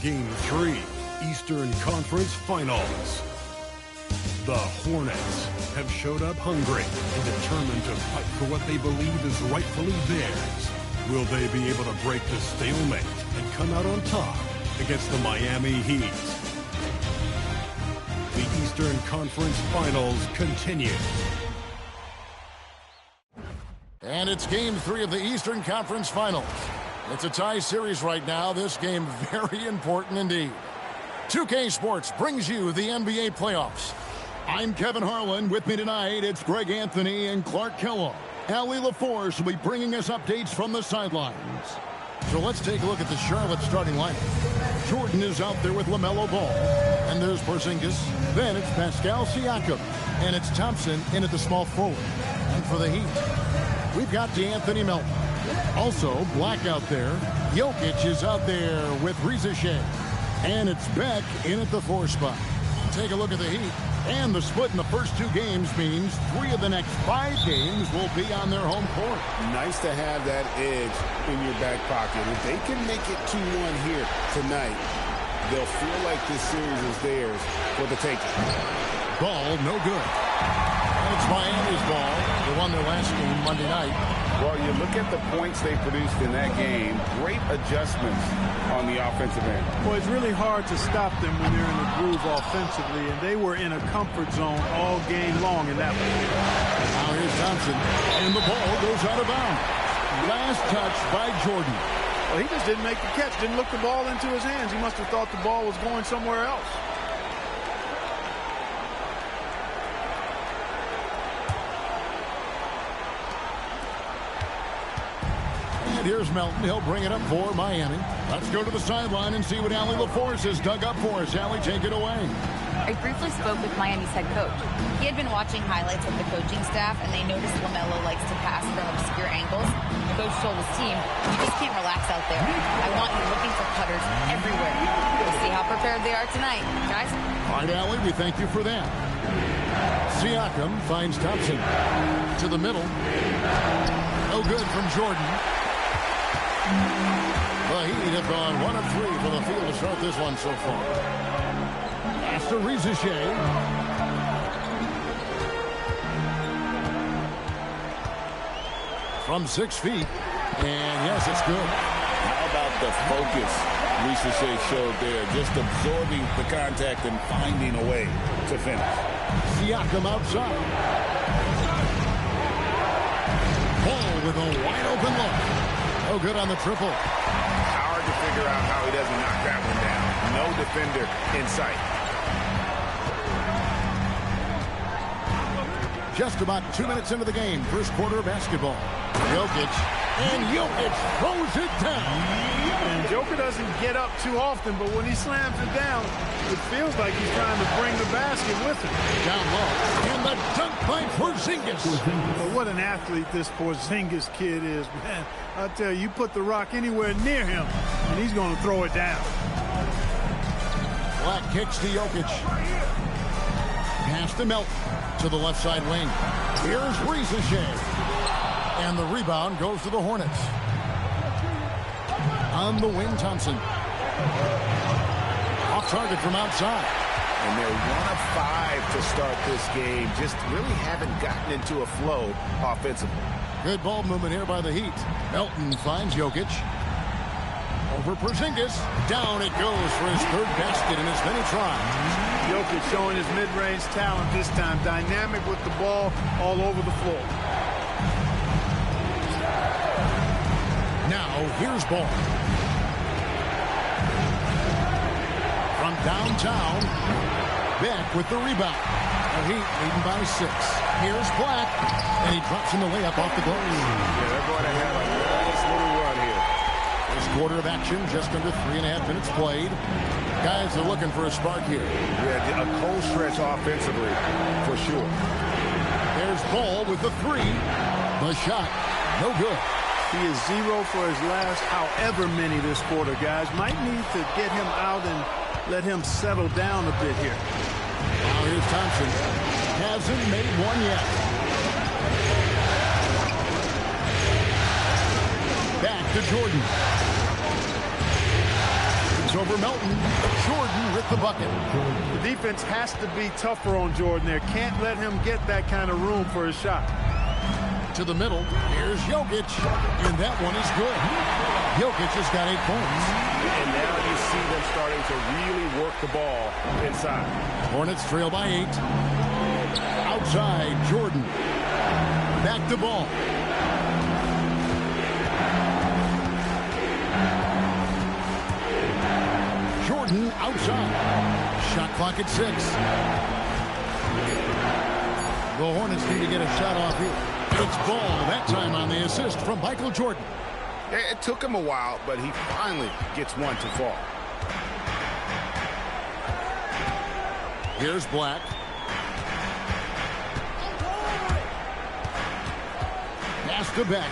Game 3, Eastern Conference Finals. The Hornets have showed up hungry and determined to fight for what they believe is rightfully theirs. Will they be able to break the stalemate and come out on top against the Miami Heat? The Eastern Conference Finals continue. And it's Game 3 of the Eastern Conference Finals. It's a tie series right now. This game very important indeed. 2K Sports brings you the NBA playoffs. I'm Kevin Harlan. With me tonight, it's Greg Anthony and Clark Kellogg. Allie LaForce will be bringing us updates from the sidelines. So let's take a look at the Charlotte starting lineup. Jordan is out there with LaMelo Ball. And there's Porzingis. Then it's Pascal Siakam. And it's Thompson in at the small forward. And for the Heat, we've got DeAnthony Melton. Also, Black out there. Jokic is out there with Reza Shea. And it's Beck in at the 4 spot. Take a look at the Heat. And the split in the first 2 games means 3 of the next 5 games will be on their home court. Nice to have that edge in your back pocket. If they can make it 2-1 here tonight, they'll feel like this series is theirs for the taking. Ball, no good. And it's Miami's ball. They won their last game Monday night. Well, you look at the points they produced in that game. Great adjustments on the offensive end. Well, it's really hard to stop them when they're in a groove offensively, and they were in a comfort zone all game long in that one. Now here's Thompson, and the ball goes out of bounds. Last touch by Jordan. Well, he just didn't make the catch, didn't look the ball into his hands. He must have thought the ball was going somewhere else. Here's Melton. He'll bring it up for Miami. Let's go to the sideline and see what Allie LaForce has dug up for us. Allie, take it away. I briefly spoke with Miami's head coach. He had been watching highlights of the coaching staff, and they noticed LaMelo likes to pass from obscure angles. The coach told his team, you just can't relax out there. I want you looking for cutters everywhere. We'll see how prepared they are tonight. Guys? All right, Allie, we thank you for that. Siakam finds Thompson to the middle. No good from Jordan. The Heat have gone 1 of 3 for the field to start this one so far. Pass to Reza Shea. From 6 feet. And yes, it's good. How about the focus Reza Shea showed there? Just absorbing the contact and finding a way to finish. Siakam outside. Ball with a wide open look. No good on the triple. Hard to figure out how he doesn't knock that one down. No defender in sight. Just about 2 minutes into the game. First quarter of basketball. Jokic. And Jokic throws it down. And Joker doesn't get up too often, but when he slams it down, it feels like he's trying to bring the basket with him. Down low. And the dunk by Porzingis. Well, what an athlete this Porzingis kid is, man. I tell you, you put the rock anywhere near him, and he's going to throw it down. Black kicks to Jokic. Pass to Melton to the left side wing. Here's Reza Shea. And the rebound goes to the Hornets. On the wing, Thompson. Off target from outside. And they're 1 of 5 to start this game. Just really haven't gotten into a flow offensively. Good ball movement here by the Heat. Melton finds Jokic. Over Porzingis. Down it goes for his 3rd basket in as many tries. Jokic showing his mid-range talent this time. Dynamic with the ball all over the floor. Now, here's Ball. From downtown, Beck with the rebound. The Heat leading by 6. Here's Black, and he drops in the layup off the glass. Yeah, they're going to have a nice little run here. First quarter of action, just under 3.5 minutes played. Guys are looking for a spark here. Yeah, a cold stretch offensively, for sure. There's Ball with the 3. The shot, no good. He is 0 for his last however many this quarter, guys. Might need to get him out and let him settle down a bit here. Now here's Thompson. Hasn't made one yet. Back to Jordan. It's over Melton. Jordan with the bucket. The defense has to be tougher on Jordan there. Can't let him get that kind of room for his shot. To the middle. Here's Jokic. And that one is good. Jokic has got 8 points. And now you see them starting to really work the ball inside. Hornets trail by 8. Outside, Jordan. Back to ball. Jordan outside. Shot clock at 6. The Hornets need to get a shot off here. It's Ball, that time on the assist from Michael Jordan. It took him a while, but he finally gets one to fall. Here's Black. Pass to Beck.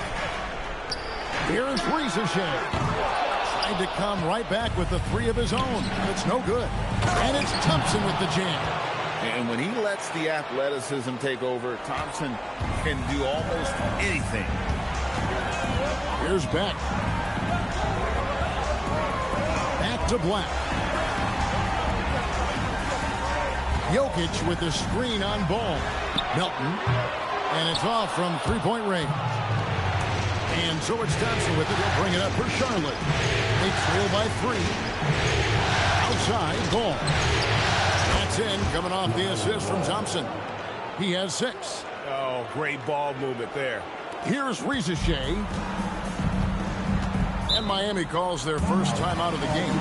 Here's Ricochet. Tried to come right back with the 3 of his own. It's no good. And it's Thompson with the jam. And when he lets the athleticism take over, Thompson can do almost anything. Here's Beck. Back to Black. Jokic with the screen on Ball. Melton. And it's off from 3-point range. And so it's Thompson with it. He'll bring it up for Charlotte. They trail by 3. Outside, Ball. That's in, coming off the assist from Thompson. He has 6. Oh, great ball movement there. Here's Ricochet. And Miami calls their first time out of the game.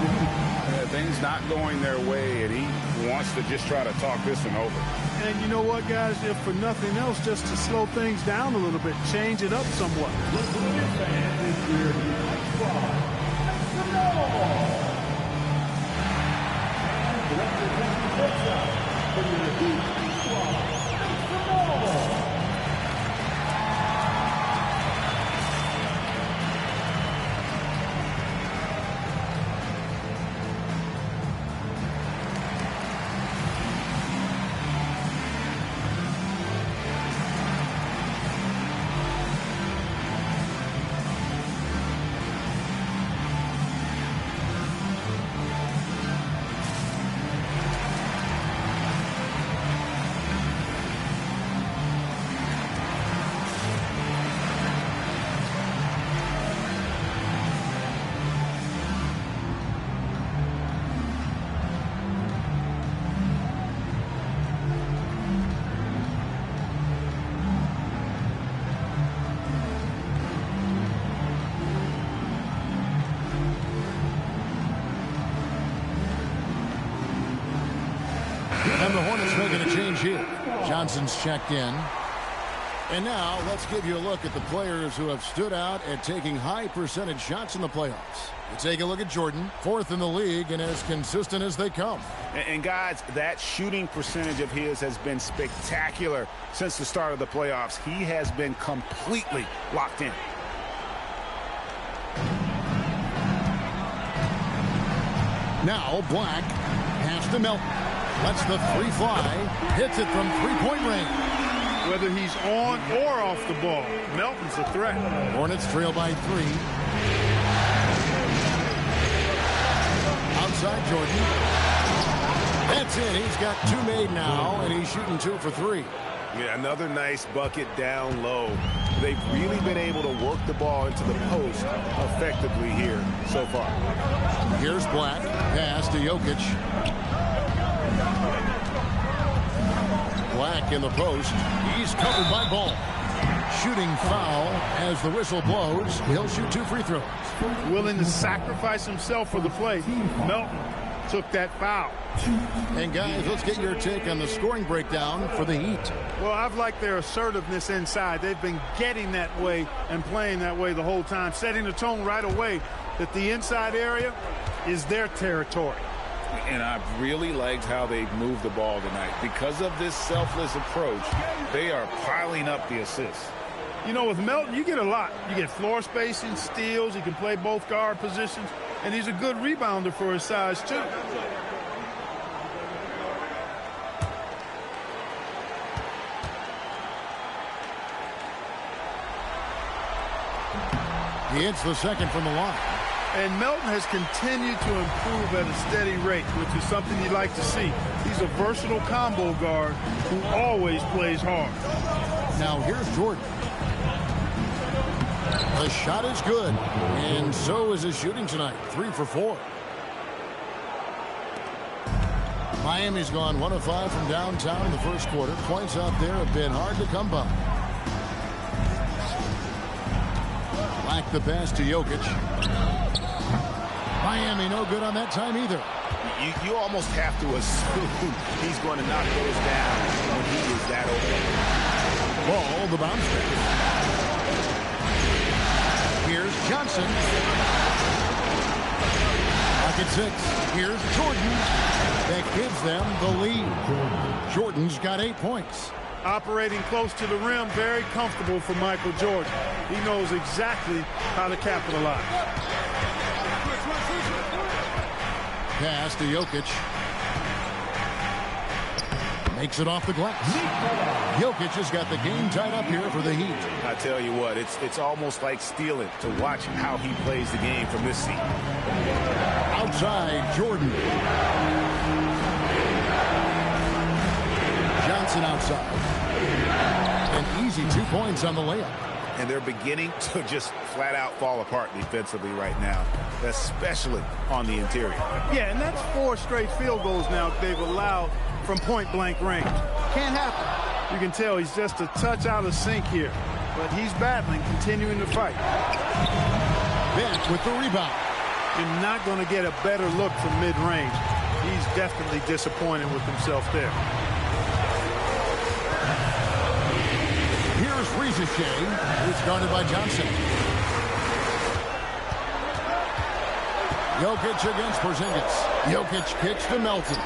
Things not going their way, and he wants to just try to talk this one over. And you know what, guys? If for nothing else, just to slow things down a little bit, change it up somewhat. And the Hornets making a change here. Johnson's checked in. And now let's give you a look at the players who have stood out at taking high percentage shots in the playoffs. You take a look at Jordan, 4th in the league and as consistent as they come. And guys, that shooting percentage of his has been spectacular since the start of the playoffs. He has been completely locked in. Now Black, pass to Melton. Lets the 3 fly, hits it from 3-point range. Whether he's on or off the ball, Melton's a threat. Hornets trail by 3. Outside Jordan. That's it. He's got 2 made now, and he's shooting 2 for 3. Yeah, another nice bucket down low. They've really been able to work the ball into the post effectively here so far. Here's Black. Pass to Jokic. Black in the post. He's covered by Ball. Shooting foul as the whistle blows. He'll shoot 2 free throws. Willing to sacrifice himself for the play. Melton took that foul. And guys, let's get your take on the scoring breakdown for the Heat. Well, I've liked their assertiveness inside. They've been getting that way and playing that way the whole time, setting the tone right away that the inside area is their territory. And I've really liked how they've moved the ball tonight. Because of this selfless approach, they are piling up the assists. You know, with Melton, you get a lot. You get floor spacing, steals. He can play both guard positions. And he's a good rebounder for his size, too. He hits the second from the line. And Melton has continued to improve at a steady rate, which is something you like to see. He's a versatile combo guard who always plays hard. Now here's Jordan. The shot is good, and so is his shooting tonight, 3 for 4. Miami's gone 1 of 5 from downtown in the first quarter. Points out there have been hard to come by. Back the pass to Jokic. Miami no good on that time either. You almost have to assume he's going to knock those down when he is that open. Ball, the bounce back. Here's Johnson. Pocket 6. Here's Jordan. That gives them the lead. Jordan's got 8 points. Operating close to the rim, very comfortable for Michael Jordan. He knows exactly how to capitalize. Pass to Jokic. Makes it off the glass. Jokic has got the game tied up here for the Heat. I tell you what, it's almost like stealing to watch how he plays the game from this seat. Outside, Jordan. Johnson outside. An easy 2 points on the layup. And they're beginning to just flat out fall apart defensively right now, especially on the interior. Yeah, and that's 4 straight field goals now they've allowed from point-blank range. Can't happen. You can tell he's just a touch out of sync here, but he's battling, continuing to fight. Beck with the rebound. You're not going to get a better look from mid-range. He's definitely disappointed with himself there. Here's Rizichet, who's guarded by Johnson. Jokic against Porzingis. Jokic kicks to Melton.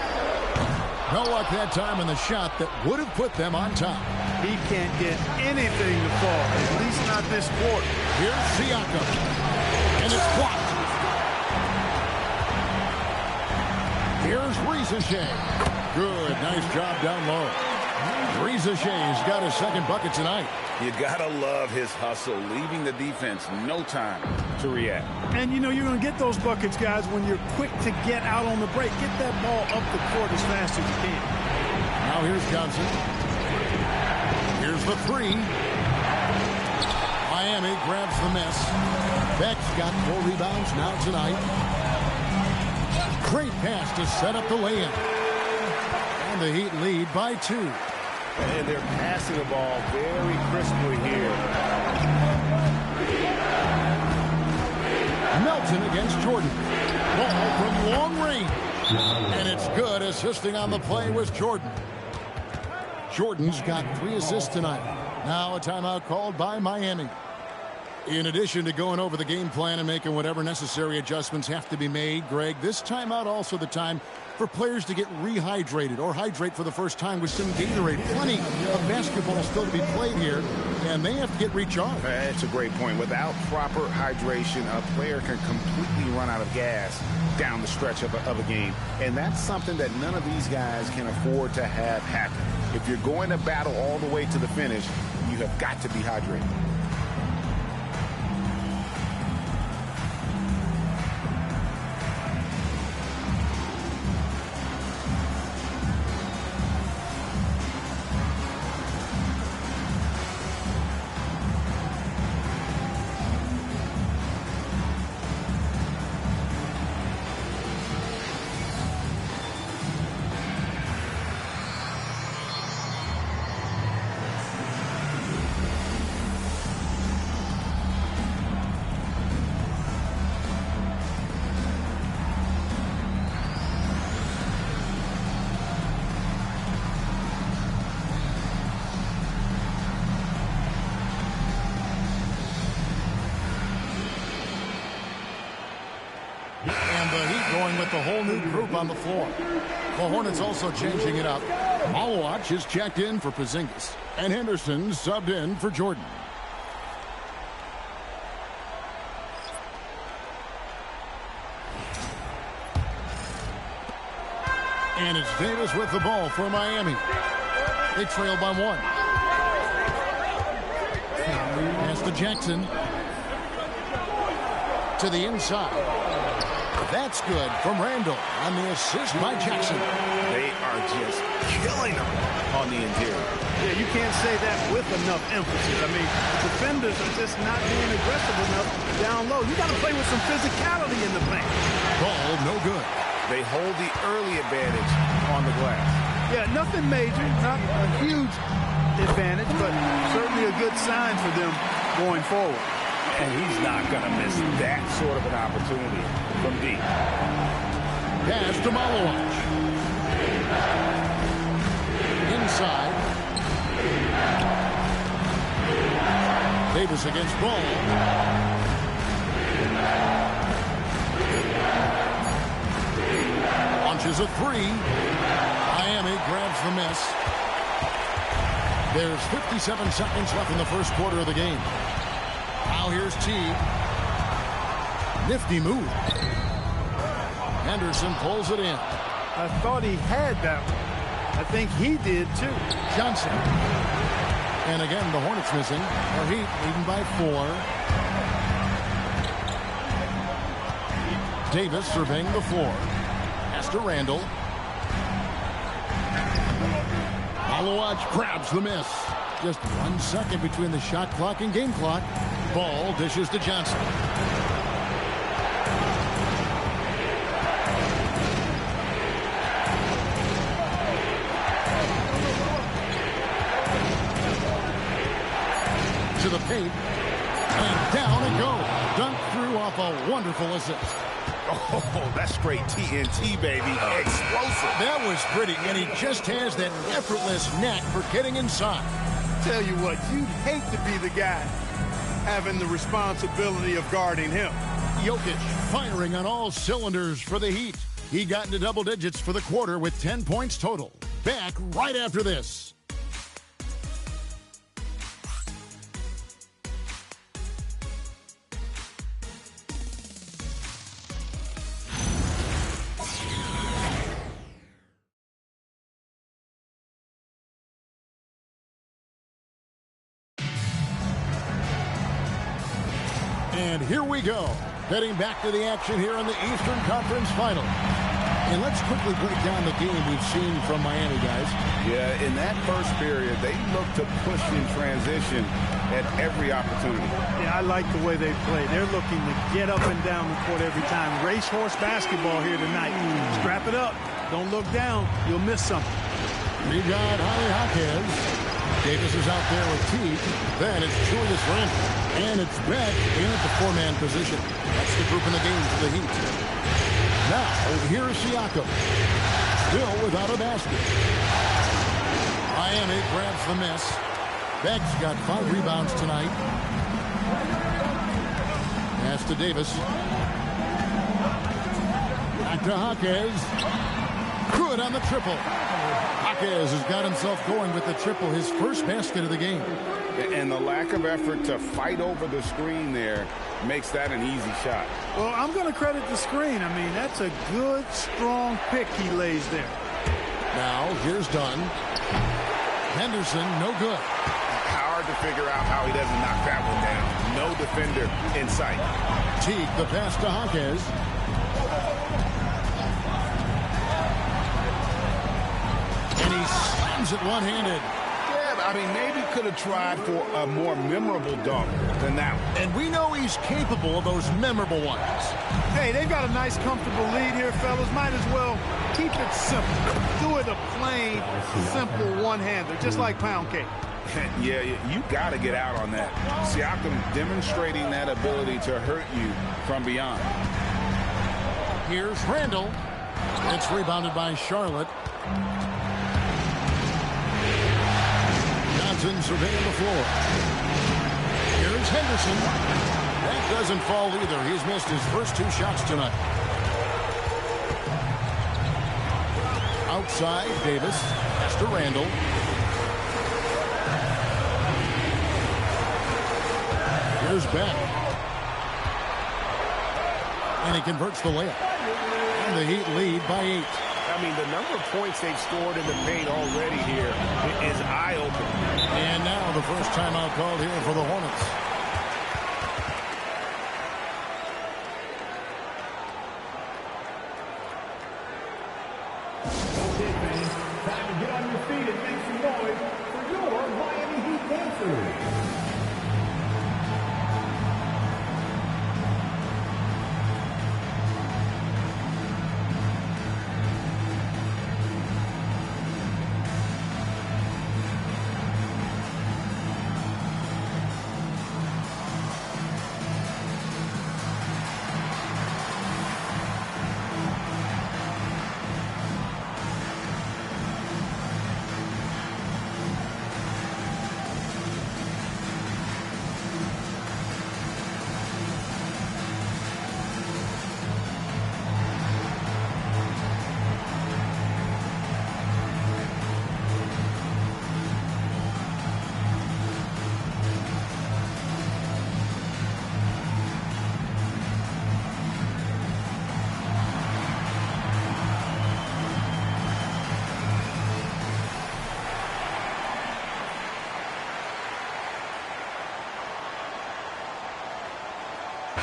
No luck that time in the shot that would have put them on top. He can't get anything to fall, at least not this quarter. Here's Siakam. And it's blocked. Here's Rizichet. Good, nice job down low. Rizichet's got his second bucket tonight. You gotta love his hustle, leaving the defense no time to react. And you know you're going to get those buckets, guys, when you're quick to get out on the break. Get that ball up the court as fast as you can. Now here's Johnson. Here's the 3. Miami grabs the miss. Beck's got 4 rebounds now tonight. Great pass to set up the lay-in. And the Heat lead by 2. And they're passing the ball very crisply here. Melton against Jordan. Ball from long range. And it's good. Assisting on the play was Jordan. Jordan's got 3 assists tonight. Now a timeout called by Miami. In addition to going over the game plan and making whatever necessary adjustments have to be made, Greg, this timeout also the time for players to get rehydrated or hydrate for the first time with some Gatorade. Plenty of basketball still to be played here, and they have to get recharged. That's a great point. Without proper hydration, a player can completely run out of gas down the stretch of a game. And that's something that none of these guys can afford to have happen. If you're going to battle all the way to the finish, you have got to be hydrated. With the whole new group on the floor. The Hornets also changing it up. Malwatch is checked in for Porzingis, and Henderson subbed in for Jordan. And it's Davis with the ball for Miami. They trail by 1. Pass to Jackson. To the inside. That's good from Randall on the assist by Jackson. They are just killing them on the interior. Yeah, you can't say that with enough emphasis. I mean, defenders are just not being aggressive enough down low. You got to play with some physicality in the paint. Ball no good. They hold the early advantage on the glass. Yeah, nothing major, not a huge advantage, but certainly a good sign for them going forward. And he's not going to miss that sort of an opportunity from deep. Pass to Malowicz. Inside. Davis against Ball. Launches a three. Miami grabs the miss. There's 57 seconds left in the first quarter of the game. Now here's Teague. Nifty move. Henderson pulls it in. I thought he had that one. I think he did too. Johnson. And again, the Hornets missing. Our Heat leading by 4. Davis surveying the floor. Pass to Randall. Malowicz grabs the miss. Just 1 second between the shot clock and game clock. Ball dishes to Johnson. To the paint. And down it goes. Dunked through off a wonderful assist. Oh, that's straight TNT, baby. Explosive. That was pretty, and he just has that effortless knack for getting inside. Tell you what, you'd hate to be the guy having the responsibility of guarding him. Jokic firing on all cylinders for the Heat. He got into double digits for the quarter with 10 points total. Back right after this. And here we go, heading back to the action here in the Eastern Conference Final. And let's quickly break down the game we've seen from Miami, guys. Yeah, in that first period, they looked to push in transition at every opportunity. Yeah, I like the way they play. They're looking to get up and down the court every time. Racehorse basketball here tonight. Strap it up. Don't look down. You'll miss something. We got Holly Hawkins. Davis is out there with Teague. Then it's Julius Randle. And it's Beck in at the four-man position. That's the group in the game for the Heat. Now, here's Siakam. Still without a basket. Miami grabs the miss. Beck's got 5 rebounds tonight. Pass to Davis. Back to Hawkins. Good on the triple. Hawkins has got himself going with the triple, his first basket of the game. And the lack of effort to fight over the screen there makes that an easy shot. Well, I'm going to credit the screen. I mean, that's a good, strong pick he lays there. Now, here's Dunn. Henderson, no good. Hard to figure out how he doesn't knock that one down. No defender in sight. Teague, the pass to Hawkins. And he slams it one-handed. Yeah, I mean, maybe could have tried for a more memorable dunk than that one. And we know he's capable of those memorable ones. Hey, they've got a nice, comfortable lead here, fellas. Might as well keep it simple. Do it a plain, simple one-hander, just like pound cake. Yeah, you got to get out on that. Siakam demonstrating that ability to hurt you from beyond. Here's Randall. It's rebounded by Charlotte. Johnson surveying the floor. Here's Henderson. That doesn't fall either. He's missed his first 2 shots tonight. Outside, Davis. Pass to Randall. Here's Beck. And he converts the layup. And the Heat lead by 8. I mean, the number of points they've scored in the paint already here is eye-opening. And now the first timeout called here for the Hornets.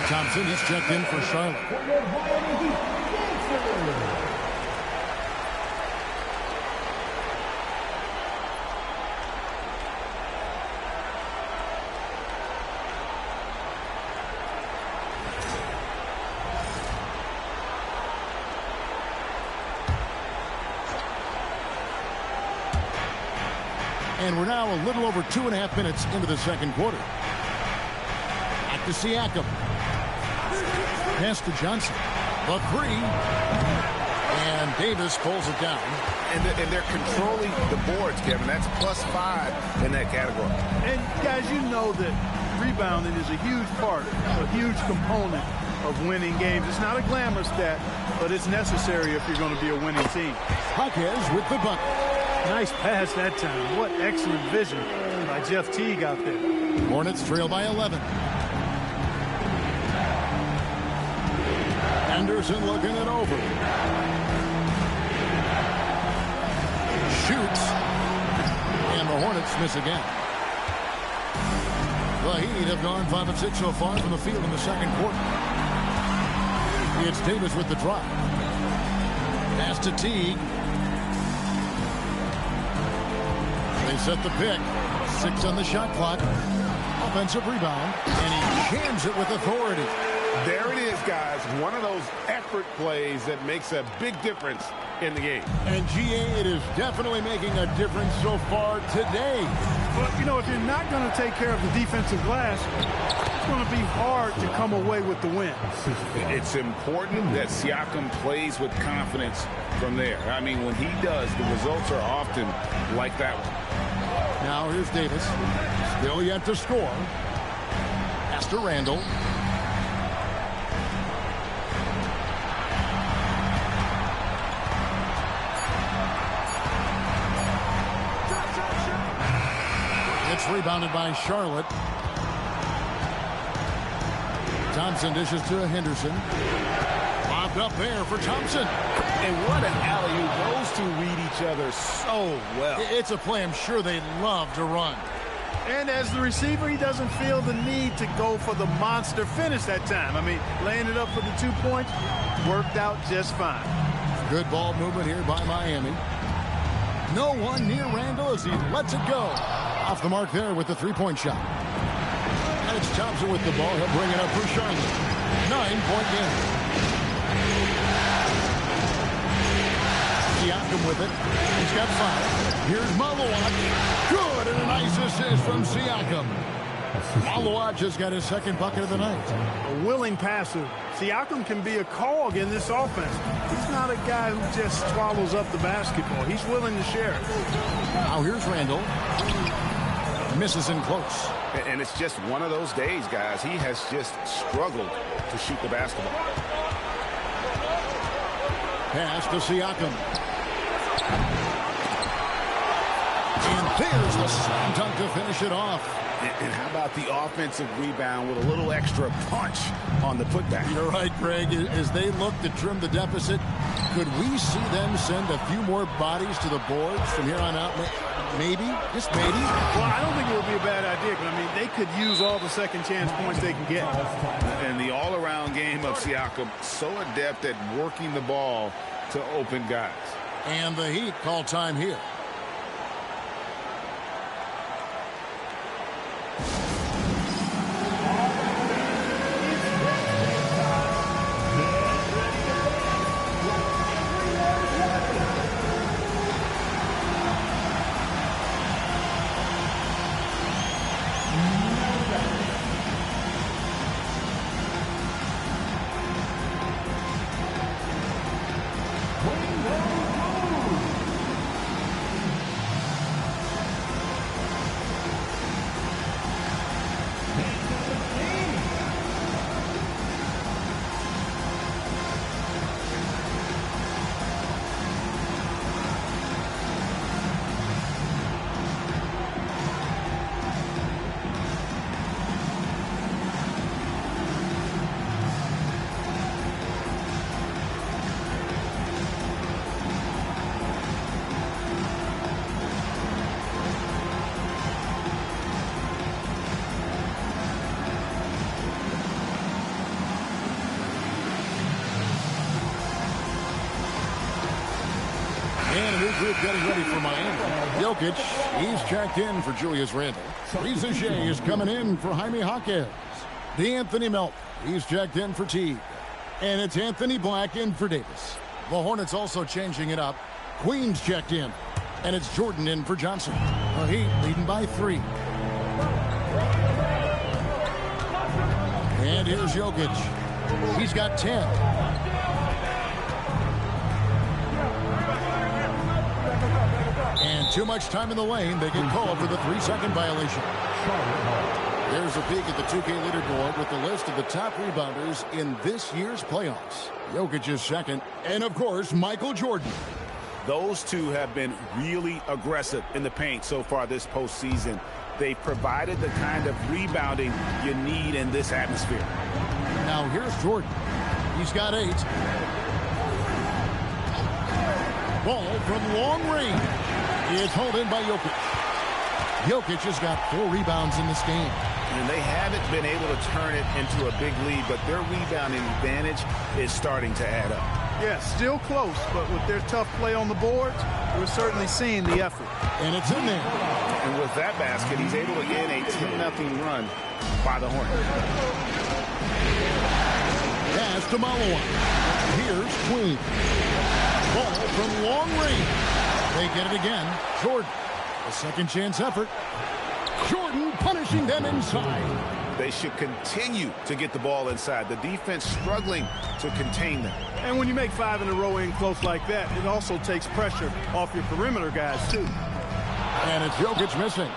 Thompson is checked in for Charlotte. And we're now a little over 2.5 minutes into the second quarter. Back to Siakam. Pass to Johnson. The three. And Davis pulls it down. And they're controlling the boards, Kevin. That's +5 in that category. And, guys, you know that rebounding is a huge part, a huge component of winning games. It's not a glamour stat, but it's necessary if you're going to be a winning team. Jaquez with the bucket. Nice pass that time. What excellent vision by Jeff Teague out there. Hornets trail by 11. Anderson looking it over. Shoots. And the Hornets miss again. The Heat have gone 5 of 6 so far from the field in the second quarter. It's Davis with the drive. Pass to Teague. They set the pick. 6 on the shot clock. Offensive rebound. And he jams it with authority. There it is, guys. One of those effort plays that makes a big difference in the game. And GA, it is definitely making a difference so far today. Well, you know, if you're not going to take care of the defensive glass, it's going to be hard to come away with the win. It's important that Siakam plays with confidence from there. I mean, when he does, the results are often like that one. Now here's Davis. Still yet to score. Pass to Randall. It's rebounded by Charlotte. Thompson dishes to Henderson. Bobbed up there for Thompson. And what an alley-oop. Those two read each other so well. It's a play I'm sure they love to run. And as the receiver, he doesn't feel the need to go for the monster finish that time. I mean, laying it up for the 2 points worked out just fine. Good ball movement here by Miami. No one near Randall as he lets it go. Off the mark there with the three-point shot. And it's Thompson with the ball. He'll bring it up for Charlotte. 9-point game. Siakam with it. He's got 5. Here's Malawat. Good, and a nice assist from Siakam. Malawat just got his second bucket of the night. A willing passer. Siakam can be a cog in this offense. He's not a guy who just swallows up the basketball. He's willing to share it. Now here's Randall. Misses in close. And it's just one of those days, guys. He has just struggled to shoot the basketball. Pass to Siakam. And there's the slam dunk to finish it off. And how about the offensive rebound with a little extra punch on the putback? You're right, Greg. As they look to trim the deficit, could we see them send a few more bodies to the boards from here on out? Maybe, just maybe. Well, I don't think it would be a bad idea, but I mean, they could use all the second chance points they can get. And the all-around game of Siakam, so adept at working the ball to open guys. And the Heat call time here. group getting ready for Miami. Jokic, he's checked in for Julius Randle. Reza Shea is coming in for Jaime Jaquez. D'Anthony Melton, he's checked in for Teague. And it's Anthony Black in for Davis. The Hornets also changing it up. Queen's checked in. And it's Jordan in for Johnson. The Heat leading by 3. And here's Jokic. He's got 10. And too much time in the lane. They get called for the 3-second violation. There's a peek at the 2K leaderboard with the list of the top rebounders in this year's playoffs. Jokic is second. And, of course, Michael Jordan. Those two have been really aggressive in the paint so far this postseason. They've provided the kind of rebounding you need in this atmosphere. Now here's Jordan. He's got 8. Ball from long range. It's hauled in by Jokic. Jokic has got 4 rebounds in this game. And they haven't been able to turn it into a big lead, but their rebounding advantage is starting to add up. Yeah, still close, but with their tough play on the boards, we're certainly seeing the effort. And it's in there. And with that basket, he's able to get a 10-0 run by the Hornets. Pass to Malawan. Here's Queen. Ball from long range. They get it again. Jordan. A second chance effort. Jordan punishing them inside. They should continue to get the ball inside. The defense struggling to contain them. And when you make 5 in a row in close like that, it also takes pressure off your perimeter guys, too. And it's Jokic missing.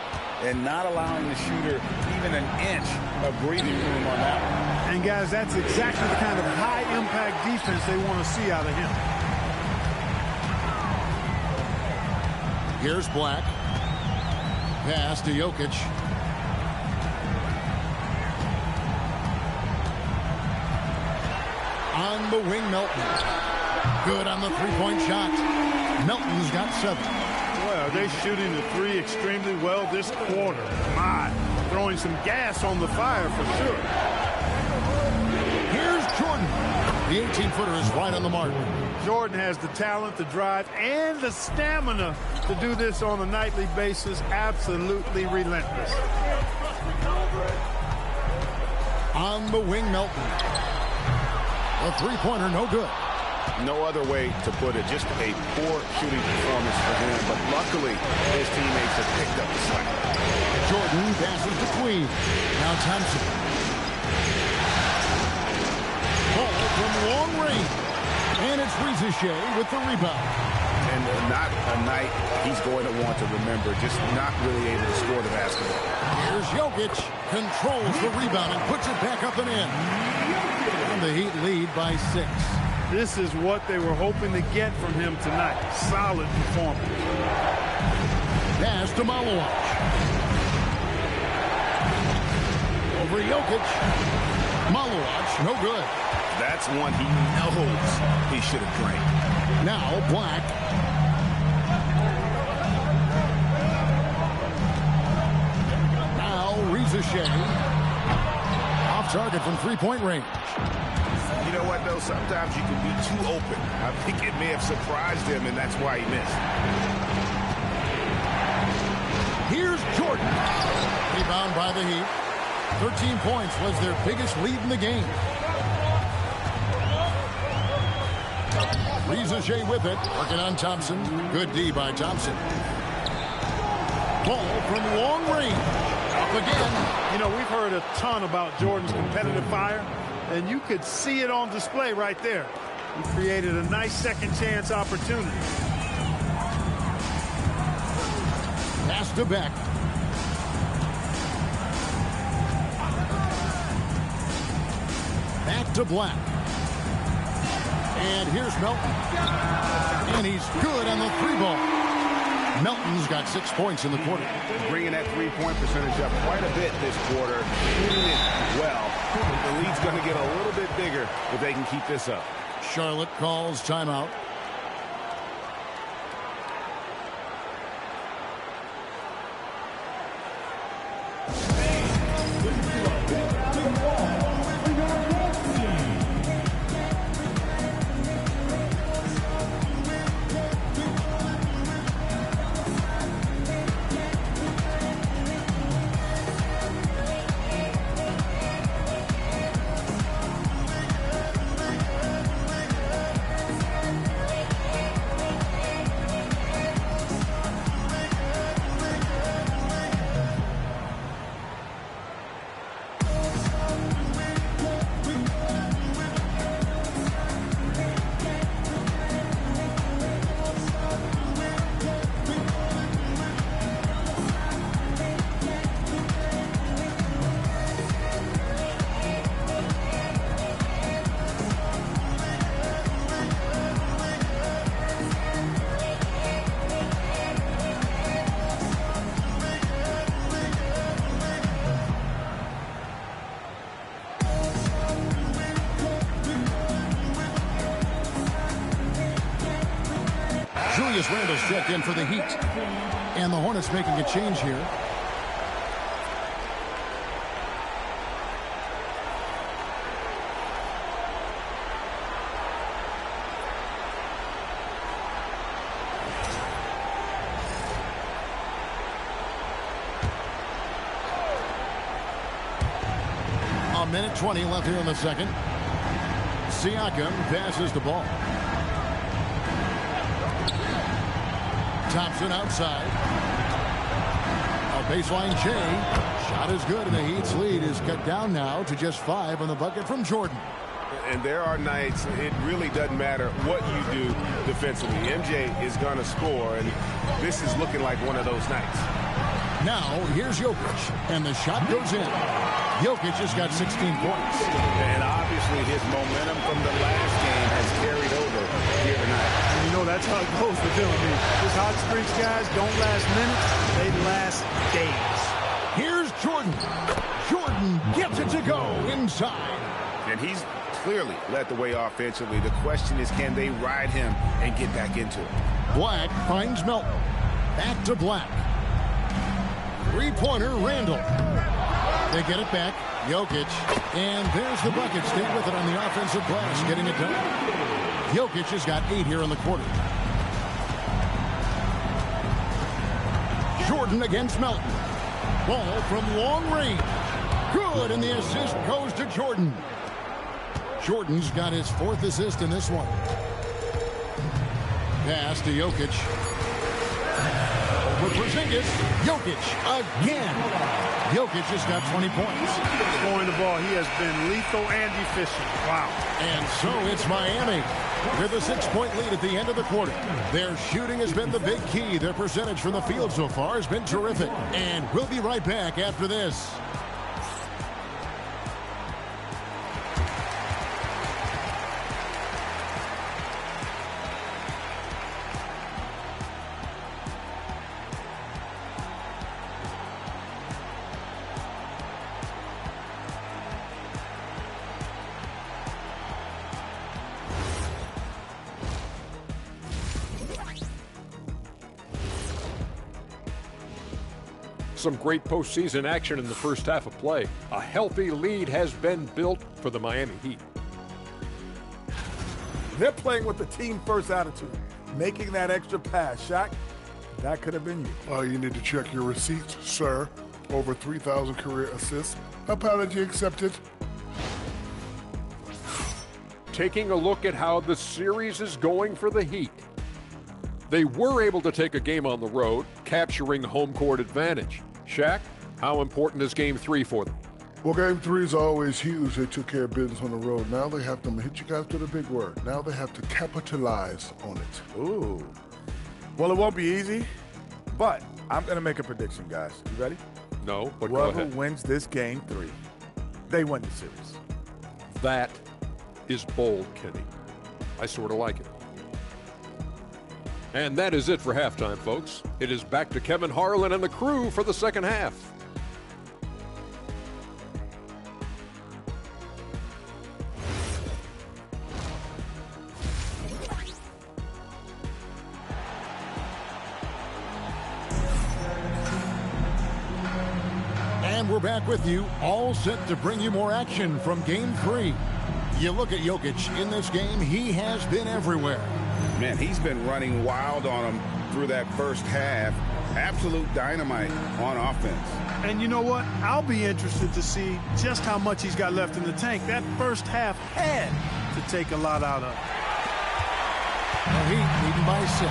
And not allowing the shooter even an inch of breathing room on that one. And, guys, that's exactly the kind of high-impact defense they want to see out of him. Here's Black. Pass to Jokic. On the wing, Melton. Good on the three-point shot. Melton's got 7. Well, they're shooting the 3 extremely well this quarter. My, throwing some gas on the fire for sure. Here's Jordan. The 18-footer is right on the mark. Jordan has the talent, the drive, and the stamina to do this on a nightly basis. Absolutely relentless. On the wing, Melton. A three-pointer, no good. No other way to put it. Just a poor shooting performance for him. But luckily, his teammates have picked up the slack. Jordan passes to Queen. Now Thompson. Ball from long range. And it's Reza Shea with the rebound. And not a night he's going to want to remember. Just not really able to score the basketball. Here's Jokic. Controls the rebound and puts it back up and in. And the Heat lead by 6. This is what they were hoping to get from him tonight. Solid performance. Pass to Malawan. Over Jokic. Malawan, no good. That's one he knows he should have drained. Now Black. Now Reza Shea. Off target from three-point range. You know what, though? Sometimes you can be too open. I think it may have surprised him, and that's why he missed. Here's Jordan. Rebound by the Heat. 13 points was their biggest lead in the game. Reza Shea with it. Working on Thompson. Good D by Thompson. Ball from long range. Up again. You know, we've heard a ton about Jordan's competitive fire, and you could see it on display right there. He created a nice second chance opportunity. Pass to Beck. Back to Black. And here's Melton. And he's good on the 3-ball. Melton's got 6 points in the quarter. Bringing that three-point percentage up quite a bit this quarter. Shooting it well. The lead's going to get a little bit bigger if they can keep this up. Charlotte calls timeout. Julius Randle's checked in for the Heat. And the Hornets making a change here. A minute 20 left here in the second. Siakam passes the ball. Thompson outside. A baseline J. Shot is good, and the Heat's lead is cut down now to just 5 on the bucket from Jordan. And there are nights it really doesn't matter what you do defensively. MJ is going to score, and this is looking like one of those nights. Now, here's Jokic, and the shot goes in. Jokic has got 16 points. And obviously his momentum from the last game has carried over here tonight. And you know, that's how it goes with them. I mean, these hot streaks, guys, don't last minutes. They last days. Here's Jordan. Jordan gets it to go inside. And he's clearly led the way offensively. The question is, can they ride him and get back into it? Black finds Melton. Back to Black. Three-pointer, Randle. They get it back. Jokic. And there's the bucket. Stay with it on the offensive glass. Getting it done. Jokic has got 8 here in the quarter. Jordan against Melton. Ball from long range. Good, and the assist goes to Jordan. Jordan's got his 4th assist in this one. Pass to Jokic. Over Porzingis. Jokic again. Jokic has got 20 points. Scoring the ball, he has been lethal and efficient. Wow. And so it's Miami with a 6-point lead at the end of the quarter. Their shooting has been the big key. Their percentage from the field so far has been terrific. And we'll be right back after this. Some great postseason action in the first half of play. A healthy lead has been built for the Miami Heat. They're playing with the team-first attitude, making that extra pass. Shaq, that could have been you. You need to check your receipts, sir. Over 3,000 career assists. Apology accepted. Taking a look at how the series is going for the Heat. They were able to take a game on the road, capturing home court advantage. Shaq, how important is Game 3 for them? Well, Game 3 is always huge. They took care of business on the road. Now they have to hit you guys to the big word. Now they have to capitalize on it. Ooh. Well, it won't be easy, but I'm going to make a prediction, guys. You ready? No, but whoever go ahead. wins this Game 3, they win the series. That is bold, Kenny. I sort of like it. And that is it for halftime, folks. It is back to Kevin Harlan and the crew for the second half. And we're back with you, all set to bring you more action from Game 3. You look at Jokic in this game, he has been everywhere. Man, he's been running wild on him through that first half. Absolute dynamite on offense. And you know what? I'll be interested to see just how much he's got left in the tank. That first half had to take a lot out of. The Heat leading by 6.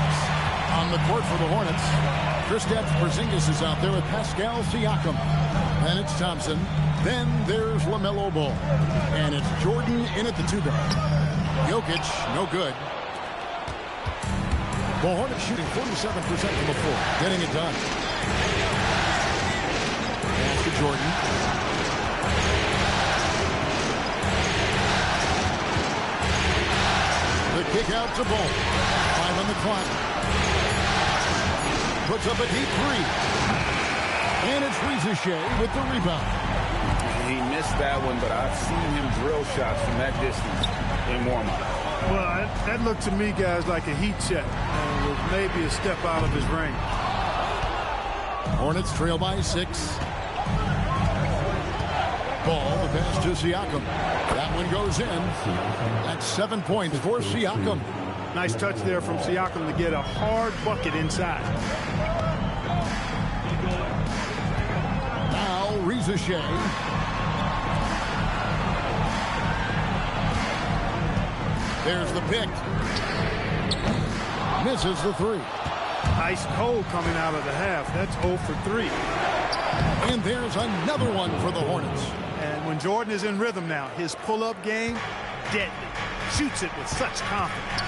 On the court for the Hornets, Kristaps Porzingis is out there with Pascal Siakam. Then it's Thompson. Then there's LaMelo Ball. And it's Jordan in at the 2-guard. Jokic, no good. The Hornets shooting 47% from the floor. Getting it done. Pass to Jordan. The kick out to Ball. 5 on the clock. Puts up a deep 3. And it's Rizachet with the rebound. He missed that one, but I've seen him drill shots from that distance in warm-up. Well, that looked to me, guys, like a heat check. With maybe a step out of his range. Hornets trail by 6. Ball, the pass to Siakam. That one goes in. That's 7 points for Siakam. Nice touch there from Siakam to get a hard bucket inside. Now, Rizachet. There's the pick. Misses the 3. Ice cold coming out of the half. That's 0 for 3. And there's another one for the Hornets. And when Jordan is in rhythm now, his pull-up game, deadly. Shoots it with such confidence.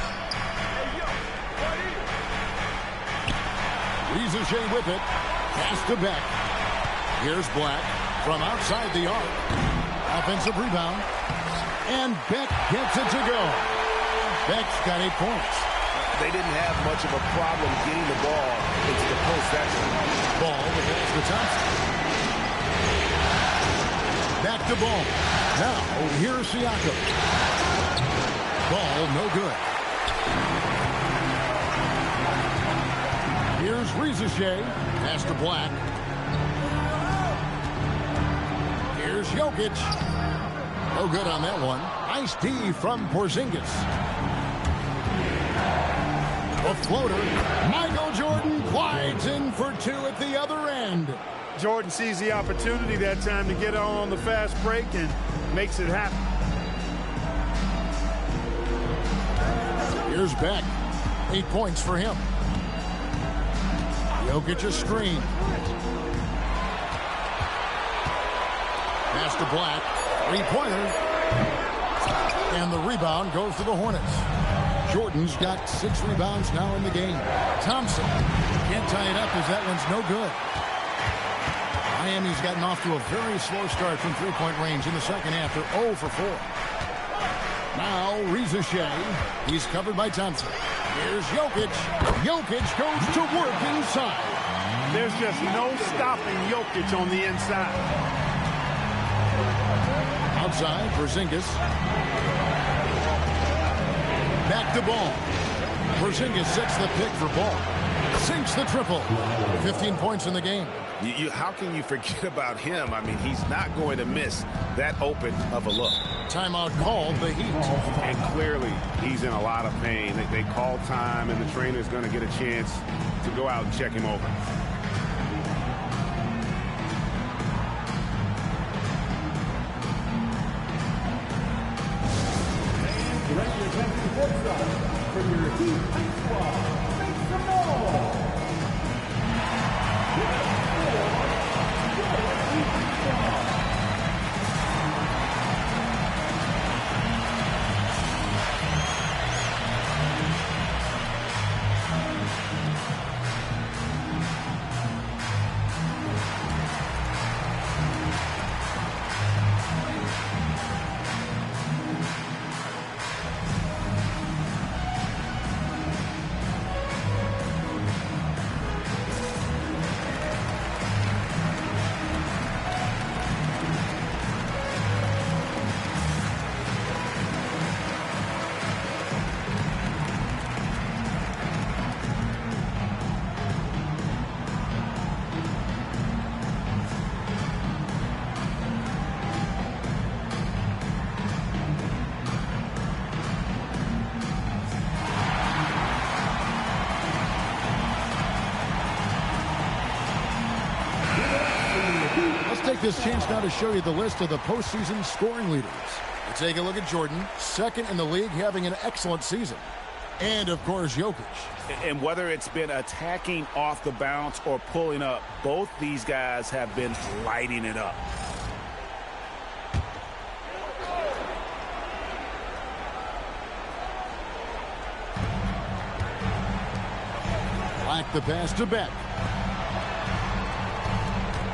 Rizachet with it. Pass to Beck. Here's Black from outside the arc. Offensive rebound. And Beck gets it to go. Beck's got 8 points. They didn't have much of a problem getting the ball into the post section. Ball, the pass to Thompson. Back to Ball. Now, here's Siakam. Ball, no good. Here's Rizachet. Pass to Black. Here's Jokic. No good on that one. Nice D from Porzingis. A floater. Michael Jordan glides in for 2 at the other end. Jordan sees the opportunity that time to get on the fast break and makes it happen. Here's Beck. 8 points for him. Jokic a screen. Pass to Black. 3-pointer. And the rebound goes to the Hornets. Jordan's got 6 rebounds now in the game. Thompson can't tie it up as that one's no good. Miami's gotten off to a very slow start from 3-point range in the second half. They're 0 for 4. Now Rizachet. He's covered by Thompson. Here's Jokic. Jokic goes to work inside. There's just no stopping Jokic on the inside. Outside, Porzingis. Back to Ball. Porzingis sets the pick for Ball. Sinks the triple. 15 points in the game. How can you forget about him? I mean, he's not going to miss that open of a look. Timeout called the Heat. And clearly, he's in a lot of pain. They call time, and the trainer's going to get a chance to go out and check him over. From your Heat squad, make some noise. Take this chance now to show you the list of the postseason scoring leaders. We take a look at Jordan, second in the league, having an excellent season. And, of course, Jokic. And whether it's been attacking off the bounce or pulling up, both these guys have been lighting it up. Black the pass to Beck.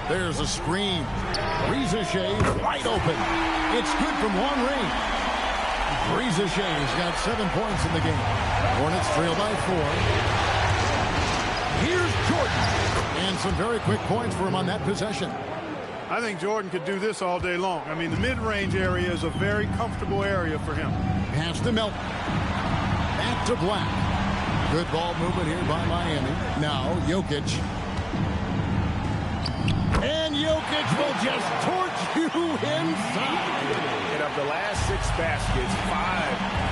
There's a screen. Rizachet wide open. It's good from long range. Rizashay's got 7 points in the game. Hornets trail by 4. Here's Jordan. And some very quick points for him on that possession. I think Jordan could do this all day long. I mean, the mid-range area is a very comfortable area for him. Pass to Melton. Back to Black. Good ball movement here by Miami. Now Jokic. And Jokic will just torch you inside. And of the last 6 baskets, 5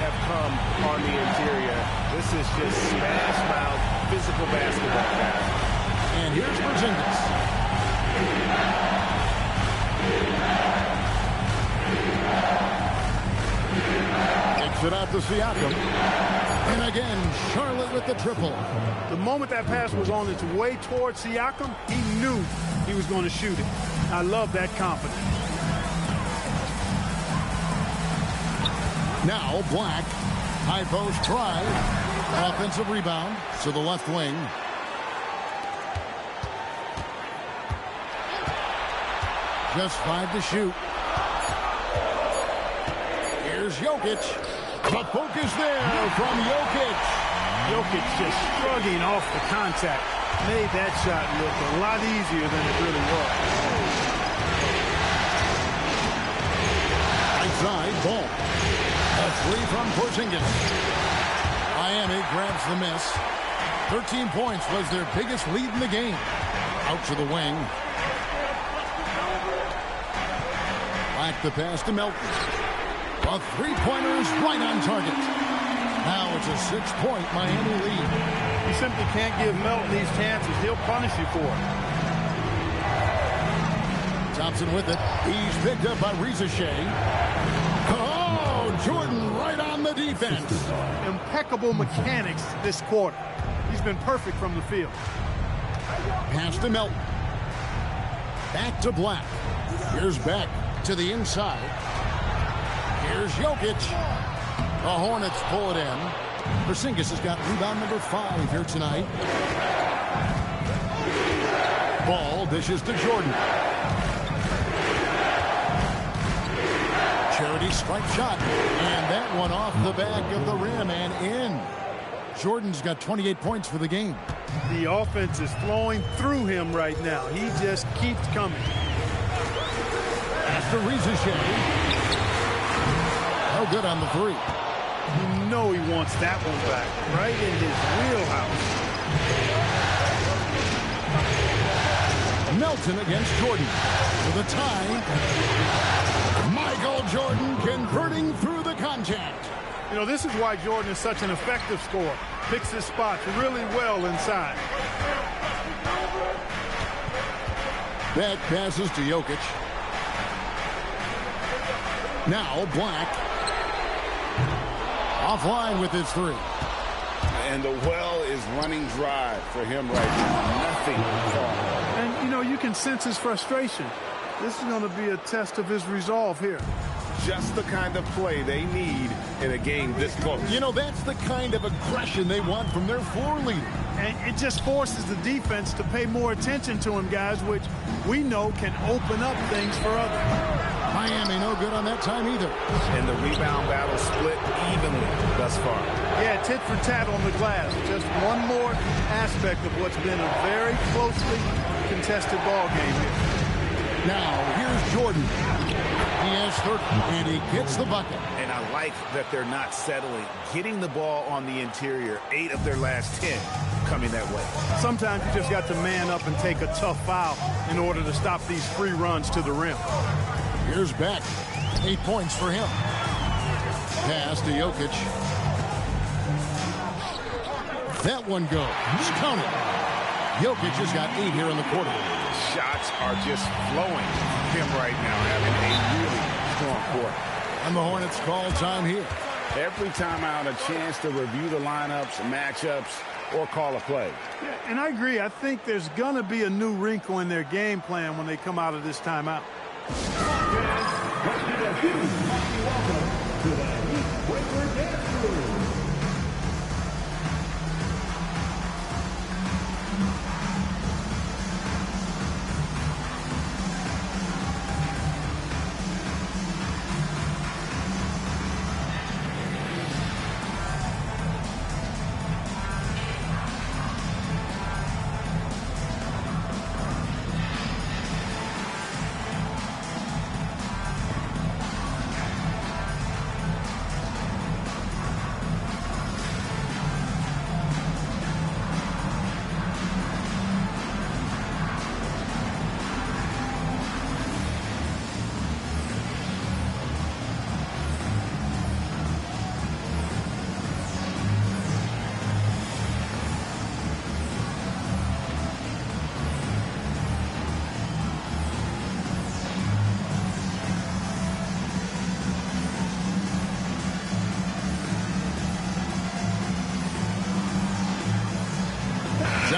have come on the interior. This is just smash mouth physical basketball, guys. And here's Porzingis. Takes it out to Siakam. And again, Charlotte with the triple. The moment that pass was on its way towards Siakam, he knew he was going to shoot it. I love that confidence. Now Black. High post drive. Offensive rebound to the left wing. Just 5 to shoot. Here's Jokic. The focus there from Jokic. Jokic just shrugging off the contact. Made that shot look a lot easier than it really was. Right side, ball. A 3 from Porzingis. Miami grabs the miss. 13 points was their biggest lead in the game. Out to the wing. Back the pass to Melton. A three-pointer is right on target. Now it's a 6-point Miami lead. You simply can't give Melton these chances. He'll punish you for it. Thompson with it. He's picked up by Reza Shea. Oh, Jordan right on the defense. Impeccable mechanics this quarter. He's been perfect from the field. Pass to Melton. Back to Black. Here's Beck to the inside. Here's Jokic. The Hornets pull it in. Porzingis has got rebound number 5 here tonight. Ball dishes to Jordan. Charity strike shot. And that one off the back of the rim and in. Jordan's got 28 points for the game. The offense is flowing through him right now. He just keeps coming. After Reza Shea. No good on the 3. You know he wants that one back. Right in his wheelhouse. Melton against Jordan. For the tie. Michael Jordan converting through the contact. You know, this is why Jordan is such an effective scorer. Picks his spots really well inside. That passes to Jokic. Now Black. Offline with his 3. And the well is running dry for him right now. Nothing. And, you know, you can sense his frustration. This is going to be a test of his resolve here. Just the kind of play they need in a game this close. You know, that's the kind of aggression they want from their floor leader. And it just forces the defense to pay more attention to him, guys, which we know can open up things for others. Miami no good on that time either. And the rebound battle split evenly thus far. Yeah, tit for tat on the glass. Just one more aspect of what's been a very closely contested ball game here. Now, here's Jordan. He has 30, and he gets the bucket. And I like that they're not settling. Getting the ball on the interior, 8 of their last 10 coming that way. Sometimes you just got to man up and take a tough foul in order to stop these free runs to the rim. Here's Beck. 8 points for him. Pass to Jokic. That one goes. Count it. Jokic has got 8 here in the quarter. Shots are just flowing him right now, having a really strong quarter. And the Hornets call time here. Every time out, a chance to review the lineups, matchups, or call a play. Yeah, and I agree. I think there's going to be a new wrinkle in their game plan when they come out of this timeout. Welcome to the Heat Breaker Dance Room.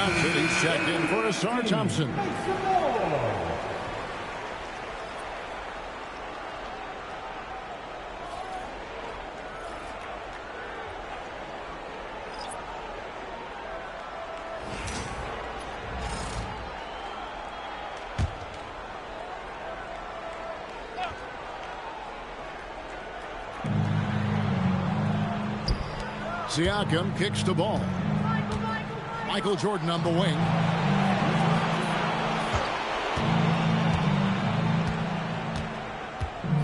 Johnson. He's checked in for Asar Thompson. Siakam kicks the ball. Michael Jordan on the wing.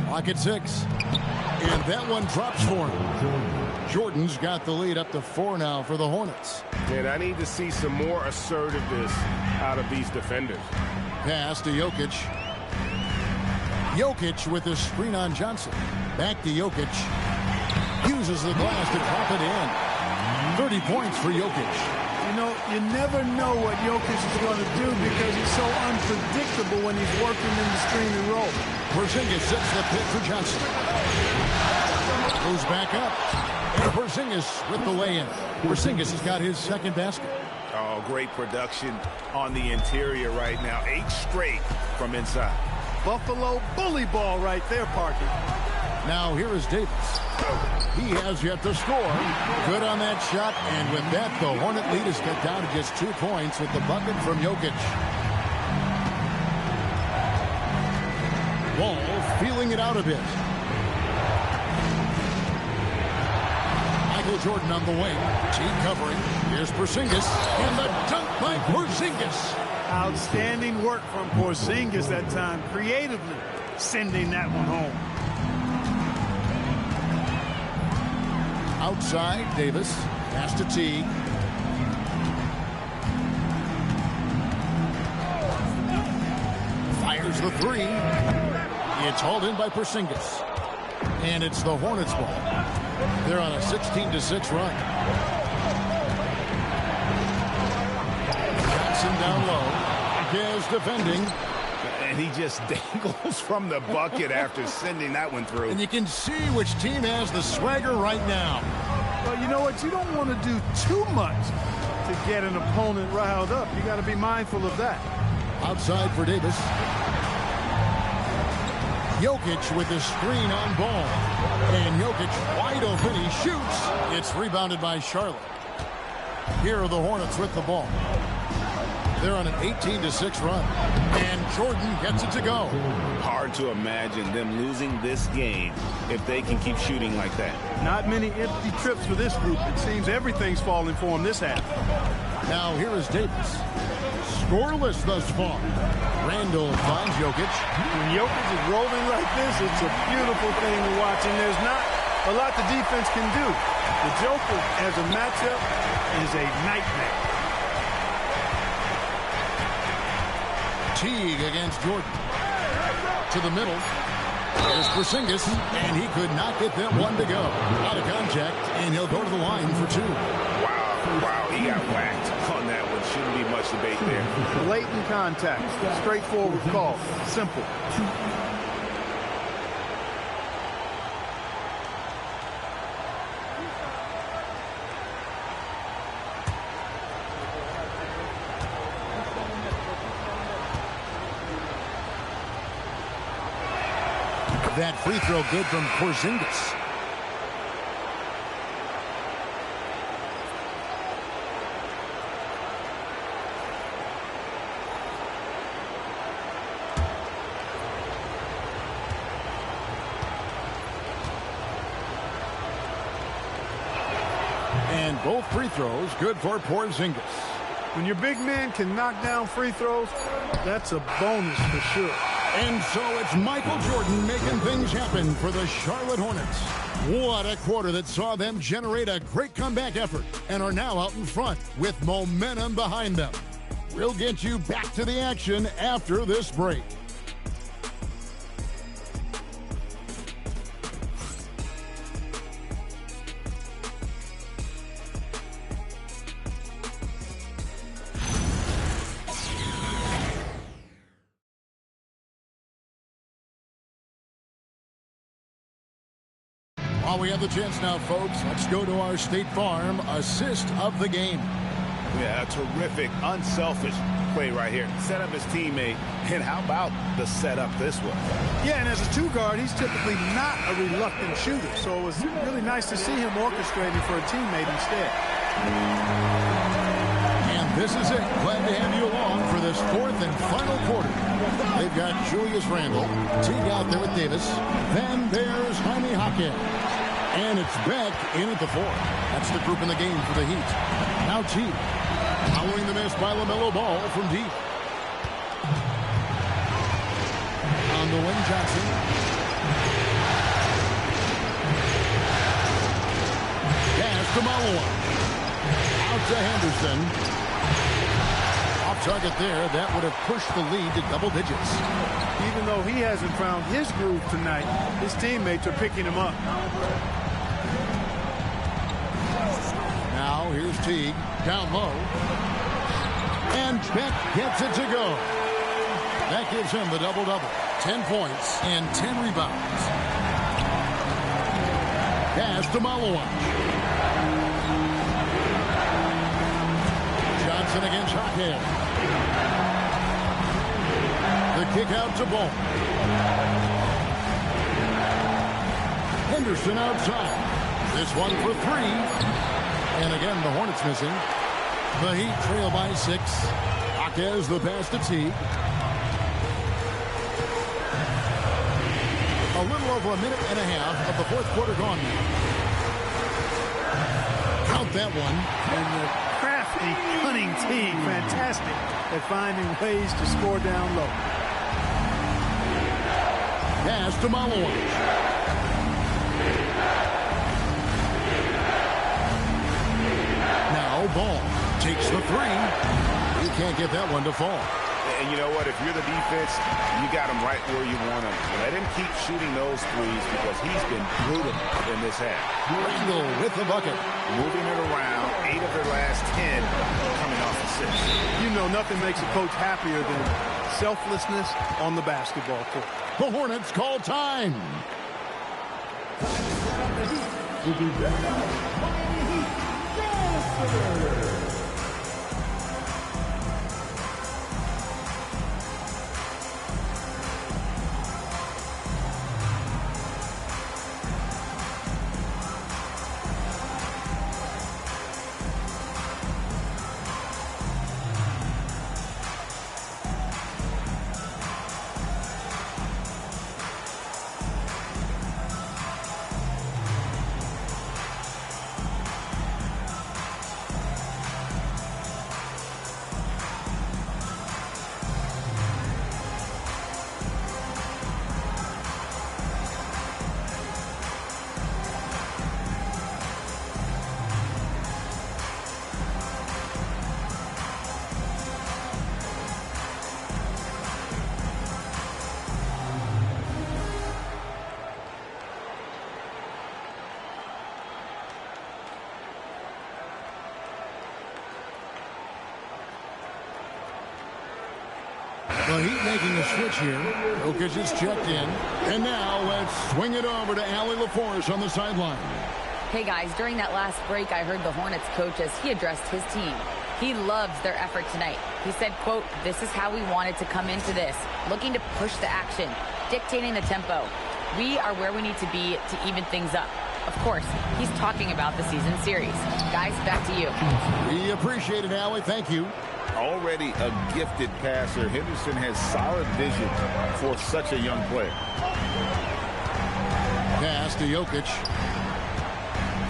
Clock at 6. And that one drops for him. Jordan's got the lead up to 4 now for the Hornets. And I need to see some more assertiveness out of these defenders. Pass to Jokic. Jokic with the screen on Johnson. Back to Jokic. Uses the glass to drop it in. 30 points for Jokic. You know, you never know what Jokic is going to do because he's so unpredictable when he's working in the screen and roll. Porzingis sets the pick for Johnson. Goes back up. And Porzingis with the lay-in. Porzingis has got his second basket. Oh, great production on the interior right now. 8 straight from inside. Buffalo bully ball right there, Parker. Now here is Davis. He has yet to score. Good on that shot. And with that, the Hornet lead is cut down to just 2 points with the bucket from Jokic. Ball feeling it out a bit. Michael Jordan on the wing. Team covering. Here's Porzingis. And the dunk by Porzingis. Outstanding work from Porzingis that time, creatively sending that one home. Outside, Davis. Pass to Teague. Fires the 3. It's hauled in by Porzingis. And it's the Hornets ball. They're on a 16-6 run. Johnson down low. Gaz defending. And he just dangles from the bucket after sending that one through. And you can see which team has the swagger right now. Well, you know what? You don't want to do too much to get an opponent riled up. You got to be mindful of that. Outside for Davis. Jokic with the screen on ball. And Jokic wide open. He shoots. It's rebounded by Charlotte. Here are the Hornets with the ball. They're on an 18-6 run. And Jordan gets it to go. Hard to imagine them losing this game if they can keep shooting like that. Not many empty trips for this group. It seems everything's falling for them this half. Now here is Davis. Scoreless thus far. Randall finds Jokic. When Jokic is rolling like this, it's a beautiful thing to watch. And there's not a lot the defense can do. The Joker as a matchup is a nightmare. Teague against Jordan. To the middle. There's Porzingis, and he could not get that one to go. Out of contact, and he'll go to the line for 2. Wow, he got whacked on that one. Shouldn't be much debate there. Blatant contact. Straightforward call. Simple. That free throw good from Porzingis. And both free throws good for Porzingis. When your big man can knock down free throws, that's a bonus for sure. And so it's Michael Jordan making things happen for the Charlotte Hornets. What a quarter that saw them generate a great comeback effort and are now out in front with momentum behind them. We'll get you back to the action after this break. While we have the chance now, folks, let's go to our State Farm assist of the game. Yeah, a terrific, unselfish play right here. Set up his teammate, and how about the setup this way? Yeah, and as a two-guard, he's typically not a reluctant shooter, so it was really nice to see him orchestrating for a teammate instead. And this is it. Glad to have you along for this fourth and final quarter. They've got Julius Randle, Teague out there with Davis. Then there's Jaime Jaquez. And it's Beck in at the 4. That's the group in the game for the Heat. Now Teague. Following the miss by LaMelo Ball from deep. On the wing, Johnson. Pass to Malawan. Out to Henderson. Off target there. That would have pushed the lead to double digits. Even though he hasn't found his groove tonight, his teammates are picking him up. Now here's Teague. Down low. And Beck gets it to go. That gives him the double-double. 10 points and 10 rebounds. Pass to Malawan. Johnson against Jaquez. The kick out to Ball. Henderson outside. This one for 3. And again, the Hornets missing. The Heat trail by 6. Jaquez the pass to Teague. A little over a minute and a half of the fourth quarter gone now. Count that one. And the crafty, cunning Teague, fantastic at finding ways to score down low. Pass to Malawan. Ball takes the 3. He can't get that one to fall. And you know what? If you're the defense, you got him right where you want him. Let him keep shooting those threes because he's been brutal in this half. Randle with the bucket. Moving it around. 8 of their last 10 coming off the 6. You know nothing makes a coach happier than selflessness on the basketball court. The Hornets call time. The Heat making a switch here. Jokic is checked in. And now let's swing it over to Allie LaForce on the sideline. Hey guys, during that last break, I heard the Hornets coach as he addressed his team. He loves their effort tonight. He said, quote, "This is how we wanted to come into this, looking to push the action, dictating the tempo. We are where we need to be to even things up." Of course, he's talking about the season series. Guys, back to you. We appreciate it, Allie. Thank you. Already a gifted passer, Henderson has solid vision for such a young player. Pass to Jokic.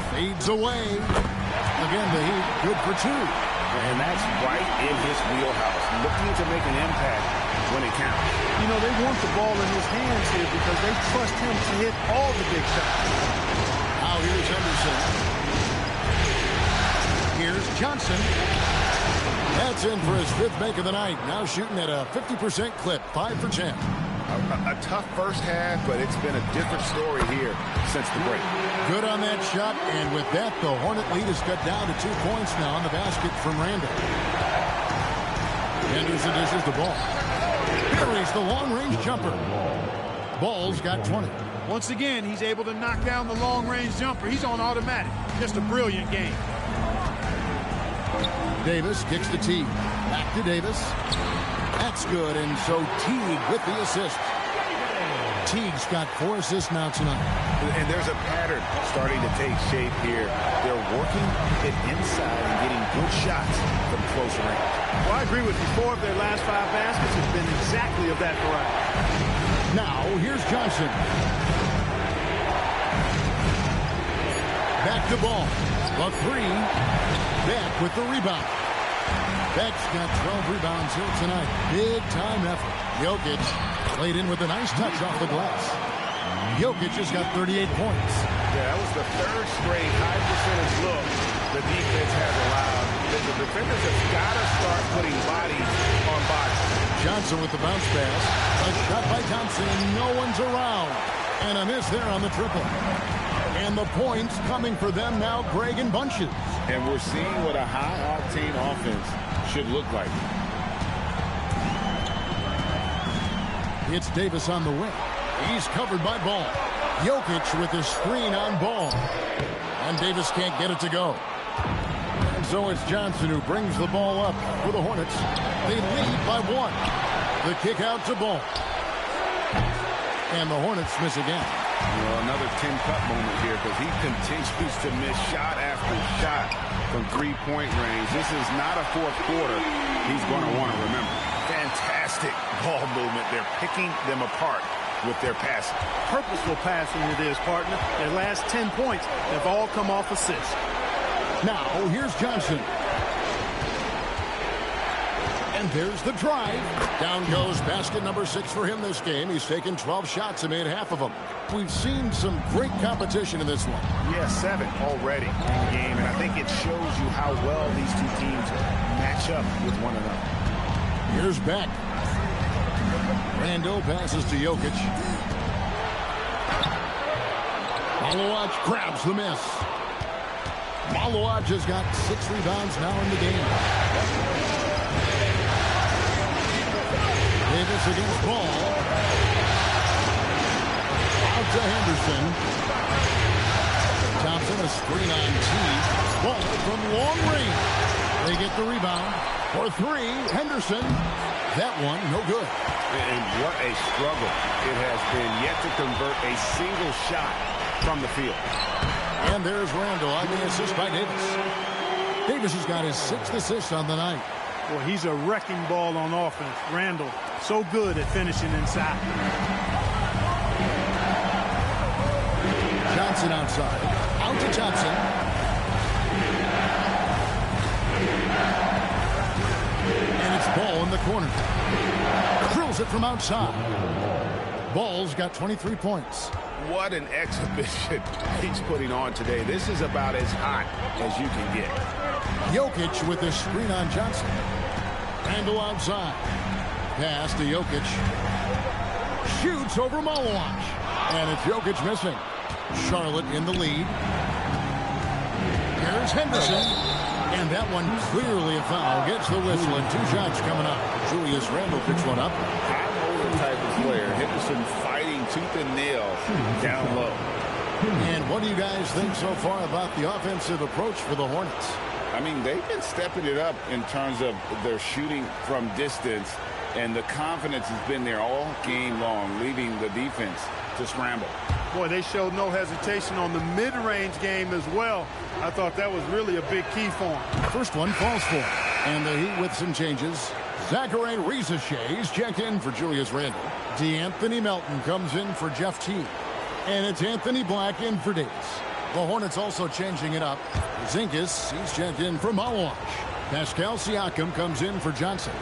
Fades away. Again, the Heat good for 2. And that's right in his wheelhouse, looking to make an impact when it counts. You know, they want the ball in his hands here because they trust him to hit all the big shots. Now here's Henderson. Here's Johnson. That's in for his 5th make of the night. Now shooting at a 50% clip, 5 for 10. A tough first half, but it's been a different story here since the break. Good on that shot, and with that, the Hornet lead is cut down to 2 points now on the basket from Randle. Henderson dishes the ball. Buries the long-range jumper. Ball's got 20. Once again, he's able to knock down the long-range jumper. He's on automatic. Just a brilliant game. Davis kicks to Teague. Back to Davis. That's good, and so Teague with the assist. Teague's got 4 assists now tonight. And there's a pattern starting to take shape here. They're working it inside and getting good shots from close range. Well, I agree with you. 4 of their last 5 baskets have been exactly of that variety. Now, here's Johnson. Back to Ball. A 3. Beck with the rebound. Beck's got 12 rebounds here tonight. Big time effort. Jokic played in with a nice touch off the glass. Jokic has got 38 points. Yeah, that was the 3rd straight high percentage look the defense has allowed. The defenders have got to start putting bodies on bodies. Johnson with the bounce pass. A shot by Thompson, and no one's around. And a miss there on the triple. And the points coming for them now, Greg, in bunches. And we're seeing what a high-octane offense should look like. It's Davis on the wing. He's covered by Ball. Jokic with his screen on Ball. And Davis can't get it to go. And so it's Johnson who brings the ball up for the Hornets. They lead by 1. The kick out to Ball. And the Hornets miss again. Well, another Tim Cup moment here because he continues to miss shot after shot from three-point range. This is not a 4th quarter he's going to want to remember. Fantastic ball movement. They're picking them apart with their passing. Purposeful passing it is, partner. Their last 10 points have all come off assists. Now, here's Johnson. And there's the drive. Down goes basket number 6 for him this game. He's taken 12 shots and made half of them. We've seen some great competition in this one. Yeah, 7 already in the game, and I think it shows you how well these 2 teams match up with one another. Here's Beck. Randall passes to Jokic. Malowacz grabs the miss. Malowacz has got 6 rebounds now in the game. Davis against Ball. Out to Henderson. Thompson, a screen on Teague. Ball from long range. They get the rebound. For 3, Henderson. That one, no good. And what a struggle it has been yet to convert a single shot from the field. And there's Randall on the assist by Davis. Davis has got his 6th assist on the night. Boy, he's a wrecking ball on offense. Randall, so good at finishing inside. Johnson outside. Out to Johnson. And it's Ball in the corner. Drills it from outside. Ball's got 23 points. What an exhibition he's putting on today. This is about as hot as you can get. Jokic with the screen on Johnson. Randall outside. Pass to Jokic. Shoots over Malowacz. And it's Jokic missing. Charlotte in the lead. Here's Henderson. And that one clearly a foul. Gets the whistle and 2 shots coming up. Julius Randle picks one up. High-roller type of player. Henderson fighting tooth and nail down low. And what do you guys think so far about the offensive approach for the Hornets? I mean, they've been stepping it up in terms of their shooting from distance, and the confidence has been there all game long, leading the defense to scramble. Boy, they showed no hesitation on the mid-range game as well. I thought that was really a big key for them. First one falls for him. And the Heat with some changes. Zachary Rizachet checked in for Julius Randle. DeAnthony Melton comes in for Jeff Teague. And it's Anthony Black in for Davis. The Hornets also changing it up. Zinkas, he's checked in for Malowacz. Pascal Siakam comes in for Johnson.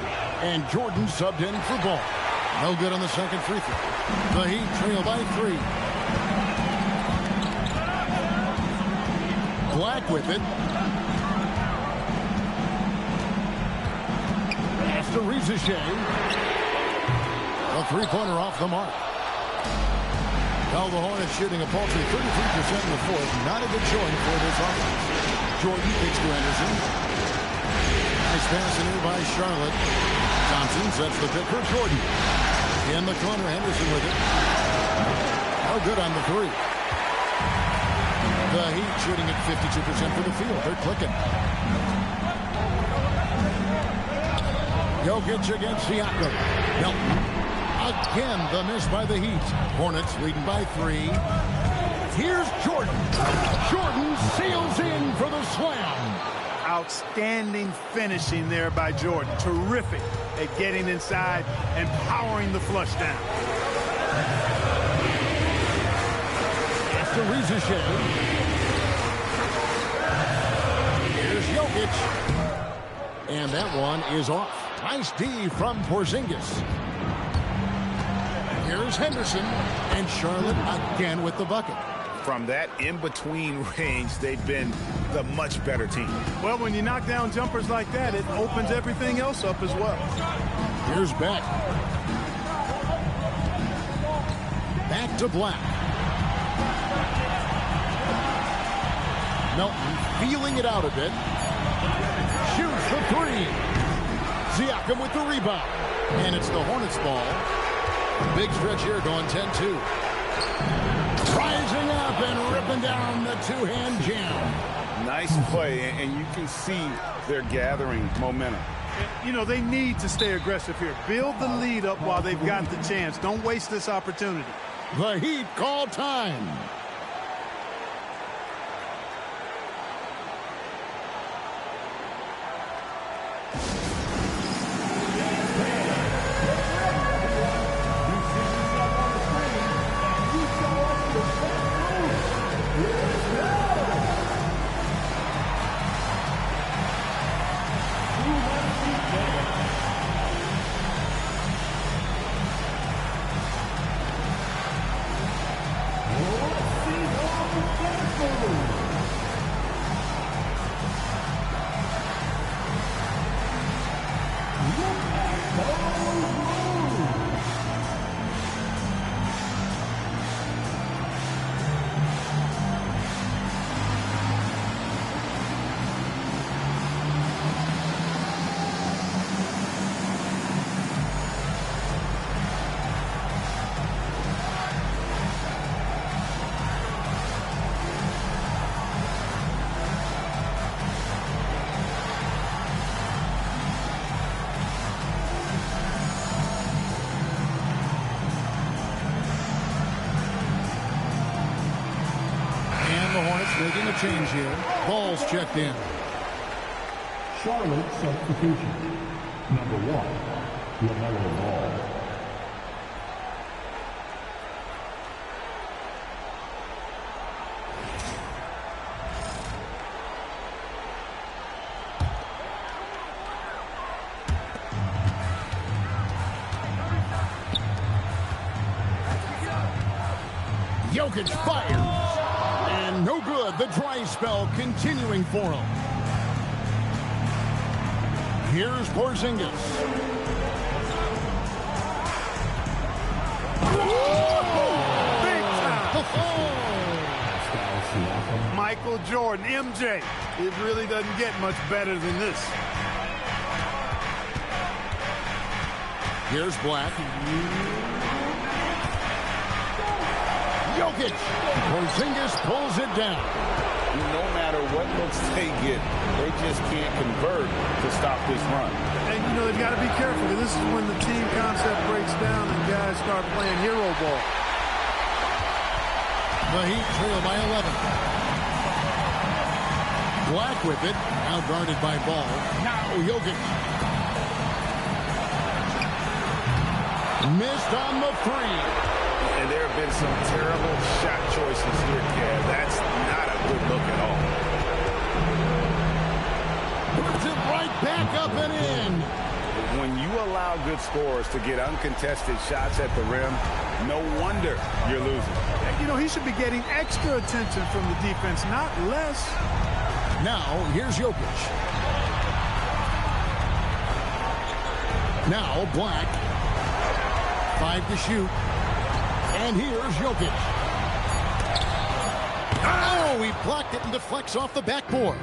And Jordan subbed in for Ball. No good on the second free throw. The Heat trail by 3. Black with it. Pass to Rizachet. A 3-pointer off the mark. Now the Hornets shooting a paltry 33% in the 4th. Not a good showing for this offense. Jordan kicks to Henderson. Nice pass in here by Charlotte. Thompson sets the pick for Jordan. In the corner, Henderson with it. No good on the 3. The Heat shooting at 52% for the field. They're clicking. Jokic against Siakam. Melton. Again, the miss by the Heat. Hornets leading by 3. Here's Jordan. Jordan seals in for the slam. Outstanding finishing there by Jordan. Terrific at getting inside and powering the flush down. After Ricochet. Here's Jokic. And that one is off. Nice D from Porzingis. Here's Henderson. And Charlotte again with the bucket. From that in-between range, they've been the much better team. Well, when you knock down jumpers like that, it opens everything else up as well. Here's Beck. Back to Black. Melton feeling it out a bit. Shoots the 3. Siakam with the rebound. And it's the Hornets ball. Big stretch here going 10-2. Rising up and ripping down the two-hand jam. Nice play, and you can see they're gathering momentum. You know, they need to stay aggressive here. Build the lead up while they've got the chance. Don't waste this opportunity. The Heat call time. Making a change here. Ball's checked in. Charlotte substitution. Number 1, LaMelo Ball. Jokic fires. And no good. The dry spell continuing for him. Here's Porzingis. Big time. Michael Jordan, MJ. It really doesn't get much better than this. Here's Black. Jokic. Porzingis pulls it down. No matter what looks they get, they just can't convert to stop this run. And, you know, they've got to be careful. This is when the team concept breaks down and guys start playing hero ball. The Heat trail by 11. Black with it. Now guarded by Ball. Now Jokic. Missed on the 3. And there have been some terrible shot choices here, Kev. That's not a good look at all. Puts it right back up and in. When you allow good scorers to get uncontested shots at the rim, no wonder you're losing. You know, he should be getting extra attention from the defense, not less. Now, here's Jokic. Now, Black. 5 to shoot. And here's Jokic. Oh, he blocked it and deflects off the backboard.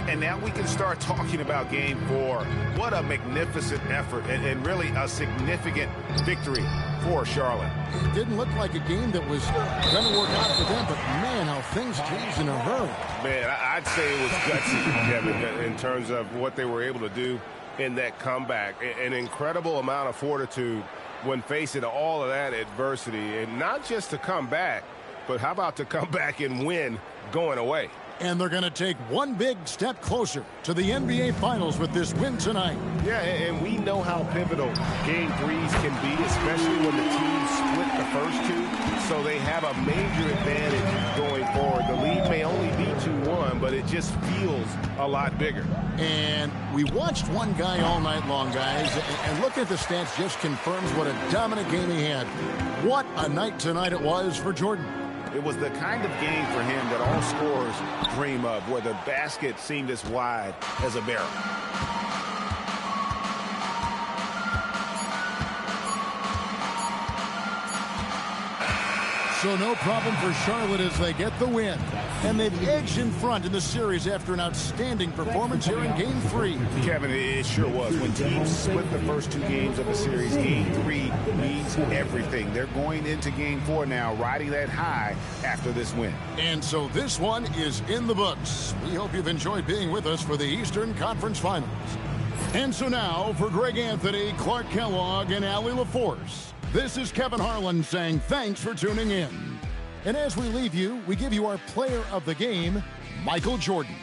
And now we can start talking about Game 4. What a magnificent effort and really a significant victory for Charlotte. It didn't look like a game that was going to work out for them, but man, how things changed in a hurry. Man, I'd say it was gutsy, Kevin, in terms of what they were able to do in that comeback. An incredible amount of fortitude when facing all of that adversity, and not just to come back, but how about to come back and win going away? And they're going to take one big step closer to the NBA Finals with this win tonight. Yeah, and we know how pivotal Game 3s can be, especially when the teams split the first two. So they have a major advantage going forward. The lead may only be 2-1, but it just feels a lot bigger. And we watched one guy all night long, guys, and looking at the stats just confirms what a dominant game he had. What a night tonight it was for Jordan. It was the kind of game for him that all scorers dream of, where the basket seemed as wide as a barrel. So no problem for Charlotte as they get the win. And they've edged in front in the series after an outstanding performance here in Game 3. Kevin, it sure was. When teams split the first two games of the series, Game 3 means everything. They're going into Game 4 now, riding that high after this win. And so this one is in the books. We hope you've enjoyed being with us for the Eastern Conference Finals. And so now, for Greg Anthony, Clark Kellogg, and Allie LaForce, this is Kevin Harlan saying thanks for tuning in. And as we leave you, we give you our player of the game, Michael Jordan.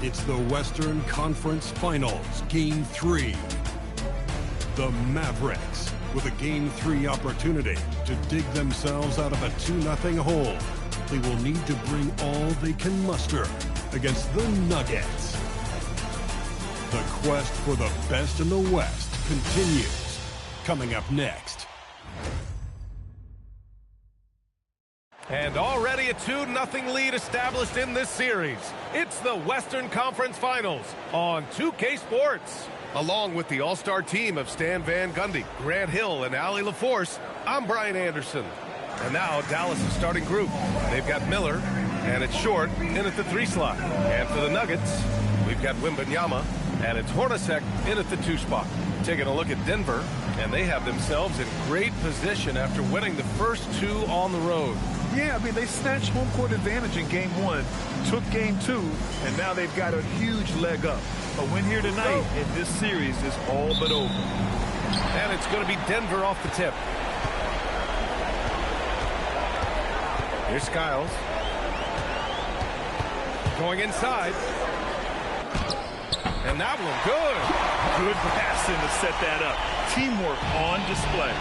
It's the Western Conference Finals, Game 3. The Mavericks, with a Game 3 opportunity to dig themselves out of a 2-0 hole. They will need to bring all they can muster against the Nuggets. The quest for the best in the West continues. Coming up next. And already a 2-0 lead established in this series. It's the Western Conference Finals on 2K Sports. Along with the all-star team of Stan Van Gundy, Grant Hill, and Allie LaForce, I'm Brian Anderson. And now Dallas' starting group. They've got Miller, and it's Short in at the 3 slot. And for the Nuggets, we've got Wembanyama, and it's Hornacek in at the 2 spot. Taking a look at Denver, and they have themselves in great position after winning the first 2 on the road. Yeah, I mean, they snatched home court advantage in Game 1, took Game 2, and now they've got a huge leg up. A win here tonight, and this series is all but over. And it's going to be Denver off the tip. Here's Skiles. Going inside. And that one, good. Good passing to set that up. Teamwork on display.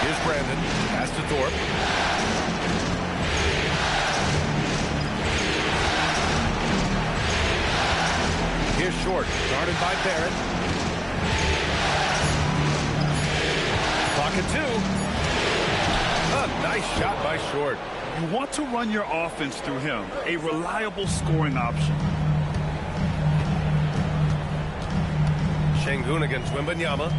Here's Brandon. Pass to Thorpe. Here's Short. Guarded by Barrett. Clock at 2. A nice shot by Short. You want to run your offense through him. A reliable scoring option. Şengün against Wembanyama.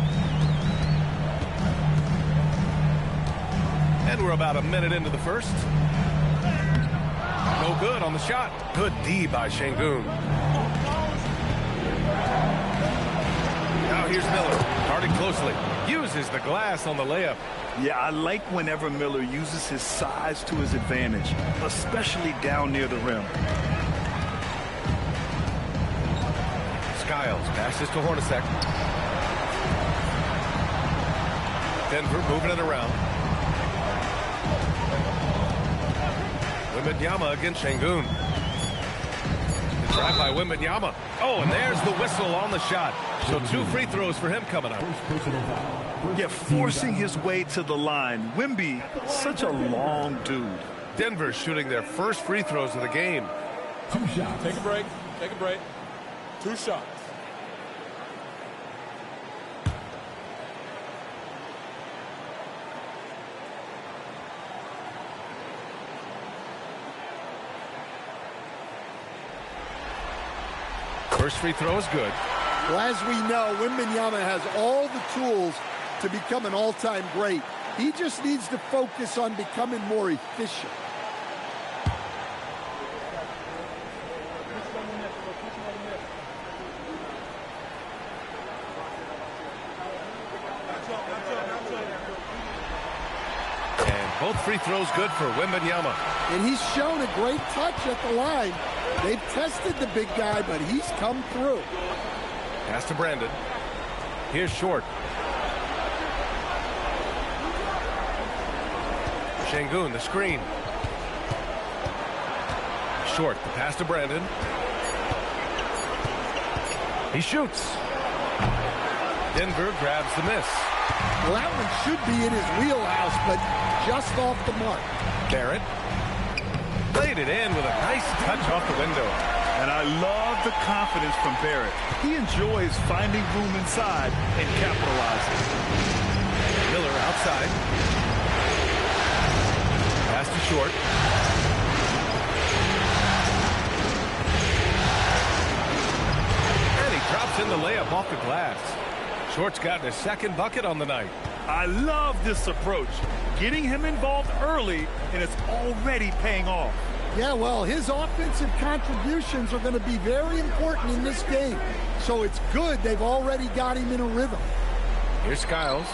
And we're about a minute into the first. No good on the shot. Good D by Şengün. Now here's Miller, guarding closely. Uses the glass on the layup. Yeah, I like whenever Miller uses his size to his advantage, especially down near the rim. Skiles passes to Hornacek. Denver moving it around. Wembanyama against Şengün. The drive by Wembanyama. Oh, and there's the whistle on the shot. So 2 free throws for him coming up. Yeah, forcing his way to the line. Wemby, such a long dude. Denver shooting their first free throws of the game. 2 shots. Take a break. Take a break. 2 shots. First free throw is good. Well, as we know, Wembanyama has all the tools to become an all-time great. He just needs to focus on becoming more efficient. And both free throws good for Wembanyama. And he's shown a great touch at the line. They've tested the big guy, but he's come through. Pass to Brandon. Here's Short. Şengün, the screen. Short, the pass to Brandon. He shoots. Denver grabs the miss. Well, that one should be in his wheelhouse, but just off the mark. Barrett laid it in with a nice touch off the window. And I love the confidence from Barrett. He enjoys finding room inside and capitalizing. Miller outside. Pass to Short. And he drops in the layup off the glass. Short's got his second bucket on the night. I love this approach. Getting him involved early, and it's already paying off. Yeah, well, his offensive contributions are going to be very important in this game. So it's good they've already got him in a rhythm. Here's Skiles.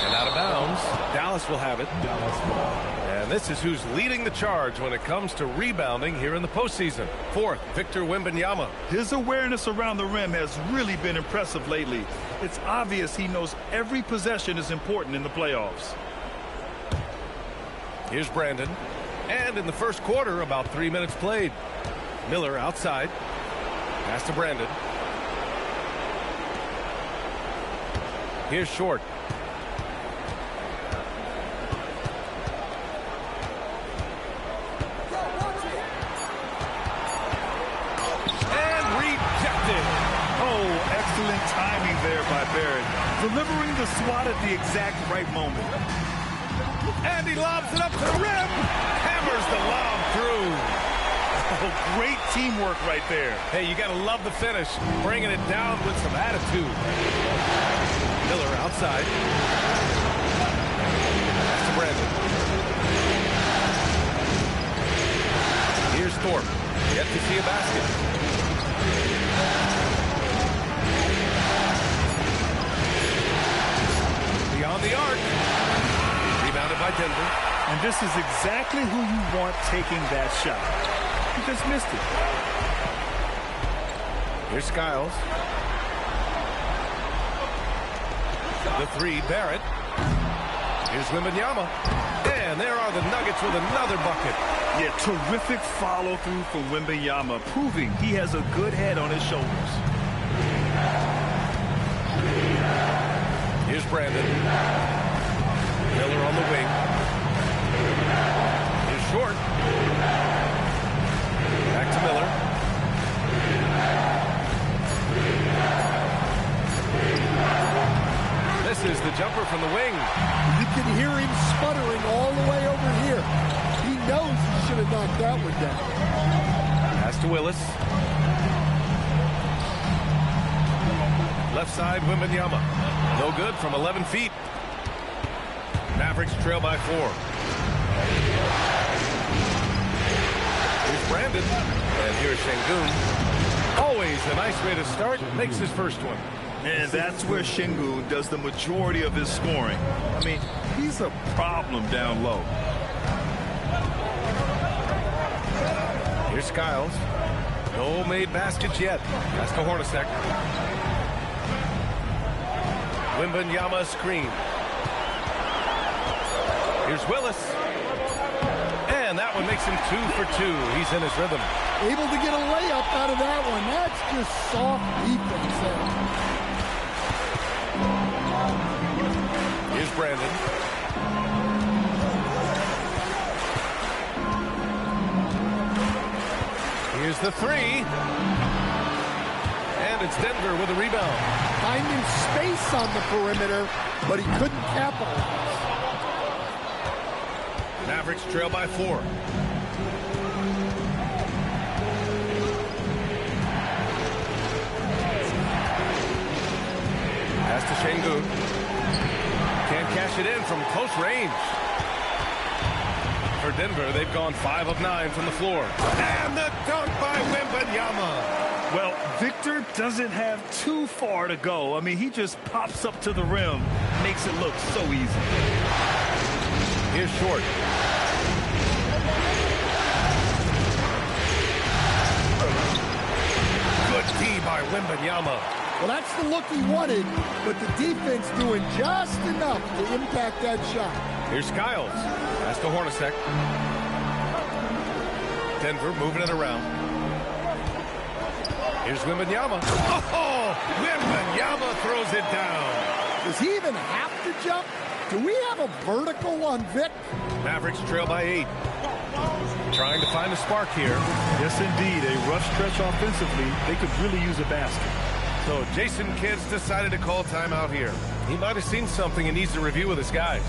And out of bounds. Dallas will have it. And this is who's leading the charge when it comes to rebounding here in the postseason. Fourth, Victor Wembanyama. His awareness around the rim has really been impressive lately. It's obvious he knows every possession is important in the playoffs. Here's Brandon. And in the first quarter, about 3 minutes played. Miller outside. Pass to Brandon. Here's Short. And rejected. Oh, excellent timing there by Barrett. Delivering the swat at the exact right moment. And he lobs it up to the rim. Hammers the lob through. Oh, great teamwork right there. Hey, you got to love the finish. Bringing it down with some attitude. Miller outside. Pass to Brandon. Here's Thorpe. Yet to see a basket. Beyond the arc. Rebounded by Denver. And this is exactly who you want taking that shot. He just missed it. Here's Skiles. The three, Barrett. Here's Wembanyama. And there are the Nuggets with another bucket. Yeah, terrific follow-through from Wembanyama, proving he has a good head on his shoulders. Here's Brandon. Miller on the wing. Here's Short. Back to Miller. This is the jumper from the wing. You can hear him sputtering all the way over here. He knows he should have knocked that one down. Pass to Willis. Left side, Wembanyama. No good from 11 feet. Mavericks trail by 4. Here's Brandon. And here's Şengün. Always a nice way to start. Makes his first one. And that's where Şengün does the majority of his scoring. I mean, he's a problem down low. Here's Skiles. No made baskets yet. That's to Hornacek. Wembanyama screen. Here's Willis. And that one makes him 2 for 2. He's in his rhythm. Able to get a layup out of that one. That's just soft defense there. Here's Brandon. Here's the three. And it's Denver with a rebound. Finding space on the perimeter, but he couldn't capitalize. Mavericks trail by 4. Pass to Şengün. Can't cash it in from close range. For Denver, they've gone 5 of 9 from the floor. And the dunk by Wembanyama. Well, Victor doesn't have too far to go. I mean, he just pops up to the rim, makes it look so easy. Here's Short. Good D by Wembanyama. Well, that's the look he wanted, but the defense doing just enough to impact that shot. Here's Skiles. Pass to Hornacek. Denver moving it around. Here's Wembanyama. Oh, Wembanyama throws it down. Does he even have to jump? Do we have a vertical on Vic? Mavericks trail by 8. Trying to find a spark here. Yes, indeed. A rough stretch offensively. They could really use a basket. So Jason Kidd's decided to call timeout here. He might have seen something and needs to review with his guys.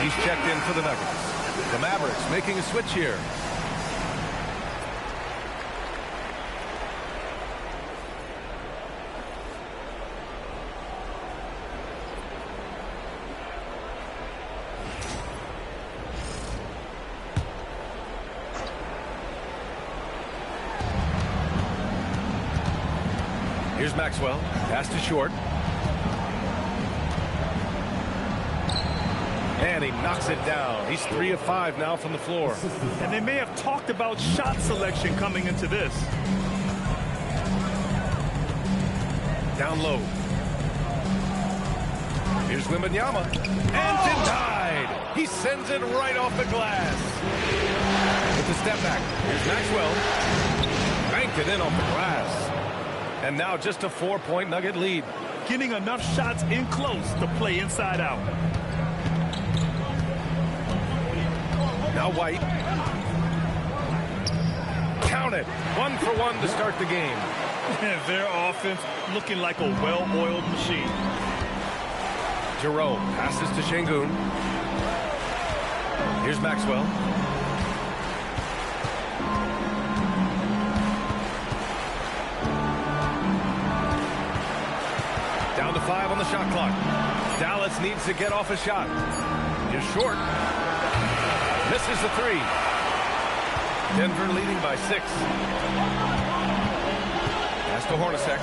He's checked in for the Nuggets. The Mavericks making a switch here. Here's Maxwell. Pass to Short. And he knocks it down. He's 3 of 5 now from the floor. And they may have talked about shot selection coming into this. Down low. Here's Wembanyama. And denied. He sends it right off the glass. With the step back. Here's Maxwell. Banked it in off the glass. And now just a 4-point Nugget lead. Getting enough shots in close to play inside out. Now White. Count it. 1 for 1 to start the game. Their offense looking like a well-oiled machine. Jerome passes to Şengün. Here's Maxwell. Down to 5 on the shot clock. Dallas needs to get off a shot. Here's Short. Misses the 3. Denver leading by 6. Pass to Hornacek.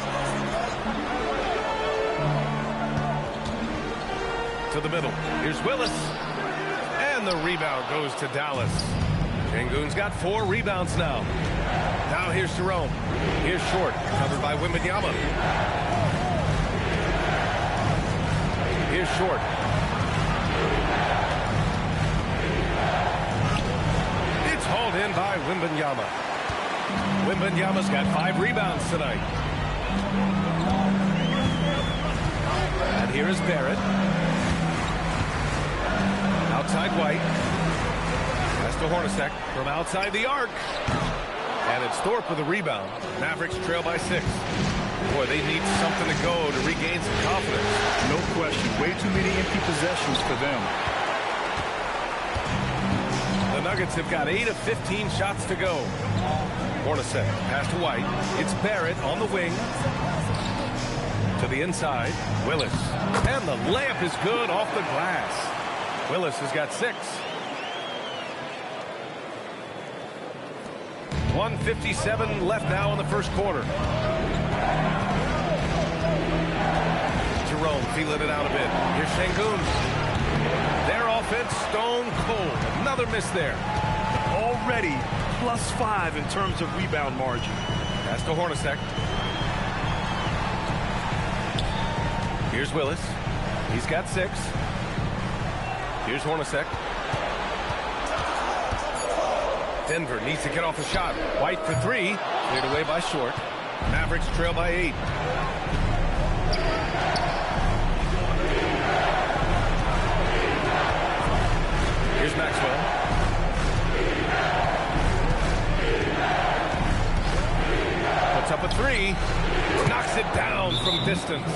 To the middle. Here's Willis. And the rebound goes to Dallas. Şengün's got 4 rebounds now. Now here's Jerome. Here's Short. Covered by Wembanyama. Here's Short. It's hauled in by Wembanyama. Wembanyama's got 5 rebounds tonight. And here is Barrett. Outside White. Pass to Hornacek from outside the arc. And it's Thorpe with a rebound. Mavericks trail by 6. Boy, they need something to go to regain some confidence. No question. Way too many empty possessions for them. The Nuggets have got 8 of 15 shots to go. Hornacek, pass to White. It's Barrett on the wing. To the inside, Willis. And the layup is good off the glass. Willis has got 6. 1:57 left now in the first quarter. Jerome feeling it out a bit. Here's Şengün. Their offense stone cold. Another miss there. Already +5 in terms of rebound margin. Pass to Hornacek. Here's Willis. He's got 6. Here's Hornacek. Denver needs to get off a shot. White for 3. Cleared away by Short. Mavericks trail by 8. Here's Maxwell. Puts up a 3. Knocks it down from distance.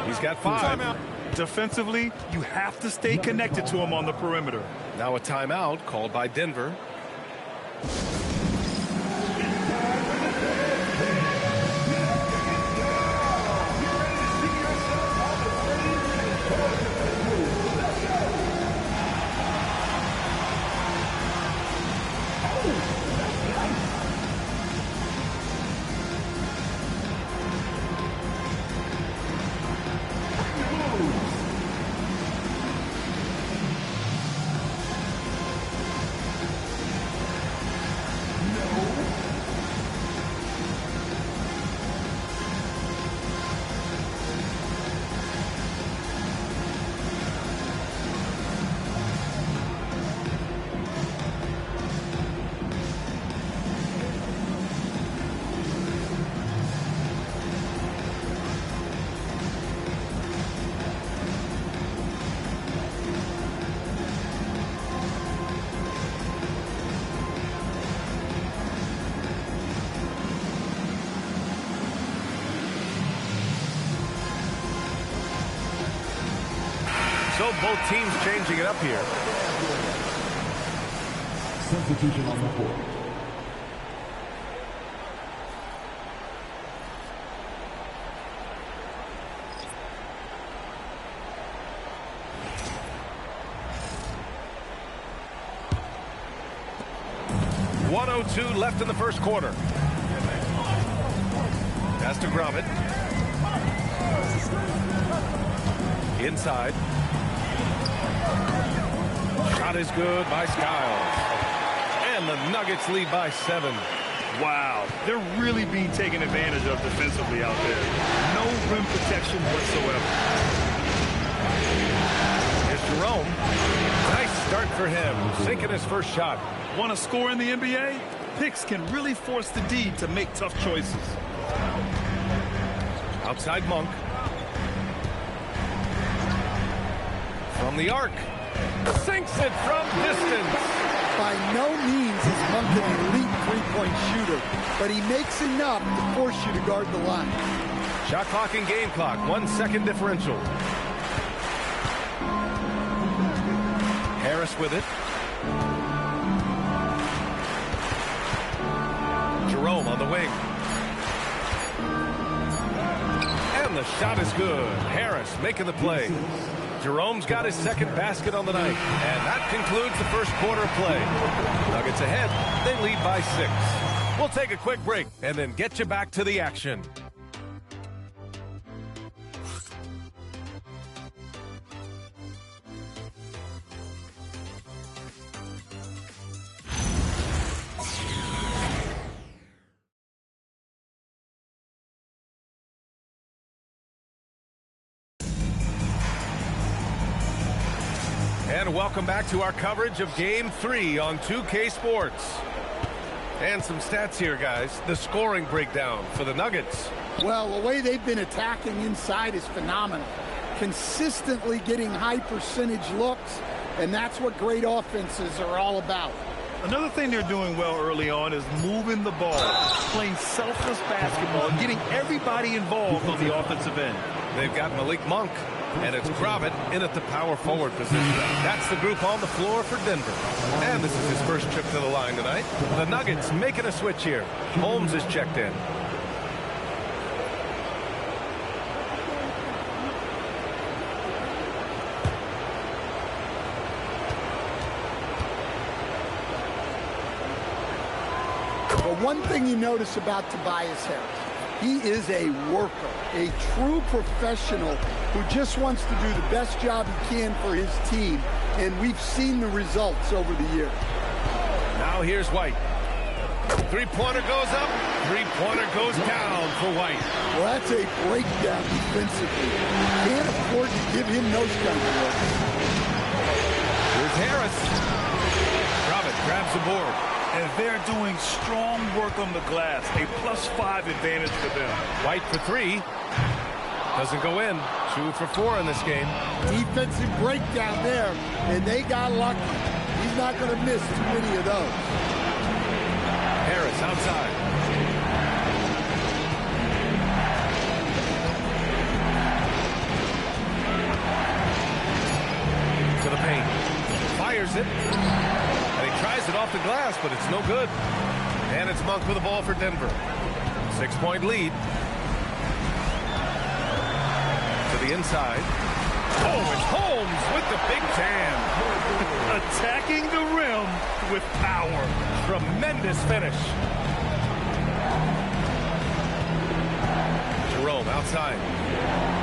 He's got 5. Timeout. Defensively, you have to stay connected to him on the perimeter. Now a timeout called by Denver. both teams changing it up here. Substitution on the floor. .102 left in the first quarter. Has to grab it. Inside. Shot is good by Skiles. And the Nuggets lead by 7. Wow, they're really being taken advantage of defensively out there. No rim protection whatsoever. Here's Jerome. Nice start for him, sinking his first shot. Want to score in the NBA? Picks can really force the D to make tough choices. Outside Monk. From the arc. Sinks it from distance. By no means is Monk an elite three-point shooter, but he makes enough to force you to guard the line. Shot clock and game clock, 1 second differential. Harris with it. Jerome on the wing. And the shot is good. Harris making the play. Jerome's got his second basket on the night. And that concludes the first quarter of play. Nuggets ahead. They lead by 6. We'll take a quick break and then get you back to the action. And welcome back to our coverage of Game 3 on 2K Sports. And some stats here, guys. The scoring breakdown for the Nuggets. Well, the way they've been attacking inside is phenomenal. Consistently getting high percentage looks, and that's what great offenses are all about. Another thing they're doing well early on is moving the ball, playing selfless basketball, and getting everybody involved on the offensive end. They've got Malik Monk, and it's Kravitz in at the power forward position. That's the group on the floor for Denver. And this is his first trip to the line tonight. The Nuggets making a switch here. Holmes is checked in. But one thing you notice about Tobias Harris, he is a worker, a true professional who just wants to do the best job he can for his team, and we've seen the results over the years. Now here's White. Three-pointer goes up, three-pointer goes down for White. Well, that's a breakdown defensively. Can't afford to give him those kind of looks. Here's Harris. Kravitz grabs the board. And they're doing strong work on the glass. A +5 advantage for them. White for 3. Doesn't go in. 2 for 4 in this game. Defensive breakdown there, and they got lucky. He's not going to miss too many of those. Harris outside. To the paint. Fires it. Tries it off the glass, but it's no good. And it's Monk with the ball for Denver. 6-point lead. To the inside. Oh, it's Holmes with the big jam. Attacking the rim with power. Tremendous finish. Jerome outside.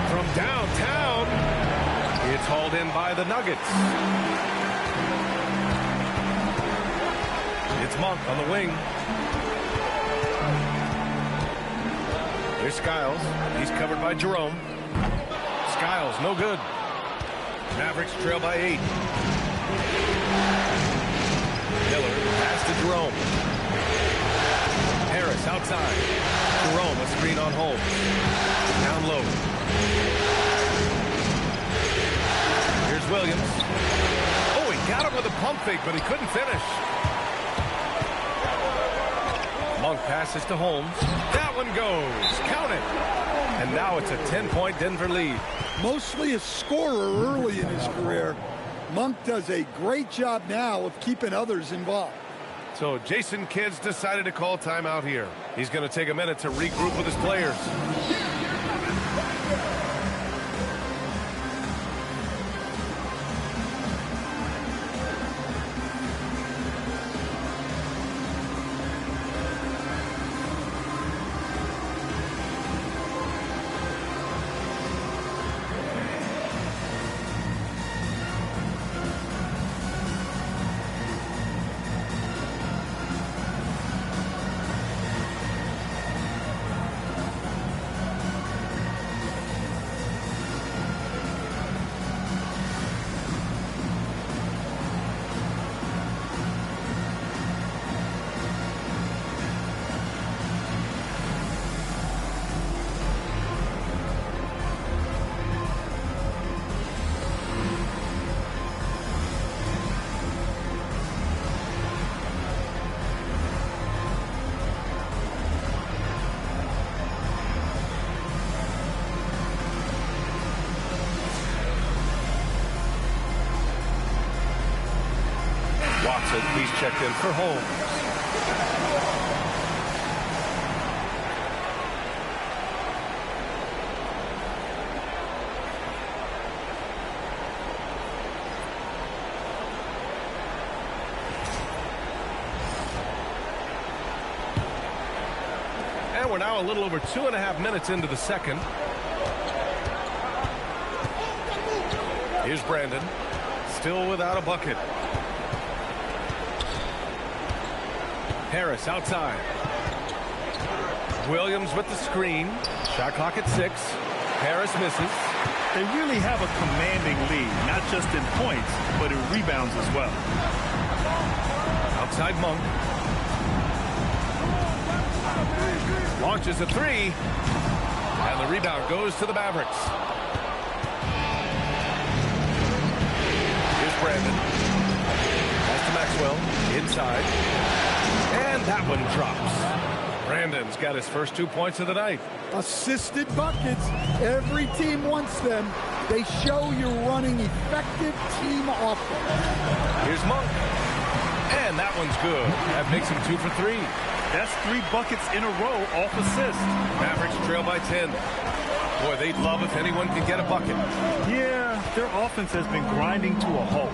From downtown. It's hauled in by the Nuggets. It's Monk on the wing. Here's Skiles. He's covered by Jerome. Skiles, no good. Mavericks trail by 8. Miller pass to Jerome. Harris outside. Jerome, a screen on Holmes. Down low. Here's Williams. Oh, he got him with a pump fake, but he couldn't finish. Monk passes to Holmes. That one goes. Count it. And now it's a 10-point Denver lead. mostly a scorer early in his career. Monk does a great job now of keeping others involved. So Jason Kidd's decided to call timeout here. He's going to take a minute to regroup with his players. Watson, he's checked in for Holmes. And we're now a little over 2.5 minutes into the second. Here's Brandon, still without a bucket. Harris outside. Williams with the screen. Shot clock at 6. Harris misses. They really have a commanding lead, not just in points, but in rebounds as well. Outside Monk. Launches a 3. And the rebound goes to the Mavericks. Here's Brandon. Pass to Maxwell. Inside. And that one drops. Brandon's got his first 2 points of the night. Assisted buckets. Every team wants them. They show you're running effective team offense. Here's Monk. And that one's good. That makes him 2 for 3. That's 3 buckets in a row off assist. Mavericks trail by 10. Boy, they'd love if anyone could get a bucket. Yeah, their offense has been grinding to a halt.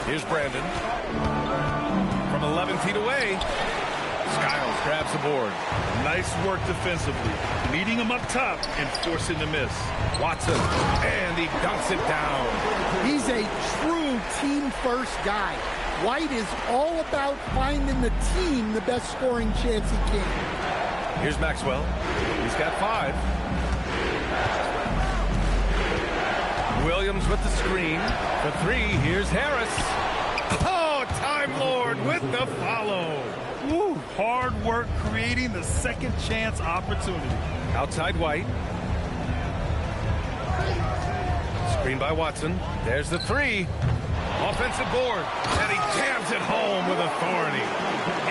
Here's Brandon. From 11 feet away. Skiles grabs the board. Nice work defensively. Leading him up top and forcing the miss. Watson. And he dunks it down. He's a true team-first guy. White is all about finding the team the best scoring chance he can. Here's Maxwell. He's got 5. Williams with the screen. For 3, here's Harris. Oh, Time Lord with the follow. Woo, hard work creating the second chance opportunity. Outside White. Screen by Watson. There's the 3. Offensive board. And he jams it home with authority.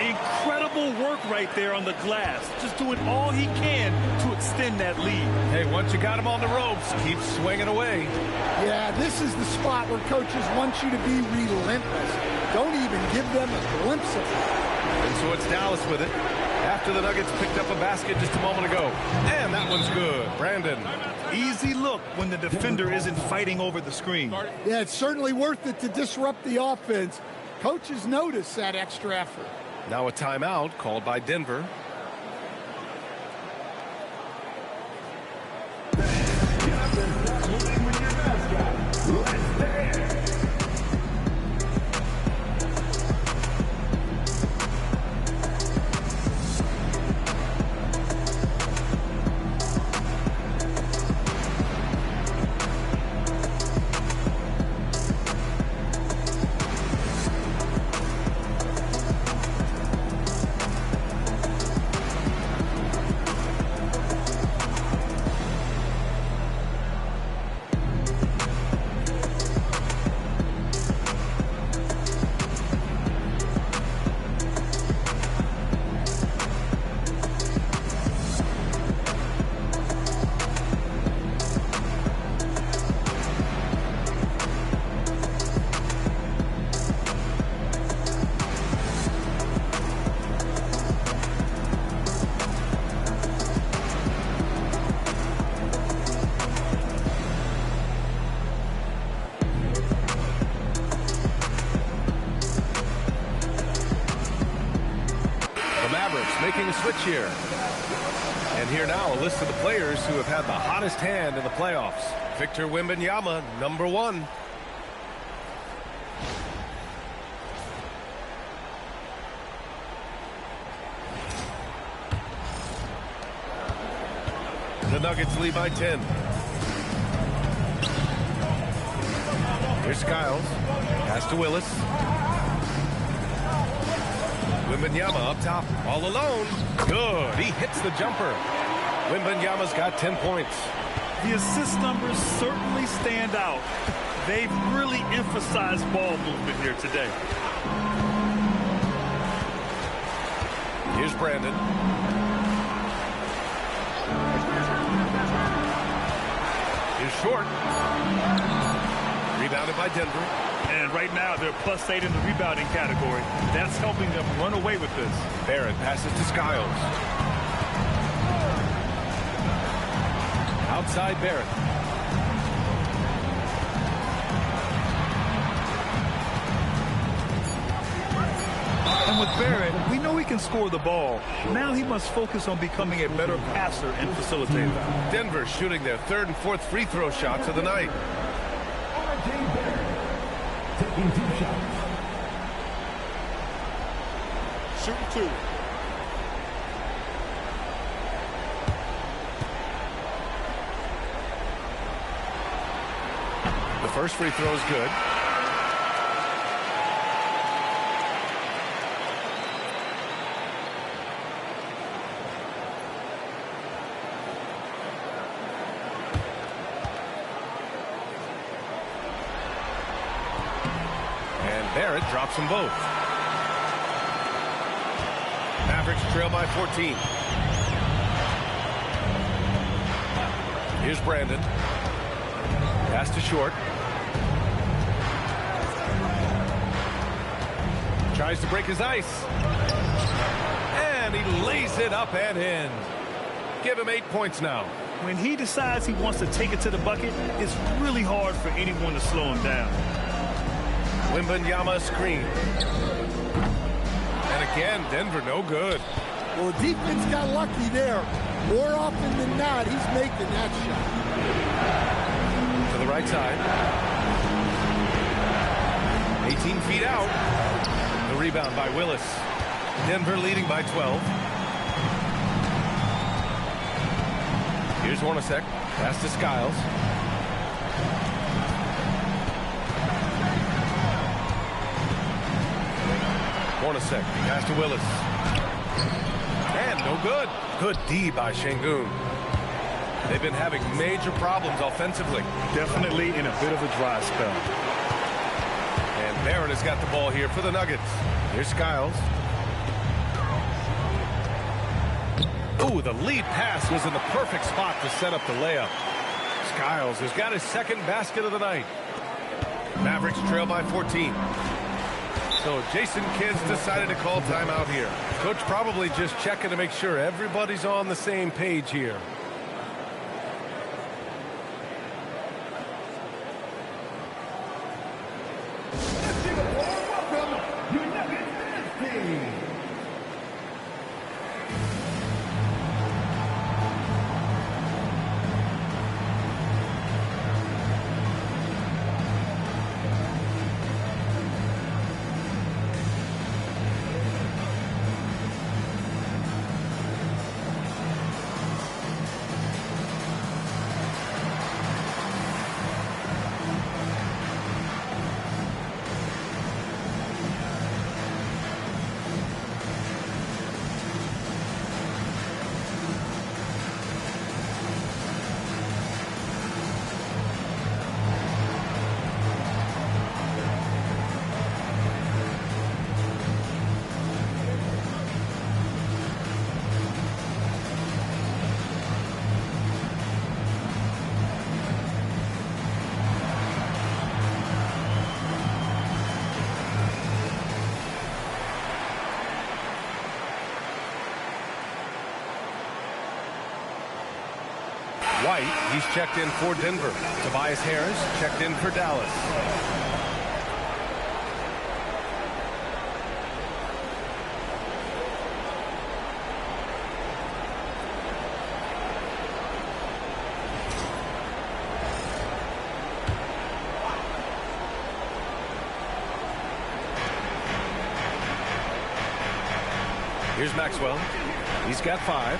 Incredible work right there on the glass. Just doing all he can to extend that lead. Hey, once you got him on the ropes, keep swinging away. Yeah, this is the spot where coaches want you to be relentless. Don't even give them a glimpse of it. And so it's Dallas with it. After the Nuggets picked up a basket just a moment ago. And that one's good. Brandon. Easy look when the defender isn't fighting over the screen. Yeah, it's certainly worth it to disrupt the offense. Coaches notice that extra effort. Now a timeout called by Denver. making a switch here. And here now, a list of the players who have had the hottest hand in the playoffs. Victor Wembanyama, number 1. The Nuggets lead by 10. Here's Skiles. Pass to Willis. Wembanyama up top, all alone. Good. He hits the jumper. Wembanyama's got 10 points. The assist numbers certainly stand out. They've really emphasized ball movement here today. Here's Brandon. Here's Short. Rebounded by Denver. And right now, they're +8 in the rebounding category. That's helping them run away with this. Barrett passes to Skiles. Outside Barrett. And with Barrett, we know he can score the ball. Now he must focus on becoming a better passer and facilitator. Denver shooting their 3rd and 4th free throw shots of the night. Taking 2 shots. Shooting 2. The first free throw is good. Barrett drops them both. Mavericks trail by 14. Here's Brandon. Pass to Short. Tries to break his ice. And he lays it up and in. Give him 8 points now. When he decides he wants to take it to the bucket, it's really hard for anyone to slow him down. Wembanyama screen. And again, Denver no good. Well, the defense got lucky there. More often than not, he's making that shot. To the right side. 18 feet out. The rebound by Willis. Denver leading by 12. Here's Hornacek. Pass to Skiles. Hornacek, pass to Willis. And no good. Good D by Şengün. They've been having major problems offensively. Definitely in a bit of a dry spell. And Barrett has got the ball here for the Nuggets. Here's Skiles. Ooh, the lead pass was in the perfect spot to set up the layup. Skiles has got his 2nd basket of the night. Mavericks trail by 14. So Jason Kidd's decided to call timeout here. Coach probably just checking to make sure everybody's on the same page here. White, he's checked in for Denver. Tobias Harris checked in for Dallas. Here's Maxwell. He's got 5.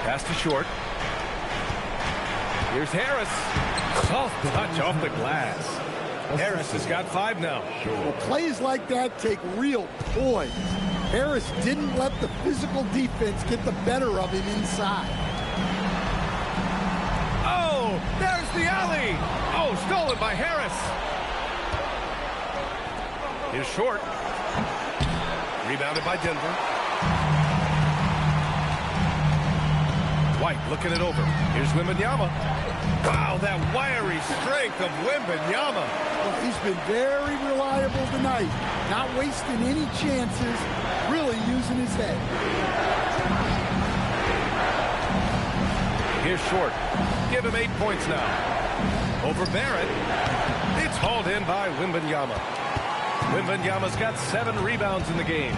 Pass to short. Here's Harris. Soft touch off the glass. Harris has got 5 now. Well, plays like that take real poise. Harris didn't let the physical defense get the better of him inside. Oh, there's the alley. Oh, stolen by Harris. Here's short. Rebounded by Denver. White looking it over. Here's Wembanyama. Wow, that wiry strength of Wembanyama. Well, he's been very reliable tonight. Not wasting any chances, really using his head. Here's short. Give him 8 points now. Over Barrett. It's hauled in by Wembanyama. Wembanyama's got 7 rebounds in the game.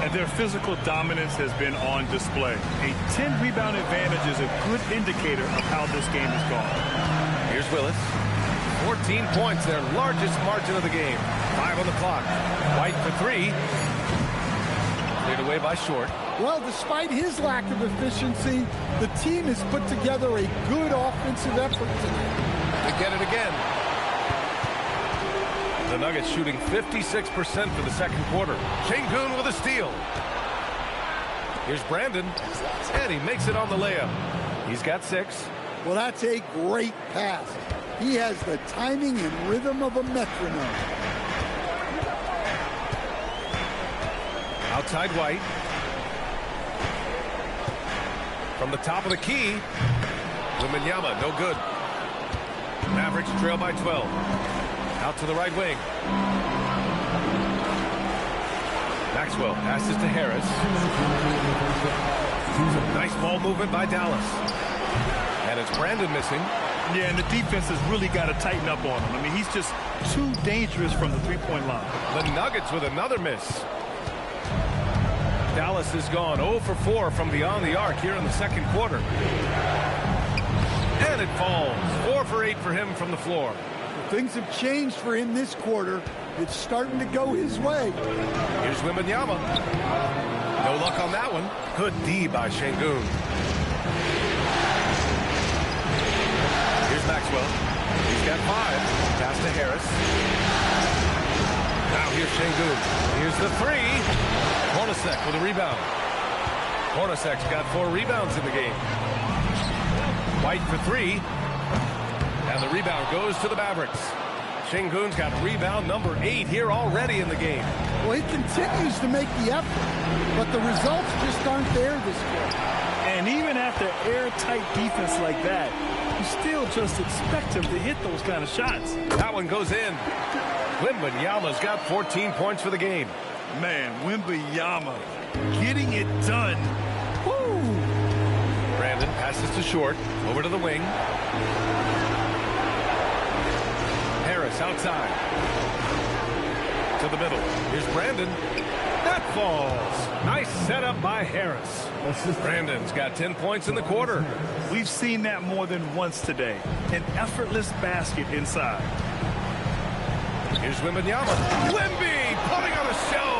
And their physical dominance has been on display. A 10-rebound advantage is a good indicator of how this game has gone. Here's Willis. 14 points, their largest margin of the game. 5 on the clock. White for 3. Cleared away by Short. Well, despite his lack of efficiency, the team has put together a good offensive effort tonight. They get it again. The Nuggets shooting 56% for the second quarter. Şengün with a steal. Here's Brandon, and he makes it on the layup. He's got 6. Well, that's a great pass. He has the timing and rhythm of a metronome. Outside White. From the top of the key, Wembanyama, no good. Mavericks trail by 12. Out to the right wing. Maxwell passes to Harris. Nice ball movement by Dallas. And it's Brandon missing. Yeah, and the defense has really got to tighten up on him. I mean, he's just too dangerous from the three-point line. The Nuggets with another miss. Dallas has gone 0 for 4 from beyond the arc here in the second quarter. And it falls. 4 for 8 for him from the floor. Things have changed for him this quarter. It's starting to go his way. Here's Wembanyama. No luck on that one. Good D by Şengün. Here's Maxwell. He's got 5. Pass to Harris. Now here's Şengün. Here's the 3. Hornacek with a rebound. Hornacek's got 4 rebounds in the game. White for 3. And the rebound goes to the Mavericks. Şengün's got rebound number 8 here already in the game. Well, he continues to make the effort, but the results just aren't there this quarter. And even after airtight defense like that, you still just expect him to hit those kind of shots. That one goes in. Wembanyama's got 14 points for the game. Man, Wembanyama getting it done. Woo! Brandon passes to Short. Over to the wing. Harris outside. To the middle. Here's Brandon. That falls. Nice setup by Harris. Brandon's got 10 points in the quarter. We've seen that more than once today. An effortless basket inside. Here's Wembanyama. Wemby putting on a show.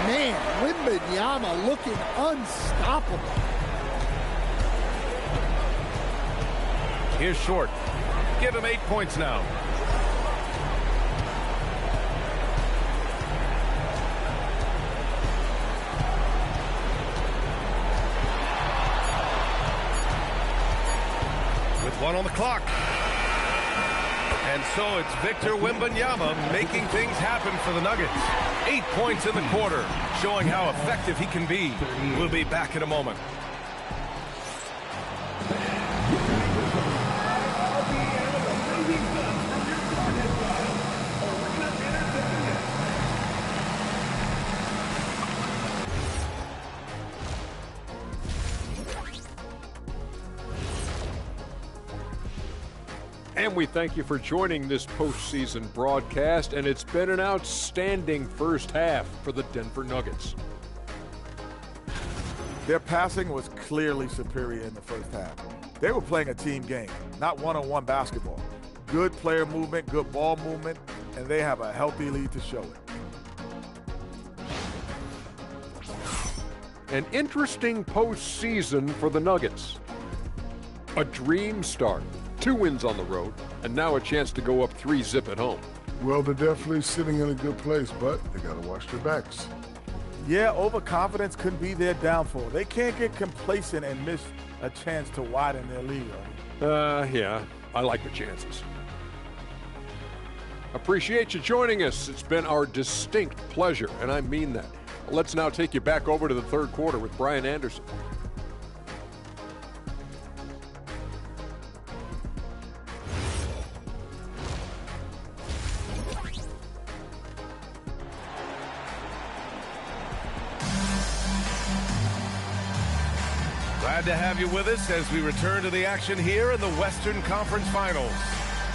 Man, Wembanyama looking unstoppable. Here's Short. Give him 8 points now. With 1 on the clock. And so it's Victor Wembanyama making things happen for the Nuggets. 8 points in the quarter, showing how effective he can be. We'll be back in a moment. And we thank you for joining this postseason broadcast, and it's been an outstanding first half for the Denver Nuggets. Their passing was clearly superior in the first half. They were playing a team game, not one-on-one basketball. Good player movement, good ball movement, and they have a healthy lead to show it. An interesting postseason for the Nuggets. A dream start. 2 wins on the road, and now a chance to go up 3-zip at home. Well, they're definitely sitting in a good place, but they got to watch their backs. Yeah, overconfidence could be their downfall. They can't get complacent and miss a chance to widen their lead. Yeah, I like the chances. Appreciate you joining us. It's been our distinct pleasure, and I mean that. Let's now take you back over to the third quarter with Brian Anderson. Glad to have you with us as we return to the action here in the Western Conference Finals.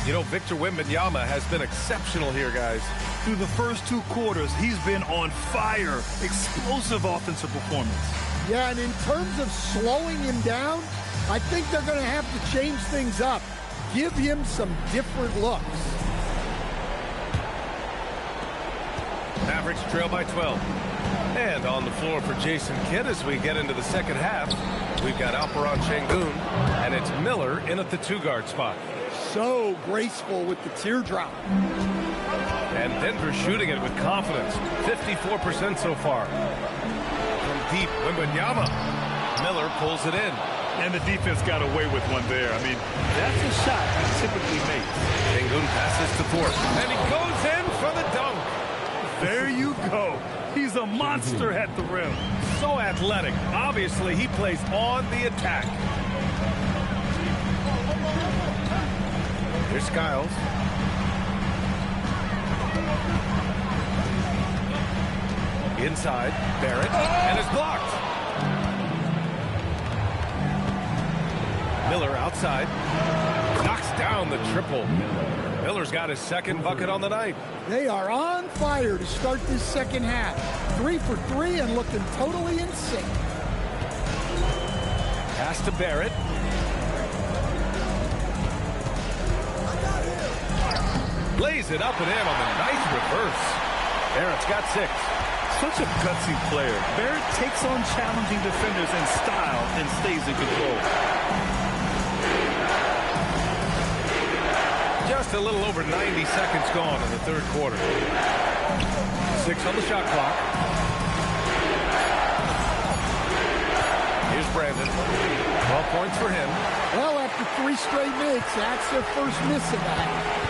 You know, Victor Wembanyama has been exceptional here, guys. Through the first 2 quarters, he's been on fire. Explosive offensive performance. Yeah, and in terms of slowing him down, I think they're going to have to change things up. Give him some different looks. Mavericks trail by 12. And on the floor for Jason Kidd as we get into the second half, we've got Alperon Şengün, and it's Miller in at the 2-guard spot. So graceful with the teardrop. And Denver shooting it with confidence. 54% so far. From deep, Wembanyama. Miller pulls it in. And the defense got away with one there. I mean, that's a shot he typically makes. Şengün passes to Thorpe. And he goes in for the dunk. There you go. He's a monster at the rim. So athletic. Obviously, he plays on the attack. Here's Skiles. Inside, Barrett, and is blocked. Miller outside. Knocks down the triple. Miller's got his second bucket on the night. They are on fire to start this second half. 3 for 3 and looking totally in sync. Pass to Barrett. Lays it up and in on the nice reverse. Barrett's got 6. Such a gutsy player. Barrett takes on challenging defenders in style and stays in control. Just a little over 90 seconds gone in the third quarter. 6 on the shot clock. Here's Brandon. 12 points for him. Well, after 3 straight makes, that's their first miss of that.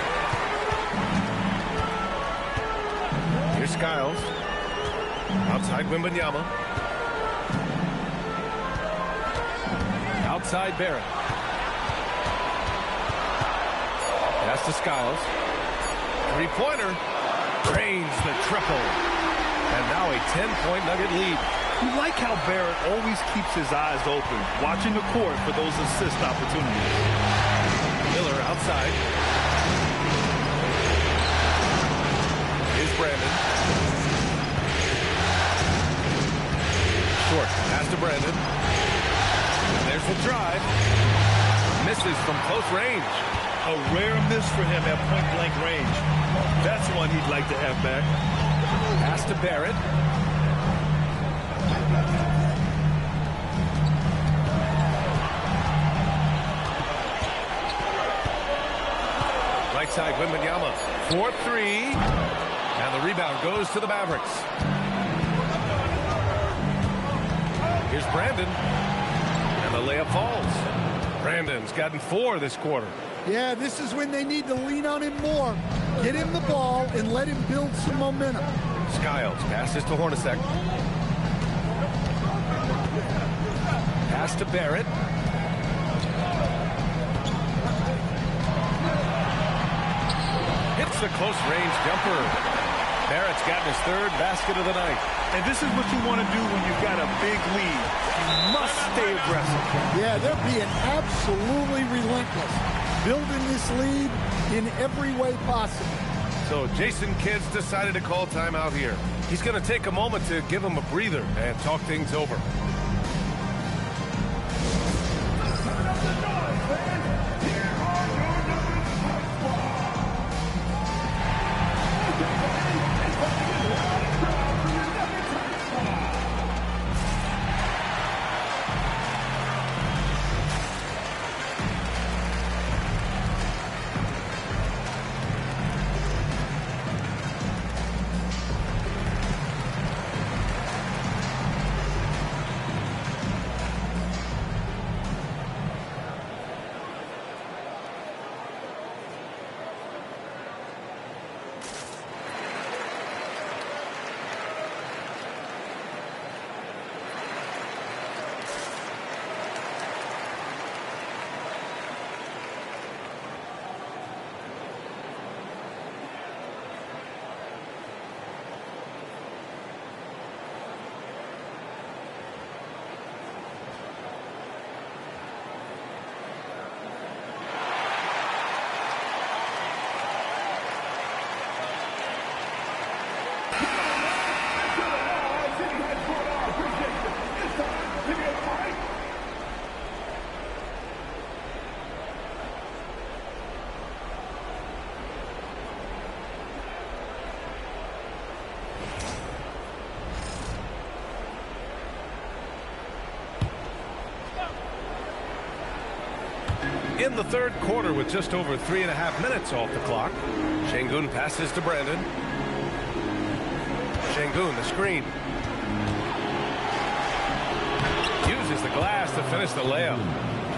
Here's Skiles. Outside Wembanyama. Outside Barrett. Pass to Skiles. 3-pointer. Drains the triple. And now a 10-point Nugget lead. You like how Barrett always keeps his eyes open, watching the court for those assist opportunities. Miller outside. Here's Brandon. Short. Pass to Brandon. And there's the drive. Misses from close range. A rare miss for him at point-blank range. That's one he'd like to have back. Pass to Barrett. Right side, Wembanyama. 4-3. And the rebound goes to the Mavericks. Here's Brandon. And the layup falls. Brandon's gotten 4 this quarter. Yeah, this is when they need to lean on him more. Get him the ball and let him build some momentum. Skiles passes to Hornacek. Pass to Barrett. Hits the close range jumper. Barrett's gotten his 3rd basket of the night. And this is what you want to do when you've got a big lead. You must stay aggressive. Yeah, they're being absolutely relentless. Building this lead in every way possible. So Jason Kidd's decided to call timeout here. He's going to take a moment to give him a breather and talk things over. in the third quarter with just over 3.5 minutes off the clock. Şengün passes to Brandon. Şengün, the screen. Uses the glass to finish the layup.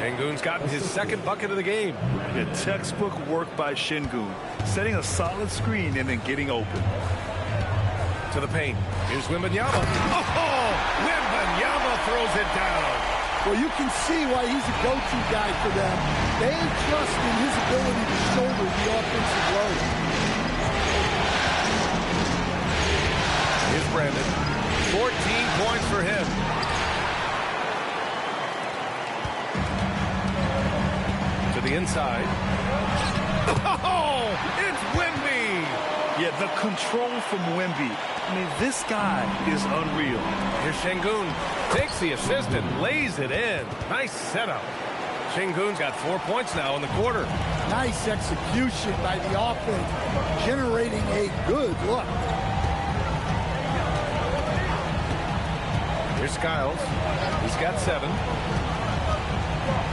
Şengün's gotten his second bucket of the game. A textbook work by Şengün, setting a solid screen and then getting open. To the paint. Here's Wembanyama. Oh! Wembanyama throws it down. Well, you can see why he's a go-to guy for them. They trust in his ability to shoulder the offensive load. Here's Brandon. 14 points for him. To the inside. Oh! It's Wemby! Yeah, the control from Wemby. I mean, this guy is unreal. Here's Şengün. Takes the assist and lays it in. Nice setup. Şengün's got 4 points now in the quarter. Nice execution by the offense, generating a good look. Here's Skiles. He's got 7.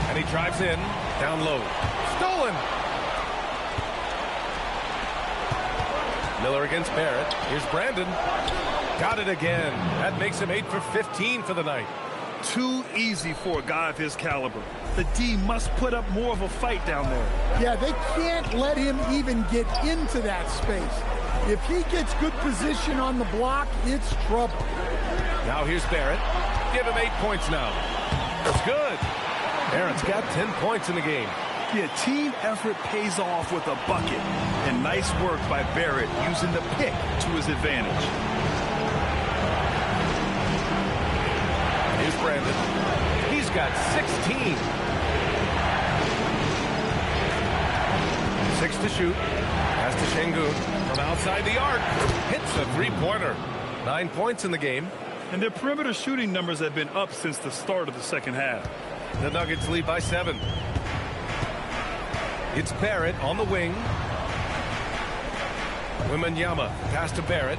And he drives in. Down low. Stolen! Miller against Barrett. Here's Brandon. Got it again. That makes him 8 for 15 for the night. Too easy for a guy of his caliber. The D must put up more of a fight down there. Yeah, they can't let him even get into that space. If he gets good position on the block, it's trouble. Now here's Barrett. Give him 8 points now. That's good. Barrett's got 10 points in the game. Yeah, team effort pays off with a bucket. And nice work by Barrett using the pick to his advantage. Here's Brandon. He's got 16. 6 to shoot. Pass to Şengün from outside the arc. Hits a three-pointer. 9 points in the game. And their perimeter shooting numbers have been up since the start of the second half. The Nuggets lead by 7. It's Barrett on the wing. Wembanyama pass to Barrett.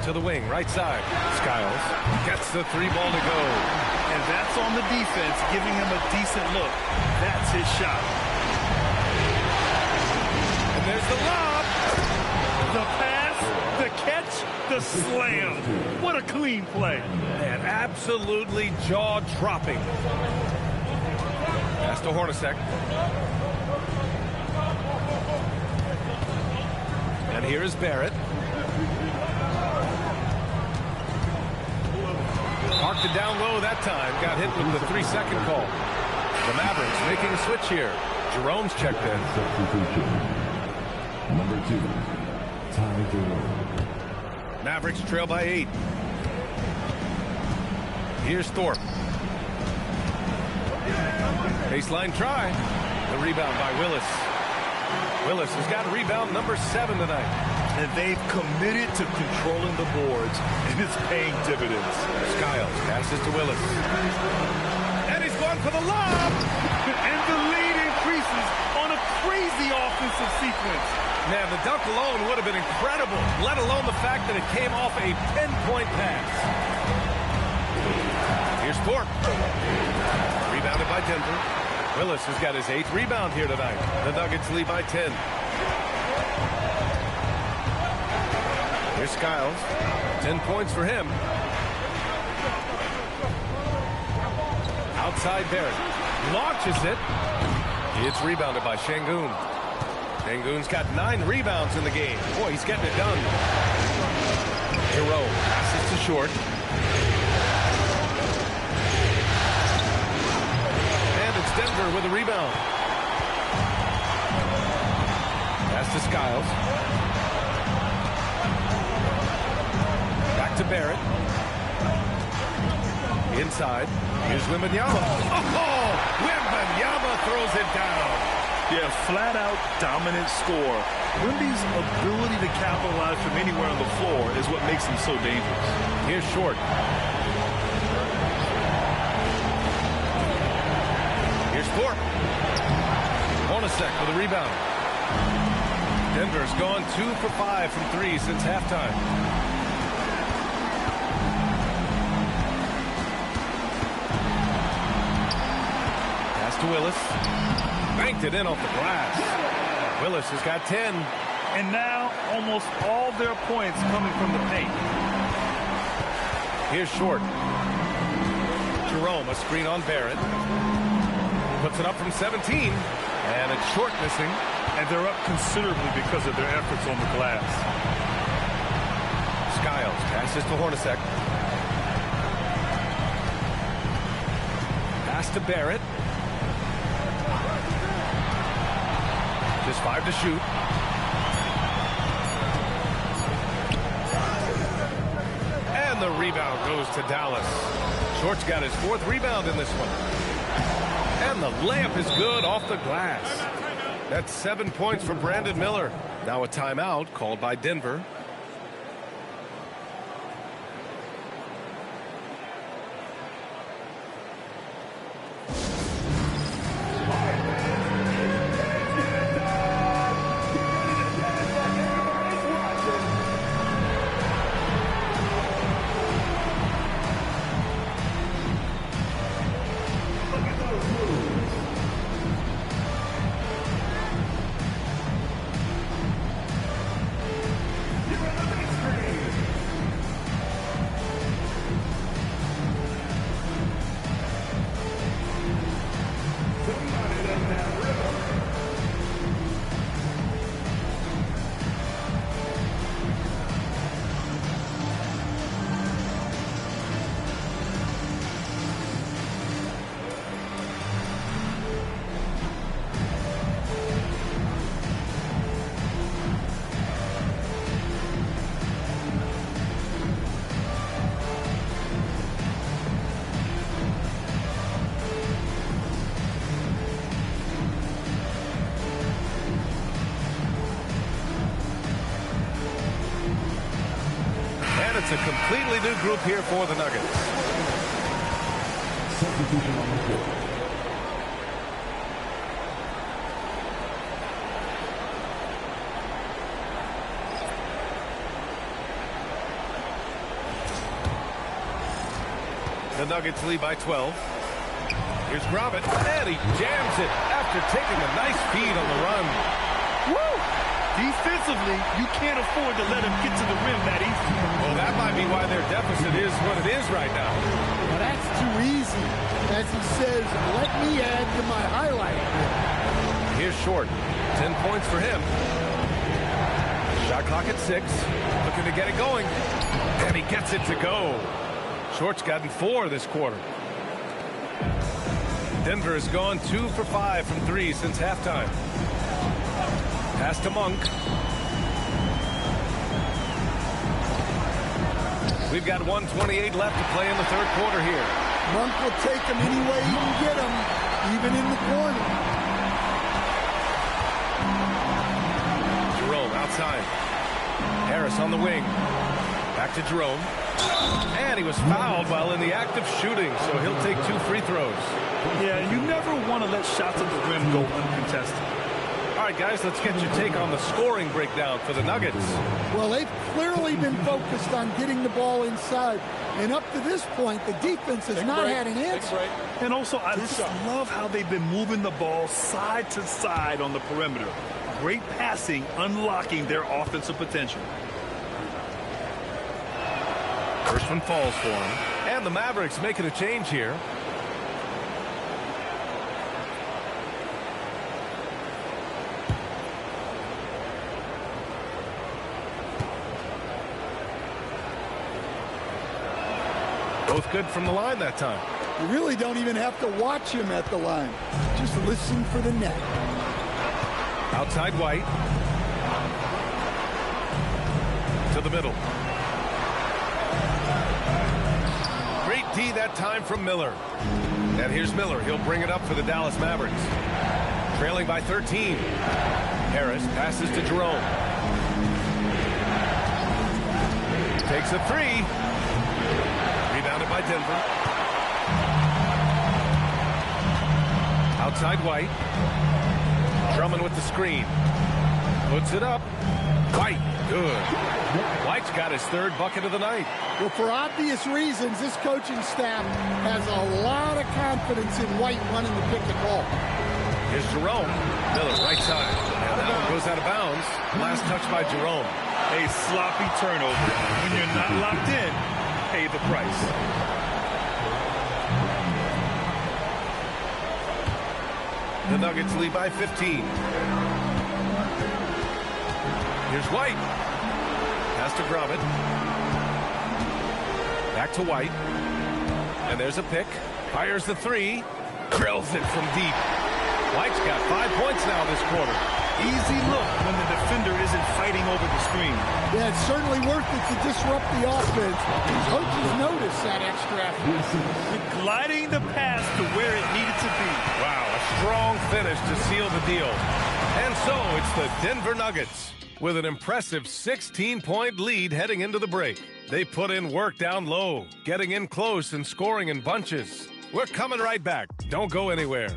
To the wing, right side. Skiles gets the 3 ball to go. And that's on the defense, giving him a decent look. That's his shot. And there's the lob. The pass, the catch, the slam. What a clean play. And absolutely jaw-dropping. Pass to Hornacek. And here is Barrett. Marked it down low that time. Got hit with the 3-second call. The Mavericks making a switch here. Jerome's checked in. Number 2, Ty Jerome. Mavericks trail by 8. Here's Thorpe. Baseline try. The rebound by Willis. Willis has got rebound number 7 tonight. And they've committed to controlling the boards, and it's paying dividends. Skiles passes to Willis. And he's going for the lob. And the lead increases on a crazy offensive sequence. Man, the dunk alone would have been incredible, let alone the fact that it came off a 10-point pass. Here's Thorpe. Rebounded by Denver. Willis has got his 8th rebound here tonight. The Nuggets lead by 10. Here's Skiles. 10 points for him. Outside Barrett. Launches it. It's rebounded by Şengün. Şengün's got 9 rebounds in the game. Boy, he's getting it done. Jerome passes to short. And it's Denver with a rebound. Pass to Skiles. Back to Barrett. Inside. Here's Wembanyama. Oh! Wembanyama throws it down. Yeah, flat-out dominant score. Wemby's ability to capitalize from anywhere on the floor is what makes him so dangerous. Here's Short. Here's Thorpe. Hornacek with a rebound. Denver's gone 2 for 5 from 3 since halftime. to Willis. Banked it in off the glass. Willis has got 10. And now almost all their points coming from the paint. Here's Short. Jerome, a screen on Barrett. Puts it up from 17. And it's Short missing. And they're up considerably because of their efforts on the glass. Skiles passes to Hornacek. Pass to Barrett. Just 5 to shoot. And the rebound goes to Dallas. Short's got his 4th rebound in this one. And the layup is good off the glass. That's 7 points for Brandon Miller. Now a timeout called by Denver. It's a completely new group here for the Nuggets. Substitution on the court. The Nuggets lead by 12. Here's Robert, and he jams it after taking a nice feed on the run. Woo! Defensively, you can't afford to let him get to the rim that easy. Well, that might be why their deficit is what it is right now. Well, that's too easy. As he says, let me add to my highlight. Here's Short. 10 points for him. Shot clock at 6. Looking to get it going. And he gets it to go. Short's gotten 4 this quarter. Denver has gone 2 for 5 from 3 since halftime. Pass to Monk. We've got 1:28 left to play in the 3rd quarter here. Monk will take him any way he can get him, even in the corner. Jerome outside. Harris on the wing. Back to Jerome. And he was fouled while in the act of shooting, so he'll take 2 free throws. Yeah, you never want to let shots at the rim go uncontested. All right, guys, let's get your take on the scoring breakdown for the Nuggets. Well, they've clearly been focused on getting the ball inside. And up to this point, the defense has not had an answer. And also, I just love how they've been moving the ball side to side on the perimeter. Great passing, unlocking their offensive potential. First one falls for him. And the Mavericks making a change here. Both good from the line that time. You really don't even have to watch him at the line. Just listen for the net. Outside White. To the middle. Great D that time from Miller. And here's Miller. He'll bring it up for the Dallas Mavericks. Trailing by 13. Harris passes to Jerome. Takes a 3. Rebounded by Denver. Outside White. Drummond with the screen. Puts it up. White, good. White's got his third bucket of the night. Well, for obvious reasons, this coaching staff has a lot of confidence in White running the pick and roll. Here's Jerome. Miller, right side. And that one goes out of bounds. Last touch by Jerome. A sloppy turnover. When you're not locked in, pay the price. The Nuggets lead by 15. Here's White. Pass to Gromit. Back to White. And there's a pick. Fires the three. Drills it from deep. White's got 5 points now this quarter. Easy look when the defender isn't fighting over the screen. Yeah, it's certainly worth it to disrupt the offense. Coaches notice that extra effort. Gliding the pass to where it needed to be. Wow, a strong finish to seal the deal. And so it's the Denver Nuggets with an impressive 16-point lead heading into the break. They put in work down low, getting in close and scoring in bunches. We're coming right back. Don't go anywhere.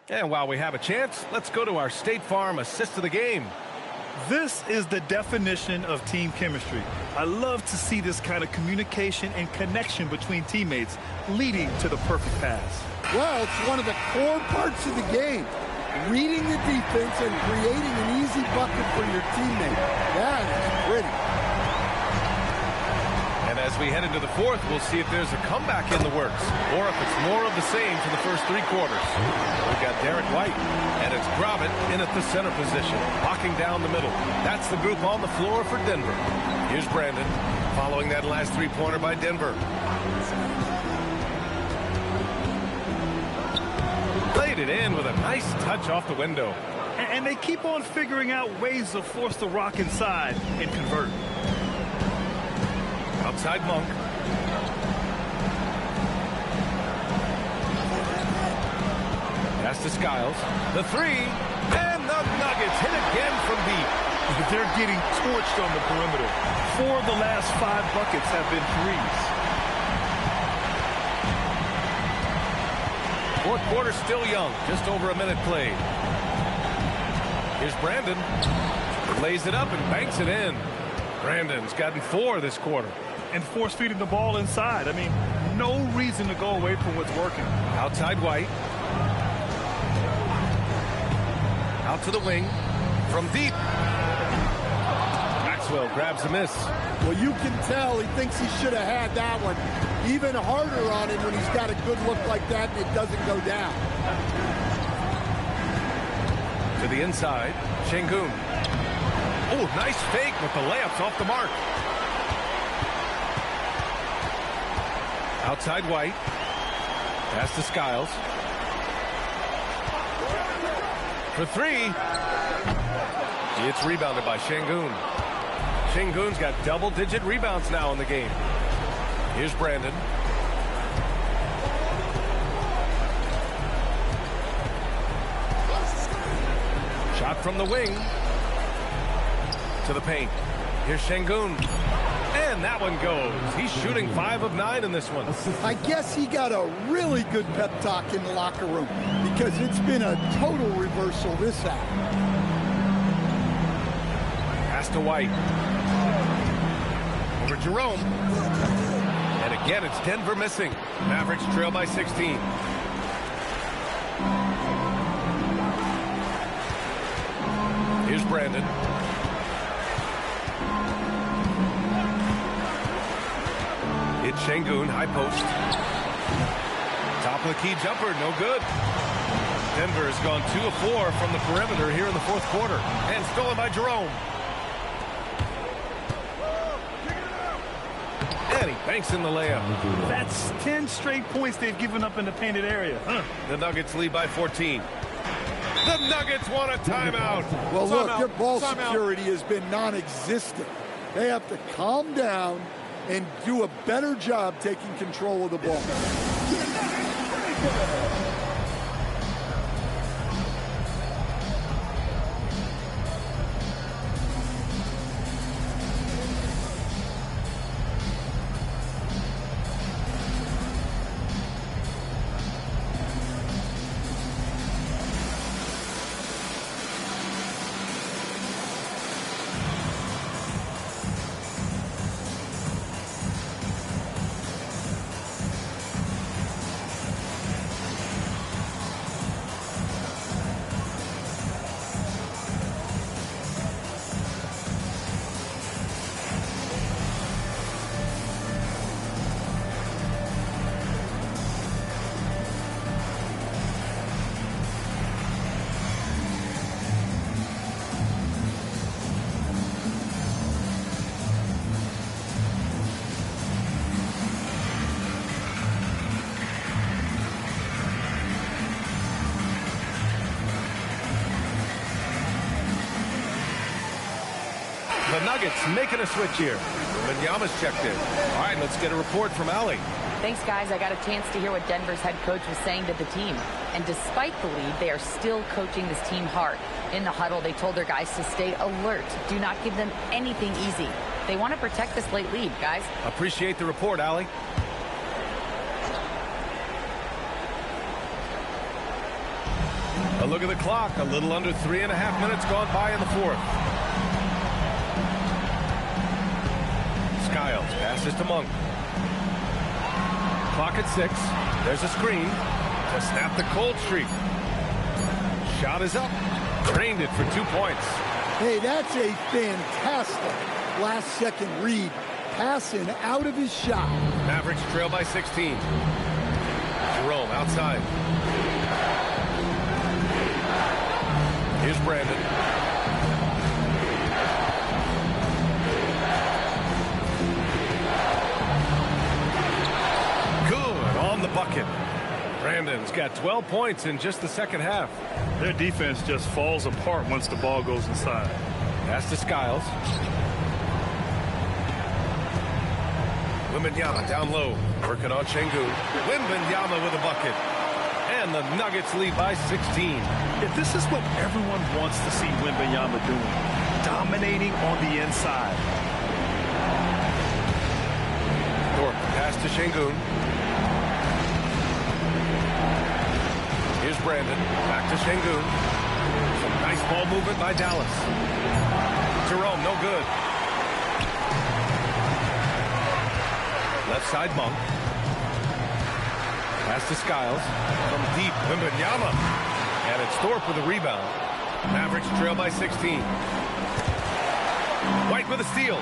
And while we have a chance, let's go to our State Farm assist of the game. This is the definition of team chemistry. I love to see this kind of communication and connection between teammates leading to the perfect pass. Well, it's one of the core parts of the game. Reading the defense and creating an easy bucket for your teammate. That is pretty. And as we head into the fourth, we'll see if there's a comeback in the works or if it's more of the same for the first three quarters. We've got Derek White, and it's Gromit in at the center position, locking down the middle. That's the group on the floor for Denver. Here's Brandon, following that last three-pointer by Denver. Played it in with a nice touch off the window. And they keep on figuring out ways to force the rock inside and convert. Outside Monk. Pass to Skiles. The three. And the Nuggets hit again from deep. They're getting torched on the perimeter. 4 of the last 5 buckets have been threes. Fourth quarter still young. Just over a minute played. Here's Brandon. Lays it up and banks it in. Brandon's gotten 4 this quarter. And force-feeding the ball inside. I mean, no reason to go away from what's working. Outside White. Out to the wing. From deep. Maxwell grabs a miss. Well, you can tell he thinks he should have had that one. Even harder on him when he's got a good look like that and it doesn't go down. To the inside. Şengün. Oh, nice fake, but the layup's off the mark. Outside White. Pass to Skiles. For 3. It's rebounded by Şengün. Şengün's got double-digit rebounds now in the game. Here's Brandon. Shot from the wing. To the paint. Here's Şengün. And that one goes. He's shooting 5 of 9 in this one. I guess he got a really good pep talk in the locker room because it's been a total reversal this half. Pass to White. Over Jerome. And again, it's Denver missing. Mavericks trail by 16. Here's Brandon. It's Şengün, high post. Top of the key jumper, no good. Denver has gone 2 of 4 from the perimeter here in the fourth quarter. And stolen by Jerome. And he banks in the layup. That's 10 straight points they've given up in the painted area. The Nuggets lead by 14. The Nuggets want a timeout. Well, look, their ball security has been non-existent. They have to calm down and do a better job taking control of the ball. The Nuggets making a switch here. Wembanyama's checked in. All right, let's get a report from Allie. Thanks, guys. I got a chance to hear what Denver's head coach was saying to the team. And despite the lead, they are still coaching this team hard. In the huddle, they told their guys to stay alert. Do not give them anything easy. They want to protect this late lead, guys. Appreciate the report, Allie. A look at the clock. A little under 3.5 minutes gone by in the fourth. Skiles passes to Monk. Clock at 6. There's a screen to snap the cold streak. Shot is up. Drained it for 2 points. Hey, that's a fantastic last-second read. Passing out of his shot. Mavericks trail by 16. Jerome outside. Here's Brandon. Good on the bucket. Brandon's got 12 points in just the second half. Their defense just falls apart once the ball goes inside. Pass to Skiles. Wembanyama down low. Working on Şengün. Wembanyama with a bucket. And the Nuggets lead by 16. If this is what everyone wants to see Wembanyama doing, dominating on the inside. Thorpe pass to Şengün. Here's Brandon. Back to Şengün. Some nice ball movement by Dallas. Jerome, no good. Left side, Monk. Pass to Skiles. From deep, Wembanyama. And it's Thorpe with a rebound. Mavericks trail by 16. White with a steal.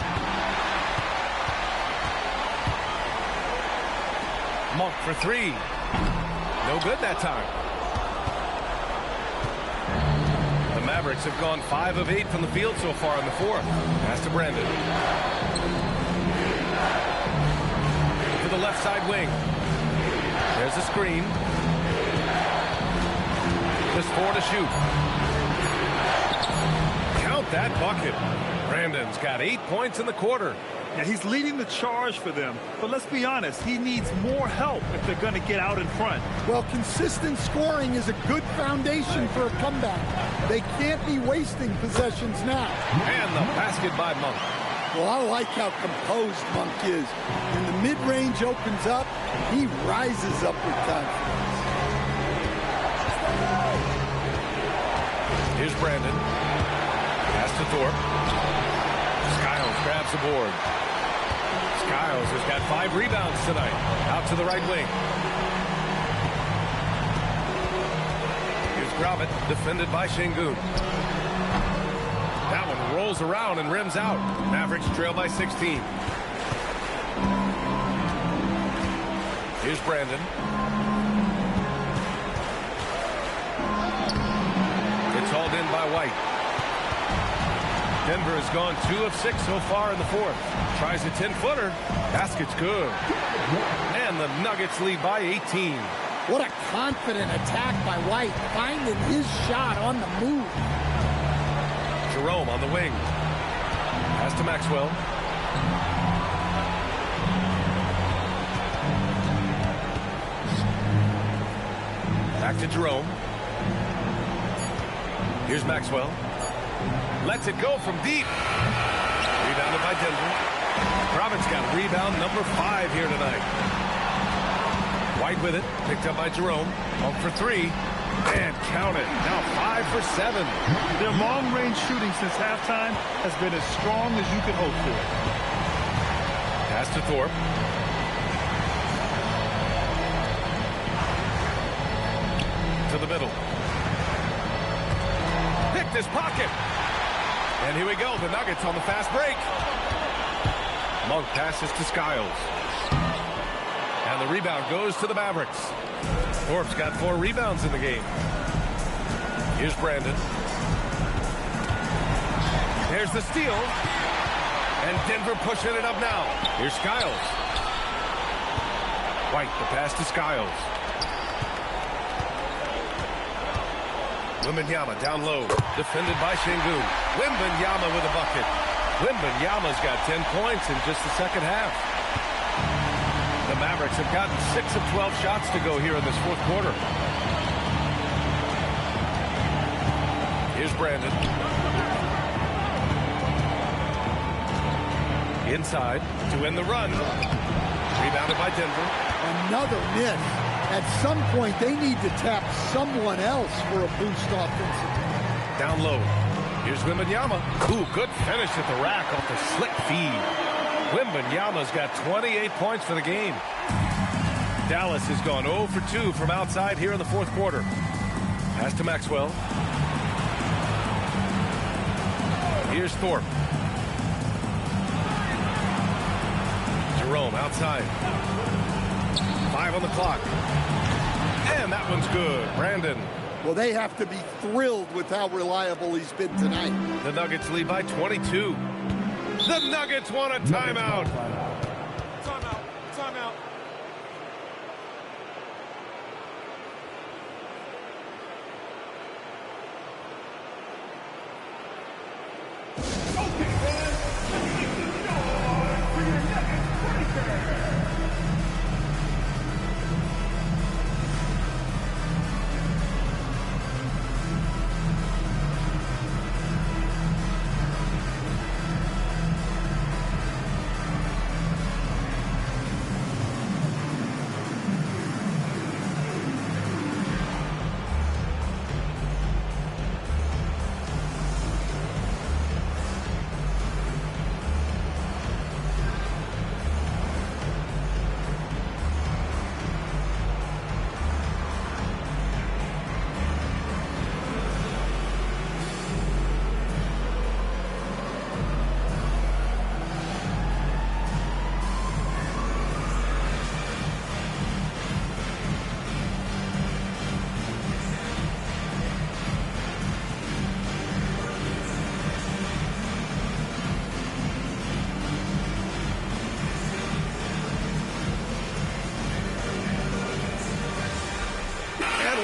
Monk for 3. No good that time. The Mavericks have gone 5 of 8 from the field so far in the fourth. Pass to Brandon. To the left side wing. There's a screen. Just 4 to shoot. Count that bucket. Brandon's got 8 points in the quarter. Now, he's leading the charge for them, but let's be honest, he needs more help if they're going to get out in front. Well, consistent scoring is a good foundation for a comeback. They can't be wasting possessions now. And the basket by Monk. Well, I like how composed Monk is. When the mid-range opens up, he rises up with confidence. Here's Brandon. Pass to Thorpe. Skiles grabs the board. Skiles has got 5 rebounds tonight. Out to the right wing. Here's Gravitt, defended by Şengün. That one rolls around and rims out. Mavericks trail by 16. Here's Brandon. It's hauled in by White. Denver has gone 2 of 6 so far in the fourth. Tries a 10-footer. Basket's good. And the Nuggets lead by 18. What a confident attack by White, finding his shot on the move. Jerome on the wing. Pass to Maxwell. Back to Jerome. Here's Maxwell. Lets it go from deep. Rebounded by Denver. Gravitt's got rebound number 5 here tonight. White with it. Picked up by Jerome. Monk for 3. And count it. Now 5 for 7. Their long-range shooting since halftime has been as strong as you could hope for. Pass to Thorpe. To the middle. Picked his pocket. And here we go. The Nuggets on the fast break. Monk passes to Skiles. And the rebound goes to the Mavericks. Thorpe's got 4 rebounds in the game. Here's Brandon. There's the steal. And Denver pushing it up now. Here's Skiles. White, the pass to Skiles. Wembanyama down low. Defended by Şengün. Wembanyama with a bucket. Wembanyama's got 10 points in just the second half. The Mavericks have gotten 6 of 12 shots to go here in this fourth quarter. Here's Brandon. Inside to win the run. Rebounded by Denver. Another miss. At some point, they need to tap someone else for a boost offensively. Down low. Here's Wembanyama. Ooh, good finish at the rack off the slick feed. Wembanyama's got 28 points for the game. Dallas has gone 0 for 2 from outside here in the fourth quarter. Pass to Maxwell. Here's Thorpe. Jerome outside. 5 on the clock. And that one's good. Brandon. Well, they have to be thrilled with how reliable he's been tonight. The Nuggets lead by 22. The Nuggets want a timeout. Timeout. Timeout. Okay, fans, let's make some noise for your Nuggets breaker.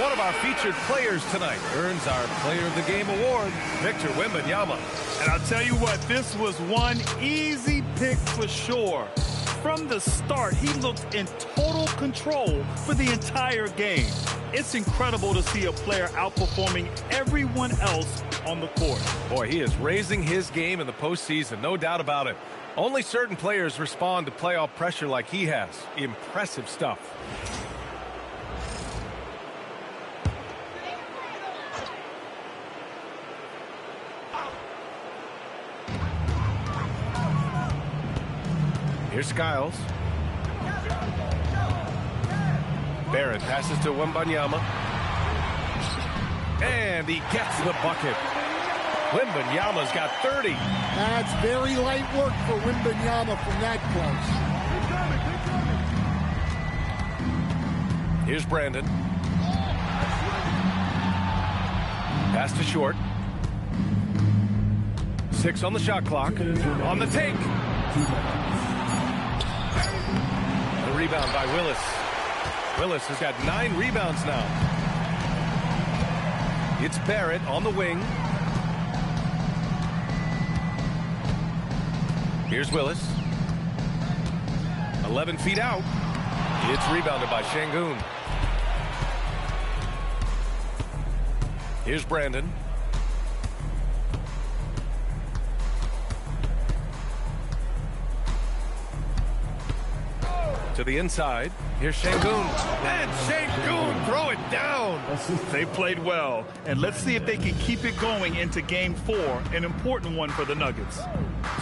One of our featured players tonight earns our Player of the Game award, Victor Wembanyama. And I'll tell you what, this was one easy pick for sure. From the start, he looked in total control for the entire game. It's incredible to see a player outperforming everyone else on the court. Boy, he is raising his game in the postseason, no doubt about it. Only certain players respond to playoff pressure like he has. Impressive stuff. Here's Skiles. Barrett passes to Wembanyama. And he gets the bucket. Wembanyama's got 30. That's very light work for Wembanyama from that close. Here's Brandon. Pass to Short. 6 on the shot clock. On the take. The rebound by Willis. Willis has got 9 rebounds now. It's Barrett on the wing. Here's Willis. 11 feet out. It's rebounded by Şengün. Here's Brandon. To the inside. Here's Şengün. And Şengün throw it down. They played well. And let's see if they can keep it going into game 4, an important one for the Nuggets.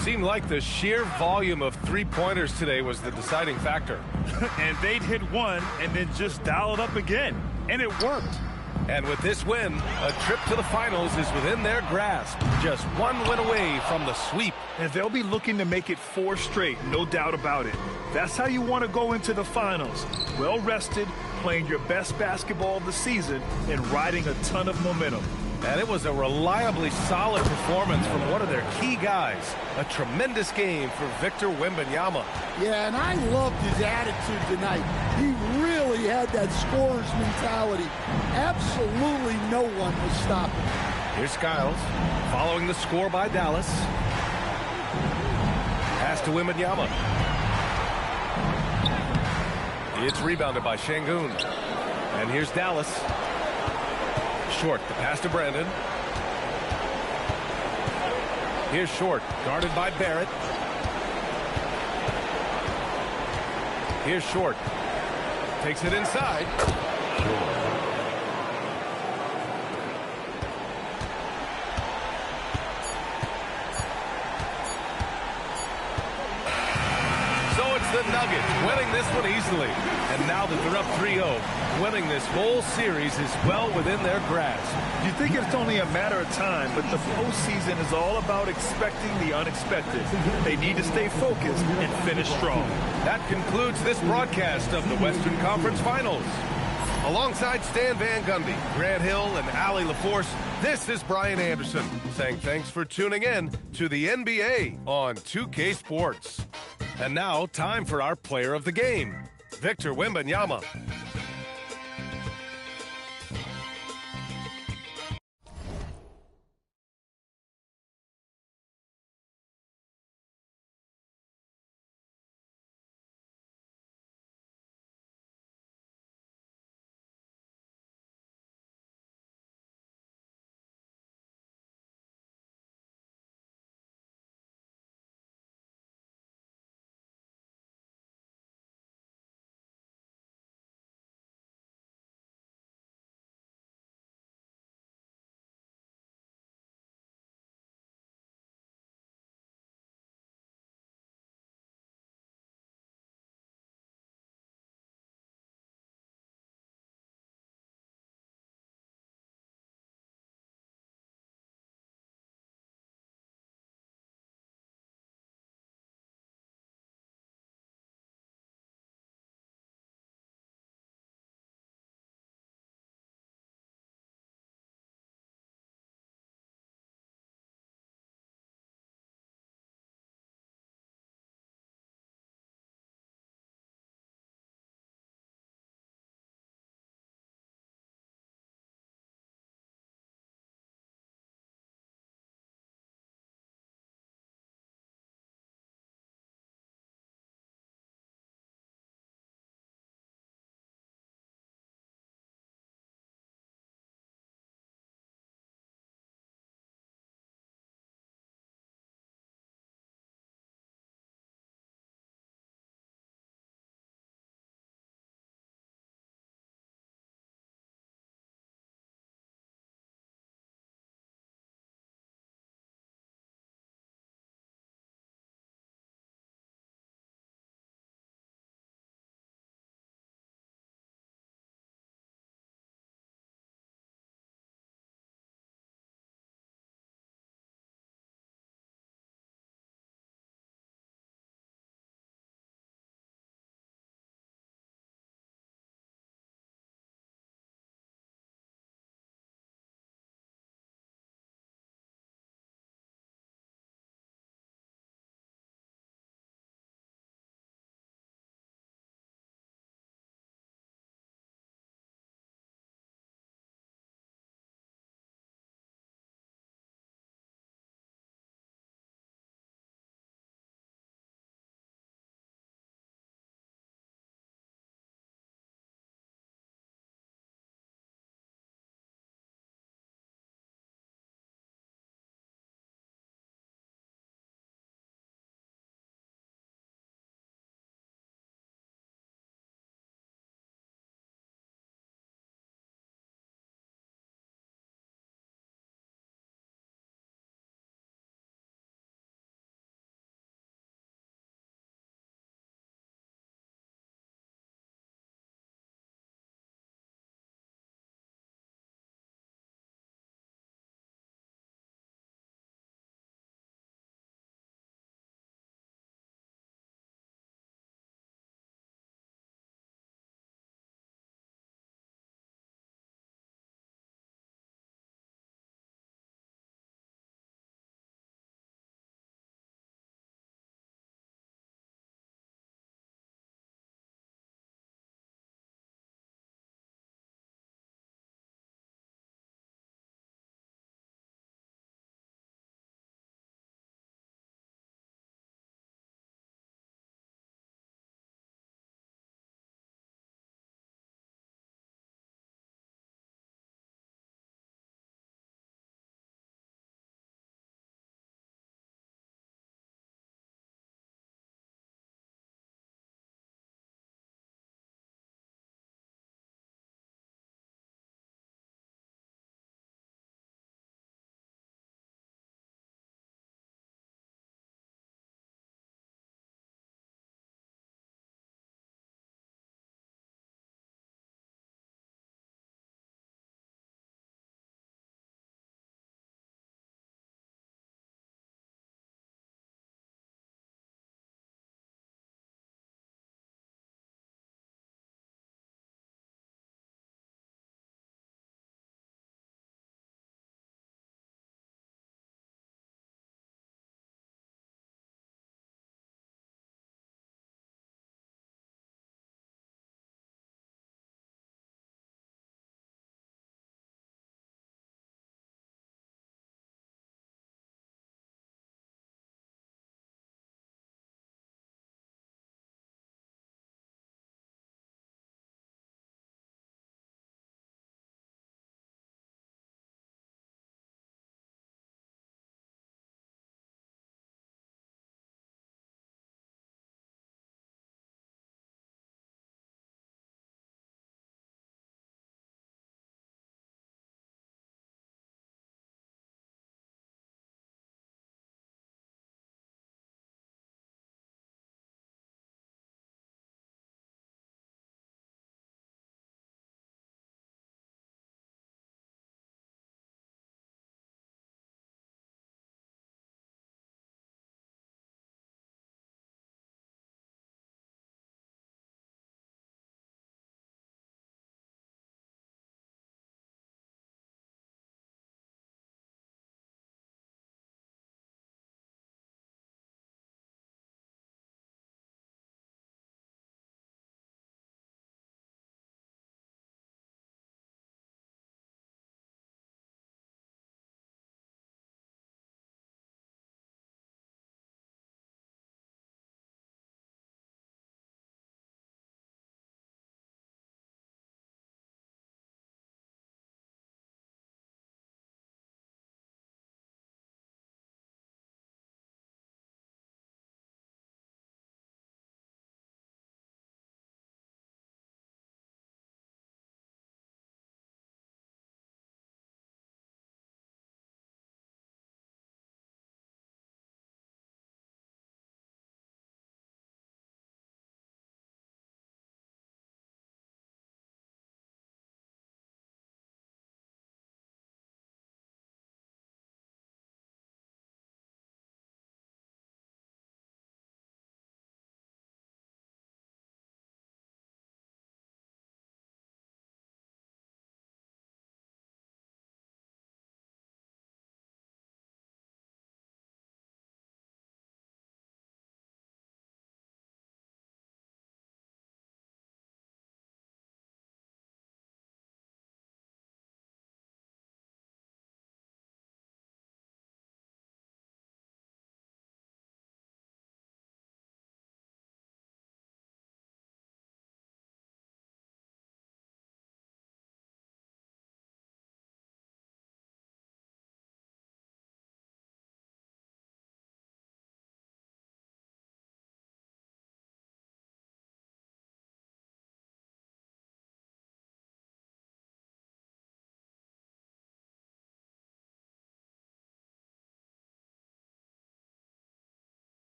Seemed like the sheer volume of three-pointers today was the deciding factor. And they'd hit one and then just dial it up again. And it worked. And with this win, a trip to the finals is within their grasp. Just one win away from the sweep. And they'll be looking to make it 4 straight, no doubt about it. That's how you want to go into the finals. Well rested, playing your best basketball of the season, and riding a ton of momentum. And it was a reliably solid performance from one of their key guys. A tremendous game for Victor Wembanyama. Yeah, and I loved his attitude tonight. He really had that scorer's mentality. Absolutely no one was stopping him. Here's Skiles, following the score by Dallas. Pass to Wembanyama. It's rebounded by Şengün. And here's Dallas. Short, the pass to Brandon. Here's Short, guarded by Barrett. Here's Short. Takes it inside. So it's the Nuggets winning this one easily. And now that they're up 3-0, winning this whole series is well within their grasp. You think it's only a matter of time, but the postseason is all about expecting the unexpected. They need to stay focused and finish strong. That concludes this broadcast of the Western Conference Finals. Alongside Stan Van Gundy, Grant Hill, and Allie LaForce, this is Brian Anderson saying thanks for tuning in to the NBA on 2K Sports. And now, time for our player of the game, Victor Wembanyama.